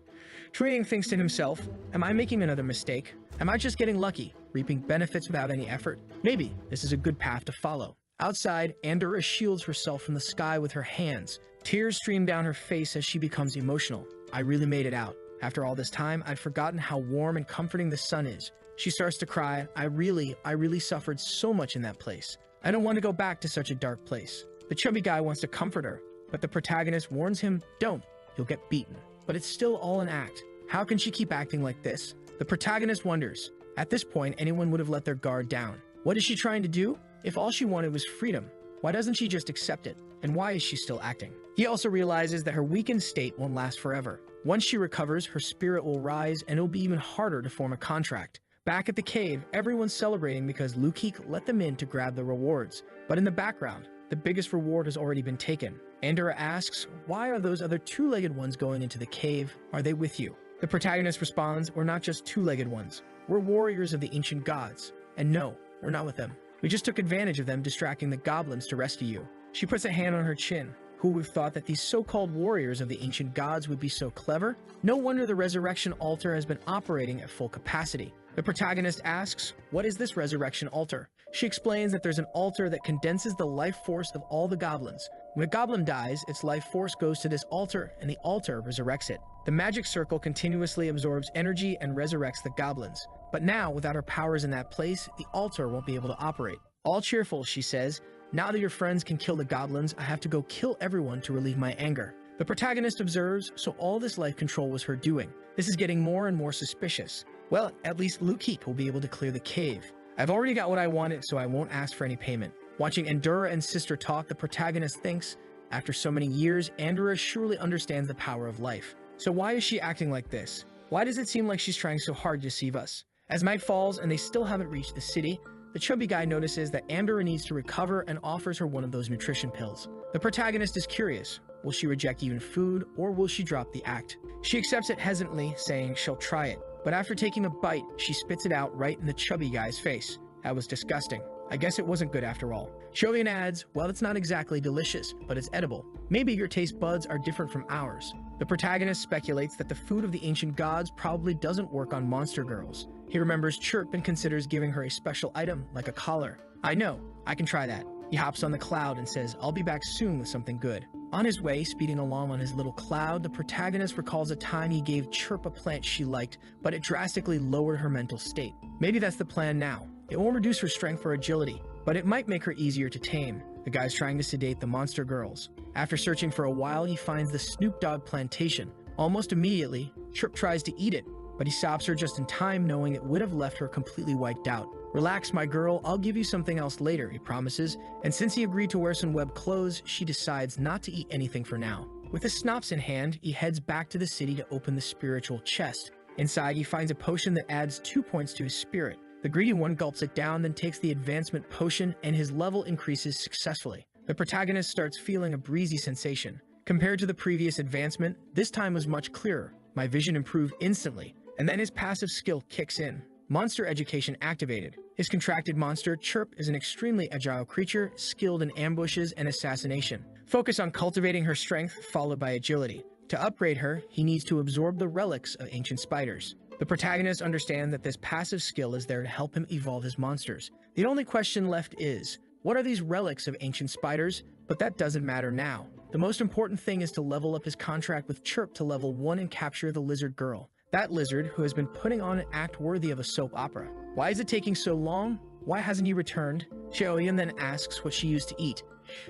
A: Trading thinks to himself, am I making another mistake? Am I just getting lucky, reaping benefits without any effort? Maybe this is a good path to follow. Outside, Andorra shields herself from the sky with her hands. Tears stream down her face as she becomes emotional. I really made it out. After all this time, I'd forgotten how warm and comforting the sun is. She starts to cry. I really suffered so much in that place. I don't want to go back to such a dark place. The chubby guy wants to comfort her, but the protagonist warns him, don't, you'll get beaten. But it's still all an act. How can she keep acting like this? The protagonist wonders. At this point, anyone would have let their guard down. What is she trying to do? If all she wanted was freedom, why doesn't she just accept it? And why is she still acting? He also realizes that her weakened state won't last forever. Once she recovers, her spirit will rise and it'll be even harder to form a contract. Back at the cave, everyone's celebrating because Lukik let them in to grab the rewards. But in the background, the biggest reward has already been taken. Andorra asks, why are those other two-legged ones going into the cave? Are they with you? The protagonist responds, we're not just two-legged ones. We're warriors of the ancient gods. And no, we're not with them. We just took advantage of them distracting the goblins to rescue you. She puts a hand on her chin. Who would have thought that these so-called warriors of the ancient gods would be so clever? No wonder the resurrection altar has been operating at full capacity. The protagonist asks, what is this resurrection altar? She explains that there's an altar that condenses the life force of all the goblins. When a goblin dies, its life force goes to this altar, and the altar resurrects it. The magic circle continuously absorbs energy and resurrects the goblins. But now, without her powers in that place, the altar won't be able to operate. All cheerful, she says, now that your friends can kill the goblins, I have to go kill everyone to relieve my anger. The protagonist observes, so all this life control was her doing. This is getting more and more suspicious. Well, at least Lukik will be able to clear the cave. I've already got what I wanted, so I won't ask for any payment. Watching Andorra and sister talk, the protagonist thinks, after so many years, Andorra surely understands the power of life. So why is she acting like this? Why does it seem like she's trying so hard to deceive us? As night falls and they still haven't reached the city, the chubby guy notices that Andorra needs to recover and offers her one of those nutrition pills. The protagonist is curious. Will she reject even food, or will she drop the act? She accepts it hesitantly, saying she'll try it. But after taking a bite, she spits it out right in the chubby guy's face. That was disgusting. I guess it wasn't good after all. Shogun adds, well, it's not exactly delicious, but it's edible. Maybe your taste buds are different from ours. The protagonist speculates that the food of the ancient gods probably doesn't work on monster girls. He remembers Chirp and considers giving her a special item, like a collar. I know, I can try that. He hops on the cloud and says, I'll be back soon with something good. On his way, speeding along on his little cloud, the protagonist recalls a time he gave Chirp a plant she liked, but it drastically lowered her mental state. Maybe that's the plan now. It won't reduce her strength or agility, but it might make her easier to tame. The guy's trying to sedate the monster girls. After searching for a while, he finds the Snoop Dogg plantation. Almost immediately, Chirp tries to eat it, but he stops her just in time, knowing it would have left her completely wiped out. Relax, my girl, I'll give you something else later, he promises, and since he agreed to wear some web clothes, she decides not to eat anything for now. With his snops in hand, he heads back to the city to open the spiritual chest. Inside, he finds a potion that adds 2 points to his spirit. The greedy one gulps it down, then takes the advancement potion, and his level increases successfully. The protagonist starts feeling a breezy sensation. Compared to the previous advancement, this time was much clearer. My vision improved instantly, and then his passive skill kicks in. Monster education activated. His contracted monster, Chirp, is an extremely agile creature, skilled in ambushes and assassination. Focus on cultivating her strength, followed by agility. To upgrade her, he needs to absorb the relics of ancient spiders. The protagonist understands that this passive skill is there to help him evolve his monsters. The only question left is, what are these relics of ancient spiders? But that doesn't matter now. The most important thing is to level up his contract with Chirp to level 1 and capture the lizard girl. That lizard who has been putting on an act worthy of a soap opera. Why is it taking so long? Why hasn't he returned? Xiaoyan then asks what she used to eat.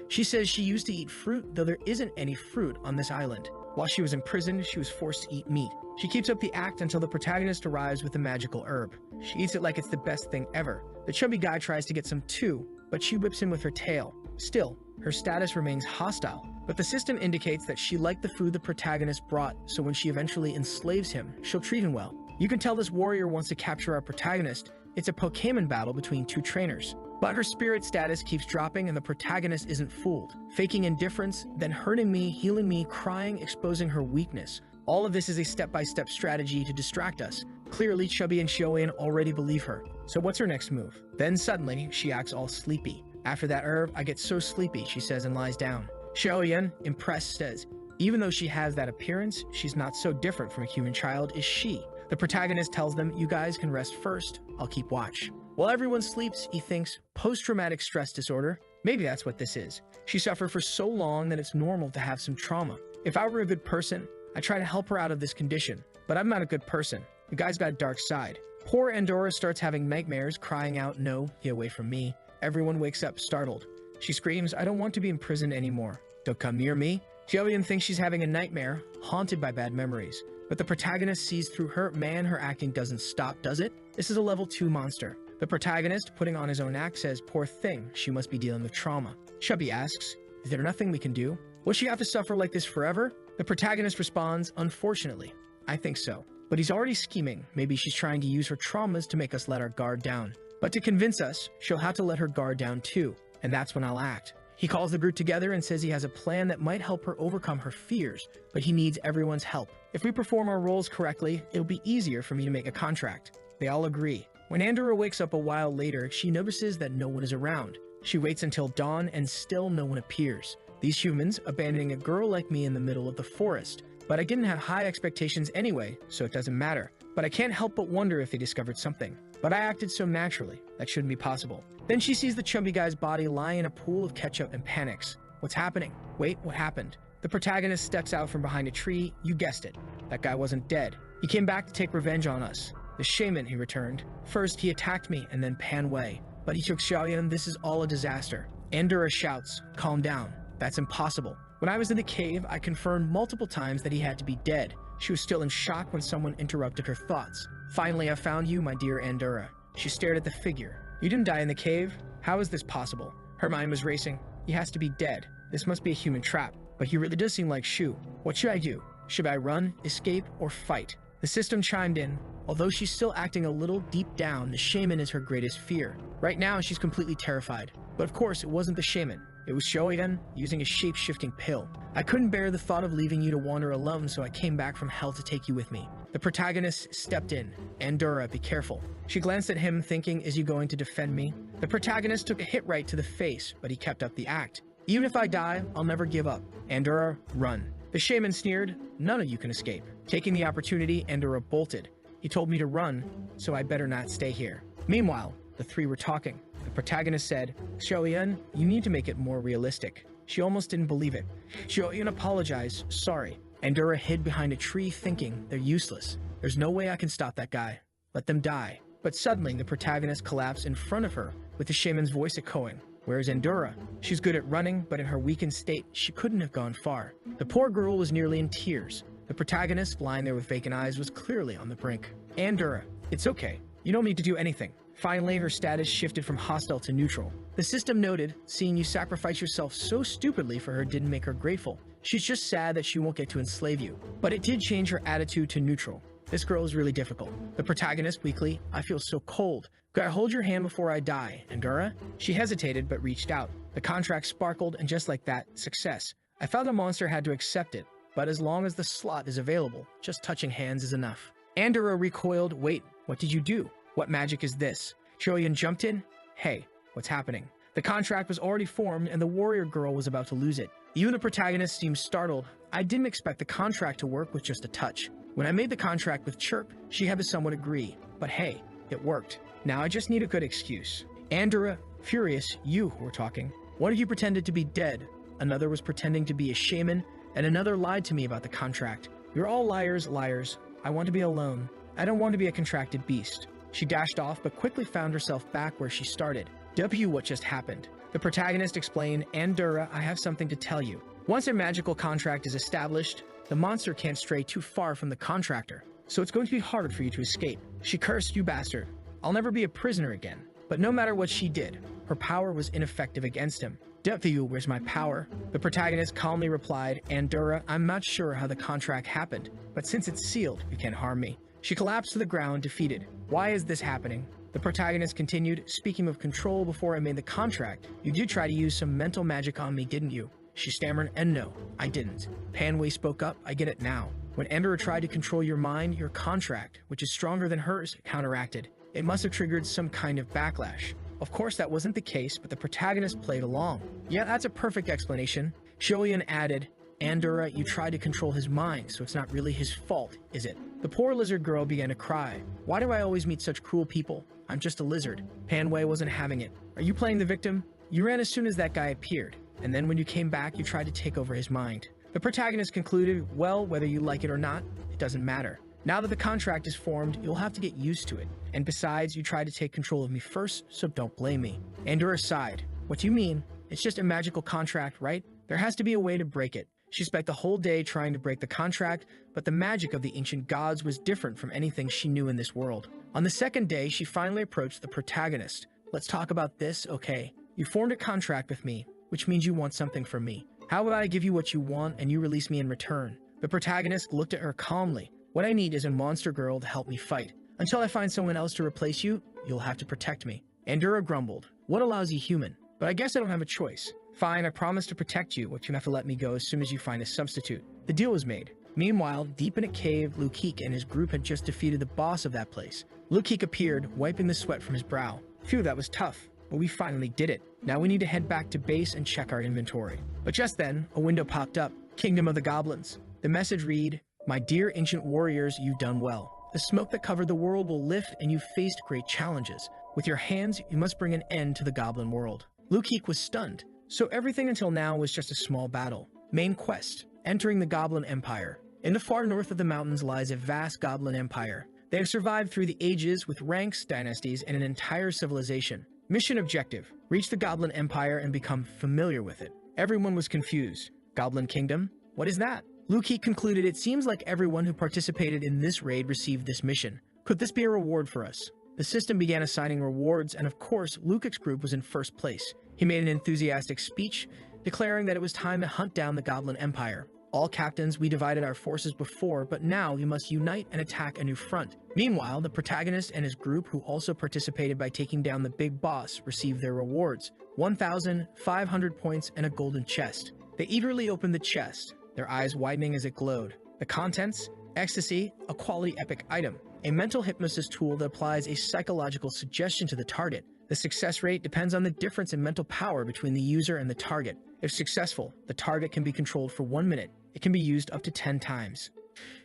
A: She says she used to eat fruit, though there isn't any fruit on this island. While she was in prison, she was forced to eat meat. She keeps up the act until the protagonist arrives with a magical herb. She eats it like it's the best thing ever. The chubby guy tries to get some too, but she whips him with her tail. Still, her status remains hostile, but the system indicates that she liked the food the protagonist brought, so when she eventually enslaves him, she'll treat him well. You can tell this warrior wants to capture our protagonist. It's a Pokémon battle between two trainers. But her spirit status keeps dropping and the protagonist isn't fooled, faking indifference, then hurting me, healing me, crying, exposing her weakness. All of this is a step-by-step strategy to distract us. Clearly, Chubby and Xiaoyan already believe her. So what's her next move? Then suddenly, she acts all sleepy. After that herb, I get so sleepy, she says and lies down. Xiaoyan, impressed, says, even though she has that appearance, she's not so different from a human child, is she? The protagonist tells them, you guys can rest first, I'll keep watch. While everyone sleeps, he thinks, post-traumatic stress disorder. Maybe that's what this is. She suffered for so long that it's normal to have some trauma. If I were a good person, I'd try to help her out of this condition. But I'm not a good person. The guy's got a dark side. Poor Andorra starts having nightmares, crying out, no, get away from me. Everyone wakes up, startled. She screams, I don't want to be in prison anymore. Don't come near me. Xiaoyan thinks she's having a nightmare, haunted by bad memories. But the protagonist sees through her. Man, her acting doesn't stop, does it? This is a level 2 monster. The protagonist, putting on his own act, says, poor thing, she must be dealing with trauma. Chubby asks, is there nothing we can do? Will she have to suffer like this forever? The protagonist responds, unfortunately. I think so. But he's already scheming. Maybe she's trying to use her traumas to make us let our guard down. But to convince us, she'll have to let her guard down too. And that's when I'll act. He calls the group together and says he has a plan that might help her overcome her fears, but he needs everyone's help. If we perform our roles correctly, it'll be easier for me to make a contract. They all agree. When Andorra wakes up a while later, she notices that no one is around. She waits until dawn and still no one appears. These humans abandoning a girl like me in the middle of the forest. But I didn't have high expectations anyway, so it doesn't matter. But I can't help but wonder if they discovered something. But I acted so naturally, that shouldn't be possible. Then she sees the chubby guy's body lying in a pool of ketchup and panics. What's happening? Wait, what happened? The protagonist steps out from behind a tree. You guessed it. That guy wasn't dead. He came back to take revenge on us. The shaman, he returned. First, he attacked me and then Pan Wei. But he took Xiaoyan. This is all a disaster. Andorra shouts, calm down. That's impossible. When I was in the cave, I confirmed multiple times that he had to be dead. She was still in shock when someone interrupted her thoughts. Finally, I found you, my dear Andorra. She stared at the figure. You didn't die in the cave? How is this possible? Her mind was racing. He has to be dead. This must be a human trap. But he really does seem like Shu. What should I do? Should I run, escape, or fight? The system chimed in. Although she's still acting a little deep down, the shaman is her greatest fear. Right now, she's completely terrified. But of course, it wasn't the shaman. It was Shoyan using a shape-shifting pill. I couldn't bear the thought of leaving you to wander alone, so I came back from hell to take you with me. The protagonist stepped in. Andorra, be careful. She glanced at him, thinking, is he going to defend me? The protagonist took a hit right to the face, but he kept up the act. Even if I die, I'll never give up. Andorra, run. The shaman sneered, none of you can escape. Taking the opportunity, Andorra bolted. He told me to run, so I better not stay here. Meanwhile, the three were talking. The protagonist said, Shoyan, you need to make it more realistic. She almost didn't believe it. Shoyan apologized, sorry. Andorra hid behind a tree thinking, they're useless. There's no way I can stop that guy. Let them die. But suddenly, the protagonist collapsed in front of her, with the shaman's voice echoing. Where's Andorra? She's good at running, but in her weakened state, she couldn't have gone far. The poor girl was nearly in tears. The protagonist, lying there with vacant eyes, was clearly on the brink. Andorra, it's okay. You don't need to do anything. Finally, her status shifted from hostile to neutral. The system noted, seeing you sacrifice yourself so stupidly for her didn't make her grateful. She's just sad that she won't get to enslave you. But it did change her attitude to neutral. This girl is really difficult. The protagonist weakly, I feel so cold. Could I hold your hand before I die, Andorra? She hesitated but reached out. The contract sparkled, and just like that, success. I felt the monster had to accept it, but as long as the slot is available, just touching hands is enough. Andorra recoiled, wait, what did you do? What magic is this? Shoyan jumped in. Hey, what's happening? The contract was already formed and the warrior girl was about to lose it. Even the protagonist seemed startled. I didn't expect the contract to work with just a touch. When I made the contract with Chirp, she had to somewhat agree. But hey, it worked. Now I just need a good excuse. Andorra, furious, you were talking. One of you pretended to be dead. Another was pretending to be a shaman. And another lied to me about the contract. You're all liars, liars. I want to be alone. I don't want to be a contracted beast. She dashed off, but quickly found herself back where she started. What just happened? The protagonist explained, Andorra, I have something to tell you. Once a magical contract is established, the monster can't stray too far from the contractor, so it's going to be harder for you to escape. She cursed, you bastard. I'll never be a prisoner again. But no matter what she did, her power was ineffective against him. Where's my power? The protagonist calmly replied, Andorra, I'm not sure how the contract happened, but since it's sealed, you can't harm me. She collapsed to the ground, defeated. Why is this happening? The protagonist continued, speaking of control, before I made the contract, you did try to use some mental magic on me, didn't you? She stammered, and no, I didn't. Manhwa spoke up, I get it now. When Andorra tried to control your mind, your contract, which is stronger than hers, counteracted. It must have triggered some kind of backlash. Of course, that wasn't the case, but the protagonist played along. Yeah, that's a perfect explanation. Shoyan added, Andorra, you tried to control his mind, so it's not really his fault, is it? The poor lizard girl began to cry. Why do I always meet such cruel people? I'm just a lizard. Manhwa wasn't having it. Are you playing the victim? You ran as soon as that guy appeared, and then when you came back, you tried to take over his mind. The protagonist concluded, well, whether you like it or not, it doesn't matter. Now that the contract is formed, you'll have to get used to it. And besides, you tried to take control of me first, so don't blame me. Andorra sighed. What do you mean? It's just a magical contract, right? There has to be a way to break it. She spent the whole day trying to break the contract, but the magic of the ancient gods was different from anything she knew in this world. On the second day, she finally approached the protagonist. Let's talk about this, okay? You formed a contract with me, which means you want something from me. How about I give you what you want and you release me in return? The protagonist looked at her calmly. What I need is a monster girl to help me fight. Until I find someone else to replace you, you'll have to protect me. Andorra grumbled. What a lousy human. But I guess I don't have a choice. Fine, I promise to protect you, but you have to let me go as soon as you find a substitute. The deal was made. Meanwhile, deep in a cave, Lukik and his group had just defeated the boss of that place. Lukik appeared, wiping the sweat from his brow. Phew, that was tough, but we finally did it. Now we need to head back to base and check our inventory. But just then, a window popped up. Kingdom of the Goblins. The message read, My dear ancient warriors, you've done well. The smoke that covered the world will lift and you've faced great challenges. With your hands, you must bring an end to the goblin world. Lukik was stunned. So everything until now was just a small battle. Main quest, entering the Goblin Empire. In the far north of the mountains lies a vast Goblin Empire. They have survived through the ages with ranks, dynasties, and an entire civilization. Mission objective, reach the Goblin Empire and become familiar with it. Everyone was confused. Goblin Kingdom? What is that? Lukik concluded it seems like everyone who participated in this raid received this mission. Could this be a reward for us? The system began assigning rewards, and of course, Lukik's group was in first place. He made an enthusiastic speech, declaring that it was time to hunt down the Goblin Empire. All captains, we divided our forces before, but now we must unite and attack a new front. Meanwhile, the protagonist and his group, who also participated by taking down the big boss, received their rewards: 1,500 points and a golden chest. They eagerly opened the chest, their eyes widening as it glowed. The contents: ecstasy, a quality epic item, a mental hypnosis tool that applies a psychological suggestion to the target. The success rate depends on the difference in mental power between the user and the target. If successful, the target can be controlled for 1 minute. It can be used up to 10 times.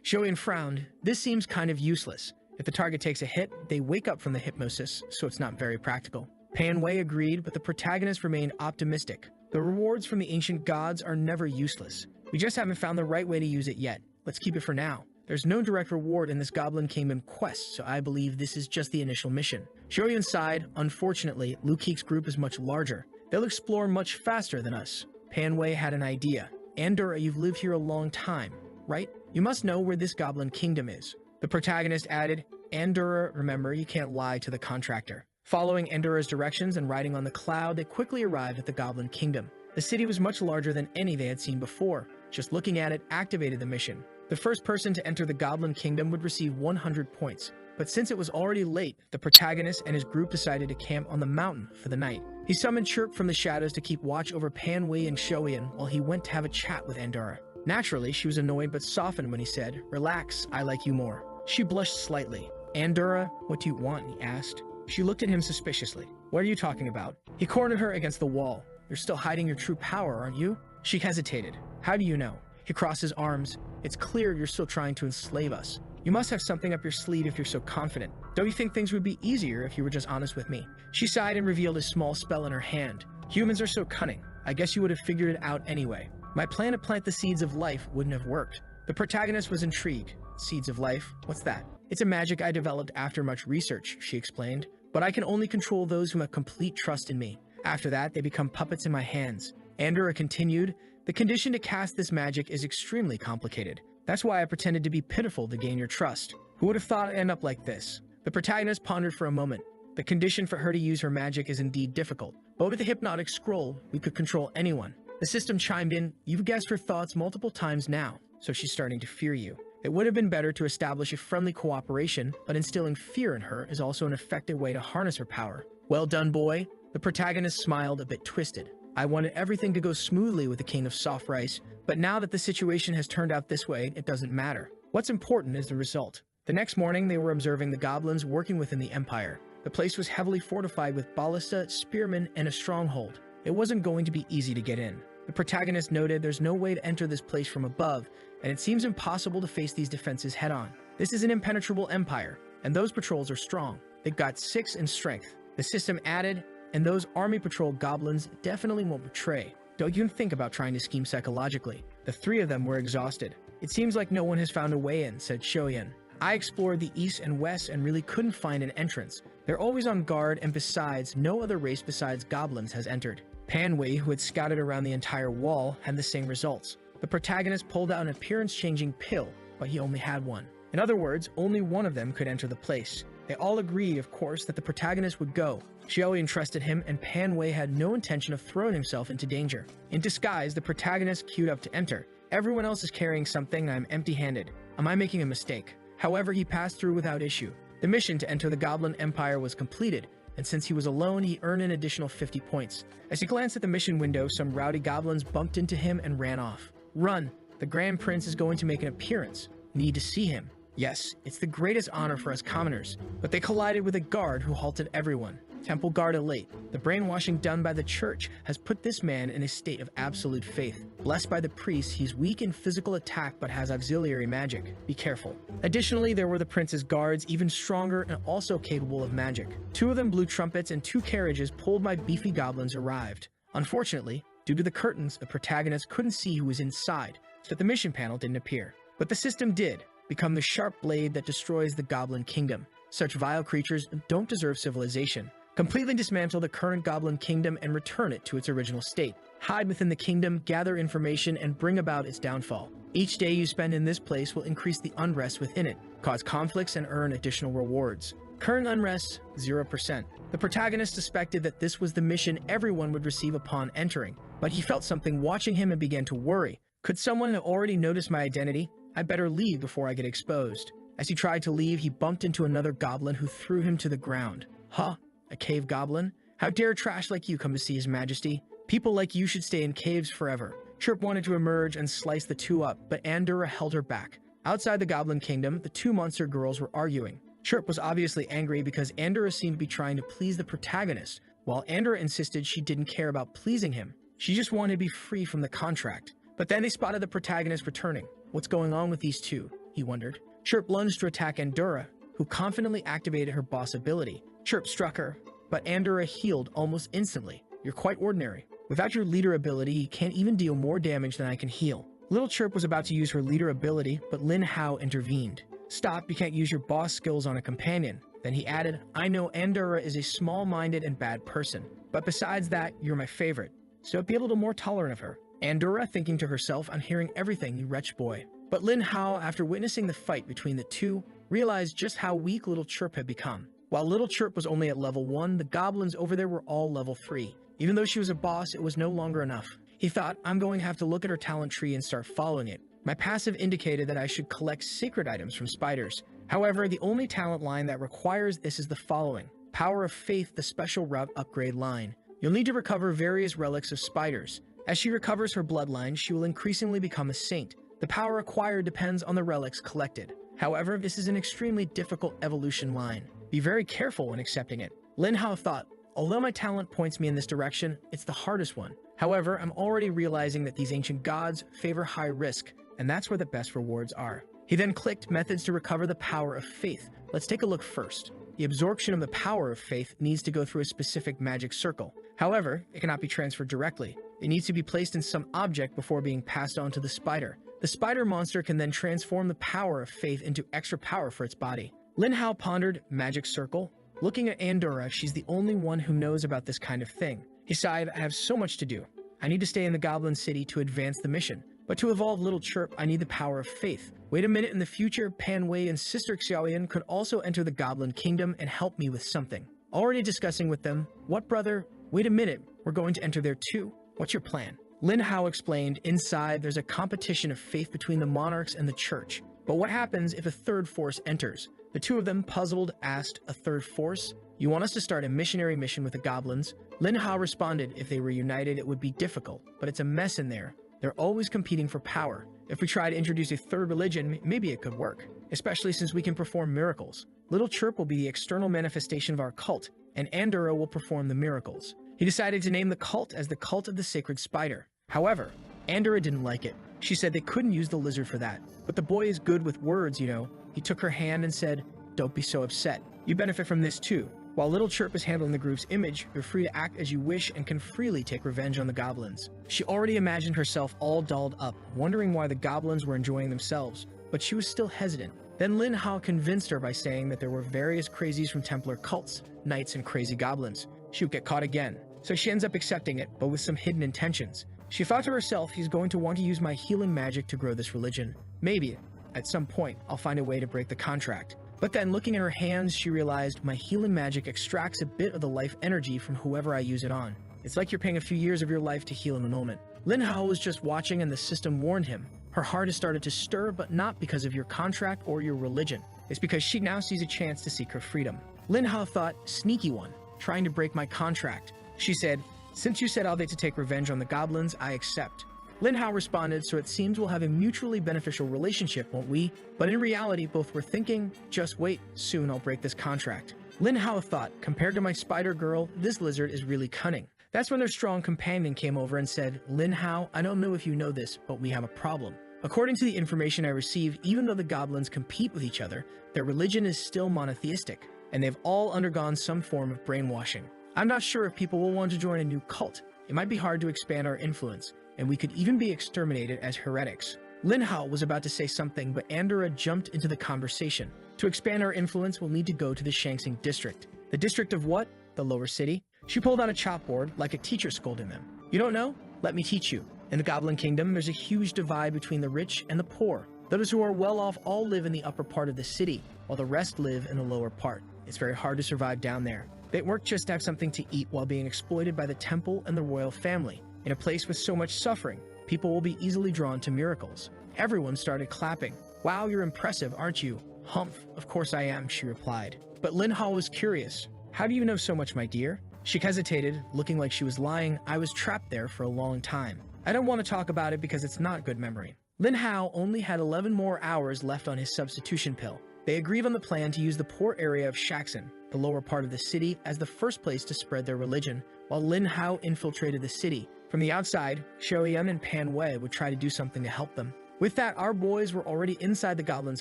A: Shoyin frowned. This seems kind of useless. If the target takes a hit, they wake up from the hypnosis, so it's not very practical. Pan Wei agreed, but the protagonist remained optimistic. The rewards from the ancient gods are never useless. We just haven't found the right way to use it yet. Let's keep it for now. There's no direct reward in this Goblin Kingdom quest, so I believe this is just the initial mission. Shoyin sighed. Unfortunately, Lu Keek's group is much larger. They'll explore much faster than us. Pan Wei had an idea. Andorra, you've lived here a long time, right? You must know where this Goblin Kingdom is. The protagonist added, Andorra, remember, you can't lie to the contractor. Following Andorra's directions and riding on the cloud, they quickly arrived at the Goblin Kingdom. The city was much larger than any they had seen before. Just looking at it activated the mission. The first person to enter the Goblin Kingdom would receive 100 points. But since it was already late, the protagonist and his group decided to camp on the mountain for the night. He summoned Chirp from the shadows to keep watch over Pan Wei and Shoyin while he went to have a chat with Andorra. Naturally, she was annoyed but softened when he said, Relax, I like you more. She blushed slightly. Andorra, what do you want? He asked. She looked at him suspiciously. What are you talking about? He cornered her against the wall. You're still hiding your true power, aren't you? She hesitated. How do you know? He crossed his arms. It's clear you're still trying to enslave us. You must have something up your sleeve if you're so confident. Don't you think things would be easier if you were just honest with me? She sighed and revealed a small spell in her hand. Humans are so cunning. I guess you would have figured it out anyway. My plan to plant the seeds of life wouldn't have worked. The protagonist was intrigued. Seeds of life? What's that? It's a magic I developed after much research, she explained. But I can only control those who have complete trust in me. After that, they become puppets in my hands. Andorra continued, the condition to cast this magic is extremely complicated. That's why I pretended to be pitiful to gain your trust. Who would have thought it'd end up like this? The protagonist pondered for a moment. The condition for her to use her magic is indeed difficult. But with the hypnotic scroll, we could control anyone. The system chimed in, you've guessed her thoughts multiple times now, so she's starting to fear you. It would have been better to establish a friendly cooperation, but instilling fear in her is also an effective way to harness her power. Well done, boy. The protagonist smiled a bit twisted. I wanted everything to go smoothly with the King of Soft Rice, but now that the situation has turned out this way, it doesn't matter. What's important is the result. The next morning, they were observing the goblins working within the Empire. The place was heavily fortified with ballista, spearmen, and a stronghold. It wasn't going to be easy to get in. The protagonist noted there's no way to enter this place from above, and it seems impossible to face these defenses head-on. This is an impenetrable empire, and those patrols are strong. They've got 6 in strength. The system added, and those army patrol goblins definitely won't betray. Don't even think about trying to scheme psychologically. The 3 of them were exhausted. It seems like no one has found a way in, said Shoyin. I explored the east and west and really couldn't find an entrance. They're always on guard, and besides, no other race besides goblins has entered. Pan Wei, who had scouted around the entire wall, had the same results. The protagonist pulled out an appearance-changing pill, but he only had one. In other words, only one of them could enter the place. They all agreed, of course, that the protagonist would go. Xiaoyan trusted him, and Pan Wei had no intention of throwing himself into danger. In disguise, the protagonist queued up to enter. Everyone else is carrying something, and I'm empty-handed. Am I making a mistake? However, he passed through without issue. The mission to enter the Goblin Empire was completed, and since he was alone, he earned an additional 50 points. As he glanced at the mission window, some rowdy goblins bumped into him and ran off. Run! The Grand Prince is going to make an appearance. Need to see him. Yes, it's the greatest honor for us commoners. But they collided with a guard who halted everyone. Temple guard elate. The brainwashing done by the church has put this man in a state of absolute faith. Blessed by the priest, he's weak in physical attack but has auxiliary magic. Be careful. Additionally, there were the prince's guards, even stronger and also capable of magic. 2 of them blew trumpets, and 2 carriages pulled by beefy goblins arrived. Unfortunately, due to the curtains, the protagonist couldn't see who was inside, so the mission panel didn't appear. But the system did become the sharp blade that destroys the Goblin Kingdom. Such vile creatures don't deserve civilization. Completely dismantle the current Goblin Kingdom and return it to its original state. Hide within the kingdom, gather information, and bring about its downfall. Each day you spend in this place will increase the unrest within it, cause conflicts, and earn additional rewards. Current unrest, 0%. The protagonist suspected that this was the mission everyone would receive upon entering, but he felt something watching him and began to worry. Could someone have already noticed my identity? I better leave before I get exposed. As he tried to leave, he bumped into another goblin who threw him to the ground. Huh? A cave goblin? How dare trash like you come to see his majesty? People like you should stay in caves forever. Chirp wanted to emerge and slice the two up, but Andorra held her back. Outside the Goblin Kingdom, the two monster girls were arguing. Chirp was obviously angry because Andorra seemed to be trying to please the protagonist, while Andorra insisted she didn't care about pleasing him. She just wanted to be free from the contract. But then they spotted the protagonist returning. What's going on with these two? He wondered. Chirp lunged to attack Andorra, who confidently activated her boss ability. Chirp struck her, but Andorra healed almost instantly. You're quite ordinary. Without your leader ability, you can't even deal more damage than I can heal. Little Chirp was about to use her leader ability, but Lin Hao intervened. Stop, you can't use your boss skills on a companion. Then he added, I know Andorra is a small-minded and bad person, but besides that, you're my favorite, so be a little more tolerant of her. Andorra, thinking to herself, I'm hearing everything, you wretch boy. But Lin Hao, after witnessing the fight between the two, realized just how weak Little Chirp had become. While Little Chirp was only at level 1, the goblins over there were all level 3. Even though she was a boss, it was no longer enough. He thought, I'm going to have to look at her talent tree and start following it. My passive indicated that I should collect sacred items from spiders. However, the only talent line that requires this is the following. Power of Faith, the special route upgrade line. You'll need to recover various relics of spiders. As she recovers her bloodline, she will increasingly become a saint. The power acquired depends on the relics collected. However, this is an extremely difficult evolution line. Be very careful when accepting it. Lin Hao thought, although my talent points me in this direction, it's the hardest one. However, I'm already realizing that these ancient gods favor high risk, and that's where the best rewards are. He then clicked methods to recover the power of faith. Let's take a look first. The absorption of the power of faith needs to go through a specific magic circle. However, it cannot be transferred directly. It needs to be placed in some object before being passed on to the spider. The spider monster can then transform the power of faith into extra power for its body. Lin Hao pondered magic circle. Looking at Andorra, she's the only one who knows about this kind of thing. He sighed, I have so much to do. I need to stay in the Goblin City to advance the mission. But to evolve Little Chirp, I need the power of faith. Wait a minute, in the future, Pan Wei and Sister Xiaoyan could also enter the Goblin Kingdom and help me with something. Already discussing with them, what brother? Wait a minute, we're going to enter there too. What's your plan? Lin Hao explained, inside there's a competition of faith between the monarchs and the church. But what happens if a third force enters? The two of them, puzzled, asked, a third force? You want us to start a missionary mission with the goblins? Lin Hao responded, if they were united it would be difficult, but it's a mess in there. They're always competing for power. If we try to introduce a third religion, maybe it could work, especially since we can perform miracles. Little Chirp will be the external manifestation of our cult, and Andorra will perform the miracles. He decided to name the cult as the Cult of the Sacred Spider. However, Andorra didn't like it. She said they couldn't use the lizard for that. But the boy is good with words, you know. He took her hand and said, don't be so upset. You benefit from this too. While Little Chirp is handling the group's image, you're free to act as you wish and can freely take revenge on the goblins. She already imagined herself all dolled up, wondering why the goblins were enjoying themselves, but she was still hesitant. Then Lin Hao convinced her by saying that there were various crazies from Templar cults, knights and crazy goblins. She would get caught again, so she ends up accepting it, but with some hidden intentions. She thought to herself, he's going to want to use my healing magic to grow this religion. Maybe, at some point, I'll find a way to break the contract. But then, looking at her hands, she realized my healing magic extracts a bit of the life energy from whoever I use it on. It's like you're paying a few years of your life to heal in a moment. Lin Hao was just watching and the system warned him. Her heart has started to stir, but not because of your contract or your religion. It's because she now sees a chance to seek her freedom. Lin Hao thought, sneaky one, trying to break my contract. She said, since you said I'll get to take revenge on the goblins, I accept. Lin Hao responded, so it seems we'll have a mutually beneficial relationship, won't we? But in reality, both were thinking, just wait, soon I'll break this contract. Lin Hao thought, compared to my spider girl, this lizard is really cunning. That's when their strong companion came over and said, Lin Hao, I don't know if you know this, but we have a problem. According to the information I received, even though the goblins compete with each other, their religion is still monotheistic, and they've all undergone some form of brainwashing. I'm not sure if people will want to join a new cult. It might be hard to expand our influence, and we could even be exterminated as heretics. Lin Hao was about to say something, but Andorra jumped into the conversation. To expand our influence, we'll need to go to the Shangsing district. The district of what? The lower city? She pulled out a chalkboard like a teacher scolding them. You don't know? Let me teach you. In the Goblin Kingdom, there's a huge divide between the rich and the poor. Those who are well off all live in the upper part of the city, while the rest live in the lower part. It's very hard to survive down there. They work just to have something to eat while being exploited by the temple and the royal family. In a place with so much suffering, people will be easily drawn to miracles. Everyone started clapping. Wow, you're impressive, aren't you? Humph, of course I am, she replied. But Lin Hao was curious. How do you know so much, my dear? She hesitated, looking like she was lying. I was trapped there for a long time. I don't want to talk about it because it's not good memory. Lin Hao only had 11 more hours left on his substitution pill. They agreed on the plan to use the poor area of Shaxin, the lower part of the city, as the first place to spread their religion, while Lin Hao infiltrated the city. From the outside, Xiaoyan and Pan Wei would try to do something to help them. With that, our boys were already inside the goblin's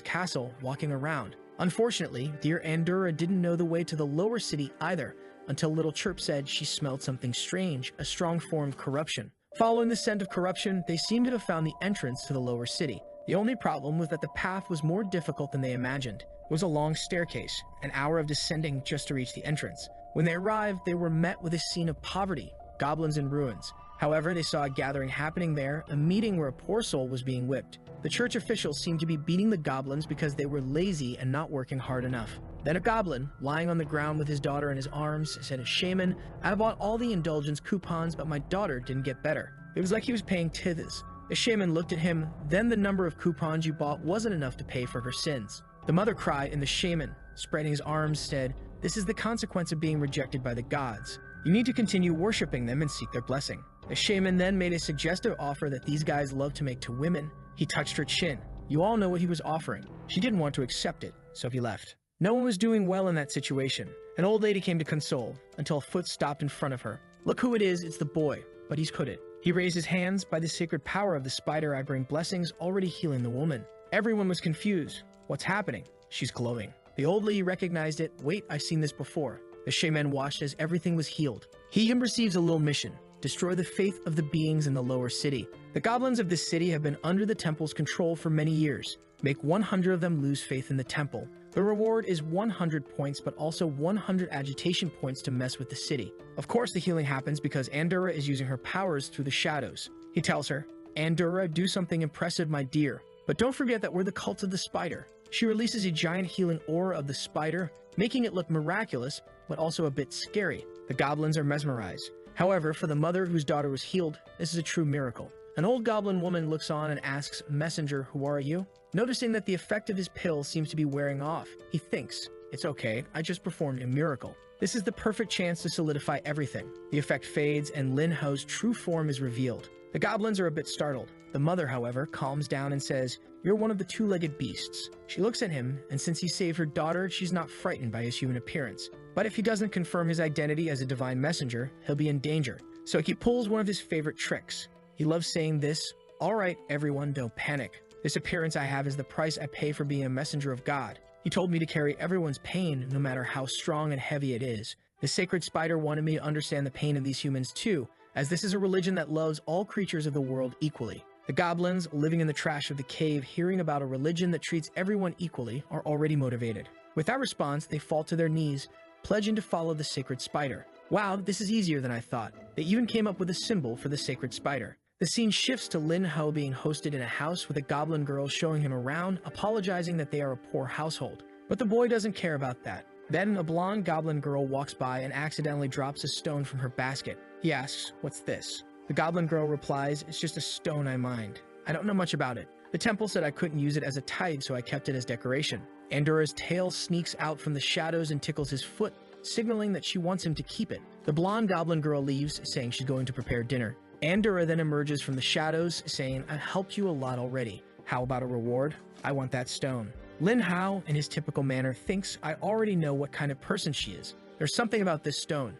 A: castle, walking around. Unfortunately, dear Andura didn't know the way to the lower city either, until Little Chirp said she smelled something strange, a strong form of corruption. Following the scent of corruption, they seemed to have found the entrance to the lower city. The only problem was that the path was more difficult than they imagined. It was a long staircase, an hour of descending just to reach the entrance. When they arrived, they were met with a scene of poverty, goblins in ruins. However, they saw a gathering happening there, a meeting where a poor soul was being whipped. The church officials seemed to be beating the goblins because they were lazy and not working hard enough. Then a goblin, lying on the ground with his daughter in his arms, said, "Shaman, I bought all the indulgence coupons, but my daughter didn't get better." It was like he was paying tithes. The shaman looked at him. "Then the number of coupons you bought wasn't enough to pay for her sins." The mother cried, and the shaman, spreading his arms, said, "This is the consequence of being rejected by the gods. You need to continue worshipping them and seek their blessing." The shaman then made a suggestive offer that these guys love to make to women. He touched her chin. You all know what he was offering. She didn't want to accept it, so he left. No one was doing well in that situation. An old lady came to console, until a foot stopped in front of her. "Look who it is, it's the boy," but he's couldn't. He raised his hands. "By the sacred power of the spider, I bring blessings, already healing the woman." Everyone was confused. What's happening? She's glowing. The old lady recognized it. Wait, I've seen this before. The shaman watched as everything was healed. He receives a little mission. Destroy the faith of the beings in the lower city. The goblins of this city have been under the temple's control for many years. Make 100 of them lose faith in the temple. The reward is 100 points, but also 100 agitation points to mess with the city. Of course, the healing happens because Andura is using her powers through the shadows. He tells her, "Andura, do something impressive, my dear. But don't forget that we're the cult of the spider." She releases a giant healing aura of the spider, making it look miraculous, but also a bit scary. The goblins are mesmerized. However, for the mother whose daughter was healed, this is a true miracle. An old goblin woman looks on and asks, "Messenger, who are you?" Noticing that the effect of his pill seems to be wearing off, he thinks, "It's okay, I just performed a miracle." This is the perfect chance to solidify everything. The effect fades and Lin Hao's true form is revealed. The goblins are a bit startled. The mother, however, calms down and says, "You're one of the two-legged beasts." She looks at him, and since he saved her daughter, she's not frightened by his human appearance. But if he doesn't confirm his identity as a divine messenger, he'll be in danger. So he pulls one of his favorite tricks. He loves saying this, "All right, everyone, don't panic. This appearance I have is the price I pay for being a messenger of God. He told me to carry everyone's pain, no matter how strong and heavy it is. The sacred spider wanted me to understand the pain of these humans too, as this is a religion that loves all creatures of the world equally." The goblins, living in the trash of the cave, hearing about a religion that treats everyone equally, are already motivated. With that response, they fall to their knees, pledging to follow the sacred spider. Wow, this is easier than I thought. They even came up with a symbol for the sacred spider. The scene shifts to Lin Hao being hosted in a house with a goblin girl showing him around, apologizing that they are a poor household. But the boy doesn't care about that. Then a blonde goblin girl walks by and accidentally drops a stone from her basket. He asks, "What's this?" The goblin girl replies, "It's just a stone I mined. I don't know much about it. The temple said I couldn't use it as a tithe, so I kept it as decoration." Andura's tail sneaks out from the shadows and tickles his foot, signaling that she wants him to keep it. The blonde goblin girl leaves, saying she's going to prepare dinner. Andura then emerges from the shadows, saying, "I've helped you a lot already. How about a reward? I want that stone." Lin Hao, in his typical manner, thinks, "I already know what kind of person she is. There's something about this stone."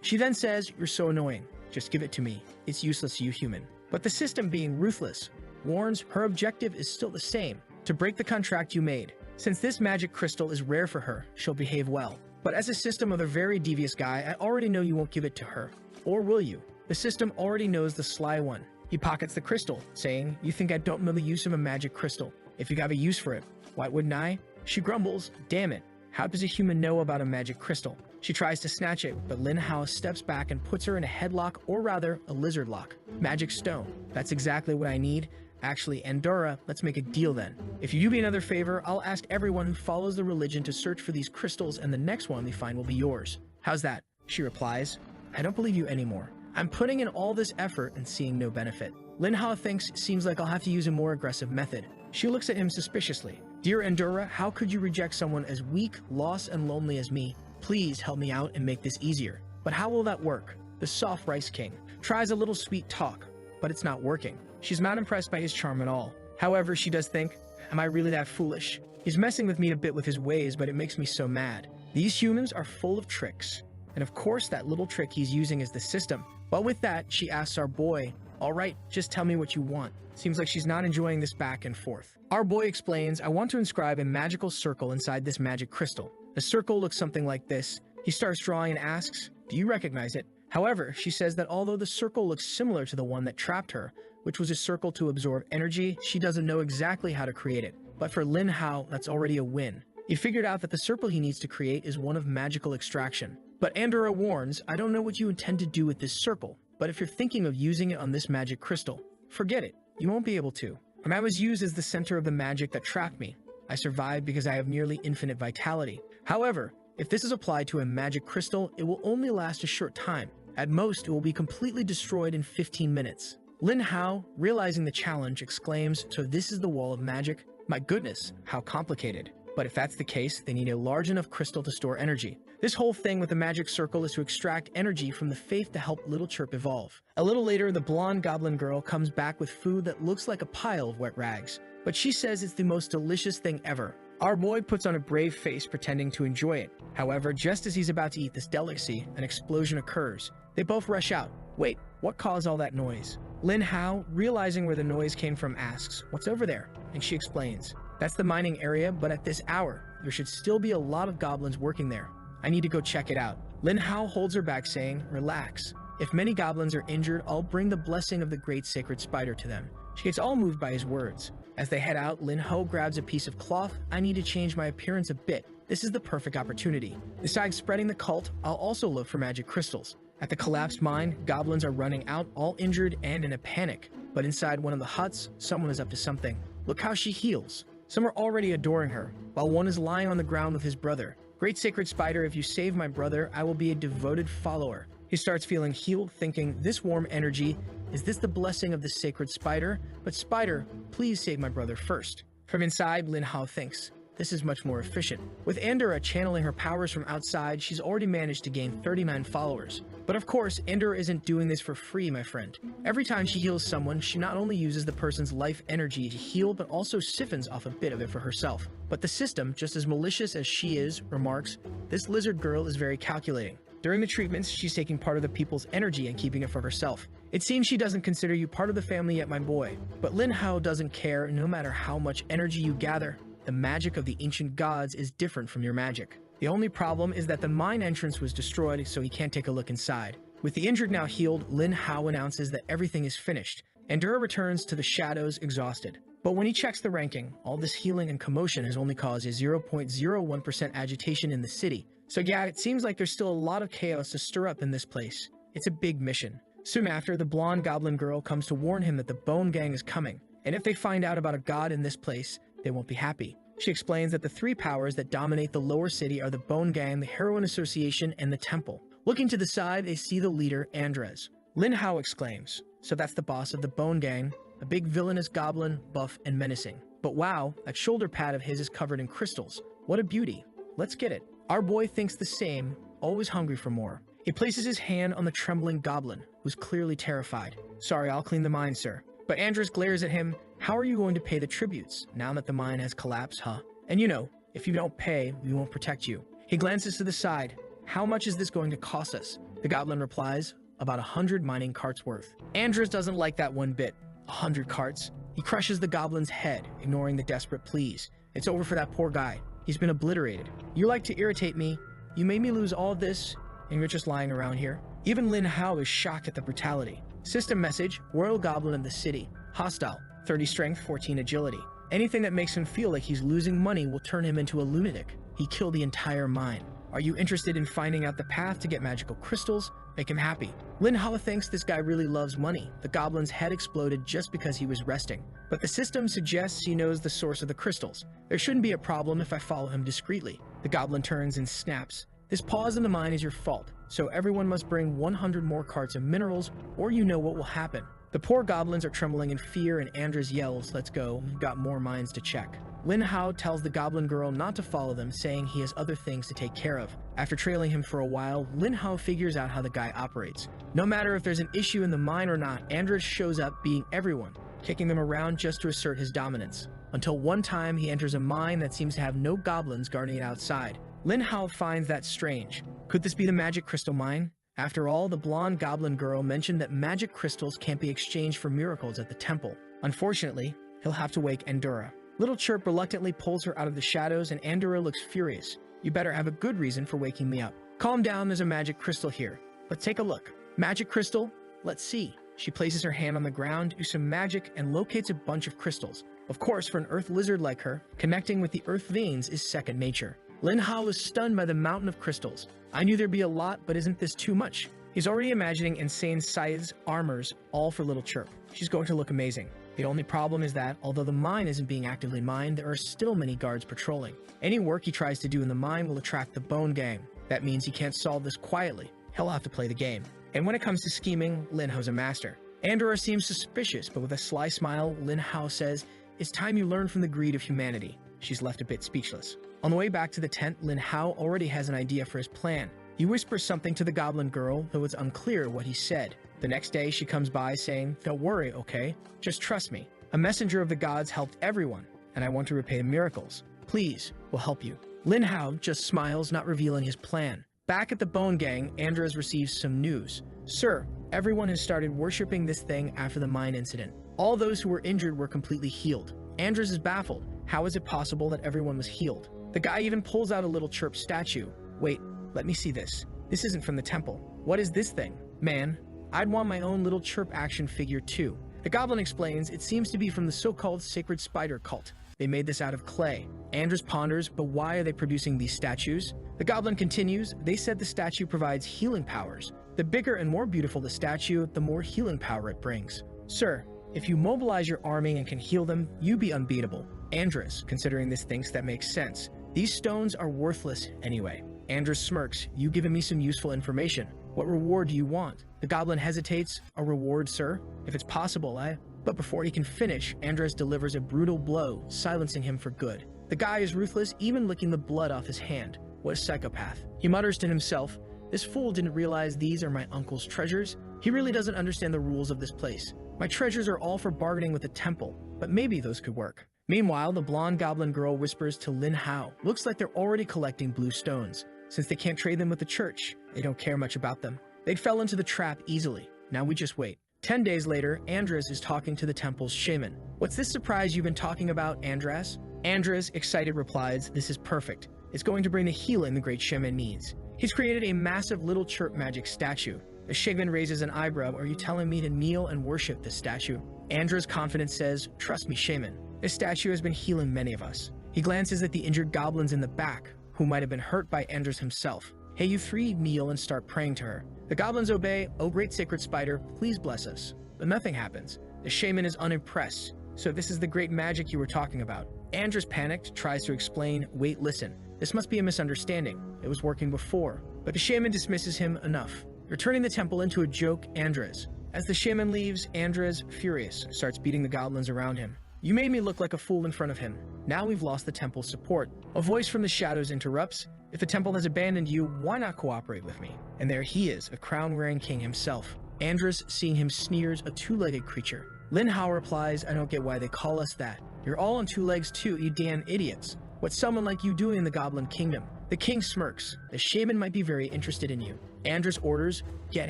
A: She then says, "You're so annoying. Just give it to me. It's useless to you, human." But the system, being ruthless, warns her objective is still the same, to break the contract you made. Since this magic crystal is rare for her, she'll behave well. But as a system of a very devious guy, I already know you won't give it to her. Or will you? The system already knows the sly one. He pockets the crystal, saying, "You think I don't know the use of a magic crystal? If you have a use for it, why wouldn't I?" She grumbles, "Damn it. How does a human know about a magic crystal?" She tries to snatch it, but Lin Hao steps back and puts her in a headlock, or rather, a lizard lock. Magic stone. That's exactly what I need. Actually, Andorra, let's make a deal then. If you do me another favor, I'll ask everyone who follows the religion to search for these crystals, and the next one we find will be yours. How's that? She replies, "I don't believe you anymore. I'm putting in all this effort and seeing no benefit." Lin Hao thinks seems like I'll have to use a more aggressive method. She looks at him suspiciously. Dear Endura, how could you reject someone as weak, lost, and lonely as me? Please help me out and make this easier. But how will that work? The soft rice king tries a little sweet talk, but it's not working. She's not impressed by his charm at all. However, she does think, am I really that foolish? He's messing with me a bit with his ways, but it makes me so mad. These humans are full of tricks. And of course, that little trick he's using is the system. But with that, she asks our boy, all right, just tell me what you want. Seems like she's not enjoying this back and forth. Our boy explains, I want to inscribe a magical circle inside this magic crystal. The circle looks something like this. He starts drawing and asks, do you recognize it? However, she says that although the circle looks similar to the one that trapped her, which was a circle to absorb energy, she doesn't know exactly how to create it. But for Lin Hao, that's already a win. He figured out that the circle he needs to create is one of magical extraction. But Andorra warns, I don't know what you intend to do with this circle, but if you're thinking of using it on this magic crystal, forget it. You won't be able to. When I was used as the center of the magic that trapped me, I survived because I have nearly infinite vitality. However, if this is applied to a magic crystal, it will only last a short time. At most, it will be completely destroyed in 15 minutes. Lin Hao, realizing the challenge, exclaims, so this is the wall of magic? My goodness, how complicated. But if that's the case, they need a large enough crystal to store energy. This whole thing with the magic circle is to extract energy from the faith to help Little Chirp evolve. A little later, the blonde goblin girl comes back with food that looks like a pile of wet rags. But she says it's the most delicious thing ever. Our boy puts on a brave face pretending to enjoy it. However, just as he's about to eat this delicacy, an explosion occurs. They both rush out. Wait, what caused all that noise? Lin Hao, realizing where the noise came from, asks, what's over there? And she explains, that's the mining area, but at this hour, there should still be a lot of goblins working there. I need to go check it out. Lin Hao holds her back saying, relax. If many goblins are injured, I'll bring the blessing of the great sacred spider to them. She gets all moved by his words. As they head out, Lin Hao grabs a piece of cloth. I need to change my appearance a bit. This is the perfect opportunity. Besides spreading the cult, I'll also look for magic crystals. At the collapsed mine, goblins are running out, all injured and in a panic. But inside one of the huts, someone is up to something. Look how she heals. Some are already adoring her, while one is lying on the ground with his brother. Great sacred spider, if you save my brother, I will be a devoted follower. He starts feeling healed, thinking, this warm energy, is this the blessing of the sacred spider? But spider, please save my brother first. From inside, Lin Hao thinks, this is much more efficient. With Andorra channeling her powers from outside, she's already managed to gain 39 followers. But of course, Andorra isn't doing this for free, my friend. Every time she heals someone, she not only uses the person's life energy to heal, but also siphons off a bit of it for herself. But the system, just as malicious as she is, remarks, this lizard girl is very calculating. During the treatments, she's taking part of the people's energy and keeping it for herself. It seems she doesn't consider you part of the family yet, my boy. But Lin Hao doesn't care, no matter how much energy you gather. The magic of the ancient gods is different from your magic. The only problem is that the mine entrance was destroyed, so he can't take a look inside. With the injured now healed, Lin Hao announces that everything is finished. Endura returns to the shadows exhausted. But when he checks the ranking, all this healing and commotion has only caused a 0.01% agitation in the city. So yeah, it seems like there's still a lot of chaos to stir up in this place. It's a big mission. Soon after, the blonde goblin girl comes to warn him that the Bone Gang is coming, and if they find out about a god in this place, they won't be happy. She explains that the three powers that dominate the lower city are the Bone Gang, the Heroine Association, and the Temple. Looking to the side, they see the leader, Andres. Lin Hao exclaims, so that's the boss of the Bone Gang, a big villainous goblin, buff and menacing. But wow, that shoulder pad of his is covered in crystals. What a beauty. Let's get it. Our boy thinks the same, always hungry for more. He places his hand on the trembling goblin, who's clearly terrified. Sorry, I'll clean the mine, sir. But Andres glares at him. How are you going to pay the tributes, now that the mine has collapsed, huh? And you know, if you don't pay, we won't protect you. He glances to the side. How much is this going to cost us? The goblin replies, about 100 mining carts worth. Andres doesn't like that one bit. 100 carts? He crushes the goblin's head, ignoring the desperate pleas. It's over for that poor guy. He's been obliterated. You like to irritate me. You made me lose all this, and you're just lying around here. Even Lin Hao is shocked at the brutality. System message, Royal Goblin of the City. Hostile, 30 strength, 14 agility. Anything that makes him feel like he's losing money will turn him into a lunatic. He killed the entire mine. Are you interested in finding out the path to get magical crystals? Make him happy. Lin Hao thinks this guy really loves money. The goblin's head exploded just because he was resting. But the system suggests he knows the source of the crystals. There shouldn't be a problem if I follow him discreetly. The goblin turns and snaps. This pause in the mine is your fault, so everyone must bring 100 more carts of minerals, or you know what will happen. The poor goblins are trembling in fear, and Andres yells, "Let's go, we've got more mines to check." Lin Hao tells the goblin girl not to follow them, saying he has other things to take care of. After trailing him for a while, Lin Hao figures out how the guy operates. No matter if there's an issue in the mine or not, Andres shows up beating everyone, kicking them around just to assert his dominance. Until one time, he enters a mine that seems to have no goblins guarding it outside. Lin Hao finds that strange. Could this be the magic crystal mine? After all, the blonde goblin girl mentioned that magic crystals can't be exchanged for miracles at the temple. Unfortunately, he'll have to wake Andorra. Little Chirp reluctantly pulls her out of the shadows, and Andorra looks furious. "You better have a good reason for waking me up." "Calm down, there's a magic crystal here. Let's take a look." "Magic crystal? Let's see." She places her hand on the ground, do some magic, and locates a bunch of crystals. Of course, for an earth lizard like her, connecting with the earth veins is second nature. Lin Hao is stunned by the mountain of crystals. "I knew there'd be a lot, but isn't this too much?" He's already imagining insane scythes, armors, all for Little Chirp. She's going to look amazing. The only problem is that, although the mine isn't being actively mined, there are still many guards patrolling. Any work he tries to do in the mine will attract the Bone Gang. That means he can't solve this quietly. He'll have to play the game. And when it comes to scheming, Lin Hao's a master. Andorra seems suspicious, but with a sly smile, Lin Hao says, "It's time you learn from the greed of humanity." She's left a bit speechless. On the way back to the tent, Lin Hao already has an idea for his plan. He whispers something to the goblin girl, though it's unclear what he said. The next day, she comes by saying, "Don't worry, okay? Just trust me. A messenger of the gods helped everyone, and I want to repay the miracles. Please, we'll help you." Lin Hao just smiles, not revealing his plan. Back at the Bone Gang, Andres receives some news. "Sir, everyone has started worshipping this thing after the mine incident. All those who were injured were completely healed." Andres is baffled. How is it possible that everyone was healed? The guy even pulls out a Little Chirp statue. "Wait, let me see this. This isn't from the temple. What is this thing? Man, I'd want my own Little Chirp action figure too." The goblin explains it seems to be from the so-called sacred spider cult. They made this out of clay. Andres ponders, but why are they producing these statues? The goblin continues, they said the statue provides healing powers. The bigger and more beautiful the statue, the more healing power it brings. "Sir, if you mobilize your army and can heal them, you be unbeatable." Andres, considering this, thinks that makes sense. "These stones are worthless anyway." Andres smirks, "You giving me some useful information. What reward do you want?" The goblin hesitates. "A reward, sir? If it's possible, But before he can finish, Andres delivers a brutal blow, silencing him for good. The guy is ruthless, even licking the blood off his hand. What a psychopath. He mutters to himself, "This fool didn't realize these are my uncle's treasures. He really doesn't understand the rules of this place. My treasures are all for bargaining with the temple, but maybe those could work." Meanwhile, the blonde goblin girl whispers to Lin Hao, "Looks like they're already collecting blue stones. Since they can't trade them with the church, they don't care much about them. They'd fell into the trap easily. Now we just wait." 10 days later, Andres is talking to the temple's shaman. "What's this surprise you've been talking about, Andres?" Andres, excited, replies, "This is perfect. It's going to bring the healing the great shaman needs." He's created a massive Little Chirp magic statue. The shaman raises an eyebrow. "Are you telling me to kneel and worship this statue?" Andres' confident says, "Trust me, shaman. This statue has been healing many of us." He glances at the injured goblins in the back, who might have been hurt by Andres himself. "Hey, you three, kneel and start praying to her." The goblins obey. "Oh, great sacred spider, please bless us." But nothing happens. The shaman is unimpressed. "So this is the great magic you were talking about." Andres, panicked, tries to explain. "Wait, listen. This must be a misunderstanding. It was working before." But the shaman dismisses him. "Enough. You're turning the temple into a joke, Andres." As the shaman leaves, Andres, furious, starts beating the goblins around him. "You made me look like a fool in front of him. Now we've lost the temple's support." A voice from the shadows interrupts. "If the temple has abandoned you, why not cooperate with me?" And there he is, a crown-wearing king himself. Andres, seeing him, sneers, "A two-legged creature." Lin Hao replies, "I don't get why they call us that. You're all on two legs too, you damn idiots. What's someone like you doing in the Goblin Kingdom?" The king smirks. "The shaman might be very interested in you." Andres orders, "Get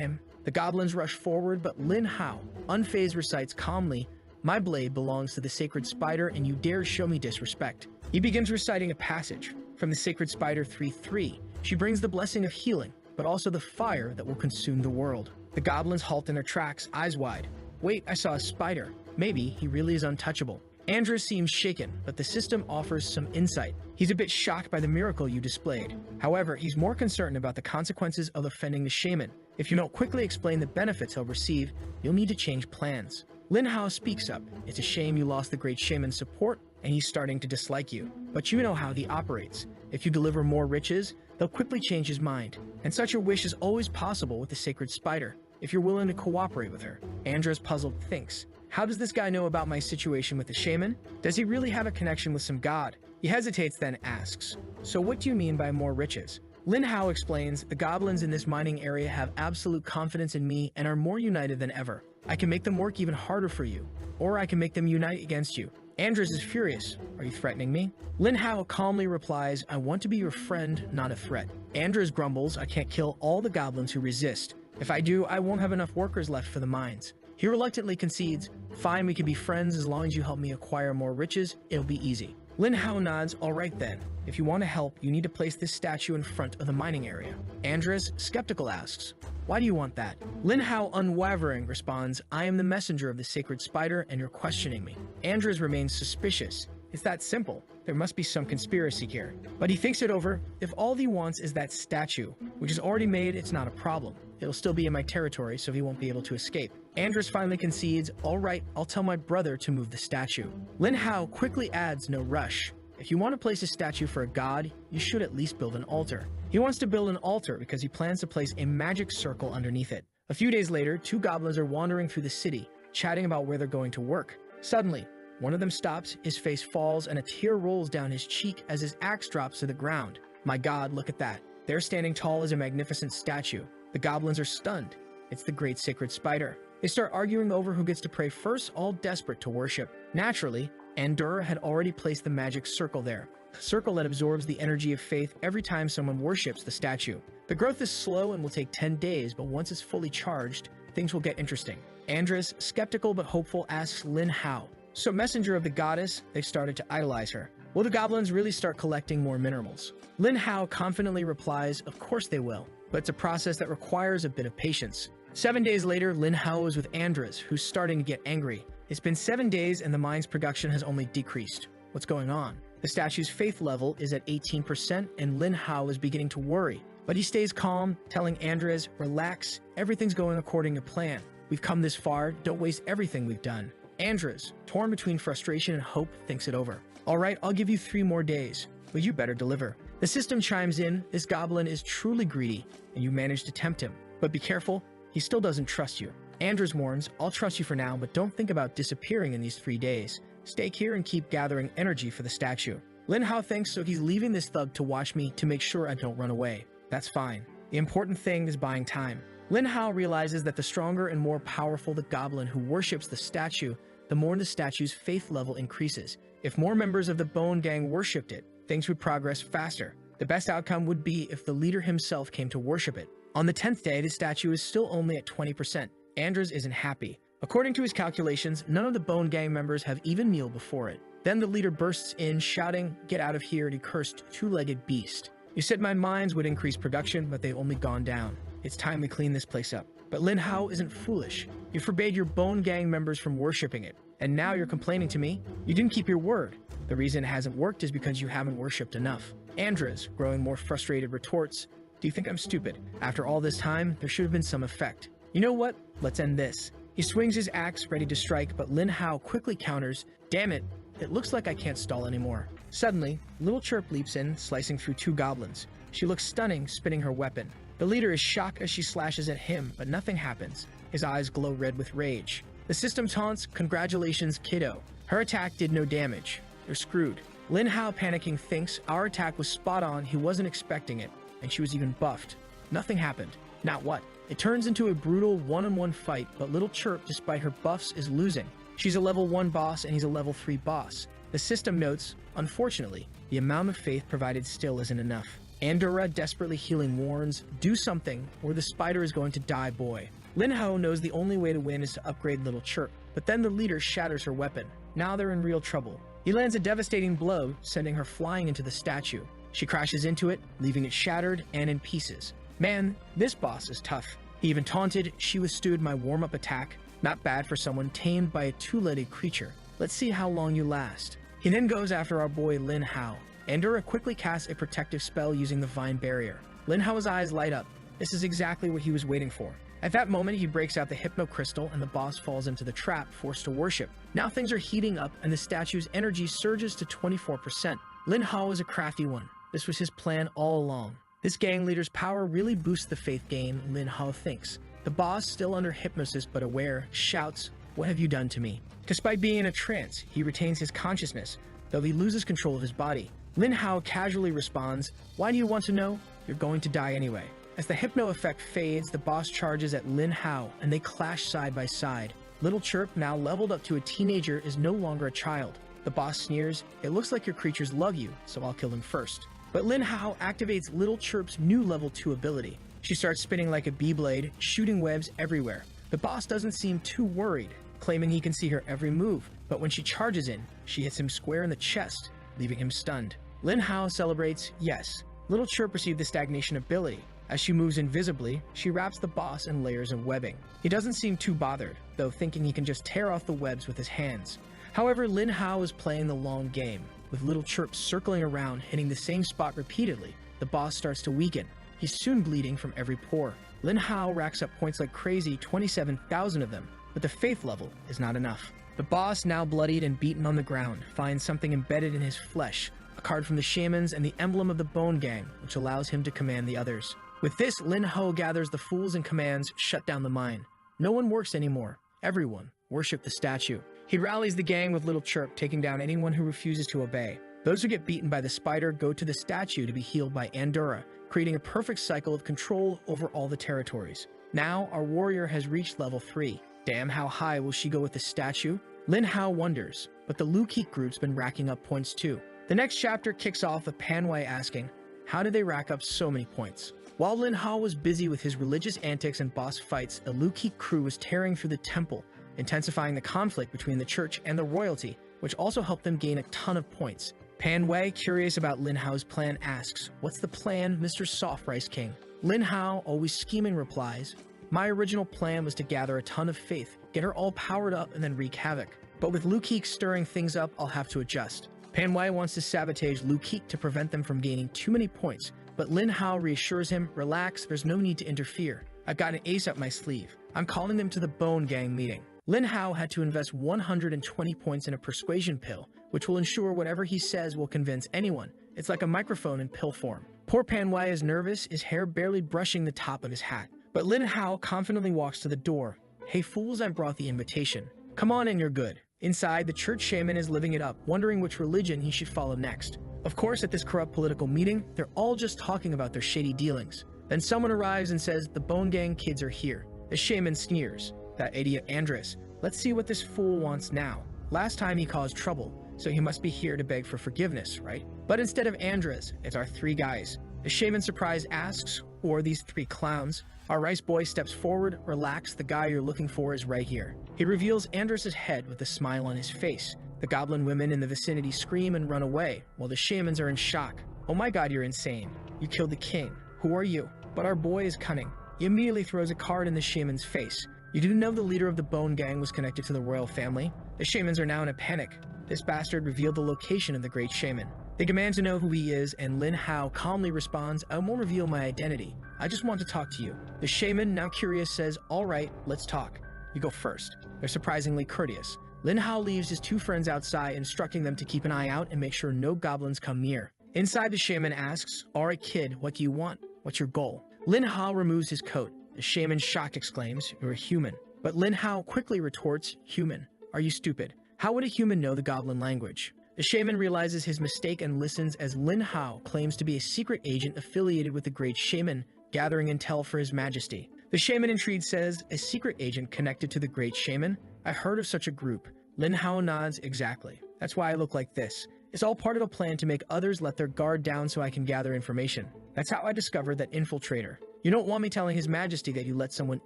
A: him." The goblins rush forward, but Lin Hao, unfazed, recites calmly, "My blade belongs to the sacred spider, and you dare show me disrespect." He begins reciting a passage from the sacred spider 3:3. She brings the blessing of healing, but also the fire that will consume the world. The goblins halt in their tracks, eyes wide. "Wait, I saw a spider. Maybe he really is untouchable." Andres seems shaken, but the system offers some insight. He's a bit shocked by the miracle you displayed. However, he's more concerned about the consequences of offending the shaman. If you don't quickly explain the benefits he'll receive, you'll need to change plans. Lin Hao speaks up. "It's a shame you lost the great shaman's support, and he's starting to dislike you. But you know how he operates. If you deliver more riches, they'll quickly change his mind. And such a wish is always possible with the sacred spider, if you're willing to cooperate with her. Andres, puzzled, thinks, how does this guy know about my situation with the shaman? Does he really have a connection with some god? He hesitates, then asks, so what do you mean by more riches? Lin Hao explains, the goblins in this mining area have absolute confidence in me and are more united than ever. I can make them work even harder for you, or I can make them unite against you. Andres is furious. Are you threatening me? Lin Hao calmly replies, I want to be your friend, not a threat. Andres grumbles, I can't kill all the goblins who resist. If I do, I won't have enough workers left for the mines. He reluctantly concedes, fine, we can be friends as long as you help me acquire more riches, it'll be easy. Lin Hao nods, alright then. If you want to help, you need to place this statue in front of the mining area. Andres, skeptical, asks, why do you want that? Lin Hao, unwavering, responds, I am the messenger of the sacred spider and you're questioning me. Andres remains suspicious. It's that simple. There must be some conspiracy here. But he thinks it over. If all he wants is that statue, which is already made, it's not a problem. It'll still be in my territory, so he won't be able to escape. Andres finally concedes, all right, I'll tell my brother to move the statue. Lin Hao quickly adds, no rush. If you want to place a statue for a god, you should at least build an altar. He wants to build an altar because he plans to place a magic circle underneath it. A few days later, two goblins are wandering through the city, chatting about where they're going to work. Suddenly, one of them stops, his face falls, and a tear rolls down his cheek as his axe drops to the ground. My god, look at that. There standing tall is a magnificent statue. The goblins are stunned. It's the great sacred spider. They start arguing over who gets to pray first, all desperate to worship. Naturally, Andorra had already placed the magic circle there, a circle that absorbs the energy of faith every time someone worships the statue. The growth is slow and will take 10 days, but once it's fully charged, things will get interesting. Andres, skeptical but hopeful, asks Lin Hao, so messenger of the goddess, they've started to idolize her. Will the goblins really start collecting more minerals? Lin Hao confidently replies, of course they will, but it's a process that requires a bit of patience. 7 days later, Lin Hao is with Andres, who's starting to get angry. It's been 7 days and the mine's production has only decreased. What's going on? The statue's faith level is at 18% and Lin Hao is beginning to worry. But he stays calm, telling Andres, relax, everything's going according to plan. We've come this far, don't waste everything we've done. Andres, torn between frustration and hope, thinks it over. Alright, I'll give you 3 more days, but you better deliver. The system chimes in, this goblin is truly greedy, and you managed to tempt him. But be careful, he still doesn't trust you. Andres warns, I'll trust you for now, but don't think about disappearing in these 3 days. Stay here and keep gathering energy for the statue. Lin Hao thinks, so he's leaving this thug to watch me to make sure I don't run away. That's fine. The important thing is buying time. Lin Hao realizes that the stronger and more powerful the goblin who worships the statue, the more the statue's faith level increases. If more members of the Bone Gang worshipped it, things would progress faster. The best outcome would be if the leader himself came to worship it. On the 10th day, the statue is still only at 20%. Andres isn't happy. According to his calculations, none of the Bone Gang members have even kneeled before it. Then the leader bursts in, shouting, get out of here, and he cursed two-legged beast. You said my mines would increase production, but they've only gone down. It's time we clean this place up. But Lin Hao isn't foolish. You forbade your Bone Gang members from worshipping it, and now you're complaining to me? You didn't keep your word. The reason it hasn't worked is because you haven't worshipped enough. Andres, growing more frustrated, retorts, do you think I'm stupid? After all this time, there should have been some effect. You know what? Let's end this. He swings his axe, ready to strike, but Lin Hao quickly counters, damn it, it looks like I can't stall anymore. Suddenly, Little Chirp leaps in, slicing through 2 goblins. She looks stunning, spinning her weapon. The leader is shocked as she slashes at him, but nothing happens. His eyes glow red with rage. The system taunts, congratulations, kiddo. Her attack did no damage. You're screwed. Lin Hao, panicking, thinks our attack was spot on, he wasn't expecting it, and she was even buffed. Nothing happened. Now what? It turns into a brutal one-on-one fight, but Little Chirp, despite her buffs, is losing. She's a level 1 boss and he's a level 3 boss. The system notes, unfortunately, the amount of faith provided still isn't enough. Andorra, desperately healing, warns, do something or the spider is going to die, boy. Lin Hao knows the only way to win is to upgrade Little Chirp, but then the leader shatters her weapon. Now they're in real trouble. He lands a devastating blow, sending her flying into the statue. She crashes into it, leaving it shattered and in pieces. Man, this boss is tough. He even taunted, she withstood my warm-up attack. Not bad for someone tamed by a 2-legged creature. Let's see how long you last. He then goes after our boy Lin Hao. Andorra quickly casts a protective spell using the vine barrier. Lin Hao's eyes light up. This is exactly what he was waiting for. At that moment, he breaks out the hypno crystal and the boss falls into the trap, forced to worship. Now things are heating up and the statue's energy surges to 24%. Lin Hao is a crafty one. This was his plan all along. This gang leader's power really boosts the faith game, Lin Hao thinks. The boss, still under hypnosis but aware, shouts, "What have you done to me?" Despite being in a trance, he retains his consciousness, though he loses control of his body. Lin Hao casually responds, "Why do you want to know? You're going to die anyway." As the hypno effect fades, the boss charges at Lin Hao and they clash side by side. Little Chirp, now leveled up to a teenager, is no longer a child. The boss sneers, "It looks like your creatures love you, so I'll kill them first." But Lin Hao activates Little Chirp's new level 2 ability. She starts spinning like a beyblade, shooting webs everywhere. The boss doesn't seem too worried, claiming he can see her every move, but when she charges in, she hits him square in the chest, leaving him stunned. Lin Hao celebrates, yes, Little Chirp received the stagnation ability. As she moves invisibly, she wraps the boss in layers of webbing. He doesn't seem too bothered, though thinking he can just tear off the webs with his hands. However, Lin Hao is playing the long game, with Little Chirp circling around, hitting the same spot repeatedly. The boss starts to weaken. He's soon bleeding from every pore. Lin Hao racks up points like crazy, 27,000 of them, but the faith level is not enough. The boss, now bloodied and beaten on the ground, finds something embedded in his flesh, a card from the shamans and the emblem of the Bone Gang, which allows him to command the others. With this, Lin Hao gathers the fools and commands, "Shut down the mine." No one works anymore. Everyone worship the statue. He rallies the gang with Little Chirp, taking down anyone who refuses to obey. Those who get beaten by the spider go to the statue to be healed by Andorra, creating a perfect cycle of control over all the territories. Now, our warrior has reached level 3. Damn, how high will she go with the statue? Lin Hao wonders, but the Lu Keek group's been racking up points too. The next chapter kicks off with Panwei asking, how did they rack up so many points? While Lin Hao was busy with his religious antics and boss fights, the Lu Keek crew was tearing through the temple, intensifying the conflict between the church and the royalty, which also helped them gain a ton of points. Panwei, curious about Lin Hao's plan, asks, "What's the plan, Mr. Soft Rice King?" Lin Hao, always scheming, replies, "My original plan was to gather a ton of faith, get her all powered up, and then wreak havoc. But with Lu Keek stirring things up, I'll have to adjust." Panwei wants to sabotage Lu Keek to prevent them from gaining too many points, but Lin Hao reassures him, "Relax, there's no need to interfere. I've got an ace up my sleeve. I'm calling them to the Bone Gang meeting." Lin Hao had to invest 120 points in a persuasion pill, which will ensure whatever he says will convince anyone. It's like a microphone in pill form. Poor Panwei is nervous, his hair barely brushing the top of his hat. But Lin Hao confidently walks to the door. "Hey fools, I brought the invitation. Come on in, you're good." Inside, the church shaman is living it up, wondering which religion he should follow next. Of course, at this corrupt political meeting, they're all just talking about their shady dealings. Then someone arrives and says, "The Bone Gang kids are here." The shaman sneers. "That idiot Andres. Let's see what this fool wants now. Last time he caused trouble, so he must be here to beg for forgiveness, right?" But instead of Andres, it's our 3 guys. The shaman surprise asks, "Who are these 3 clowns?" Our rice boy steps forward. "Relax, the guy you're looking for is right here." He reveals Andres' head with a smile on his face. The goblin women in the vicinity scream and run away, while the shamans are in shock. "Oh my god, you're insane. You killed the king. Who are you?" But our boy is cunning. He immediately throws a card in the shaman's face. "You do know the leader of the Bone Gang was connected to the royal family?" The shamans are now in a panic. This bastard revealed the location of the great shaman. They demand to know who he is, and Lin Hao calmly responds, "I won't reveal my identity. I just want to talk to you." The shaman, now curious, says, "All right, let's talk. You go first." They're surprisingly courteous. Lin Hao leaves his 2 friends outside, instructing them to keep an eye out and make sure no goblins come near. Inside, the shaman asks, "All right, kid, what do you want? What's your goal?" Lin Hao removes his coat. The shaman, shocked, exclaims, "You're a human." But Lin Hao quickly retorts, "Human? Are you stupid? How would a human know the goblin language?" The shaman realizes his mistake and listens as Lin Hao claims to be a secret agent affiliated with the great shaman, gathering intel for his majesty. The shaman, intrigued, says, "A secret agent connected to the great shaman? I heard of such a group." Lin Hao nods, "Exactly. That's why I look like this. It's all part of a plan to make others let their guard down so I can gather information. That's how I discovered that infiltrator. You don't want me telling His Majesty that you let someone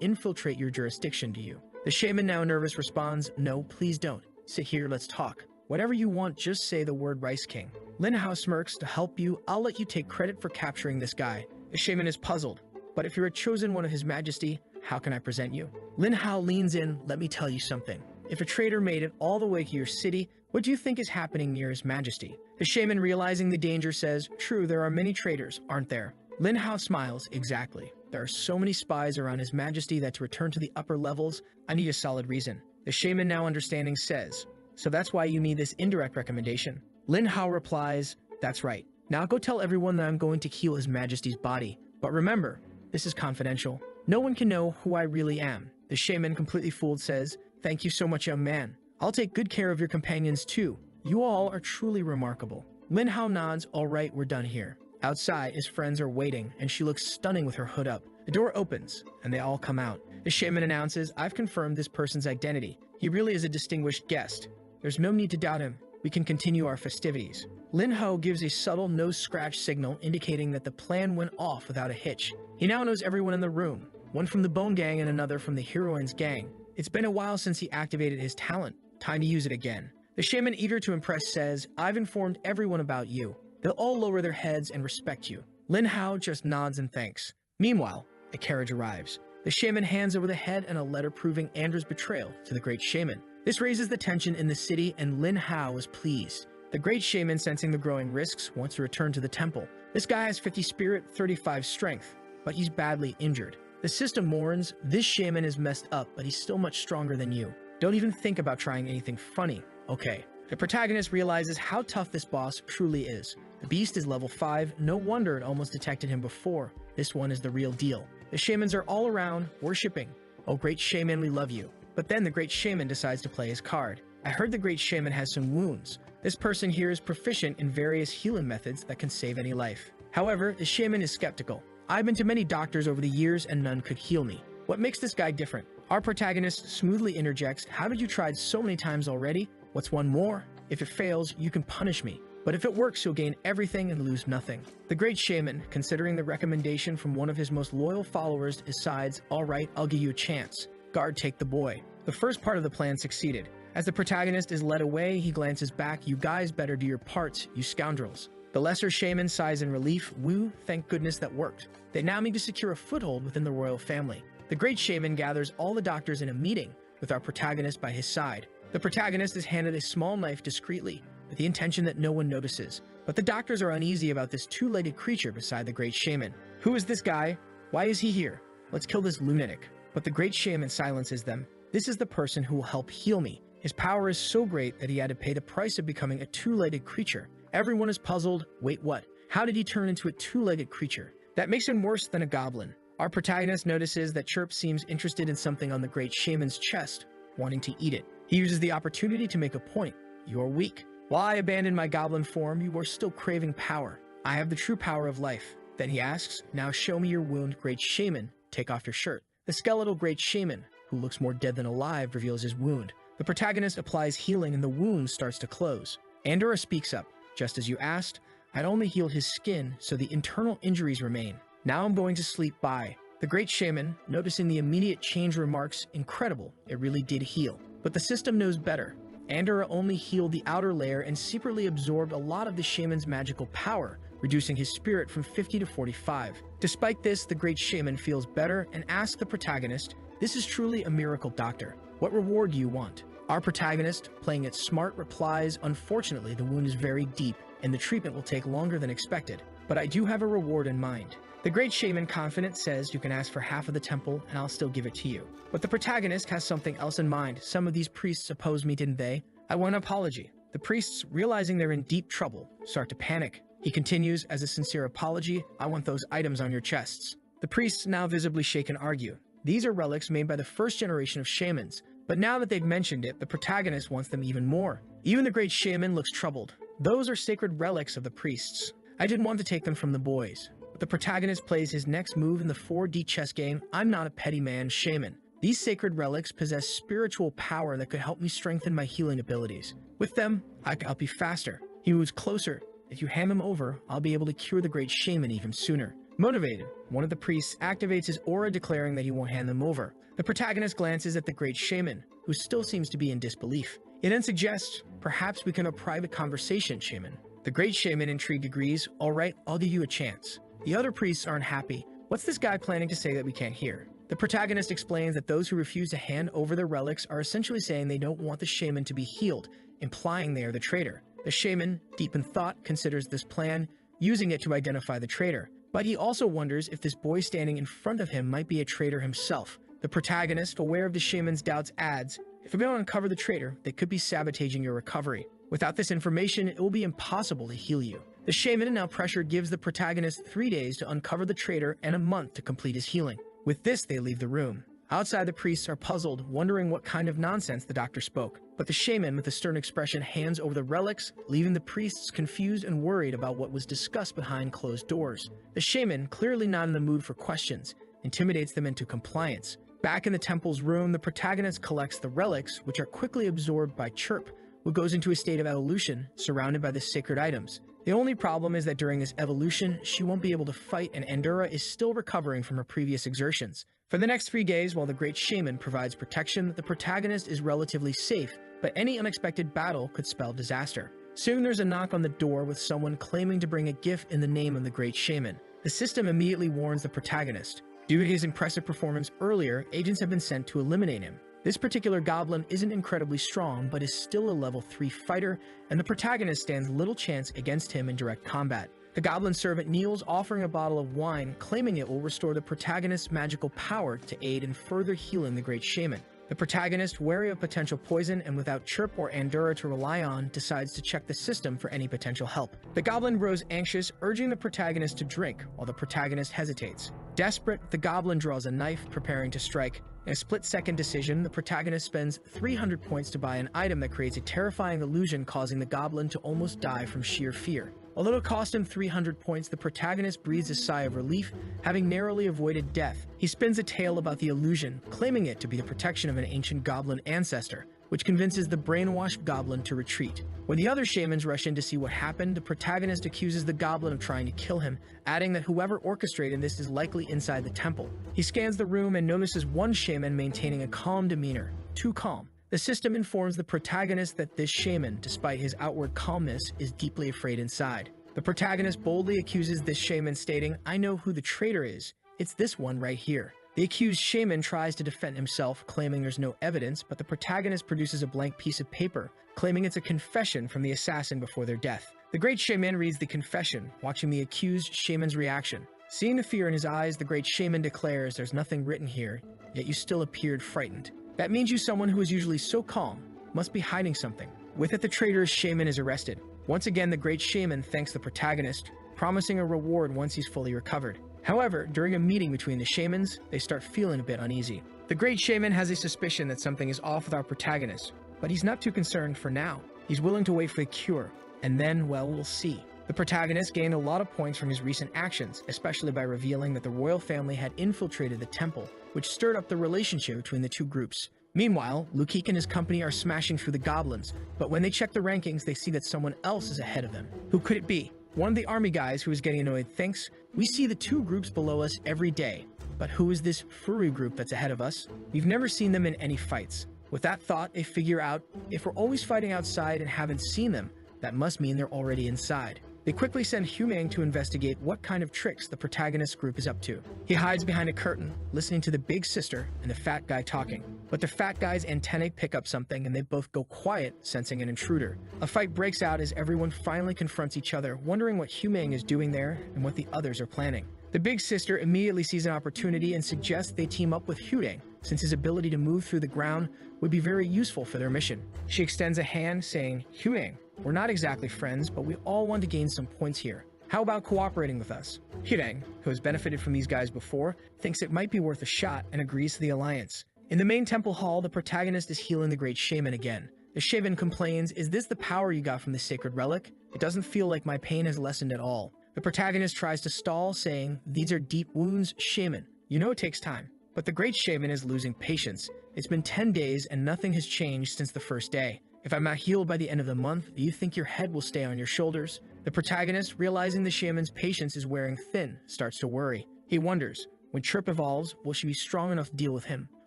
A: infiltrate your jurisdiction, do you?" The shaman, now nervous, responds, "No, please don't. Sit here, let's talk. Whatever you want, just say the word Rice King." Lin Hao smirks. "To help you, I'll let you take credit for capturing this guy." The shaman is puzzled. "But if you're a chosen one of His Majesty, how can I present you?" Lin Hao leans in. "Let me tell you something. If a traitor made it all the way to your city, what do you think is happening near His Majesty?" The shaman, realizing the danger, says, "True, there are many traitors, aren't there?" Lin Hao smiles. "Exactly. There are so many spies around His Majesty that to return to the upper levels, I need a solid reason." The shaman, now understanding, says, "So that's why you need this indirect recommendation?" Lin Hao replies, "That's right. Now go tell everyone that I'm going to heal His Majesty's body. But remember, this is confidential. No one can know who I really am. The shaman, completely fooled, says, "Thank you so much, young man. I'll take good care of your companions too. You all are truly remarkable." Lin Hao nods. "All right, we're done here." Outside, his friends are waiting, and she looks stunning with her hood up. The door opens, and they all come out. The shaman announces, "I've confirmed this person's identity. He really is a distinguished guest. There's no need to doubt him. We can continue our festivities." Lin Ho gives a subtle nose scratch signal indicating that the plan went off without a hitch. He now knows everyone in the room, one from the Bone Gang and another from the Heroine's gang. It's been a while since he activated his talent. Time to use it again. The shaman, eager to impress, says, "I've informed everyone about you. They'll all lower their heads and respect you." Lin Hao just nods and thanks. Meanwhile, a carriage arrives. The shaman hands over the head and a letter proving Andra's betrayal to the great shaman. This raises the tension in the city, and Lin Hao is pleased. The great shaman, sensing the growing risks, wants to return to the temple. This guy has 50 spirit, 35 strength, but he's badly injured. The system mourns, "This shaman is messed up, but he's still much stronger than you. Don't even think about trying anything funny." Okay. The protagonist realizes how tough this boss truly is. The beast is level 5, no wonder it almost detected him before. This one is the real deal. The shamans are all around, worshipping. "Oh, great shaman, we love you." But then the great shaman decides to play his card. "I heard the great shaman has some wounds. This person here is proficient in various healing methods that can save any life." However, the shaman is skeptical. "I've been to many doctors over the years and none could heal me. What makes this guy different?" Our protagonist smoothly interjects, "Haven't you tried so many times already? What's one more? If it fails, you can punish me. But if it works, you'll gain everything and lose nothing." The great shaman, considering the recommendation from one of his most loyal followers, decides, "All right, I'll give you a chance. Guard, take the boy." The first part of the plan succeeded. As the protagonist is led away, he glances back. "You guys better do your parts, you scoundrels." The lesser shaman sighs in relief. "Woo, thank goodness that worked." They now need to secure a foothold within the royal family. The great shaman gathers all the doctors in a meeting, with our protagonist by his side. The protagonist is handed a small knife discreetly, with the intention that no one notices. But the doctors are uneasy about this two-legged creature beside the great shaman. "Who is this guy? Why is he here? Let's kill this lunatic." But the great shaman silences them. "This is the person who will help heal me. His power is so great that he had to pay the price of becoming a two-legged creature." Everyone is puzzled. Wait, what? How did he turn into a two-legged creature? That makes him worse than a goblin. Our protagonist notices that Chirp seems interested in something on the great shaman's chest, wanting to eat it. He uses the opportunity to make a point. "You're weak. While I abandoned my goblin form, you are still craving power. I have the true power of life." Then he asks, "Now show me your wound, great shaman. Take off your shirt." The skeletal great shaman, who looks more dead than alive, reveals his wound. The protagonist applies healing and the wound starts to close. Andorra speaks up. "Just as you asked, I'd only healed his skin, so the internal injuries remain. Now I'm going to sleep by." The great shaman, noticing the immediate change, remarks, "Incredible, it really did heal." But the system knows better. Andorra only healed the outer layer and secretly absorbed a lot of the shaman's magical power, reducing his spirit from 50 to 45. Despite this, the great shaman feels better and asks the protagonist, "This is truly a miracle, doctor. What reward do you want?" Our protagonist, playing it smart, replies, "Unfortunately, the wound is very deep, and the treatment will take longer than expected. But I do have a reward in mind." The great shaman, confident, says, "You can ask for half of the temple, and I'll still give it to you." But the protagonist has something else in mind. "Some of these priests opposed me, didn't they? I want an apology." The priests, realizing they're in deep trouble, start to panic. He continues, "As a sincere apology, I want those items on your chests." The priests now visibly shake and argue. These are relics made by the first generation of shamans. But now that they've mentioned it, the protagonist wants them even more. Even the great shaman looks troubled. "Those are sacred relics of the priests. I didn't want to take them from the boys." But the protagonist plays his next move in the 4D chess game, "I'm not a petty man, shaman. These sacred relics possess spiritual power that could help me strengthen my healing abilities. With them, I can help you faster." He moves closer. "If you hand them over, I'll be able to cure the great shaman even sooner." Motivated, one of the priests activates his aura, declaring that he won't hand them over. The protagonist glances at the great shaman, who still seems to be in disbelief. He then suggests, "Perhaps we can have a private conversation, shaman." The great shaman, intrigued, agrees. "All right, I'll give you a chance." The other priests aren't happy. "What's this guy planning to say that we can't hear?" The protagonist explains that those who refuse to hand over their relics are essentially saying they don't want the shaman to be healed, implying they are the traitor. The shaman, deep in thought, considers this plan, using it to identify the traitor. But he also wonders if this boy standing in front of him might be a traitor himself. The protagonist, aware of the shaman's doubts, adds, "If we don't uncover the traitor, they could be sabotaging your recovery. Without this information, it will be impossible to heal you." The shaman, now pressured, gives the protagonist 3 days to uncover the traitor and a month to complete his healing. With this, they leave the room. Outside, the priests are puzzled, wondering what kind of nonsense the doctor spoke. But the shaman, with a stern expression, hands over the relics, leaving the priests confused and worried about what was discussed behind closed doors. The shaman, clearly not in the mood for questions, intimidates them into compliance. Back in the temple's room, the protagonist collects the relics, which are quickly absorbed by Chirp, who goes into a state of evolution, surrounded by the sacred items. The only problem is that during this evolution, she won't be able to fight, and Andorra is still recovering from her previous exertions. For the next 3 days, while the Great Shaman provides protection, the protagonist is relatively safe, but any unexpected battle could spell disaster. Soon there's a knock on the door with someone claiming to bring a gift in the name of the Great Shaman. The system immediately warns the protagonist. Due to his impressive performance earlier, agents have been sent to eliminate him. This particular goblin isn't incredibly strong, but is still a level 3 fighter, and the protagonist stands little chance against him in direct combat. The goblin servant kneels, offering a bottle of wine, claiming it will restore the protagonist's magical power to aid in further healing the Great Shaman. The protagonist, wary of potential poison and without Chirp or Andorra to rely on, decides to check the system for any potential help. The goblin grows anxious, urging the protagonist to drink, while the protagonist hesitates. Desperate, the goblin draws a knife, preparing to strike. In a split-second decision, the protagonist spends 300 points to buy an item that creates a terrifying illusion, causing the goblin to almost die from sheer fear. Although it cost him 300 points, the protagonist breathes a sigh of relief, having narrowly avoided death. He spins a tale about the illusion, claiming it to be the protection of an ancient goblin ancestor, which convinces the brainwashed goblin to retreat. When the other shamans rush in to see what happened, the protagonist accuses the goblin of trying to kill him, adding that whoever orchestrated this is likely inside the temple. He scans the room and notices one shaman maintaining a calm demeanor, too calm. The system informs the protagonist that this shaman, despite his outward calmness, is deeply afraid inside. The protagonist boldly accuses this shaman, stating, "I know who the traitor is. It's this one right here." The accused shaman tries to defend himself, claiming there's no evidence, but the protagonist produces a blank piece of paper, claiming it's a confession from the assassin before their death. The Great Shaman reads the confession, watching the accused shaman's reaction. Seeing the fear in his eyes, the Great Shaman declares, "There's nothing written here, yet you still appeared frightened. That means you, someone who is usually so calm, must be hiding something." With it, the traitor's shaman is arrested. Once again, the Great Shaman thanks the protagonist, promising a reward once he's fully recovered. However, during a meeting between the shamans, they start feeling a bit uneasy. The Great Shaman has a suspicion that something is off with our protagonist, but he's not too concerned for now. He's willing to wait for the cure, and then, well, we'll see. The protagonist gained a lot of points from his recent actions, especially by revealing that the royal family had infiltrated the temple, which stirred up the relationship between the two groups. Meanwhile, Lukik and his company are smashing through the goblins, but when they check the rankings, they see that someone else is ahead of them. Who could it be? One of the army guys who is getting annoyed thinks, "We see the two groups below us every day, but who is this furry group that's ahead of us? We've never seen them in any fights." With that thought, they figure out, if we're always fighting outside and haven't seen them, that must mean they're already inside. They quickly send Humang to investigate what kind of tricks the protagonist's group is up to. He hides behind a curtain, listening to the big sister and the fat guy talking. But the fat guy's antennae pick up something and they both go quiet, sensing an intruder. A fight breaks out as everyone finally confronts each other, wondering what Humang is doing there and what the others are planning. The big sister immediately sees an opportunity and suggests they team up with Humang, since his ability to move through the ground would be very useful for their mission. She extends a hand, saying, "Humang, we're not exactly friends, but we all want to gain some points here. How about cooperating with us?" Humang, who has benefited from these guys before, thinks it might be worth a shot and agrees to the alliance. In the main temple hall, the protagonist is healing the Great Shaman again. The shaman complains, "Is this the power you got from the sacred relic? It doesn't feel like my pain has lessened at all." The protagonist tries to stall, saying, "These are deep wounds, shaman. You know it takes time." But the Great Shaman is losing patience. It's been 10 days and nothing has changed since the first day. "If I'm not healed by the end of the month, do you think your head will stay on your shoulders?" The protagonist, realizing the shaman's patience is wearing thin, starts to worry. He wonders, when Chirp evolves, will she be strong enough to deal with him?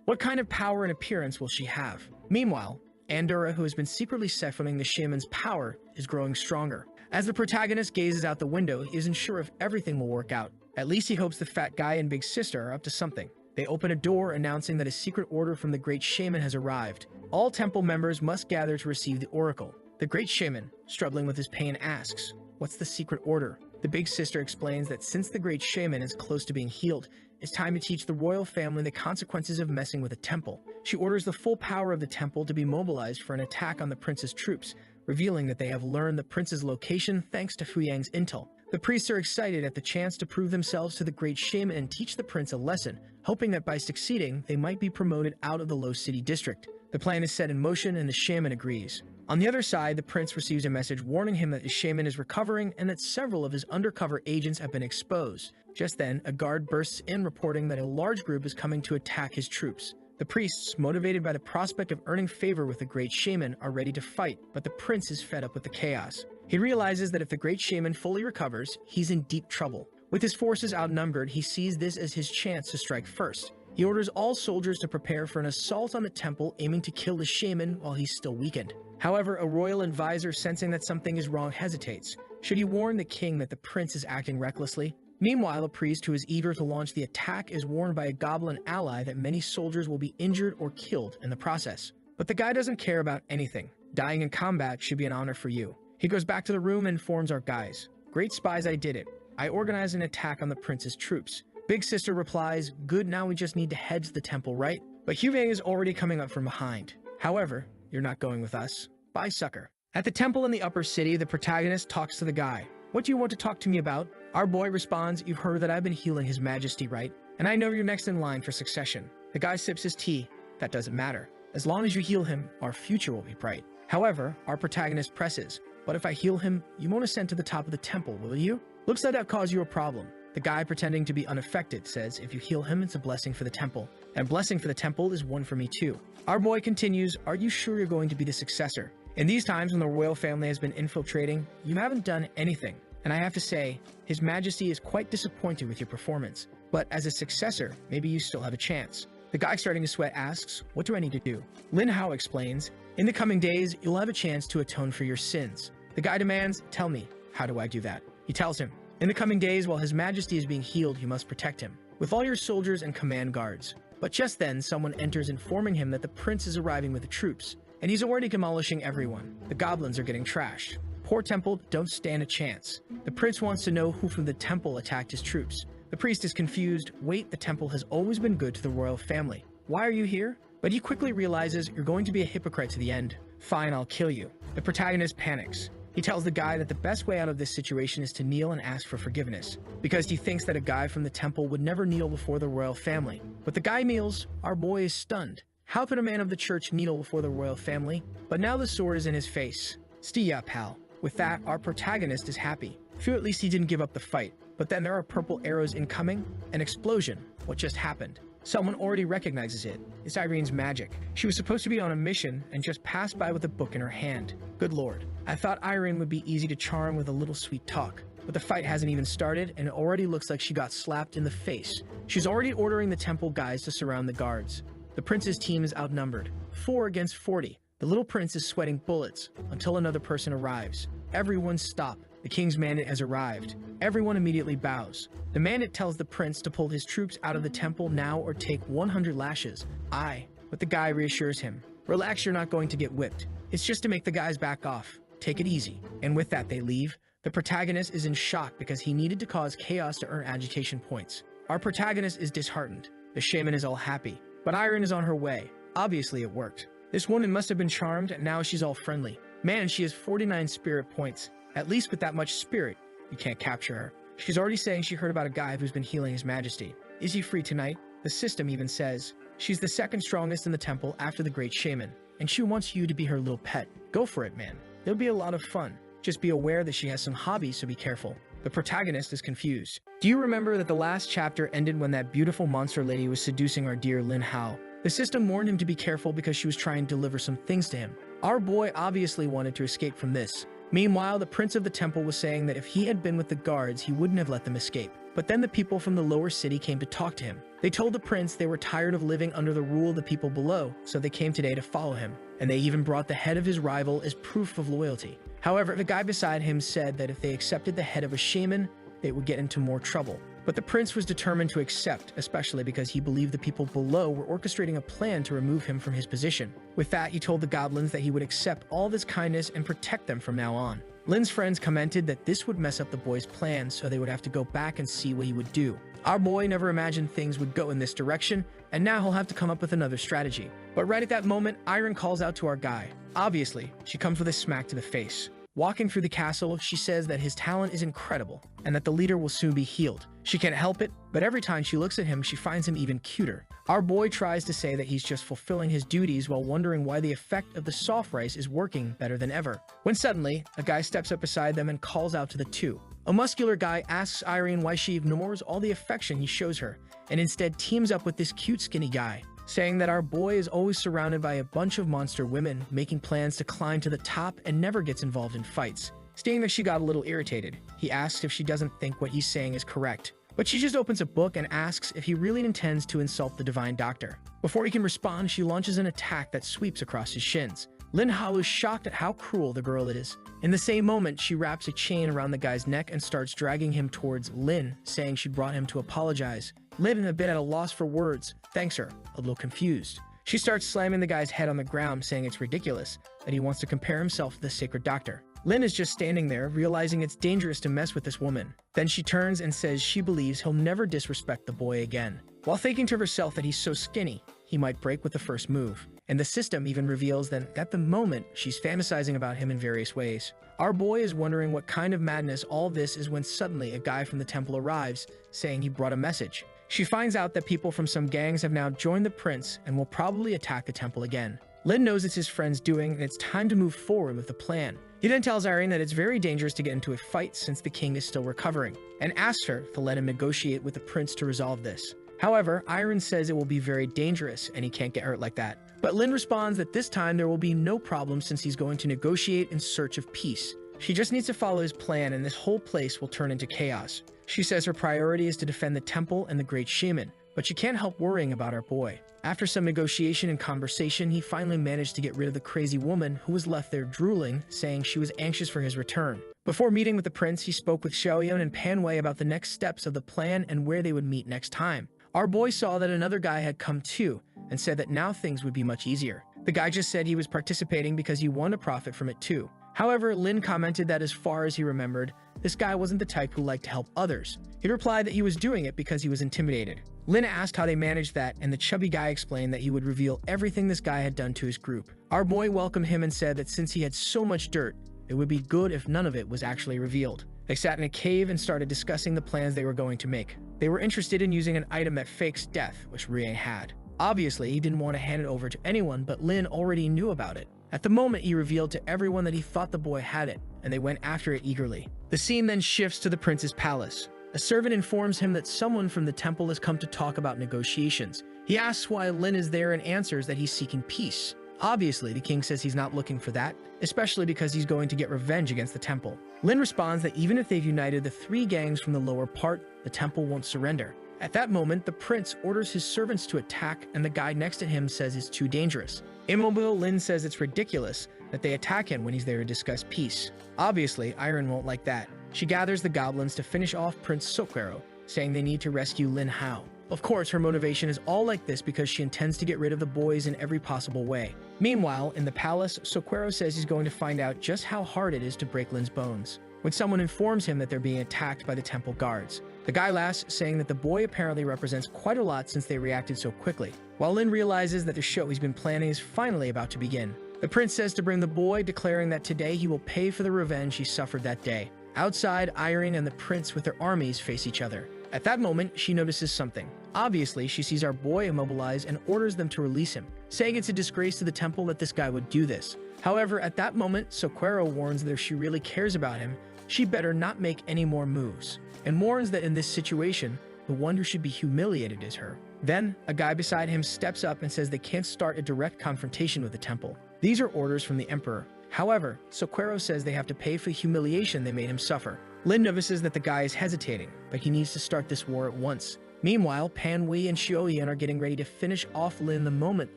A: What kind of power and appearance will she have? Meanwhile, Andorra, who has been secretly siphoning the shaman's power, is growing stronger. As the protagonist gazes out the window, he isn't sure if everything will work out. At least he hopes the fat guy and big sister are up to something. They open a door announcing that a secret order from the Great Shaman has arrived. All temple members must gather to receive the oracle. The Great Shaman, struggling with his pain, asks, "What's the secret order?" The big sister explains that since the Great Shaman is close to being healed, it's time to teach the royal family the consequences of messing with a temple. She orders the full power of the temple to be mobilized for an attack on the prince's troops, revealing that they have learned the prince's location thanks to Fu Yang's intel. The priests are excited at the chance to prove themselves to the great shaman and teach the prince a lesson, hoping that by succeeding, they might be promoted out of the low city district. The plan is set in motion and the shaman agrees. On the other side, the prince receives a message warning him that the shaman is recovering and that several of his undercover agents have been exposed. Just then, a guard bursts in reporting that a large group is coming to attack his troops. The priests, motivated by the prospect of earning favor with the great shaman, are ready to fight, but the prince is fed up with the chaos. He realizes that if the great shaman fully recovers, he's in deep trouble. With his forces outnumbered, he sees this as his chance to strike first. He orders all soldiers to prepare for an assault on the temple, aiming to kill the shaman while he's still weakened. However, a royal advisor, sensing that something is wrong, hesitates. Should he warn the king that the prince is acting recklessly? Meanwhile, a priest who is eager to launch the attack is warned by a goblin ally that many soldiers will be injured or killed in the process. But the guy doesn't care about anything. Dying in combat should be an honor for you. He goes back to the room and informs our guys. Great spies, I did it. I organized an attack on the prince's troops. Big sister replies, good, now we just need to head to the temple, right? But Huvang is already coming up from behind. However, you're not going with us. Bye, sucker. At the temple in the upper city, the protagonist talks to the guy. What do you want to talk to me about? Our boy responds, you've heard that I've been healing his majesty, right? And I know you're next in line for succession. The guy sips his tea. That doesn't matter. As long as you heal him, our future will be bright. However, our protagonist presses. But if I heal him, you won't ascend to the top of the temple, will you? Looks like that caused you a problem. The guy, pretending to be unaffected, says, if you heal him, it's a blessing for the temple. And blessing for the temple is one for me too. Our boy continues, are you sure you're going to be the successor? In these times when the royal family has been infiltrating, you haven't done anything. And I have to say, His Majesty is quite disappointed with your performance. But as a successor, maybe you still have a chance. The guy starting to sweat asks, what do I need to do? Lin Hao explains, in the coming days, you'll have a chance to atone for your sins. The guy demands, tell me, how do I do that? He tells him, in the coming days, while His Majesty is being healed, you must protect him, with all your soldiers and command guards. But just then, someone enters informing him that the prince is arriving with the troops, and he's already demolishing everyone. The goblins are getting trashed. Poor temple don't stand a chance. The prince wants to know who from the temple attacked his troops. The priest is confused. Wait, the temple has always been good to the royal family. Why are you here? But he quickly realizes you're going to be a hypocrite to the end. Fine, I'll kill you. The protagonist panics. He tells the guy that the best way out of this situation is to kneel and ask for forgiveness, because he thinks that a guy from the temple would never kneel before the royal family. But the guy kneels. Our boy is stunned. How could a man of the church kneel before the royal family? But now the sword is in his face. Stiya, pal. With that, our protagonist is happy. Phew, at least he didn't give up the fight. But then there are purple arrows incoming. An explosion. What just happened? Someone already recognizes it. It's Irene's magic. She was supposed to be on a mission and just passed by with a book in her hand. Good lord. I thought Irene would be easy to charm with a little sweet talk. But the fight hasn't even started, and it already looks like she got slapped in the face. She's already ordering the temple guys to surround the guards. The prince's team is outnumbered. 4 against 40. The little prince is sweating bullets until another person arrives. Everyone stop. The king's mandate has arrived. Everyone immediately bows. The mandate tells the prince to pull his troops out of the temple now or take 100 lashes. Aye, but the guy reassures him. Relax, you're not going to get whipped. It's just to make the guys back off. Take it easy. And with that, they leave. The protagonist is in shock because he needed to cause chaos to earn agitation points. Our protagonist is disheartened. The shaman is all happy. But Irene is on her way. Obviously, it worked. This woman must have been charmed, and now she's all friendly. Man, she has 49 spirit points. At least with that much spirit, you can't capture her. She's already saying she heard about a guy who's been healing His Majesty. Is he free tonight? The system even says she's the second strongest in the temple after the great shaman, and she wants you to be her little pet. Go for it, man. It'll be a lot of fun. Just be aware that she has some hobbies, so be careful. The protagonist is confused. Do you remember that the last chapter ended when that beautiful monster lady was seducing our dear Lin Hao? The system warned him to be careful because she was trying to deliver some things to him. Our boy obviously wanted to escape from this. Meanwhile, the prince of the temple was saying that if he had been with the guards, he wouldn't have let them escape. But then the people from the lower city came to talk to him. They told the prince they were tired of living under the rule of the people below, so they came today to follow him. And they even brought the head of his rival as proof of loyalty. However, the guy beside him said that if they accepted the head of a shaman, they would get into more trouble. But the prince was determined to accept, especially because he believed the people below were orchestrating a plan to remove him from his position. With that, he told the goblins that he would accept all this kindness and protect them from now on. Lin's friends commented that this would mess up the boy's plans, so they would have to go back and see what he would do. Our boy never imagined things would go in this direction, and now he'll have to come up with another strategy. But right at that moment, Iron calls out to our guy. Obviously, she comes with a smack to the face. Walking through the castle, she says that his talent is incredible, and that the leader will soon be healed. She can't help it, but every time she looks at him, she finds him even cuter. Our boy tries to say that he's just fulfilling his duties while wondering why the effect of the soft rice is working better than ever. When suddenly, a guy steps up beside them and calls out to the two. A muscular guy asks Irene why she ignores all the affection he shows her, and instead teams up with this cute skinny guy, saying that our boy is always surrounded by a bunch of monster women, making plans to climb to the top and never gets involved in fights. Stating that she got a little irritated, he asks if she doesn't think what he's saying is correct. But she just opens a book and asks if he really intends to insult the divine doctor. Before he can respond, she launches an attack that sweeps across his shins. Lin Hao is shocked at how cruel the girl is. In the same moment, she wraps a chain around the guy's neck and starts dragging him towards Lin, saying she brought him to apologize. Lin, a bit at a loss for words, thanks her, a little confused. She starts slamming the guy's head on the ground, saying it's ridiculous that he wants to compare himself to the sacred doctor. Lin is just standing there, realizing it's dangerous to mess with this woman. Then she turns and says she believes he'll never disrespect the boy again. While thinking to herself that he's so skinny, he might break with the first move. And the system even reveals that at the moment, she's fantasizing about him in various ways. Our boy is wondering what kind of madness all this is when suddenly a guy from the temple arrives, saying he brought a message. She finds out that people from some gangs have now joined the prince and will probably attack the temple again. Lin knows it's his friend's doing and it's time to move forward with the plan. He then tells Irene that it's very dangerous to get into a fight since the king is still recovering, and asks her to let him negotiate with the prince to resolve this. However, Irene says it will be very dangerous and he can't get hurt like that. But Lin responds that this time there will be no problem since he's going to negotiate in search of peace. She just needs to follow his plan and this whole place will turn into chaos. She says her priority is to defend the temple and the great shaman, but she can't help worrying about our boy. After some negotiation and conversation, he finally managed to get rid of the crazy woman who was left there drooling, saying she was anxious for his return. Before meeting with the prince, he spoke with Xiaoyan and Panwei about the next steps of the plan and where they would meet next time. Our boy saw that another guy had come too, and said that now things would be much easier. The guy just said he was participating because he wanted to profit from it too. However, Lin commented that as far as he remembered, this guy wasn't the type who liked to help others. He replied that he was doing it because he was intimidated. Lin asked how they managed that, and the chubby guy explained that he would reveal everything this guy had done to his group. Our boy welcomed him and said that since he had so much dirt, it would be good if none of it was actually revealed. They sat in a cave and started discussing the plans they were going to make. They were interested in using an item that fakes death, which Rien had. Obviously, he didn't want to hand it over to anyone, but Lin already knew about it. At the moment, he revealed to everyone that he thought the boy had it, and they went after it eagerly. The scene then shifts to the prince's palace. A servant informs him that someone from the temple has come to talk about negotiations. He asks why Lin is there and answers that he's seeking peace. Obviously, the king says he's not looking for that, especially because he's going to get revenge against the temple. Lin responds that even if they've united the three gangs from the lower part, the temple won't surrender. At that moment, the prince orders his servants to attack, and the guy next to him says it's too dangerous. Immobile, Lin says it's ridiculous that they attack him when he's there to discuss peace. Obviously, Irene won't like that. She gathers the goblins to finish off Prince Soquero, saying they need to rescue Lin Hao. Of course, her motivation is all like this because she intends to get rid of the boys in every possible way. Meanwhile, in the palace, Soquero says he's going to find out just how hard it is to break Lin's bones, when someone informs him that they're being attacked by the temple guards. The guy laughs, saying that the boy apparently represents quite a lot since they reacted so quickly, while Lin realizes that the show he's been planning is finally about to begin. The prince says to bring the boy, declaring that today he will pay for the revenge he suffered that day. Outside, Irene and the prince with their armies face each other. At that moment, she notices something. Obviously, she sees our boy immobilized and orders them to release him, saying it's a disgrace to the temple that this guy would do this. However, at that moment, Soquero warns that if she really cares about him, she better not make any more moves, and warns that in this situation, the one who should be humiliated is her. Then, a guy beside him steps up and says they can't start a direct confrontation with the temple. These are orders from the emperor. However, Soquero says they have to pay for the humiliation they made him suffer. Lin notices that the guy is hesitating, but he needs to start this war at once. Meanwhile, Panwei and Xiaoyan are getting ready to finish off Lin the moment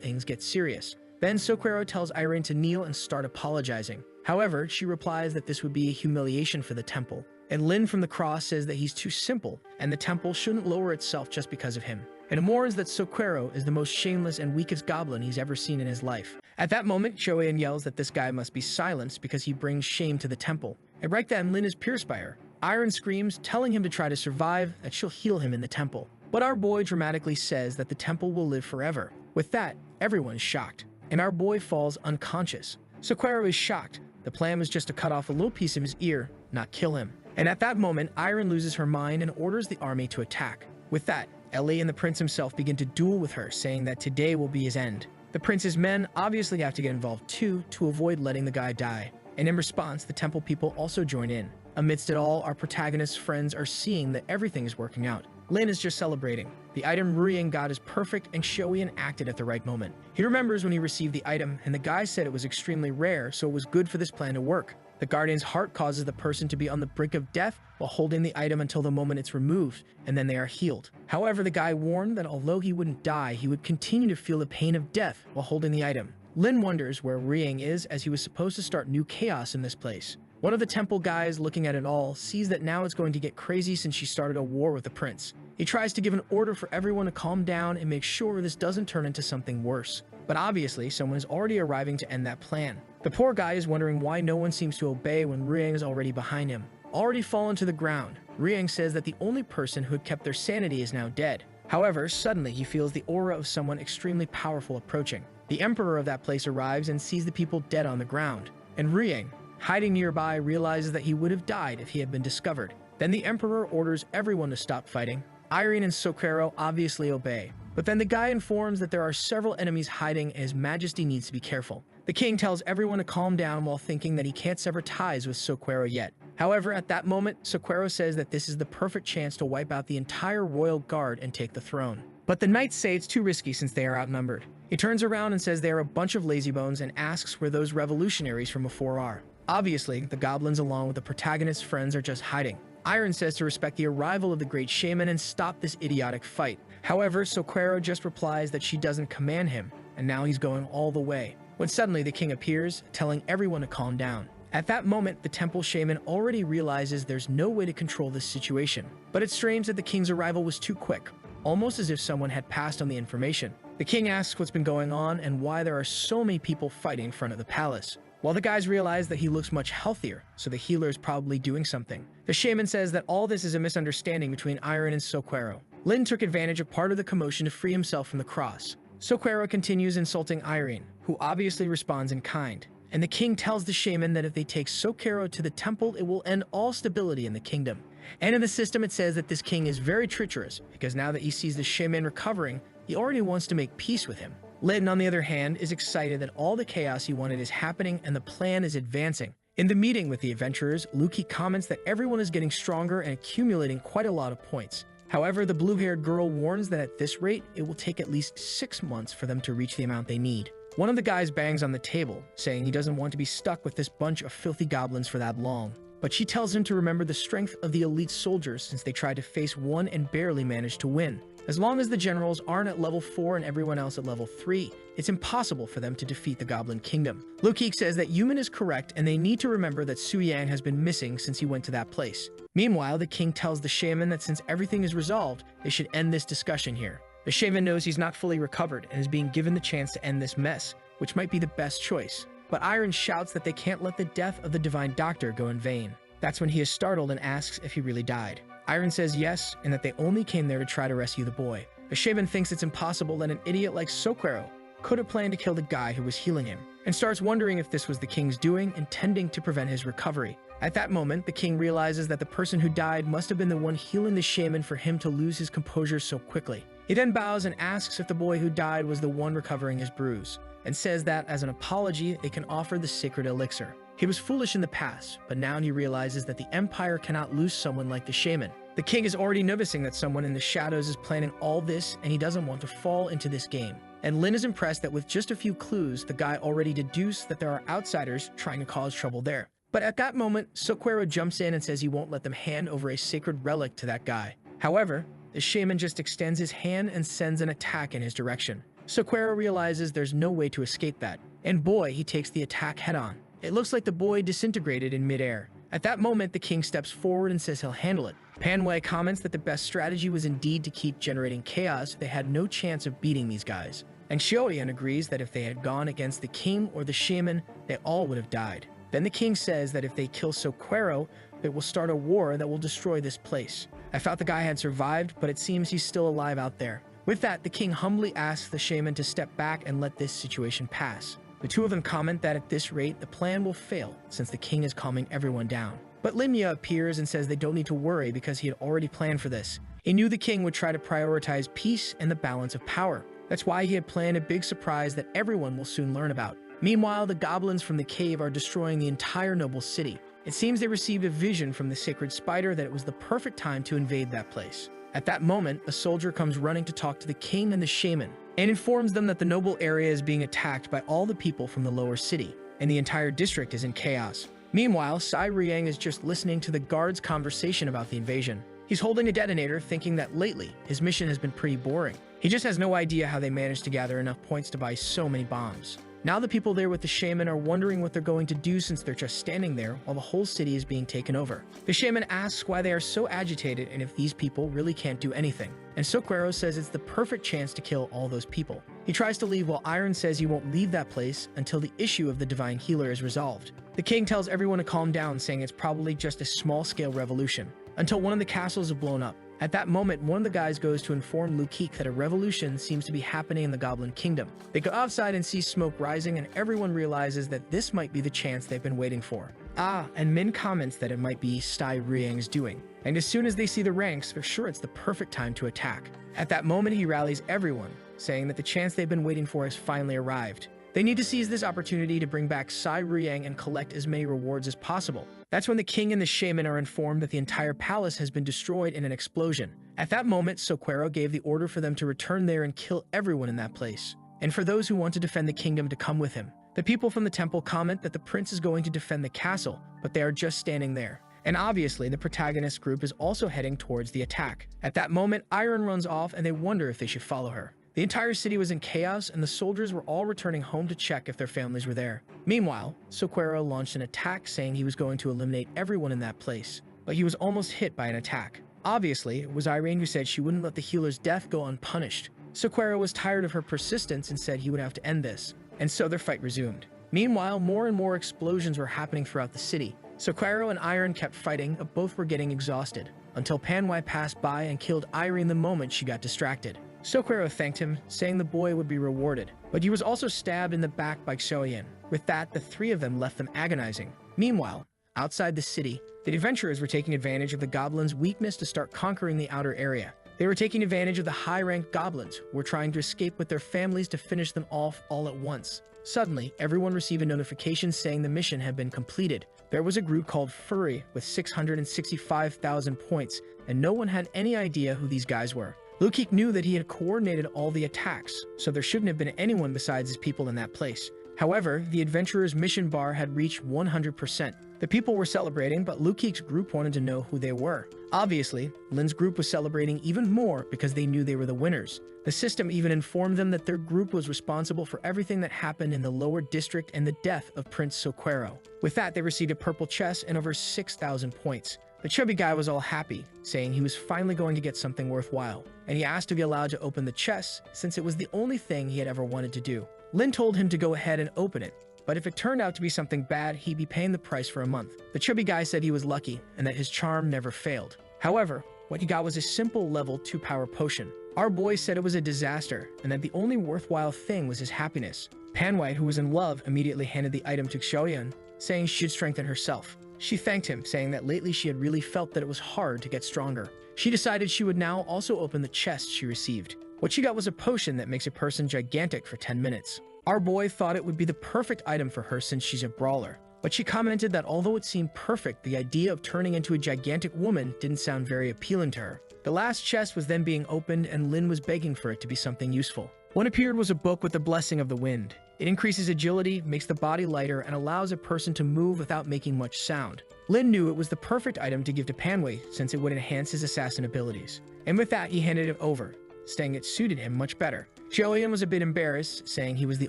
A: things get serious. Then Soquero tells Irene to kneel and start apologizing. However, she replies that this would be a humiliation for the temple. And Lin from the cross says that he's too simple, and the temple shouldn't lower itself just because of him. And warns that Soquero is the most shameless and weakest goblin he's ever seen in his life. At that moment, Xiaoyan yells that this guy must be silenced because he brings shame to the temple. And right then, Lin is pierced by her. Iron screams, telling him to try to survive, that she'll heal him in the temple. But our boy dramatically says that the temple will live forever. With that, everyone is shocked, and our boy falls unconscious. Soquero is shocked. The plan was just to cut off a little piece of his ear, not kill him. And at that moment, Iron loses her mind and orders the army to attack. With that, Ellie and the prince himself begin to duel with her, saying that today will be his end. The prince's men obviously have to get involved too to avoid letting the guy die. And in response, the temple people also join in. Amidst it all, our protagonist's friends are seeing that everything is working out. Lin is just celebrating. The item Ruyang got is perfect and showy and acted at the right moment. He remembers when he received the item, and the guy said it was extremely rare, so it was good for this plan to work. The guardian's heart causes the person to be on the brink of death while holding the item until the moment it's removed, and then they are healed. However, the guy warned that although he wouldn't die, he would continue to feel the pain of death while holding the item. Lin wonders where Ruyang is, as he was supposed to start new chaos in this place. One of the temple guys, looking at it all, sees that now it's going to get crazy since she started a war with the prince. He tries to give an order for everyone to calm down and make sure this doesn't turn into something worse. But obviously, someone is already arriving to end that plan. The poor guy is wondering why no one seems to obey when Ruyang is already behind him. Already fallen to the ground, Ruyang says that the only person who had kept their sanity is now dead. However, suddenly he feels the aura of someone extremely powerful approaching. The emperor of that place arrives and sees the people dead on the ground. And Ruyang, hiding nearby, realizes that he would have died if he had been discovered. Then the emperor orders everyone to stop fighting. Irene and Soquero obviously obey. But then the guy informs that there are several enemies hiding and His Majesty needs to be careful. The king tells everyone to calm down while thinking that he can't sever ties with Soquero yet. However, at that moment, Soquero says that this is the perfect chance to wipe out the entire royal guard and take the throne. But the knights say it's too risky since they are outnumbered. He turns around and says they are a bunch of lazybones and asks where those revolutionaries from before are. Obviously, the goblins along with the protagonist's friends are just hiding. Iron says to respect the arrival of the great shaman and stop this idiotic fight. However, Soquero just replies that she doesn't command him, and now he's going all the way. When suddenly the king appears, telling everyone to calm down. At that moment, the temple shaman already realizes there's no way to control this situation. But it's strange that the king's arrival was too quick, almost as if someone had passed on the information. The king asks what's been going on and why there are so many people fighting in front of the palace. While the guys realize that he looks much healthier, so the healer is probably doing something. The shaman says that all this is a misunderstanding between Iron and Soquero. Lin took advantage of part of the commotion to free himself from the cross. Soquero continues insulting Irene, who obviously responds in kind. And the king tells the shaman that if they take Soquero to the temple, it will end all stability in the kingdom. And in the system, it says that this king is very treacherous, because now that he sees the shaman recovering, he already wants to make peace with him. Lin, on the other hand, is excited that all the chaos he wanted is happening and the plan is advancing. In the meeting with the adventurers, Luki comments that everyone is getting stronger and accumulating quite a lot of points. However, the blue-haired girl warns that at this rate, it will take at least 6 months for them to reach the amount they need. One of the guys bangs on the table, saying he doesn't want to be stuck with this bunch of filthy goblins for that long. But she tells him to remember the strength of the elite soldiers since they tried to face one and barely managed to win. As long as the generals aren't at level 4 and everyone else at level 3, it's impossible for them to defeat the Goblin Kingdom. Lukeek says that Yuman is correct and they need to remember that Su Yang has been missing since he went to that place. Meanwhile, the king tells the shaman that since everything is resolved, they should end this discussion here. The shaman knows he's not fully recovered and is being given the chance to end this mess, which might be the best choice. But Iron shouts that they can't let the death of the Divine Doctor go in vain. That's when he is startled and asks if he really died. Iron says yes, and that they only came there to try to rescue the boy. The shaman thinks it's impossible that an idiot like Soquero could have planned to kill the guy who was healing him, and starts wondering if this was the king's doing, intending to prevent his recovery. At that moment, the king realizes that the person who died must have been the one healing the shaman for him to lose his composure so quickly. He then bows and asks if the boy who died was the one recovering his bruise, and says that as an apology, they can offer the sacred elixir. He was foolish in the past, but now he realizes that the Empire cannot lose someone like the shaman. The king is already noticing that someone in the shadows is planning all this, and he doesn't want to fall into this game. And Lin is impressed that with just a few clues, the guy already deduced that there are outsiders trying to cause trouble there. But at that moment, Soquero jumps in and says he won't let them hand over a sacred relic to that guy. However, the shaman just extends his hand and sends an attack in his direction. Soquero realizes there's no way to escape that, and boy, he takes the attack head-on. It looks like the boy disintegrated in midair. At that moment, the king steps forward and says he'll handle it. Manhwa comments that the best strategy was indeed to keep generating chaos. They had no chance of beating these guys. And Xiaoyan agrees that if they had gone against the king or the shaman, they all would have died. Then the king says that if they kill Soquero, it will start a war that will destroy this place. I thought the guy had survived, but it seems he's still alive out there. With that, the king humbly asks the shaman to step back and let this situation pass. The two of them comment that at this rate, the plan will fail since the king is calming everyone down. But Limya appears and says they don't need to worry because he had already planned for this. He knew the king would try to prioritize peace and the balance of power. That's why he had planned a big surprise that everyone will soon learn about. Meanwhile, the goblins from the cave are destroying the entire noble city. It seems they received a vision from the sacred spider that it was the perfect time to invade that place. At that moment, a soldier comes running to talk to the king and the shaman, and informs them that the noble area is being attacked by all the people from the lower city, and the entire district is in chaos. Meanwhile, Sai Riang is just listening to the guard's conversation about the invasion. He's holding a detonator, thinking that lately, his mission has been pretty boring. He just has no idea how they managed to gather enough points to buy so many bombs. Now the people there with the shaman are wondering what they're going to do since they're just standing there while the whole city is being taken over. The shaman asks why they are so agitated and if these people really can't do anything. And Soquero says it's the perfect chance to kill all those people. He tries to leave while Iron says he won't leave that place until the issue of the divine healer is resolved. The king tells everyone to calm down, saying it's probably just a small-scale revolution, until one of the castles is blown up. At that moment, one of the guys goes to inform Lukik that a revolution seems to be happening in the Goblin Kingdom. They go outside and see smoke rising, and everyone realizes that this might be the chance they've been waiting for. And Min comments that it might be Sai Riang's doing. And as soon as they see the ranks, they're sure it's the perfect time to attack. At that moment, he rallies everyone, saying that the chance they've been waiting for has finally arrived. They need to seize this opportunity to bring back Sai Riang and collect as many rewards as possible. That's when the king and the shaman are informed that the entire palace has been destroyed in an explosion. At that moment, Soquero gave the order for them to return there and kill everyone in that place, and for those who want to defend the kingdom to come with him. The people from the temple comment that the prince is going to defend the castle, but they are just standing there. And obviously, the protagonist group is also heading towards the attack. At that moment, Iron runs off and they wonder if they should follow her. The entire city was in chaos, and the soldiers were all returning home to check if their families were there. Meanwhile, Soquero launched an attack saying he was going to eliminate everyone in that place, but he was almost hit by an attack. Obviously, it was Irene who said she wouldn't let the healer's death go unpunished. Soquero was tired of her persistence and said he would have to end this, and so their fight resumed. Meanwhile, more and more explosions were happening throughout the city. Soquero and Iron kept fighting, but both were getting exhausted, until Panwai passed by and killed Irene the moment she got distracted. Soquero thanked him, saying the boy would be rewarded, but he was also stabbed in the back by Xiaoyan. With that, the three of them left them agonizing. Meanwhile, outside the city, the adventurers were taking advantage of the goblins' weakness to start conquering the outer area. They were taking advantage of the high-ranked goblins who were trying to escape with their families to finish them off all at once. Suddenly, everyone received a notification saying the mission had been completed. There was a group called Furry with 665,000 points, and no one had any idea who these guys were. Lukik knew that he had coordinated all the attacks, so there shouldn't have been anyone besides his people in that place. However, the adventurer's mission bar had reached 100%. The people were celebrating, but Lukik's group wanted to know who they were. Obviously, Lin's group was celebrating even more because they knew they were the winners. The system even informed them that their group was responsible for everything that happened in the lower district and the death of Prince Soquero. With that, they received a purple chest and over 6,000 points. The chubby guy was all happy, saying he was finally going to get something worthwhile, and he asked to be allowed to open the chest since it was the only thing he had ever wanted to do. Lin told him to go ahead and open it, but if it turned out to be something bad, he'd be paying the price for a month. The chubby guy said he was lucky and that his charm never failed. However, what he got was a simple level 2 power potion. Our boy said it was a disaster and that the only worthwhile thing was his happiness. Panwhite, who was in love, immediately handed the item to Xiaoyan, saying she'd strengthen herself. She thanked him, saying that lately she had really felt that it was hard to get stronger. She decided she would now also open the chest she received. What she got was a potion that makes a person gigantic for 10 minutes. Our boy thought it would be the perfect item for her since she's a brawler, but she commented that although it seemed perfect, the idea of turning into a gigantic woman didn't sound very appealing to her. The last chest was then being opened and Lin was begging for it to be something useful. What appeared was a book with the blessing of the wind. It increases agility, makes the body lighter, and allows a person to move without making much sound. Lin knew it was the perfect item to give to Panwei since it would enhance his assassin abilities. And with that, he handed it over, saying it suited him much better. Xiaoyan was a bit embarrassed, saying he was the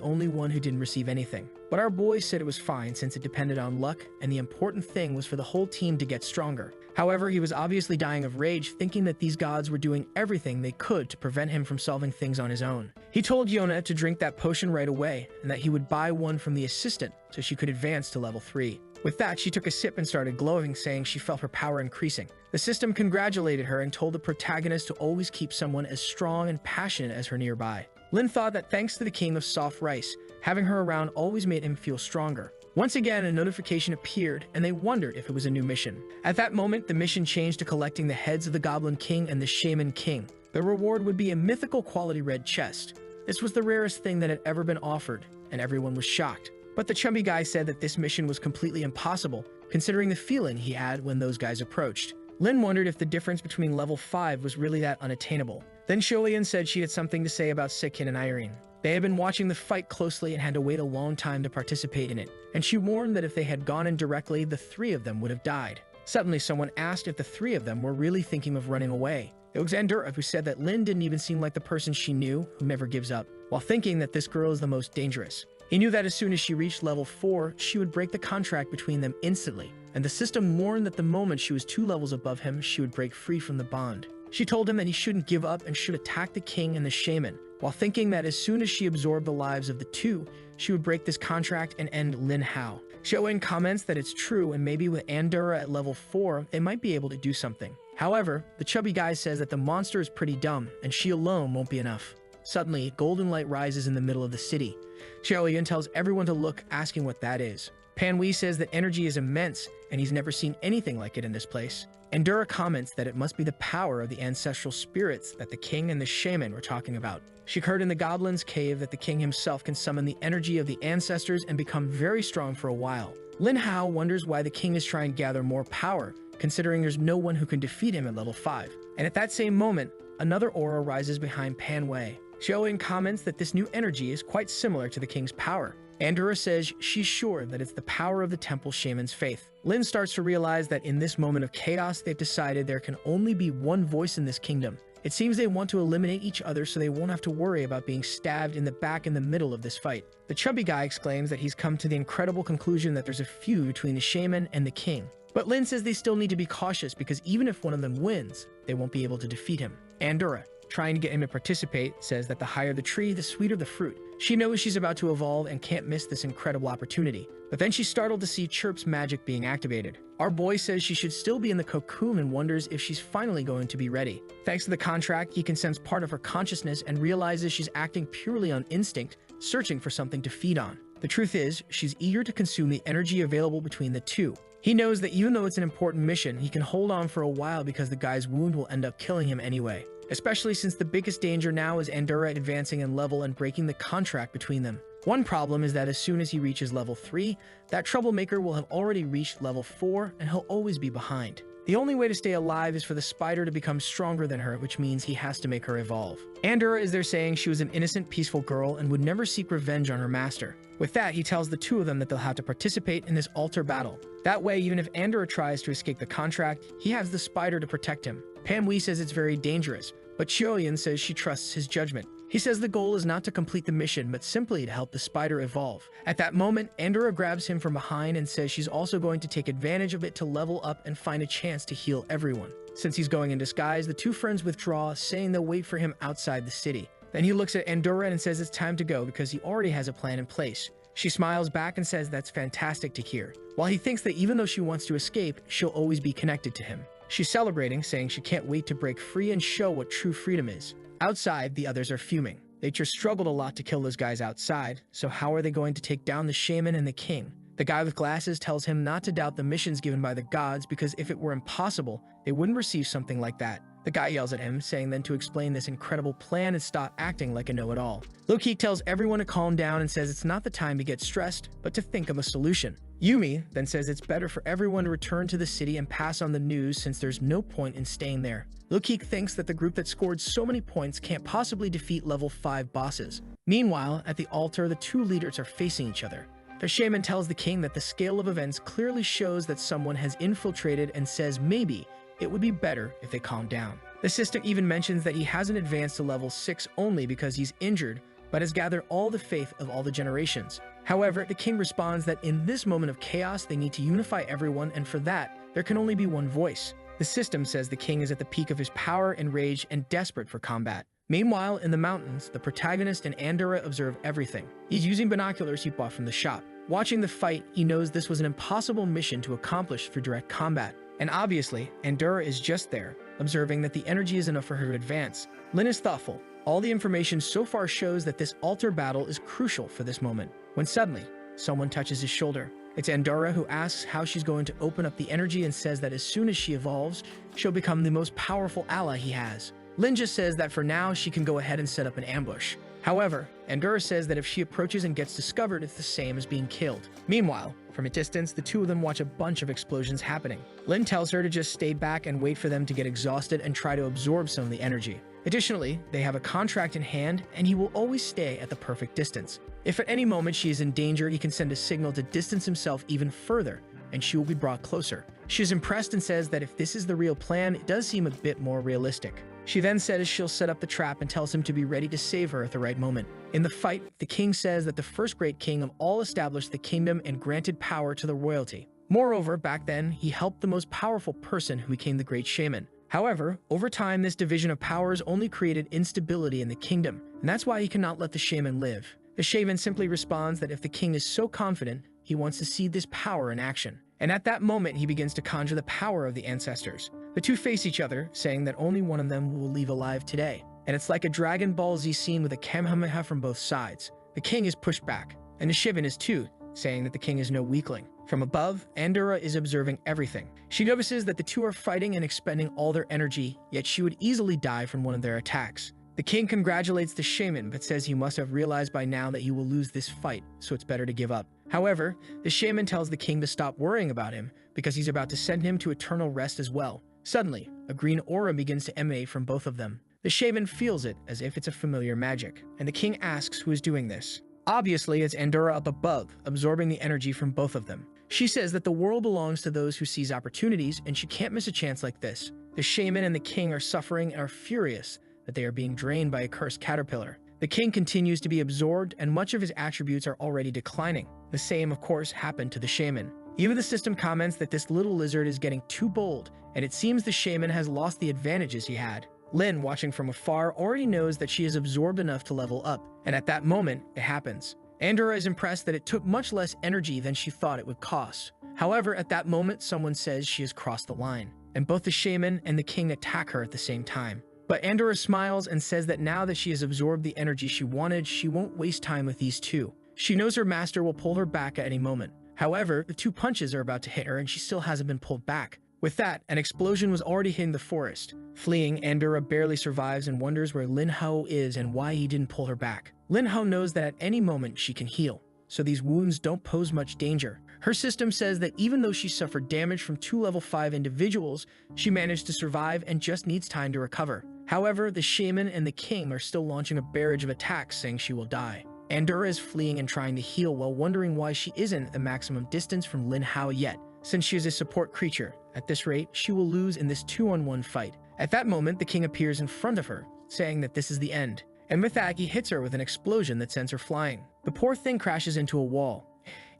A: only one who didn't receive anything. But our boy said it was fine since it depended on luck, and the important thing was for the whole team to get stronger. However, he was obviously dying of rage, thinking that these gods were doing everything they could to prevent him from solving things on his own. He told Yona to drink that potion right away, and that he would buy one from the assistant so she could advance to level 3. With that, she took a sip and started glowing, saying she felt her power increasing. The system congratulated her and told the protagonist to always keep someone as strong and passionate as her nearby. Lin thought that thanks to the king of soft rice, having her around always made him feel stronger. Once again, a notification appeared, and they wondered if it was a new mission. At that moment, the mission changed to collecting the heads of the Goblin King and the Shaman King. The reward would be a mythical quality red chest. This was the rarest thing that had ever been offered, and everyone was shocked. But the chubby guy said that this mission was completely impossible, considering the feeling he had when those guys approached. Lin wondered if the difference between level 5 was really that unattainable. Then Shoyan said she had something to say about Sikhin and Irene. They had been watching the fight closely and had to wait a long time to participate in it, and she warned that if they had gone in directly, the three of them would have died. Suddenly, someone asked if the three of them were really thinking of running away. It was Andura who said that Lin didn't even seem like the person she knew who never gives up, while thinking that this girl is the most dangerous. He knew that as soon as she reached level 4, she would break the contract between them instantly, and the system warned that the moment she was 2 levels above him, she would break free from the bond. She told him that he shouldn't give up and should attack the king and the shaman, while thinking that as soon as she absorbed the lives of the two, she would break this contract and end Lin Hao. Shoen comments that it's true, and maybe with Andura at level 4, they might be able to do something. However, the chubby guy says that the monster is pretty dumb, and she alone won't be enough. Suddenly, golden light rises in the middle of the city. Xiaoyan tells everyone to look, asking what that is. Pan Wei says that energy is immense, and he's never seen anything like it in this place. Andura comments that it must be the power of the ancestral spirits that the king and the shaman were talking about. She heard in the goblin's cave that the king himself can summon the energy of the ancestors and become very strong for a while. Lin Hao wonders why the king is trying to gather more power, considering there's no one who can defeat him at level 5. And at that same moment, another aura rises behind Pan Wei. Xiaoyan comments that this new energy is quite similar to the king's power. Andura says she's sure that it's the power of the temple shaman's faith. Lin starts to realize that in this moment of chaos, they've decided there can only be one voice in this kingdom. It seems they want to eliminate each other so they won't have to worry about being stabbed in the back in the middle of this fight. The chubby guy exclaims that he's come to the incredible conclusion that there's a feud between the shaman and the king. But Lin says they still need to be cautious because even if one of them wins, they won't be able to defeat him. Andura, trying to get him to participate, says that the higher the tree, the sweeter the fruit. She knows she's about to evolve and can't miss this incredible opportunity. But then she's startled to see Chirp's magic being activated. Our boy says she should still be in the cocoon and wonders if she's finally going to be ready. Thanks to the contract, he can sense part of her consciousness and realizes she's acting purely on instinct, searching for something to feed on. The truth is, she's eager to consume the energy available between the two. He knows that even though it's an important mission, he can hold on for a while because the guy's wound will end up killing him anyway. Especially since the biggest danger now is Andura advancing in level and breaking the contract between them. One problem is that as soon as he reaches level 3, that troublemaker will have already reached level 4 and he'll always be behind. The only way to stay alive is for the spider to become stronger than her, which means he has to make her evolve. Andura is there saying she was an innocent, peaceful girl and would never seek revenge on her master. With that, he tells the two of them that they'll have to participate in this altar battle. That way, even if Andura tries to escape the contract, he has the spider to protect him. Pan Wei says it's very dangerous, but Xiaoyan says she trusts his judgment. He says the goal is not to complete the mission, but simply to help the spider evolve. At that moment, Andura grabs him from behind and says she's also going to take advantage of it to level up and find a chance to heal everyone. Since he's going in disguise, the two friends withdraw, saying they'll wait for him outside the city. Then he looks at Andura and says it's time to go because he already has a plan in place. She smiles back and says that's fantastic to hear, while he thinks that even though she wants to escape, she'll always be connected to him. She's celebrating, saying she can't wait to break free and show what true freedom is. Outside, the others are fuming. They just struggled a lot to kill those guys outside, so how are they going to take down the shaman and the king? The guy with glasses tells him not to doubt the missions given by the gods because if it were impossible, they wouldn't receive something like that. The guy yells at him, saying then to explain this incredible plan and stop acting like a know-it-all. Low-Key tells everyone to calm down and says it's not the time to get stressed, but to think of a solution. Yumi then says it's better for everyone to return to the city and pass on the news since there's no point in staying there. Low-Key thinks that the group that scored so many points can't possibly defeat level 5 bosses. Meanwhile, at the altar, the two leaders are facing each other. The shaman tells the king that the scale of events clearly shows that someone has infiltrated and says maybe it would be better if they calm down. The system even mentions that he hasn't advanced to level 6 only because he's injured, but has gathered all the faith of all the generations. However, the king responds that in this moment of chaos, they need to unify everyone, and for that, there can only be one voice. The system says the king is at the peak of his power and rage and desperate for combat. Meanwhile, in the mountains, the protagonist and Andura observe everything. He's using binoculars he bought from the shop. Watching the fight, he knows this was an impossible mission to accomplish through direct combat. And obviously, Andorra is just there, observing that the energy is enough for her to advance. Lin is thoughtful. All the information so far shows that this altar battle is crucial for this moment, when suddenly, someone touches his shoulder. It's Andorra, who asks how she's going to open up the energy and says that as soon as she evolves, she'll become the most powerful ally he has. Lin just says that for now, she can go ahead and set up an ambush. However, Andorra says that if she approaches and gets discovered, it's the same as being killed. Meanwhile, from a distance, the two of them watch a bunch of explosions happening. Lin tells her to just stay back and wait for them to get exhausted and try to absorb some of the energy. Additionally, they have a contract in hand, and he will always stay at the perfect distance. If at any moment she is in danger, he can send a signal to distance himself even further, and she will be brought closer. She is impressed and says that if this is the real plan, it does seem a bit more realistic. She then says she'll set up the trap and tells him to be ready to save her at the right moment. In the fight, the king says that the first great king of all established the kingdom and granted power to the royalty. Moreover, back then, he helped the most powerful person who became the great shaman. However, over time, this division of powers only created instability in the kingdom, and that's why he cannot let the shaman live. The shaman simply responds that if the king is so confident, he wants to see this power in action. And at that moment, he begins to conjure the power of the ancestors. The two face each other, saying that only one of them will leave alive today. And it's like a Dragon Ball Z scene with a Kamehameha from both sides. The king is pushed back, and the shaman is too, saying that the king is no weakling. From above, Andorra is observing everything. She notices that the two are fighting and expending all their energy, yet she would easily die from one of their attacks. The king congratulates the shaman, but says he must have realized by now that he will lose this fight, so it's better to give up. However, the shaman tells the king to stop worrying about him, because he's about to send him to eternal rest as well. Suddenly, a green aura begins to emanate from both of them. The shaman feels it as if it's a familiar magic, and the king asks who is doing this. Obviously, it's Andorra up above, absorbing the energy from both of them. She says that the world belongs to those who seize opportunities, and she can't miss a chance like this. The shaman and the king are suffering and are furious that they are being drained by a cursed caterpillar. The king continues to be absorbed, and much of his attributes are already declining. The same, of course, happened to the shaman. Even the system comments that this little lizard is getting too bold, and it seems the shaman has lost the advantages he had. Lin, watching from afar, already knows that she is absorbed enough to level up, and at that moment, it happens. Andorra is impressed that it took much less energy than she thought it would cost. However, at that moment, someone says she has crossed the line, and both the shaman and the king attack her at the same time. But Andorra smiles and says that now that she has absorbed the energy she wanted, she won't waste time with these two. She knows her master will pull her back at any moment. However, the two punches are about to hit her and she still hasn't been pulled back. With that, an explosion was already hitting the forest. Fleeing, Andorra barely survives and wonders where Lin Hao is and why he didn't pull her back. Lin Hao knows that at any moment she can heal, so these wounds don't pose much danger. Her system says that even though she suffered damage from two level 5 individuals, she managed to survive and just needs time to recover. However, the shaman and the king are still launching a barrage of attacks saying she will die. Andorra is fleeing and trying to heal while wondering why she isn't at the maximum distance from Lin Hao yet. Since she is a support creature, at this rate, she will lose in this 2-on-1 fight. At that moment, the king appears in front of her, saying that this is the end. And with that, he hits her with an explosion that sends her flying. The poor thing crashes into a wall.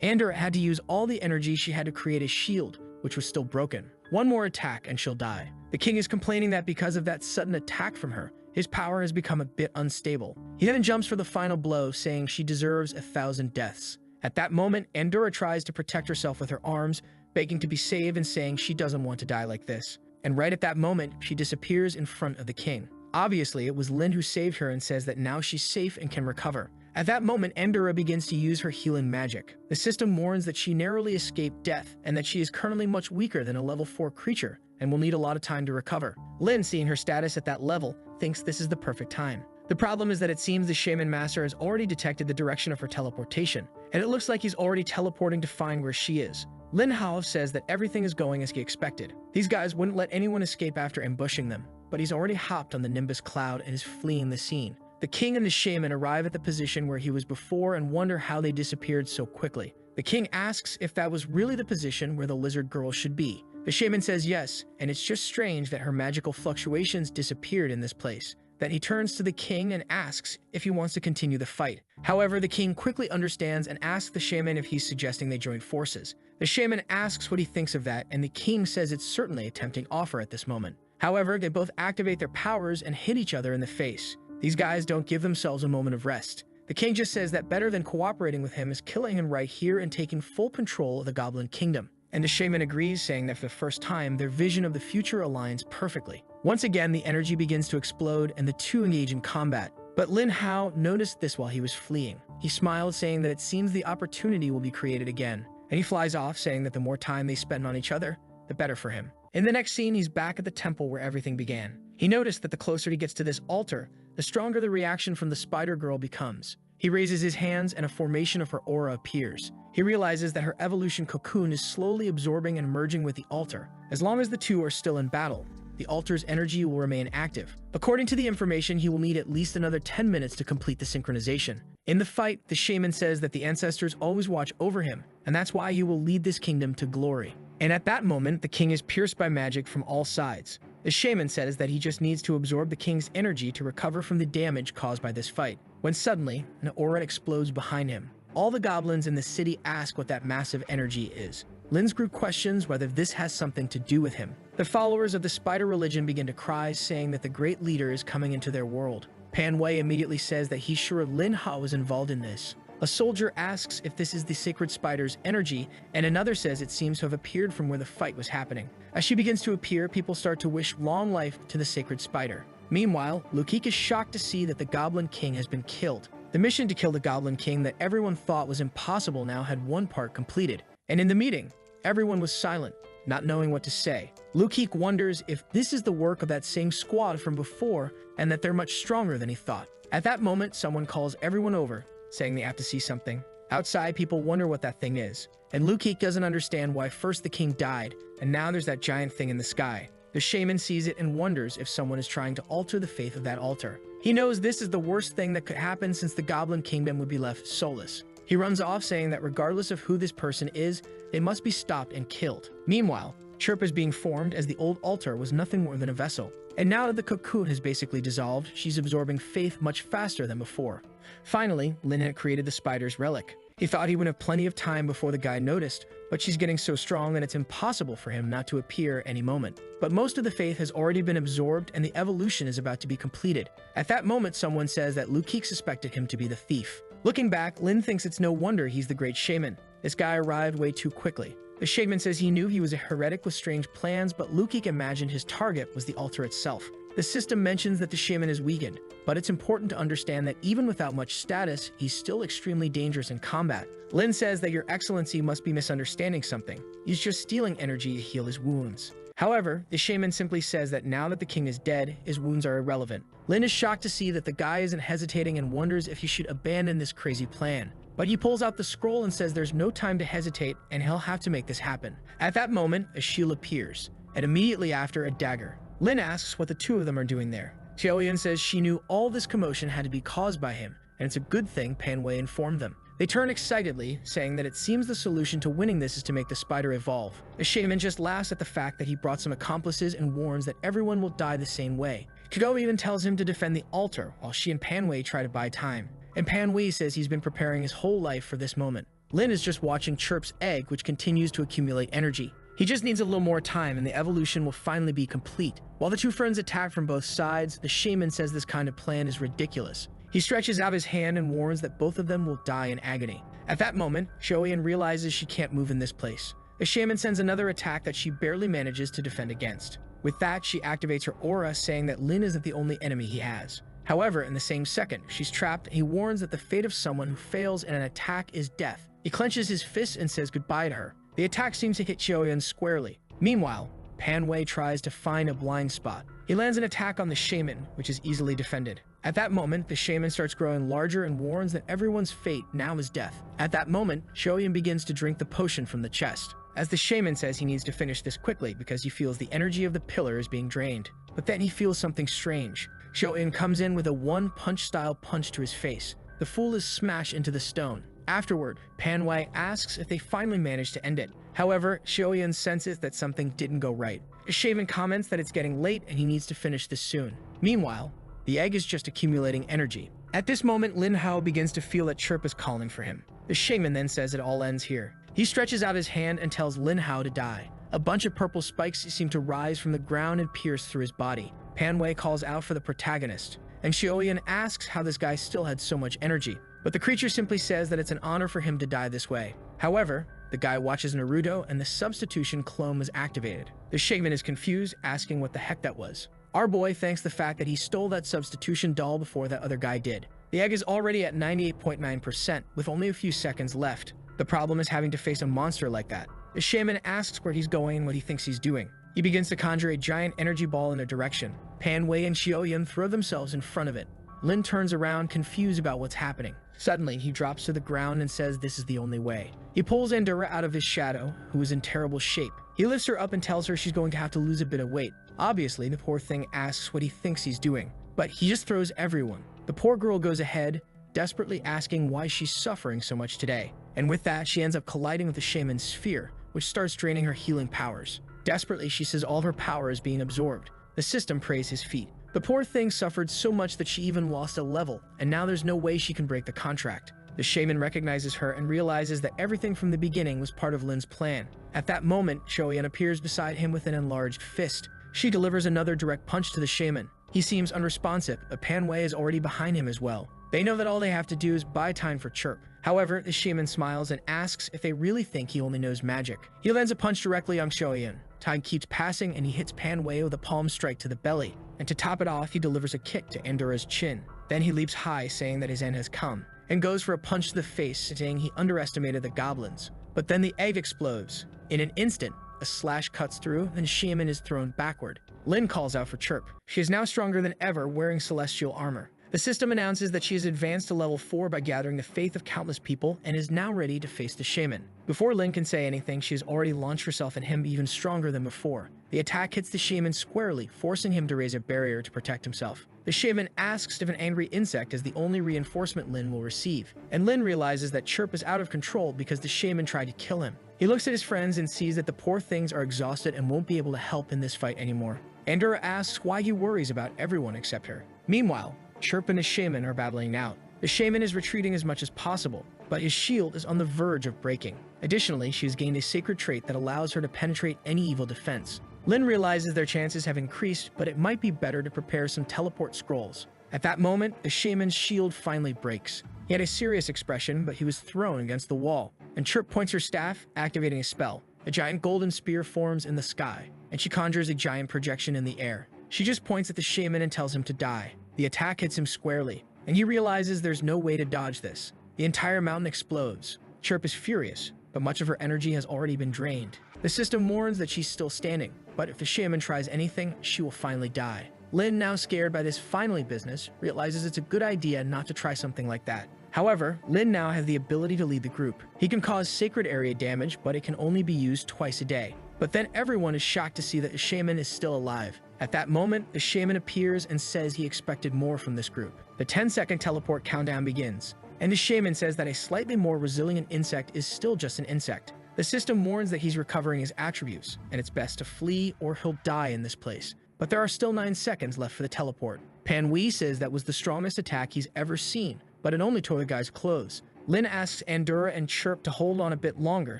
A: Andorra had to use all the energy she had to create a shield, which was still broken. One more attack and she'll die. The king is complaining that because of that sudden attack from her, his power has become a bit unstable. He then jumps for the final blow, saying she deserves 1,000 deaths. At that moment, Andorra tries to protect herself with her arms, begging to be saved and saying she doesn't want to die like this. And right at that moment, she disappears in front of the king. Obviously, it was Lin who saved her and says that now she's safe and can recover. At that moment, Andorra begins to use her healing magic. The system warns that she narrowly escaped death and that she is currently much weaker than a level 4 creature and will need a lot of time to recover. Lin, seeing her status at that level, thinks this is the perfect time. The problem is that it seems the Shaman Master has already detected the direction of her teleportation, and it looks like he's already teleporting to find where she is. Lin Hao says that everything is going as he expected. These guys wouldn't let anyone escape after ambushing them, but he's already hopped on the Nimbus cloud and is fleeing the scene. The king and the shaman arrive at the position where he was before and wonder how they disappeared so quickly. The king asks if that was really the position where the lizard girl should be. The shaman says yes, and it's just strange that her magical fluctuations disappeared in this place. Then he turns to the king and asks if he wants to continue the fight. However, the king quickly understands and asks the shaman if he's suggesting they join forces. The shaman asks what he thinks of that, and the king says it's certainly a tempting offer at this moment. However, they both activate their powers and hit each other in the face. These guys don't give themselves a moment of rest. The king just says that better than cooperating with him is killing him right here and taking full control of the Goblin Kingdom. And the shaman agrees, saying that for the first time, their vision of the future aligns perfectly. Once again, the energy begins to explode and the two engage in combat. But Lin Hao noticed this while he was fleeing. He smiled, saying that it seems the opportunity will be created again. And he flies off, saying that the more time they spend on each other, the better for him. In the next scene, he's back at the temple where everything began. He noticed that the closer he gets to this altar, the stronger the reaction from the spider girl becomes. He raises his hands and a formation of her aura appears. He realizes that her evolution cocoon is slowly absorbing and merging with the altar. As long as the two are still in battle, the altar's energy will remain active. According to the information, he will need at least another 10 minutes to complete the synchronization. In the fight, the shaman says that the ancestors always watch over him, and that's why he will lead this kingdom to glory. And at that moment, the king is pierced by magic from all sides. The shaman says that he just needs to absorb the king's energy to recover from the damage caused by this fight, when suddenly, an aura explodes behind him. All the goblins in the city ask what that massive energy is. Lin's group questions whether this has something to do with him. The followers of the spider religion begin to cry, saying that the great leader is coming into their world. Pan Wei immediately says that he's sure Lin Hao is involved in this. A soldier asks if this is the sacred spider's energy, and another says it seems to have appeared from where the fight was happening. As she begins to appear, people start to wish long life to the sacred spider. Meanwhile, Lukik is shocked to see that the Goblin King has been killed. The mission to kill the Goblin King that everyone thought was impossible now had one part completed. And in the meeting, everyone was silent, not knowing what to say. Lukik wonders if this is the work of that same squad from before and that they're much stronger than he thought. At that moment, someone calls everyone over, saying they have to see something. Outside, people wonder what that thing is. And Lukik doesn't understand why first the king died, and now there's that giant thing in the sky. The shaman sees it and wonders if someone is trying to alter the faith of that altar. He knows this is the worst thing that could happen since the Goblin Kingdom would be left soulless. He runs off, saying that regardless of who this person is, they must be stopped and killed. Meanwhile, Chirp is being formed as the old altar was nothing more than a vessel. And now that the cocoon has basically dissolved, she's absorbing faith much faster than before. Finally, Lin had created the spider's relic. He thought he would have plenty of time before the guy noticed, but she's getting so strong that it's impossible for him not to appear any moment. But most of the faith has already been absorbed and the evolution is about to be completed. At that moment, someone says that Lukik suspected him to be the thief. Looking back, Lin thinks it's no wonder he's the great shaman. This guy arrived way too quickly. The shaman says he knew he was a heretic with strange plans, but Lukik imagined his target was the altar itself. The system mentions that the shaman is weakened, but it's important to understand that even without much status, he's still extremely dangerous in combat. Lin says that Your Excellency must be misunderstanding something. He's just stealing energy to heal his wounds. However, the shaman simply says that now that the king is dead, his wounds are irrelevant. Lin is shocked to see that the guy isn't hesitating and wonders if he should abandon this crazy plan. But he pulls out the scroll and says there's no time to hesitate and he'll have to make this happen. At that moment, a shield appears, and immediately after, a dagger. Lin asks what the two of them are doing there. Xiaoyan says she knew all this commotion had to be caused by him, and it's a good thing Pan Wei informed them. They turn excitedly, saying that it seems the solution to winning this is to make the spider evolve. The shaman just laughs at the fact that he brought some accomplices and warns that everyone will die the same way. Kigo even tells him to defend the altar, while she and Pan Wei try to buy time. And Pan Wei says he's been preparing his whole life for this moment. Lin is just watching Chirp's egg, which continues to accumulate energy. He just needs a little more time and the evolution will finally be complete. While the two friends attack from both sides, the shaman says this kind of plan is ridiculous. He stretches out his hand and warns that both of them will die in agony. At that moment, Xiaoyan realizes she can't move in this place. The shaman sends another attack that she barely manages to defend against. With that, she activates her aura, saying that Lin isn't the only enemy he has. However, in the same second, she's trapped and he warns that the fate of someone who fails in an attack is death. He clenches his fist and says goodbye to her. The attack seems to hit Xiaoyan squarely. Meanwhile, Pan Wei tries to find a blind spot. He lands an attack on the shaman, which is easily defended. At that moment, the shaman starts growing larger and warns that everyone's fate now is death. At that moment, Xiaoyan begins to drink the potion from the chest. As the shaman says he needs to finish this quickly because he feels the energy of the pillar is being drained. But then he feels something strange. Xiaoyan comes in with a one-punch style punch to his face. The fool is smashed into the stone. Afterward, Pan Wei asks if they finally managed to end it. However, Xiaoyan senses that something didn't go right. The shaman comments that it's getting late and he needs to finish this soon. Meanwhile, the egg is just accumulating energy. At this moment, Lin Hao begins to feel that Chirp is calling for him. The shaman then says it all ends here. He stretches out his hand and tells Lin Hao to die. A bunch of purple spikes seem to rise from the ground and pierce through his body. Pan Wei calls out for the protagonist. and Xiaoyan asks how this guy still had so much energy. But the creature simply says that it's an honor for him to die this way. However, the guy watches Naruto and the substitution clone was activated. The shaman is confused, asking what the heck that was. Our boy thanks the fact that he stole that substitution doll before that other guy did. The egg is already at 98.9%, with only a few seconds left. The problem is having to face a monster like that. The shaman asks where he's going and what he thinks he's doing. He begins to conjure a giant energy ball in their direction. Pan Wei and Xiaoyan throw themselves in front of it. Lin turns around, confused about what's happening. Suddenly, he drops to the ground and says this is the only way. He pulls Andorra out of his shadow, who is in terrible shape. He lifts her up and tells her she's going to have to lose a bit of weight. Obviously, the poor thing asks what he thinks he's doing, but he just throws everyone. The poor girl goes ahead, desperately asking why she's suffering so much today. And with that, she ends up colliding with the shaman's sphere, which starts draining her healing powers. Desperately, she says all of her power is being absorbed. The system prays his feet. The poor thing suffered so much that she even lost a level, and now there's no way she can break the contract. The shaman recognizes her and realizes that everything from the beginning was part of Lin's plan. At that moment, Shoyan appears beside him with an enlarged fist. She delivers another direct punch to the shaman. He seems unresponsive, but Pan Wei is already behind him as well. They know that all they have to do is buy time for Chirp. However, the shaman smiles and asks if they really think he only knows magic. He lands a punch directly on Shoyan. Time keeps passing and he hits Pan Wei with a palm strike to the belly. And to top it off, he delivers a kick to Andorra's chin. Then he leaps high, saying that his end has come, and goes for a punch to the face, saying he underestimated the goblins. But then the egg explodes. In an instant, a slash cuts through, and Shaman is thrown backward. Lin calls out for Chirp. She is now stronger than ever, wearing celestial armor. The system announces that she has advanced to level 4 by gathering the faith of countless people and is now ready to face the shaman. Before Lin can say anything, she has already launched herself at him even stronger than before. The attack hits the shaman squarely, forcing him to raise a barrier to protect himself. The shaman asks if an angry insect is the only reinforcement Lin will receive, and Lin realizes that Chirp is out of control because the shaman tried to kill him. He looks at his friends and sees that the poor things are exhausted and won't be able to help in this fight anymore. Andorra asks why he worries about everyone except her. Meanwhile, Chirp and the shaman are battling out. The shaman is retreating as much as possible, but his shield is on the verge of breaking. Additionally, she has gained a sacred trait that allows her to penetrate any evil defense. Lin realizes their chances have increased, but it might be better to prepare some teleport scrolls. At that moment, the shaman's shield finally breaks. He had a serious expression, but he was thrown against the wall, and Chirp points her staff, activating a spell. A giant golden spear forms in the sky, and she conjures a giant projection in the air. She just points at the shaman and tells him to die. The attack hits him squarely, and he realizes there's no way to dodge this. The entire mountain explodes. Chirp is furious, but much of her energy has already been drained. The system warns that she's still standing, but if the shaman tries anything, she will finally die. Lin, now scared by this finally business, realizes it's a good idea not to try something like that. However, Lin now has the ability to lead the group. He can cause sacred area damage, but it can only be used twice a day. But then everyone is shocked to see that the shaman is still alive. At that moment, the shaman appears and says he expected more from this group. The 10-second teleport countdown begins, and the shaman says that a slightly more resilient insect is still just an insect. The system warns that he's recovering his attributes, and it's best to flee or he'll die in this place. But there are still 9 seconds left for the teleport. Pan Wei says that was the strongest attack he's ever seen, but it only tore the guy's clothes. Lin asks Andorra and Chirp to hold on a bit longer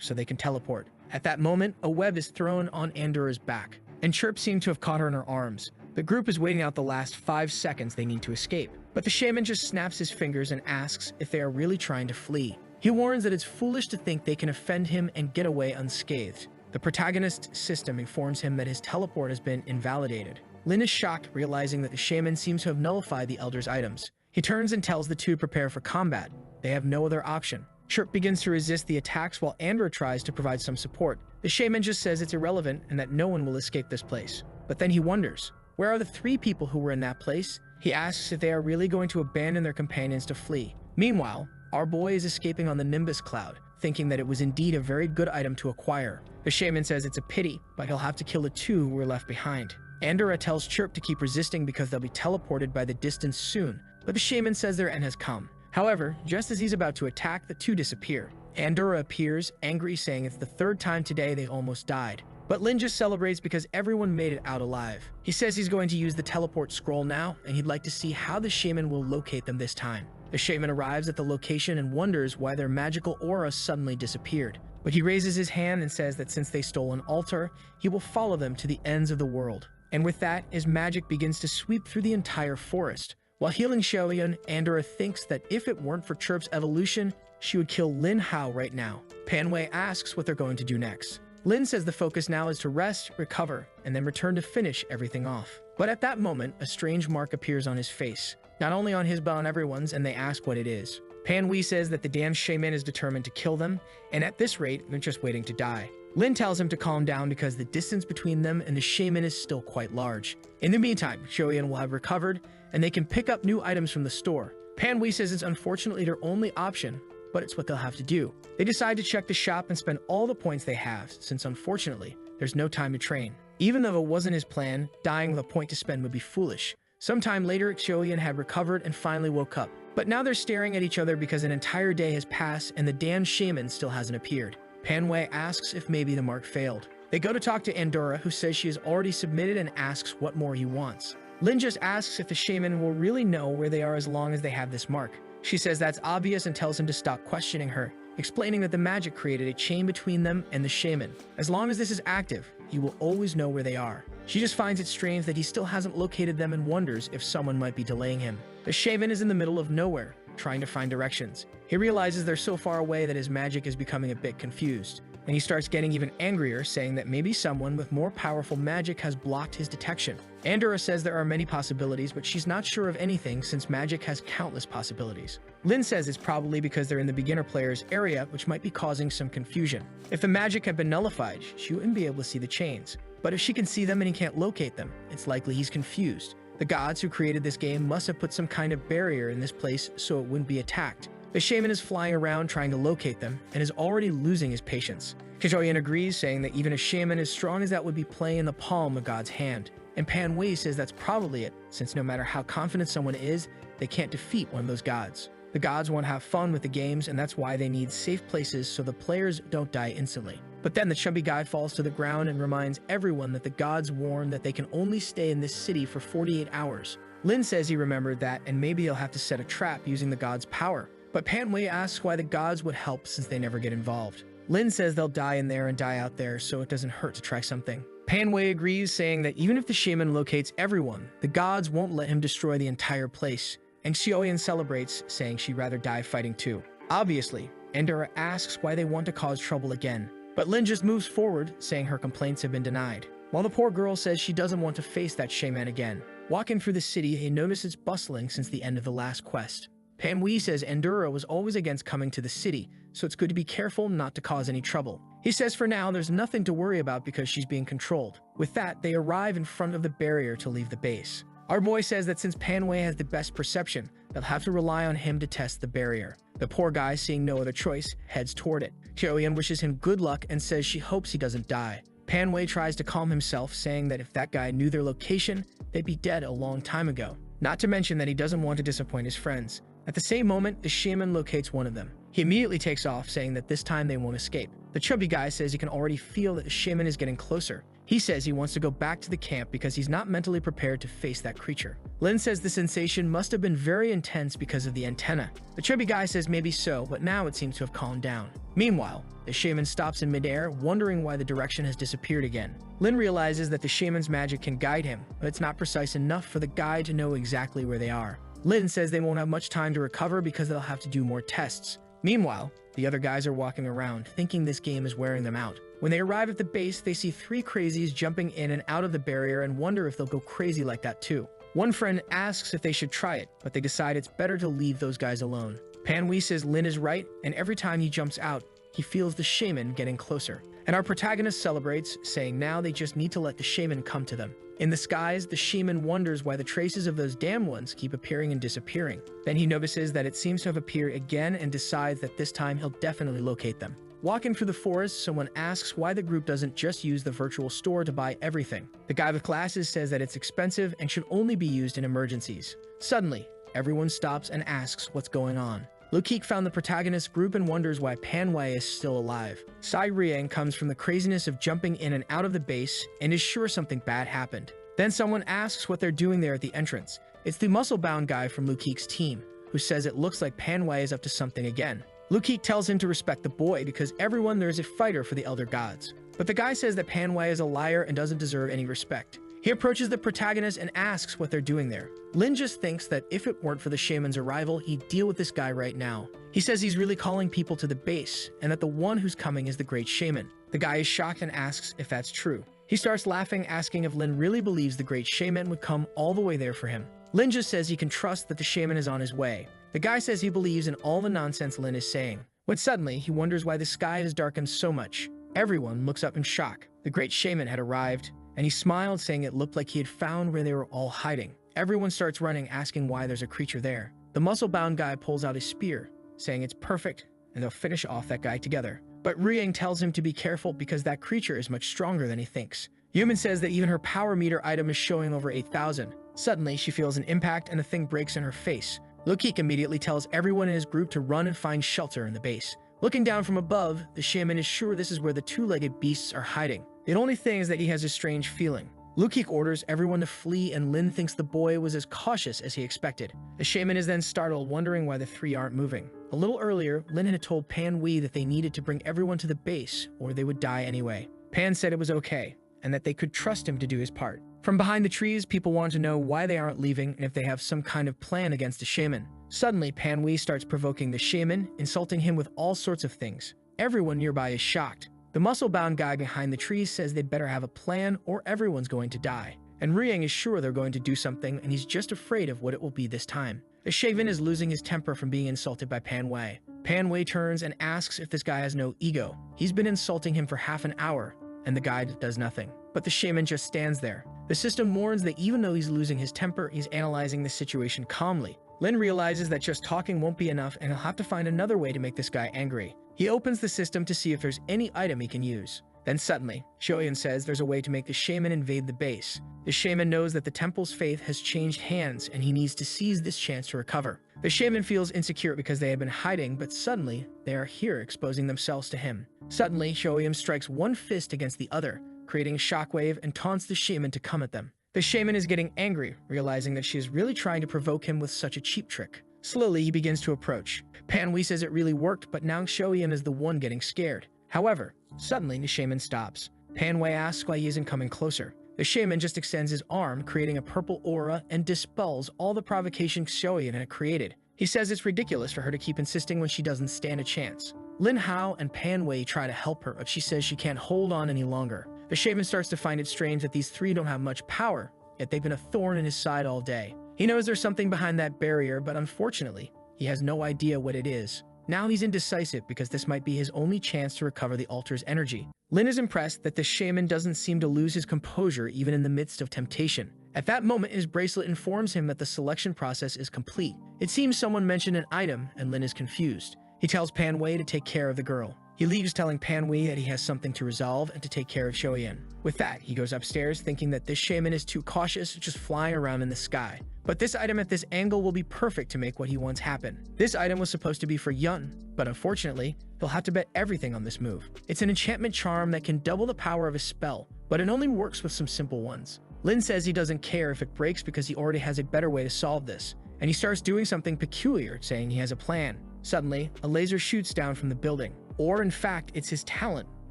A: so they can teleport. At that moment, a web is thrown on Andorra's back, and Chirp seems to have caught her in her arms. The group is waiting out the last 5 seconds they need to escape, but the shaman just snaps his fingers and asks if they are really trying to flee. He warns that it's foolish to think they can offend him and get away unscathed. The protagonist's system informs him that his teleport has been invalidated. Lin is shocked, realizing that the shaman seems to have nullified the elder's items. He turns and tells the two to prepare for combat. They have no other option. Chirp begins to resist the attacks while Andorra tries to provide some support. The shaman just says it's irrelevant and that no one will escape this place. But then he wonders, where are the 3 people who were in that place? He asks if they are really going to abandon their companions to flee. Meanwhile, our boy is escaping on the Nimbus cloud, thinking that it was indeed a very good item to acquire. The shaman says it's a pity, but he'll have to kill the 2 who were left behind. Andorra tells Chirp to keep resisting because they'll be teleported by the distance soon, but the shaman says their end has come. However, just as he's about to attack, the 2 disappear. Andorra appears, angry, saying it's the 3rd time today they almost died. But Lin just celebrates because everyone made it out alive. He says he's going to use the teleport scroll now, and he'd like to see how the shaman will locate them this time. The shaman arrives at the location and wonders why their magical aura suddenly disappeared. But he raises his hand and says that since they stole an altar, he will follow them to the ends of the world. And with that, his magic begins to sweep through the entire forest, While healing Xiaoyan, Andorra thinks that if it weren't for Chirp's evolution, she would kill Lin Hao right now. Panwei asks what they're going to do next. Lin says the focus now is to rest, recover, and then return to finish everything off. But at that moment, a strange mark appears on his face. Not only on his but on everyone's, and they ask what it is. Panwei says that the damn shaman is determined to kill them, and at this rate, they're just waiting to die. Lin tells him to calm down because the distance between them and the shaman is still quite large. In the meantime, Xiaoyan will have recovered, and they can pick up new items from the store. Panwei says it's unfortunately their only option, but it's what they'll have to do. They decide to check the shop and spend all the points they have, since unfortunately, there's no time to train. Even though it wasn't his plan, dying with a point to spend would be foolish. Sometime later, Xiaoyan had recovered and finally woke up. But now they're staring at each other because an entire day has passed and the damn shaman still hasn't appeared. Panwei asks if maybe the mark failed. They go to talk to Andorra, who says she has already submitted and asks what more he wants. Lin just asks if the shaman will really know where they are as long as they have this mark. She says that's obvious and tells him to stop questioning her, explaining that the magic created a chain between them and the shaman. As long as this is active, he will always know where they are. She just finds it strange that he still hasn't located them and wonders if someone might be delaying him. The shaman is in the middle of nowhere, trying to find directions. He realizes they're so far away that his magic is becoming a bit confused, and he starts getting even angrier, saying that maybe someone with more powerful magic has blocked his detection. Andorra says there are many possibilities, but she's not sure of anything since magic has countless possibilities. Lin says it's probably because they're in the beginner player's area, which might be causing some confusion. If the magic had been nullified, she wouldn't be able to see the chains. But if she can see them and he can't locate them, it's likely he's confused. The gods who created this game must have put some kind of barrier in this place so it wouldn't be attacked. The shaman is flying around trying to locate them and is already losing his patience. Xiaoyan agrees, saying that even a shaman as strong as that would be playing in the palm of God's hand. And Panwei says that's probably it, since no matter how confident someone is, they can't defeat one of those gods. The gods want to have fun with the games, and that's why they need safe places so the players don't die instantly. But then the chubby guy falls to the ground and reminds everyone that the gods warn that they can only stay in this city for 48 hours. Lin says he remembered that, and maybe he'll have to set a trap using the gods' power. But Panwei asks why the gods would help since they never get involved. Lin says they'll die in there and die out there, so it doesn't hurt to try something. Panwei agrees, saying that even if the shaman locates everyone, the gods won't let him destroy the entire place. And Xiaoyan celebrates, saying she'd rather die fighting too. Obviously, Andorra asks why they want to cause trouble again. But Lin just moves forward, saying her complaints have been denied. While the poor girl says she doesn't want to face that shaman again. Walking through the city, he notices it's bustling since the end of the last quest. Panwei says Andorra was always against coming to the city, so it's good to be careful not to cause any trouble. He says for now there's nothing to worry about because she's being controlled. With that, they arrive in front of the barrier to leave the base. Our boy says that since Panwei has the best perception, they'll have to rely on him to test the barrier. The poor guy, seeing no other choice, heads toward it. Xiaoyan wishes him good luck and says she hopes he doesn't die. Panwei tries to calm himself, saying that if that guy knew their location, they'd be dead a long time ago. Not to mention that he doesn't want to disappoint his friends. At the same moment, the shaman locates one of them. He immediately takes off, saying that this time they won't escape. The chubby guy says he can already feel that the shaman is getting closer. He says he wants to go back to the camp because he's not mentally prepared to face that creature. Lin says the sensation must have been very intense because of the antenna. The chubby guy says maybe so, but now it seems to have calmed down. Meanwhile, the shaman stops in midair, wondering why the direction has disappeared again. Lin realizes that the shaman's magic can guide him, but it's not precise enough for the guide to know exactly where they are. Lin says they won't have much time to recover because they'll have to do more tests. Meanwhile, the other guys are walking around, thinking this game is wearing them out. When they arrive at the base, they see three crazies jumping in and out of the barrier and wonder if they'll go crazy like that too. One friend asks if they should try it, but they decide it's better to leave those guys alone. Panwei says Lin is right, and every time he jumps out, he feels the shaman getting closer. And our protagonist celebrates, saying now they just need to let the shaman come to them. In the skies, the shaman wonders why the traces of those damn ones keep appearing and disappearing. Then he notices that it seems to have appeared again and decides that this time he'll definitely locate them. Walking through the forest, someone asks why the group doesn't just use the virtual store to buy everything. The guy with glasses says that it's expensive and should only be used in emergencies. Suddenly, everyone stops and asks what's going on. Lokik found the protagonist group and wonders why Panwei is still alive. Sai Riang comes from the craziness of jumping in and out of the base and is sure something bad happened. Then someone asks what they're doing there at the entrance. It's the muscle-bound guy from Lokik's team, who says it looks like Panwei is up to something again. Lokik tells him to respect the boy because everyone there is a fighter for the elder gods. But the guy says that Panwei is a liar and doesn't deserve any respect. He approaches the protagonist and asks what they're doing there. Lin just thinks that if it weren't for the shaman's arrival, he'd deal with this guy right now. He says he's really calling people to the base, and that the one who's coming is the great shaman. The guy is shocked and asks if that's true. He starts laughing, asking if Lin really believes the great shaman would come all the way there for him. Lin just says he can trust that the shaman is on his way. The guy says he believes in all the nonsense Lin is saying. When suddenly, he wonders why the sky has darkened so much. Everyone looks up in shock. The great shaman had arrived, and he smiled, saying it looked like he had found where they were all hiding. Everyone starts running, asking why there's a creature there. The muscle-bound guy pulls out his spear, saying it's perfect, and they'll finish off that guy together. But Ruyang tells him to be careful because that creature is much stronger than he thinks. Yumin says that even her power meter item is showing over 8,000. Suddenly, she feels an impact and a thing breaks in her face. Lokik immediately tells everyone in his group to run and find shelter in the base. Looking down from above, the shaman is sure this is where the two-legged beasts are hiding. The only thing is that he has a strange feeling. Lokik orders everyone to flee, and Lin thinks the boy was as cautious as he expected. The shaman is then startled, wondering why the three aren't moving. A little earlier, Lin had told Pan Wei that they needed to bring everyone to the base, or they would die anyway. Pan said it was okay, and that they could trust him to do his part. From behind the trees, people want to know why they aren't leaving and if they have some kind of plan against the shaman. Suddenly, Pan Wei starts provoking the shaman, insulting him with all sorts of things. Everyone nearby is shocked. The muscle-bound guy behind the trees says they'd better have a plan or everyone's going to die. And Ruyang is sure they're going to do something, and he's just afraid of what it will be this time. The shaman is losing his temper from being insulted by Pan Wei. Pan Wei turns and asks if this guy has no ego. He's been insulting him for half an hour, and the guy does nothing. But the shaman just stands there. The system warns that even though he's losing his temper, he's analyzing the situation calmly. Lin realizes that just talking won't be enough, and he'll have to find another way to make this guy angry. He opens the system to see if there's any item he can use. Then suddenly, Shoyan says there's a way to make the shaman invade the base. The shaman knows that the temple's faith has changed hands, and he needs to seize this chance to recover. The shaman feels insecure because they had been hiding, but suddenly, they are here exposing themselves to him. Suddenly, Shoyan strikes one fist against the other, creating a shockwave, and taunts the shaman to come at them. The shaman is getting angry, realizing that she is really trying to provoke him with such a cheap trick. Slowly, he begins to approach. Pan Wei says it really worked, but now Shoyan is the one getting scared. However, suddenly the shaman stops. Pan Wei asks why he isn't coming closer. The shaman just extends his arm, creating a purple aura, and dispels all the provocation Shoyan had created. He says it's ridiculous for her to keep insisting when she doesn't stand a chance. Lin Hao and Pan Wei try to help her, but she says she can't hold on any longer. The shaman starts to find it strange that these three don't have much power, yet they've been a thorn in his side all day. He knows there's something behind that barrier, but unfortunately, he has no idea what it is. Now he's indecisive because this might be his only chance to recover the altar's energy. Lin is impressed that the shaman doesn't seem to lose his composure even in the midst of temptation. At that moment, his bracelet informs him that the selection process is complete. It seems someone mentioned an item, and Lin is confused. He tells Pan Wei to take care of the girl. He leaves telling Pan Wei that he has something to resolve and to take care of Shoyan. With that, he goes upstairs thinking that this shaman is too cautious, just flying around in the sky. But this item at this angle will be perfect to make what he wants happen. This item was supposed to be for Yun, but unfortunately, he'll have to bet everything on this move. It's an enchantment charm that can double the power of a spell, but it only works with some simple ones. Lin says he doesn't care if it breaks because he already has a better way to solve this, and he starts doing something peculiar, saying he has a plan. Suddenly, a laser shoots down from the building. Or in fact, it's his talent,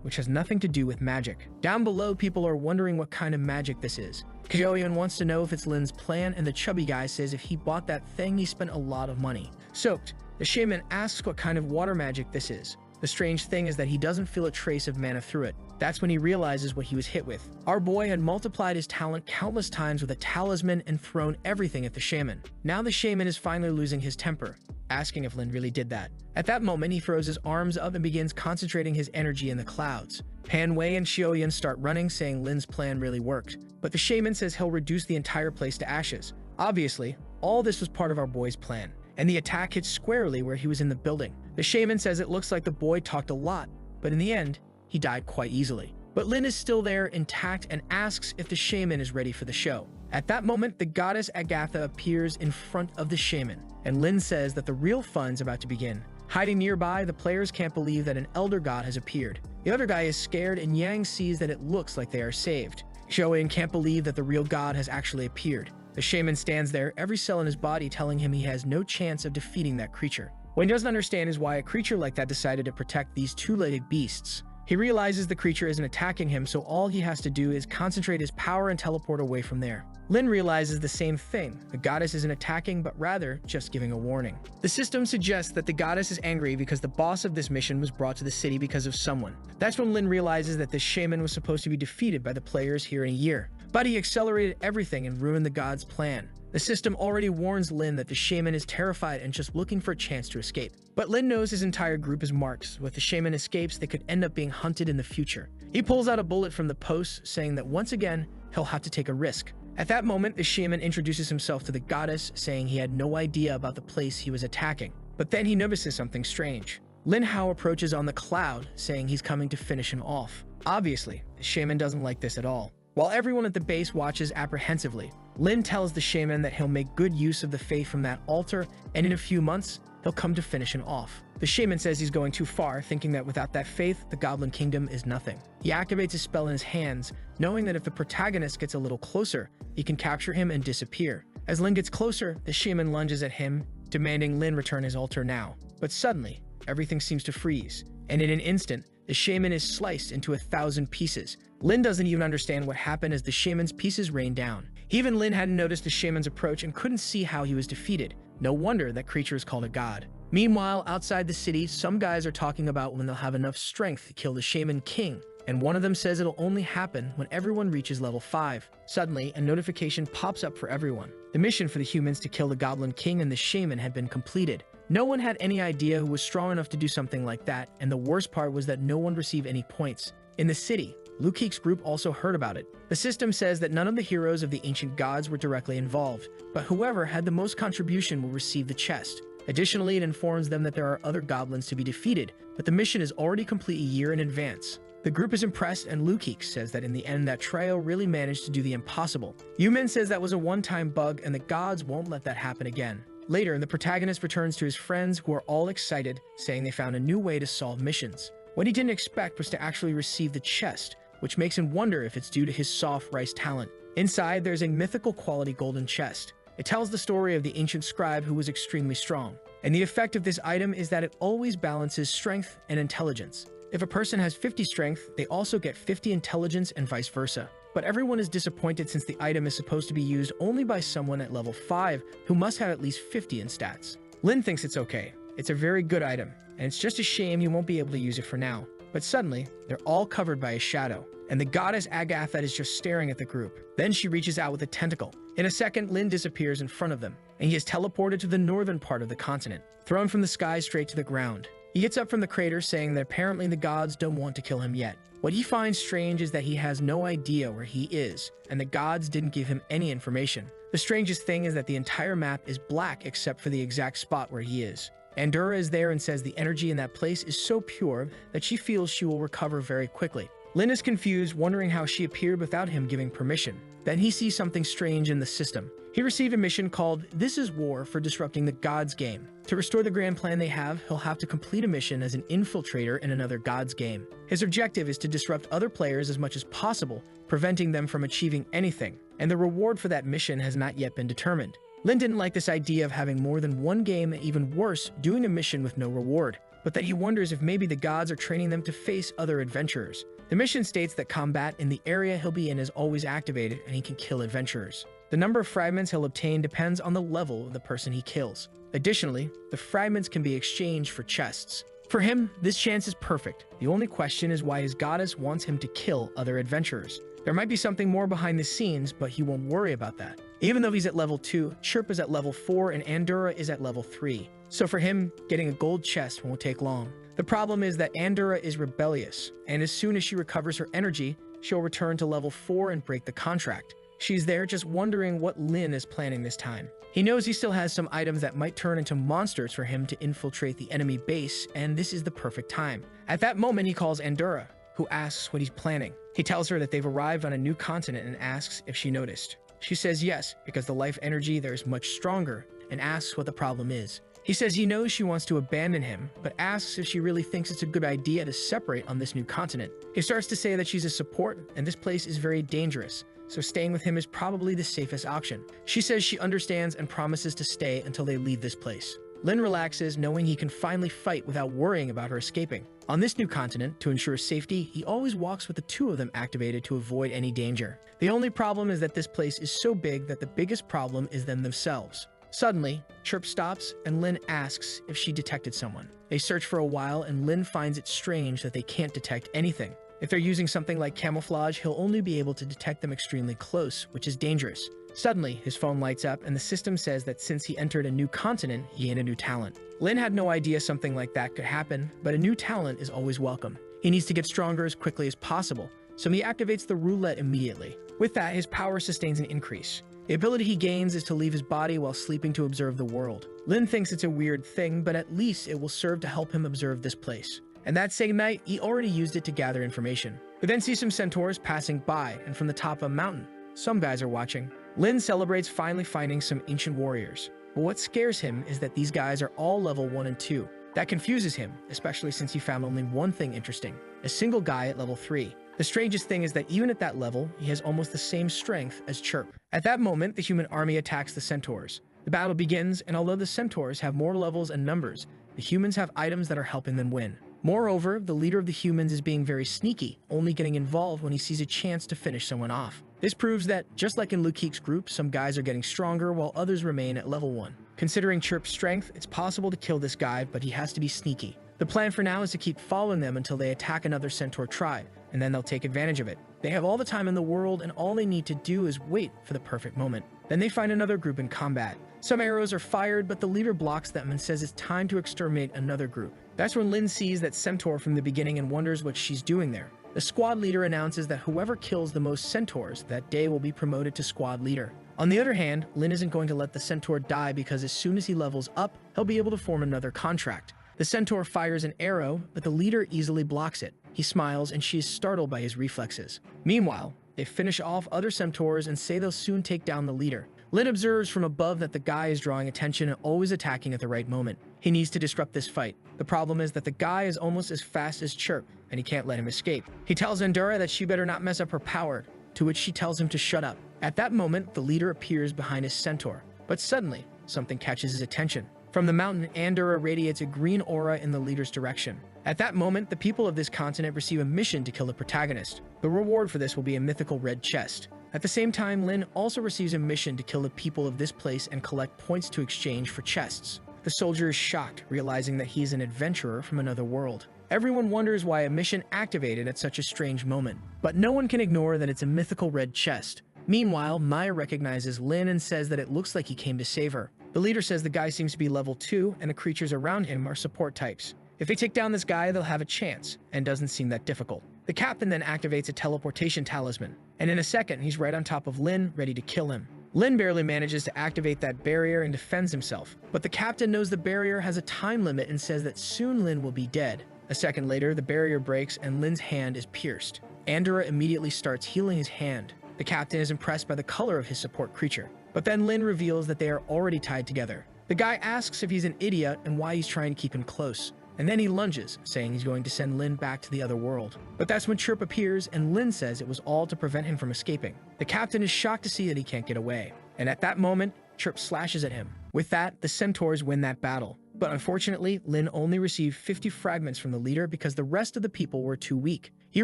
A: which has nothing to do with magic. Down below, people are wondering what kind of magic this is. Kajoyan wants to know if it's Lin's plan, and the chubby guy says if he bought that thing, he spent a lot of money. Soaked, the shaman asks what kind of water magic this is. The strange thing is that he doesn't feel a trace of mana through it. That's when he realizes what he was hit with. Our boy had multiplied his talent countless times with a talisman and thrown everything at the shaman. Now the shaman is finally losing his temper, asking if Lin really did that. At that moment, he throws his arms up and begins concentrating his energy in the clouds. Pan Wei and Xiaoyan start running, saying Lin's plan really worked. But the shaman says he'll reduce the entire place to ashes. Obviously, all this was part of our boy's plan, and the attack hits squarely where he was in the building. The shaman says it looks like the boy talked a lot, but in the end, he died quite easily. But Lin is still there, intact, and asks if the shaman is ready for the show. At that moment, the goddess Agatha appears in front of the shaman, and Lin says that the real fun's about to begin. Hiding nearby, the players can't believe that an elder god has appeared. The other guy is scared, and Yang sees that it looks like they are saved. Xiaoyan can't believe that the real god has actually appeared. The shaman stands there, every cell in his body telling him he has no chance of defeating that creature. What he doesn't understand is why a creature like that decided to protect these two-legged beasts. He realizes the creature isn't attacking him, so all he has to do is concentrate his power and teleport away from there. Lin realizes the same thing. The goddess isn't attacking, but rather just giving a warning. The system suggests that the goddess is angry because the boss of this mission was brought to the city because of someone. That's when Lin realizes that this shaman was supposed to be defeated by the players here in a year. But he accelerated everything and ruined the god's plan. The system already warns Lin that the shaman is terrified and just looking for a chance to escape. But Lin knows his entire group is marked, so if the shaman escapes, they could end up being hunted in the future. He pulls out a bullet from the post, saying that once again, he'll have to take a risk. At that moment, the shaman introduces himself to the goddess, saying he had no idea about the place he was attacking. But then he notices something strange. Lin Hao approaches on the cloud, saying he's coming to finish him off. Obviously, the shaman doesn't like this at all. While everyone at the base watches apprehensively, Lin tells the shaman that he'll make good use of the faith from that altar, and in a few months, he'll come to finish him off. The shaman says he's going too far, thinking that without that faith, the Goblin Kingdom is nothing. He activates his spell in his hands, knowing that if the protagonist gets a little closer, he can capture him and disappear. As Lin gets closer, the shaman lunges at him, demanding Lin return his altar now. But suddenly, everything seems to freeze, and in an instant, the shaman is sliced into 1,000 pieces. Lin doesn't even understand what happened as the shaman's pieces rain down. Even Lin hadn't noticed the shaman's approach and couldn't see how he was defeated. No wonder that creature is called a god. Meanwhile, outside the city, some guys are talking about when they'll have enough strength to kill the Shaman King, and one of them says it'll only happen when everyone reaches level 5. Suddenly, a notification pops up for everyone. The mission for the humans to kill the Goblin King and the Shaman had been completed. No one had any idea who was strong enough to do something like that, and the worst part was that no one received any points. In the city, Lukeek's group also heard about it. The system says that none of the heroes of the ancient gods were directly involved, but whoever had the most contribution will receive the chest. Additionally, it informs them that there are other goblins to be defeated, but the mission is already complete a year in advance. The group is impressed, and Lukeek says that in the end that trio really managed to do the impossible. Yumin says that was a one-time bug and the gods won't let that happen again. Later, the protagonist returns to his friends who are all excited, saying they found a new way to solve missions. What he didn't expect was to actually receive the chest, which makes him wonder if it's due to his soft rice talent. Inside, there's a mythical quality golden chest. It tells the story of the ancient scribe who was extremely strong. And the effect of this item is that it always balances strength and intelligence. If a person has 50 strength, they also get 50 intelligence and vice versa. But everyone is disappointed since the item is supposed to be used only by someone at level 5 who must have at least 50 in stats. Lin thinks it's okay. It's a very good item, and it's just a shame you won't be able to use it for now. But suddenly, they're all covered by a shadow, and the goddess Agatha is just staring at the group. Then she reaches out with a tentacle. In a second, Lin disappears in front of them, and he is teleported to the northern part of the continent, thrown from the sky straight to the ground. He gets up from the crater saying that apparently the gods don't want to kill him yet. What he finds strange is that he has no idea where he is, and the gods didn't give him any information. The strangest thing is that the entire map is black except for the exact spot where he is. Andura is there and says the energy in that place is so pure that she feels she will recover very quickly. Lin is confused, wondering how she appeared without him giving permission. Then he sees something strange in the system. He received a mission called This is War for disrupting the Gods game. To restore the grand plan they have, he'll have to complete a mission as an infiltrator in another Gods game. His objective is to disrupt other players as much as possible, preventing them from achieving anything, and the reward for that mission has not yet been determined. Lin didn't like this idea of having more than one game, and even worse, doing a mission with no reward, but that he wonders if maybe the gods are training them to face other adventurers. The mission states that combat in the area he'll be in is always activated and he can kill adventurers. The number of fragments he'll obtain depends on the level of the person he kills. Additionally, the fragments can be exchanged for chests. For him, this chance is perfect. The only question is why his goddess wants him to kill other adventurers. There might be something more behind the scenes, but he won't worry about that. Even though he's at level 2, Chirp is at level 4 and Andura is at level 3. So for him, getting a gold chest won't take long. The problem is that Andura is rebellious, and as soon as she recovers her energy, she'll return to level 4 and break the contract. She's there just wondering what Lin is planning this time. He knows he still has some items that might turn into monsters for him to infiltrate the enemy base, and this is the perfect time. At that moment, he calls Andura, who asks what he's planning. He tells her that they've arrived on a new continent and asks if she noticed. She says yes, because the life energy there is much stronger, and asks what the problem is. He says he knows she wants to abandon him, but asks if she really thinks it's a good idea to separate on this new continent. He starts to say that she's a support, and this place is very dangerous, so staying with him is probably the safest option. She says she understands and promises to stay until they leave this place. Lin relaxes, knowing he can finally fight without worrying about her escaping. On this new continent, to ensure safety, he always walks with the two of them activated to avoid any danger. The only problem is that this place is so big that the biggest problem is them themselves. Suddenly, Chirp stops and Lin asks if she detected someone. They search for a while and Lin finds it strange that they can't detect anything. If they're using something like camouflage, he'll only be able to detect them extremely close, which is dangerous. Suddenly, his phone lights up and the system says that since he entered a new continent, he gained a new talent. Lin had no idea something like that could happen, but a new talent is always welcome. He needs to get stronger as quickly as possible, so he activates the roulette immediately. With that, his power sustains an increase. The ability he gains is to leave his body while sleeping to observe the world. Lin thinks it's a weird thing, but at least it will serve to help him observe this place. And that same night, he already used it to gather information. We then see some centaurs passing by, and from the top of a mountain, some guys are watching. Lin celebrates finally finding some ancient warriors. But what scares him is that these guys are all level 1 and 2. That confuses him, especially since he found only one thing interesting: a single guy at level 3. The strangest thing is that even at that level, he has almost the same strength as Chirp. At that moment, the human army attacks the centaurs. The battle begins, and although the centaurs have more levels and numbers, the humans have items that are helping them win. Moreover, the leader of the humans is being very sneaky, only getting involved when he sees a chance to finish someone off. This proves that, just like in Lukeek's group, some guys are getting stronger while others remain at level 1. Considering Chirp's strength, it's possible to kill this guy, but he has to be sneaky. The plan for now is to keep following them until they attack another centaur tribe, and then they'll take advantage of it. They have all the time in the world, and all they need to do is wait for the perfect moment. Then they find another group in combat. Some arrows are fired, but the leader blocks them and says it's time to exterminate another group. That's when Lin sees that centaur from the beginning and wonders what she's doing there. The squad leader announces that whoever kills the most centaurs that day will be promoted to squad leader. On the other hand, Lin isn't going to let the centaur die because as soon as he levels up, he'll be able to form another contract. The centaur fires an arrow, but the leader easily blocks it. He smiles and she is startled by his reflexes. Meanwhile, they finish off other centaurs and say they'll soon take down the leader. Lin observes from above that the guy is drawing attention and always attacking at the right moment. He needs to disrupt this fight. The problem is that the guy is almost as fast as Chirp, and he can't let him escape. He tells Endura that she better not mess up her power, to which she tells him to shut up. At that moment, the leader appears behind his centaur, but suddenly, something catches his attention. From the mountain, Endura radiates a green aura in the leader's direction. At that moment, the people of this continent receive a mission to kill the protagonist. The reward for this will be a mythical red chest. At the same time, Lin also receives a mission to kill the people of this place and collect points to exchange for chests. The soldier is shocked, realizing that he is an adventurer from another world. Everyone wonders why a mission activated at such a strange moment, but no one can ignore that it's a mythical red chest. Meanwhile, Maya recognizes Lin and says that it looks like he came to save her. The leader says the guy seems to be level 2 and the creatures around him are support types. If they take down this guy, they'll have a chance, and doesn't seem that difficult. The captain then activates a teleportation talisman, and in a second, he's right on top of Lin, ready to kill him. Lin barely manages to activate that barrier and defends himself, but the captain knows the barrier has a time limit and says that soon Lin will be dead. A second later, the barrier breaks and Lin's hand is pierced. Andorra immediately starts healing his hand. The captain is impressed by the color of his support creature, but then Lin reveals that they are already tied together. The guy asks if he's an idiot and why he's trying to keep him close, and then he lunges, saying he's going to send Lin back to the other world. But that's when Chirp appears, and Lin says it was all to prevent him from escaping. The captain is shocked to see that he can't get away, and at that moment, Chirp slashes at him. With that, the centaurs win that battle. But unfortunately, Lin only received 50 fragments from the leader because the rest of the people were too weak. He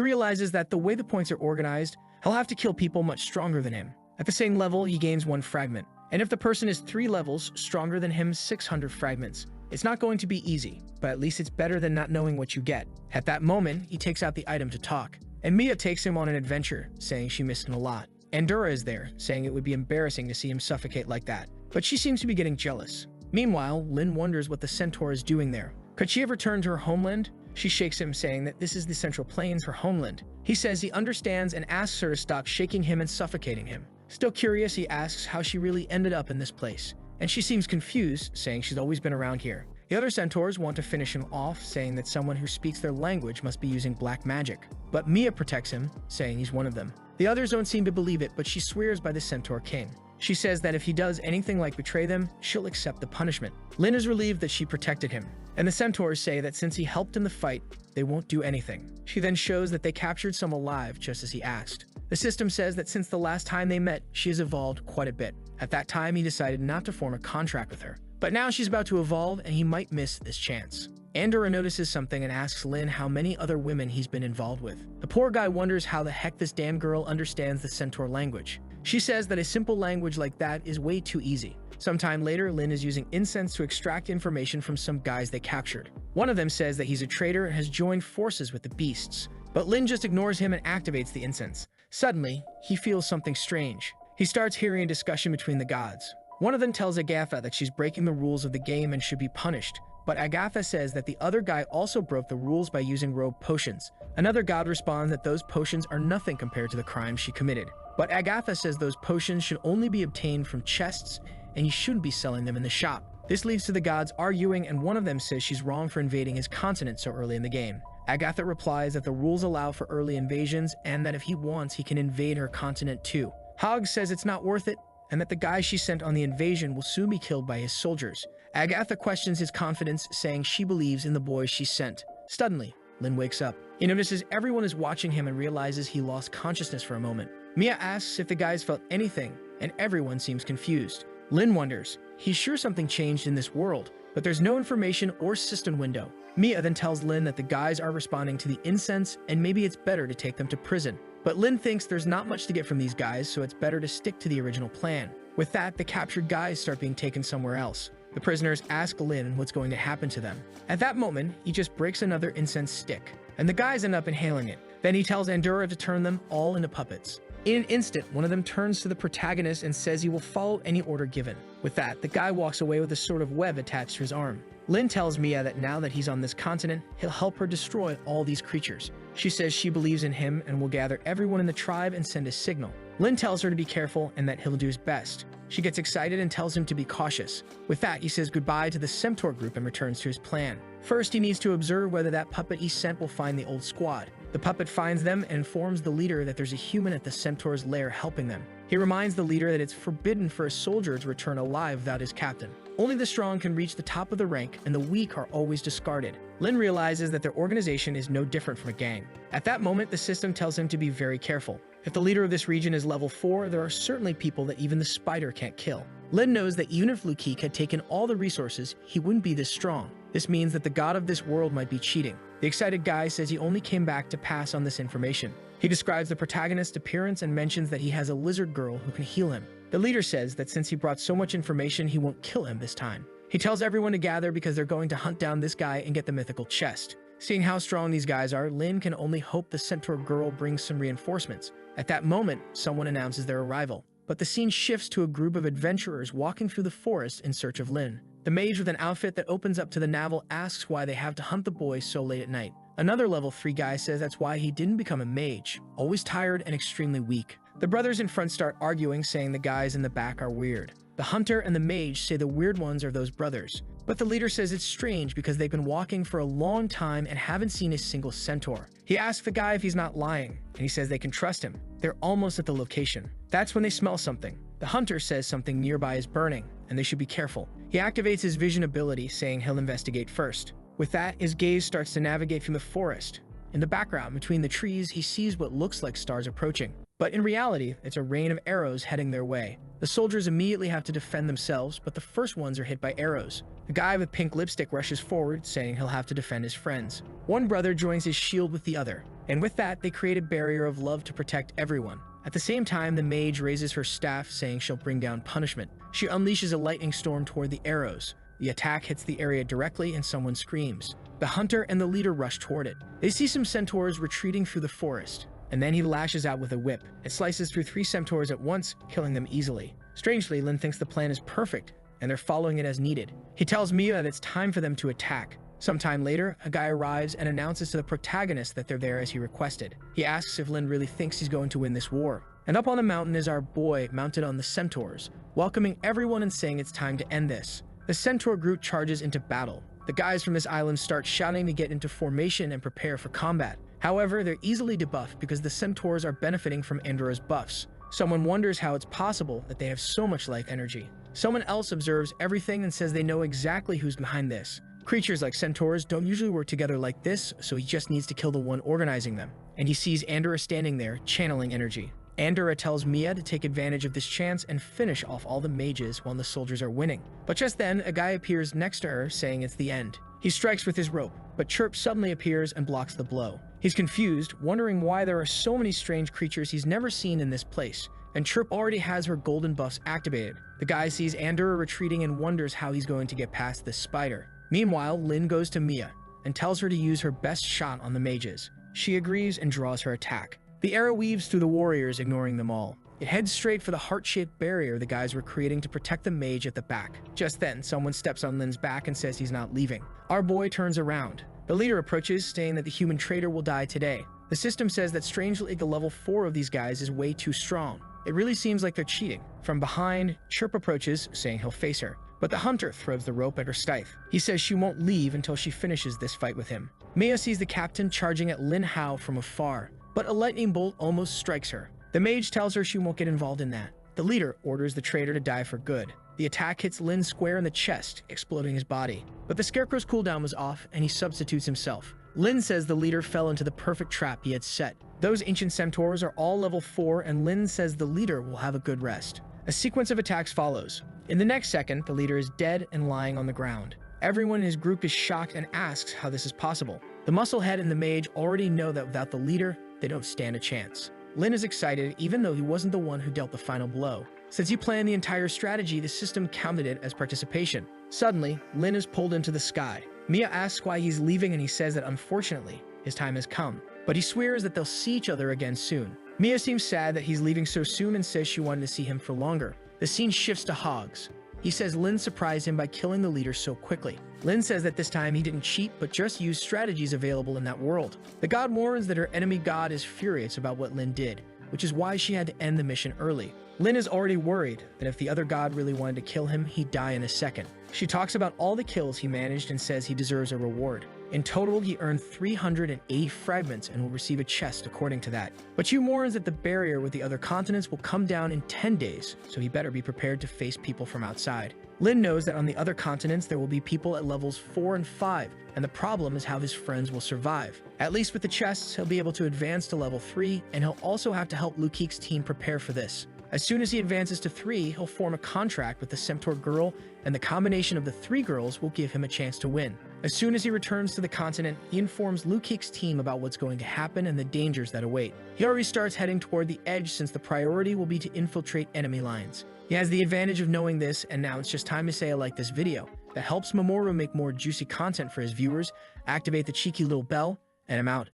A: realizes that the way the points are organized, he'll have to kill people much stronger than him. At the same level, he gains 1 fragment. And if the person is 3 levels stronger than him, 600 fragments. It's not going to be easy, but at least it's better than not knowing what you get. At that moment, he takes out the item to talk. And Mia takes him on an adventure, saying she missed him a lot. Endura is there, saying it would be embarrassing to see him suffocate like that. But she seems to be getting jealous. Meanwhile, Lin wonders what the centaur is doing there. Could she have returned to her homeland? She shakes him, saying that this is the Central Plains, her homeland. He says he understands and asks her to stop shaking him and suffocating him. Still curious, he asks how she really ended up in this place. And she seems confused, saying she's always been around here. The other centaurs want to finish him off, saying that someone who speaks their language must be using black magic. But Mia protects him, saying he's one of them. The others don't seem to believe it, but she swears by the Centaur King. She says that if he does anything like betray them, she'll accept the punishment. Lin is relieved that she protected him, and the centaurs say that since he helped in the fight, they won't do anything. She then shows that they captured some alive just as he asked. The system says that since the last time they met, she has evolved quite a bit. At that time, he decided not to form a contract with her. But now she's about to evolve and he might miss this chance. Andorra notices something and asks Lin how many other women he's been involved with. The poor guy wonders how the heck this damn girl understands the centaur language. She says that a simple language like that is way too easy. Sometime later, Lin is using incense to extract information from some guys they captured. One of them says that he's a traitor and has joined forces with the beasts. But Lin just ignores him and activates the incense. Suddenly, he feels something strange. He starts hearing a discussion between the gods. One of them tells Agatha that she's breaking the rules of the game and should be punished. But Agatha says that the other guy also broke the rules by using rogue potions. Another god responds that those potions are nothing compared to the crime she committed. But Agatha says those potions should only be obtained from chests and he shouldn't be selling them in the shop. This leads to the gods arguing, and one of them says she's wrong for invading his continent so early in the game. Agatha replies that the rules allow for early invasions and that if he wants, he can invade her continent too. Hogg says it's not worth it and that the guy she sent on the invasion will soon be killed by his soldiers. Agatha questions his confidence, saying she believes in the boys she sent. Suddenly, Lin wakes up. He notices everyone is watching him and realizes he lost consciousness for a moment. Mia asks if the guys felt anything, and everyone seems confused. Lin wonders. He's sure something changed in this world, but there's no information or system window. Mia then tells Lin that the guys are responding to the incense and maybe it's better to take them to prison. But Lin thinks there's not much to get from these guys, so it's better to stick to the original plan. With that, the captured guys start being taken somewhere else. The prisoners ask Lin what's going to happen to them. At that moment, he just breaks another incense stick, and the guys end up inhaling it. Then he tells Andorra to turn them all into puppets. In an instant, one of them turns to the protagonist and says he will follow any order given. With that, the guy walks away with a sort of web attached to his arm. Lin tells Mia that now that he's on this continent, he'll help her destroy all these creatures. She says she believes in him and will gather everyone in the tribe and send a signal. Lin tells her to be careful and that he'll do his best. She gets excited and tells him to be cautious. With that, he says goodbye to the Centaur group and returns to his plan. First, he needs to observe whether that puppet he sent will find the old squad. The puppet finds them and informs the leader that there's a human at the Centaur's lair helping them. He reminds the leader that it's forbidden for a soldier to return alive without his captain. Only the strong can reach the top of the rank, and the weak are always discarded. Lin realizes that their organization is no different from a gang. At that moment, the system tells him to be very careful. If the leader of this region is level 4, there are certainly people that even the spider can't kill. Lin knows that even if Lukik had taken all the resources, he wouldn't be this strong. This means that the god of this world might be cheating. The excited guy says he only came back to pass on this information. He describes the protagonist's appearance and mentions that he has a lizard girl who can heal him. The leader says that since he brought so much information, he won't kill him this time. He tells everyone to gather because they're going to hunt down this guy and get the mythical chest. Seeing how strong these guys are, Lin can only hope the centaur girl brings some reinforcements. At that moment, someone announces their arrival. But the scene shifts to a group of adventurers walking through the forest in search of Lin. The mage with an outfit that opens up to the navel asks why they have to hunt the boys so late at night. Another level 3 guy says that's why he didn't become a mage, always tired and extremely weak. The brothers in front start arguing, saying the guys in the back are weird. The hunter and the mage say the weird ones are those brothers. But the leader says it's strange because they've been walking for a long time and haven't seen a single centaur. He asks the guy if he's not lying, and he says they can trust him. They're almost at the location. That's when they smell something. The hunter says something nearby is burning, and they should be careful. He activates his vision ability, saying he'll investigate first. With that, his gaze starts to navigate through the forest. In the background, between the trees, he sees what looks like stars approaching. But in reality, it's a rain of arrows heading their way. The soldiers immediately have to defend themselves, but the first ones are hit by arrows. The guy with pink lipstick rushes forward, saying he'll have to defend his friends. One brother joins his shield with the other, and with that, they create a barrier of love to protect everyone. At the same time, the mage raises her staff, saying she'll bring down punishment. She unleashes a lightning storm toward the arrows. The attack hits the area directly and someone screams. The hunter and the leader rush toward it. They see some centaurs retreating through the forest, and then he lashes out with a whip. It slices through 3 centaurs at once, killing them easily. Strangely, Lin thinks the plan is perfect, and they're following it as needed. He tells Mia that it's time for them to attack. Sometime later, a guy arrives and announces to the protagonist that they're there as he requested. He asks if Lin really thinks he's going to win this war. And up on the mountain is our boy mounted on the centaurs, welcoming everyone and saying it's time to end this. The centaur group charges into battle. The guys from this island start shouting to get into formation and prepare for combat. However, they're easily debuffed because the centaurs are benefiting from Andorra's buffs. Someone wonders how it's possible that they have so much life energy. Someone else observes everything and says they know exactly who's behind this. Creatures like centaurs don't usually work together like this, so he just needs to kill the one organizing them. And he sees Andorra standing there, channeling energy. Andorra tells Mia to take advantage of this chance and finish off all the mages while the soldiers are winning. But just then, a guy appears next to her, saying it's the end. He strikes with his rope, but Chirp suddenly appears and blocks the blow. He's confused, wondering why there are so many strange creatures he's never seen in this place, and Chirp already has her golden buffs activated. The guy sees Andorra retreating and wonders how he's going to get past this spider. Meanwhile, Lin goes to Mia and tells her to use her best shot on the mages. She agrees and draws her attack. The arrow weaves through the warriors, ignoring them all. It heads straight for the heart-shaped barrier the guys were creating to protect the mage at the back. Just then, someone steps on Lin's back and says he's not leaving. Our boy turns around. The leader approaches, saying that the human traitor will die today. The system says that strangely the level 4 of these guys is way too strong. It really seems like they're cheating. From behind, Chirp approaches, saying he'll face her. But the hunter throws the rope at her scythe. He says she won't leave until she finishes this fight with him. Mia sees the captain charging at Lin Hao from afar, but a lightning bolt almost strikes her. The mage tells her she won't get involved in that. The leader orders the traitor to die for good. The attack hits Lin square in the chest, exploding his body. But the scarecrow's cooldown was off, and he substitutes himself. Lin says the leader fell into the perfect trap he had set. Those ancient centaurs are all level 4, and Lin says the leader will have a good rest. A sequence of attacks follows. In the next second, the leader is dead and lying on the ground. Everyone in his group is shocked and asks how this is possible. The musclehead and the mage already know that without the leader, they don't stand a chance. Lin is excited, even though he wasn't the one who dealt the final blow. Since he planned the entire strategy, the system counted it as participation. Suddenly, Lin is pulled into the sky. Mia asks why he's leaving, and he says that unfortunately, his time has come. But he swears that they'll see each other again soon. Mia seems sad that he's leaving so soon and says she wanted to see him for longer. The scene shifts to Hogs. He says Lin surprised him by killing the leader so quickly. Lin says that this time he didn't cheat, but just used strategies available in that world. The god warns that her enemy god is furious about what Lin did, which is why she had to end the mission early. Lin is already worried that if the other god really wanted to kill him, he'd die in a second. She talks about all the kills he managed and says he deserves a reward. In total, he earned 380 fragments and will receive a chest according to that. But she warns that the barrier with the other continents will come down in 10 days, so he better be prepared to face people from outside. Lin knows that on the other continents there will be people at levels 4 and 5, and the problem is how his friends will survive. At least with the chests, he'll be able to advance to level 3, and he'll also have to help Lukeek's team prepare for this. As soon as he advances to 3, he'll form a contract with the Centaur girl, and the combination of the 3 girls will give him a chance to win. As soon as he returns to the continent, he informs Lukeek's team about what's going to happen and the dangers that await. He already starts heading toward the edge since the priority will be to infiltrate enemy lines. He has the advantage of knowing this, and now it's just time to say I like this video. That helps Mamoru make more juicy content for his viewers, activate the cheeky little bell, and I'm out.